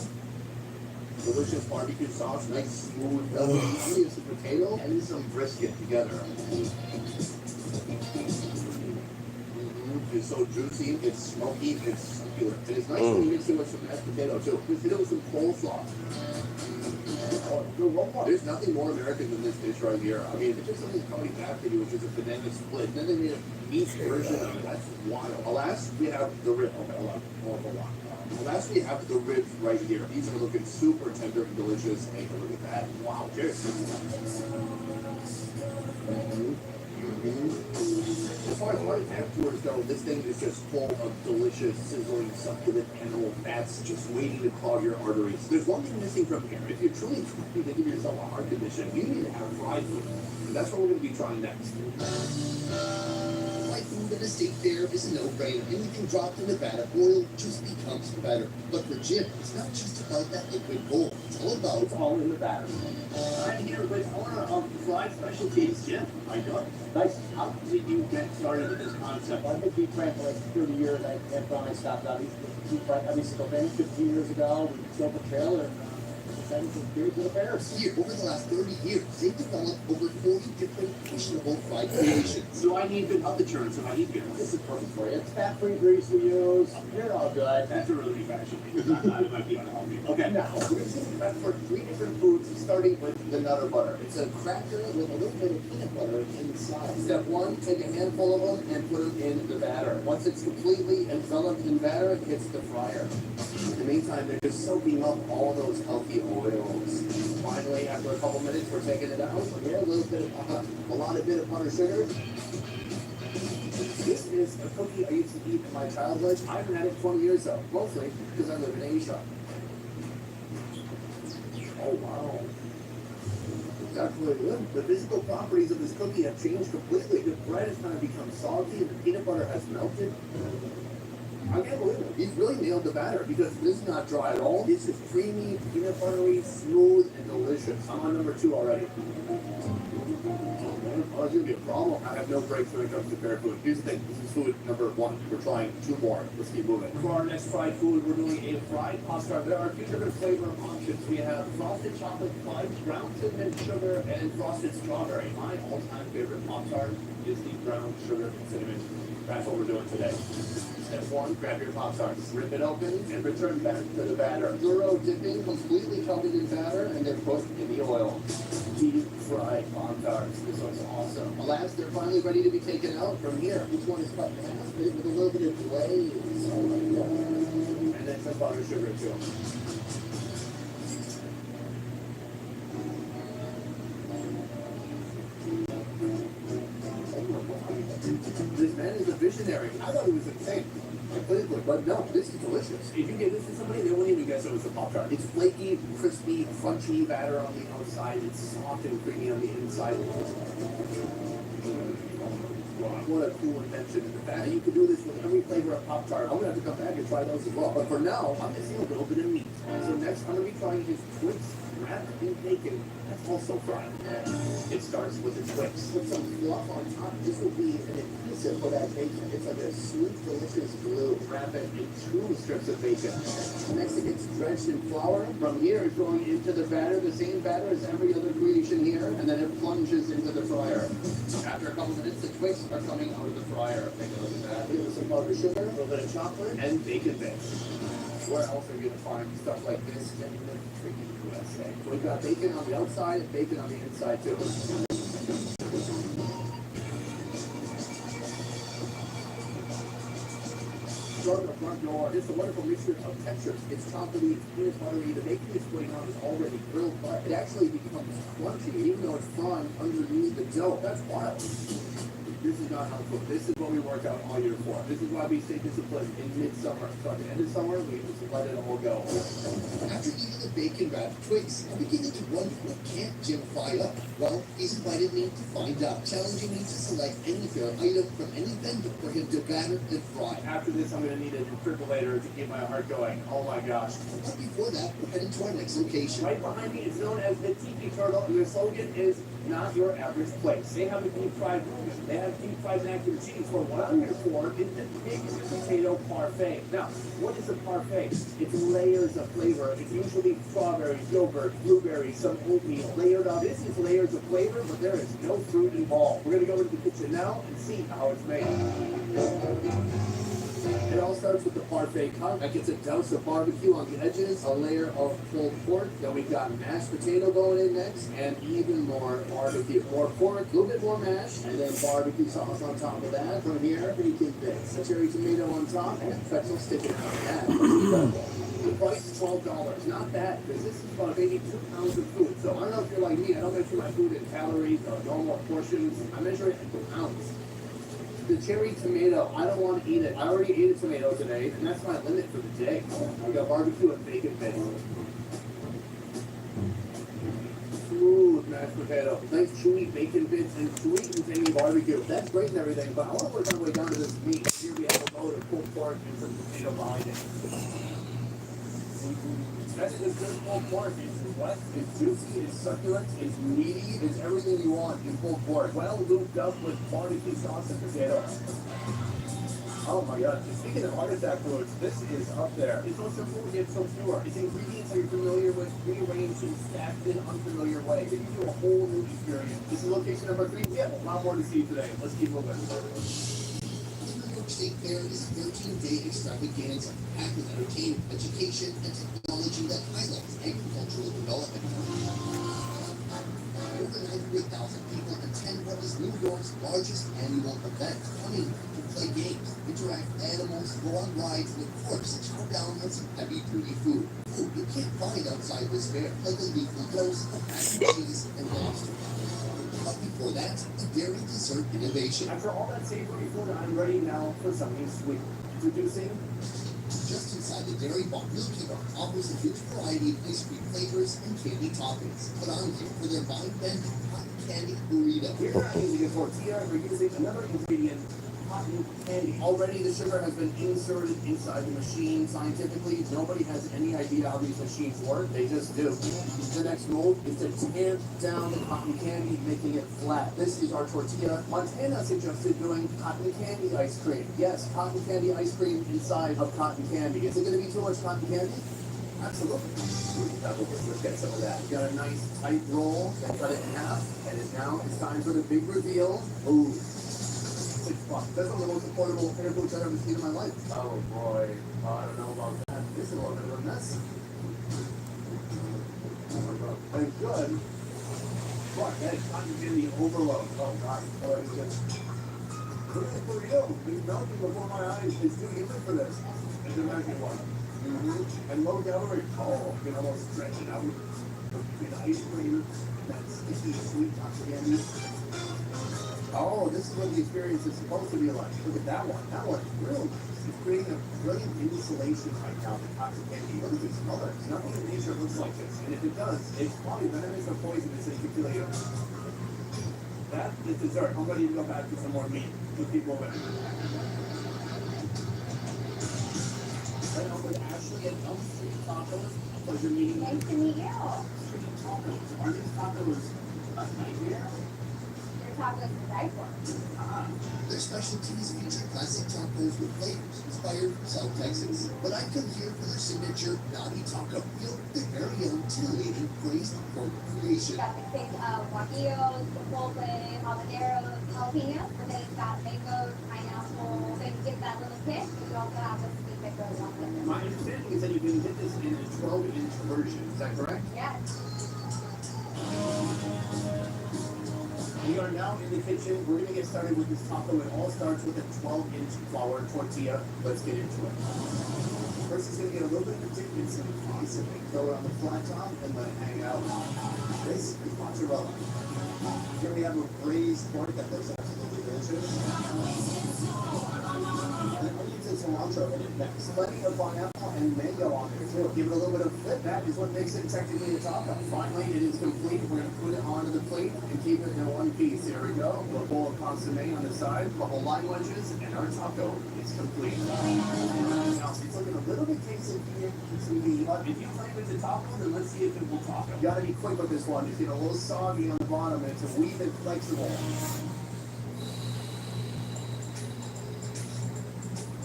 Delicious barbecue sauce, nice smooth velvety meat, some potato, and some brisket together. It's so juicy, it's smoky, it's succulent. And it's nice when you mix it with some mashed potato too. Let's hit it with some coleslaw. Oh, There's nothing more American than this dish right here. I mean, it's just something coming back to you, which is a banana split. Then they made a meat version of it. That's wild. Alas, we have the rib. Okay, a lot more of a lot. Alas, we have the ribs right here. These are looking super tender and delicious. Hey, look at that. Wow, cheers. As far as what afterwards go, this thing is just full of delicious, sizzling, succulent animal fats just waiting to clog your arteries. There's one thing missing from here. If you're truly trying to give yourself a heart condition, you need to have fried food. And that's what we're going to be trying next. Fried food at a state fair is a no-brainer. Anything dropped in Nevada oil just becomes better. But for Jim, it's not just about that liquid gold. It's all in the batter. I'm here with owner of Fried Specialties, Jim. How you doing? Nice. How did you get started with this concept? I've been deep frying for like 30 years. I finally stopped out. I used to deep fry every single thing. 15 years ago, we built a trailer and decided to do it to the fairs. Here, over the last 30 years, they've developed over 40 different questionable fried creations. So I need good health insurance if I eat here. This is perfect for you. It's fat-free grease we use. You're all good. That's a really fashion. I might be unhealthy. Okay. Now, we're using prep for 3 different foods, starting with the Nutter Butter. It's a cracker with a little bit of peanut butter inside. Step 1, take a handful of them and put them in the batter. Once it's completely enveloped in batter, it hits the fryer. In the meantime, they're just soaking up all those healthy oils. Finally, after a couple minutes, we're taking it out. Here, a little bit of, a lot of bit of butter sugar. This is a cookie I used to eat in my childhood. I haven't had it 20 years though, mostly because I live in Asia. Oh wow. That's really good. The physical properties of this cookie have changed completely. The bread has kind of become soggy and the peanut butter has melted. I can't believe it. He's really nailed the batter because this is not dry at all. This is creamy, peanut buttery, smooth, and delicious. I'm on number 2 already. Oh, it's gonna be a problem. I have no breaks when it comes to fair food. Here's the thing, this is food number 1. We're trying 2 more. Let's keep moving. For our next fried food, we're doing a fried pasta. There are a few different flavor options. We have frosted chocolate fudge, brown cinnamon sugar, and frosted strawberry. My all-time favorite Pop-Tart is the brown sugar and cinnamon. That's what we're doing today. Step 1, grab your Pop-Tart, rip it open, and return back to the batter. Thorough dipping, completely covered in batter, and then put in the oil. Deep fried Pop-Tarts. This looks awesome. Alas, they're finally ready to be taken out from here. Each one is cut in half with a little bit of glaze. Oh my god. And then some butter sugar too. This man is a visionary. I thought he was insane. But no, this is delicious. If you give this to somebody, they wouldn't even guess it was a Pop-Tart. It's flaky, crispy, crunchy batter on the outside. It's soft and creamy on the inside. What a cool invention in the fact. You could do this with every flavor of Pop-Tart. I'm going to have to come back and try those as well. But for now, I'm missing a little bit of meat. So next, I'm going to be trying his Twix wrapped in bacon. That's also fried. It starts with the Twix. Put some fluff on top. This will be an adhesive for that bacon. It's like a sweet, delicious glue. Wrap it in 2 strips of bacon. Next, it gets drenched in flour. From here, it's going into the batter, the same batter as every other creation here, and then it plunges into the fryer. After a couple minutes, the Twix are coming out of the fryer. Take a look at that. Here's some powdered sugar, a little bit of chocolate, and bacon bits. Where else are you going to find stuff like this in the freaking USA? We've got bacon on the outside and bacon on the inside too. Start the front door. It's a wonderful mixture of textures. It's chocolatey, peanut buttery. The bacon it's putting on is already grilled, but it actually becomes crunchy, even though it's frying underneath the dough. That's wild. This is not how to cook. This is what we work out all year for. This is why we stay disciplined in midsummer. So at the end of summer, we just let it all go. After eating the bacon wrapped Twix, I'm beginning to wonder what can't Jim fry up? Well, he's invited me to find out, challenging me to select any fair item from any vendor for him to batter and fry. After this, I'm going to need a defibrillator to keep my heart going. Oh my gosh. But before that, we're heading to our next location. Right behind me is known as the Tiki Turtle, and their slogan is not your average place. They have a deep fried burger. They have deep fried mac and cheese. Well, what I'm here for is the big potato parfait. Now, what is a parfait? It's layers of flavor. It's usually strawberries, yogurt, blueberries, some oatmeal layered on. This is layers of flavor, but there is no fruit involved. We're going to go into the kitchen now and see how it's made. It all starts with the parfait cup. That gets a douse of barbecue on the edges, a layer of pulled pork. Then we got mashed potato going in next, and even more barbecue. More pork, a little bit more mash, and then barbecue sauce on top of that. From here, bacon bits, a cherry tomato on top, and pretzel sticking out of that. The price is $12. Not bad, because this is about maybe 2 pounds of food. So I don't know if you're like me, I don't measure my food in calories or normal portions. I measure it in pounds. The cherry tomato, I don't want to eat it. I already ate a tomato today, and that's my limit for the day. We got barbecue and bacon bits. Smooth mashed potato. Nice chewy bacon bits and sweet and tangy barbecue. That's great and everything, but I want to work my way down to this meat. Here we have a load of pulled pork and some potato behind it. That's just good pulled pork. It's wet, it's juicy, it's succulent, it's meaty, it's everything you want in pulled pork. Well looped up with barbecue sauce and potato. Oh my god, speaking of heart attack foods, this is up there. It's so simple yet so pure. Its ingredients are you familiar with, rearranged and stacked in an unfamiliar way. They give you a whole new experience. This is location number 3. We have a lot more to see today. Let's keep moving. State Fair is a 13-day extravaganza packed with entertainment, education, and technology that highlights agricultural development. Over 900,000 people attend what is New York's largest annual event, coming to play games, interact with animals, go on rides, and of course, chow down on some heavy-duty food. Food you can't find outside this fair, like a leafy toast, mac and cheese, and lobster. But before that, a dairy dessert innovation. After all that savory food, I'm ready now for something sweet. Introducing just inside the dairy bar, Milky Bar offers a huge variety of ice cream flavors and candy toppings. Put on here for their mind-bending cotton candy burrito. We're not using a tortilla, we're using another ingredient, cotton candy. Already the sugar has been inserted inside the machine scientifically. Nobody has any idea how these machines work, they just do. The next move is to tamp down the cotton candy, making it flat. This is our tortilla. Montana suggested doing cotton candy ice cream. Yes, cotton candy ice cream inside of cotton candy. Is it going to be too much cotton candy? Absolutely. Let's get some of that. Got a nice tight roll, then cut it in half, and now it's time for the big reveal. Ooh. $6. That's one of the most affordable fair foods I've ever seen in my life. Oh boy, I don't know about that. This is a little bit of a mess. And good. Fuck, that is cotton candy overload. Oh god. Oh, it's good. Look at the burrito. It's melting before my eyes. It's too humid for this. It's a American one. And low calorie. Oh, you can almost stretch it out. With ice cream. That's sticky, sweet cotton candy. Oh, this is what the experience is supposed to be like. Look at that one. That one is real nice. It's creating a brilliant insulation right now for cotton candy. Look at these colors. Nothing in nature looks like this. And if it does, it's probably venomous or poisonous and can kill you. That is dessert. I'm ready to go back to some more meat. Let's keep moving. Right now with Ashley at Elm Street Tacos. Pleasure meeting you. Nice to meet you. Street Tacos. Are these tacos a nightmare? Tacos to die for. Their specialties feature classic tacos with flavors inspired from South Texas. But I come here for their signature Naughty Taco, their very own titillating braised pork creation. Got the thick guajillos, chipotle, habaneros, jalapenos, and then it's got mangoes, pineapple. So you get that little kick, but you also have the sweet that goes on with it. My understanding is that you can get this in a 12-inch version. Is that correct? Yes. We are now in the kitchen. We're going to get started with this taco. It all starts with a 12-inch flour tortilla. Let's get into it. First, it's going to get a little bit of dip in some consomme. Throw it on the flat top and let it hang out. This is mozzarella. Here we have a braised pork that looks absolutely delicious. And onions and cilantro in it next. Plenty of pineapple and mango on there too. Give it a little bit of flip. That is what makes it technically a taco. Finally, it is complete. We're going to put it onto the plate and keep it in one piece. Here we go. A bowl of consomme on the side, a couple lime wedges, and our taco is complete. Now, it's looking a little bit tasty here. But if you claim it's a taco, then let's see if it will taco. You gotta be quick with this one. It's getting a little soggy on the bottom, and it's a wee bit flexible.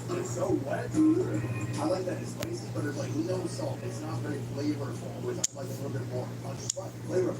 It's so wet. I like that it's spicy, but it's like no salt. It's not very flavorful, which I like a little bit more punch, but flavorful.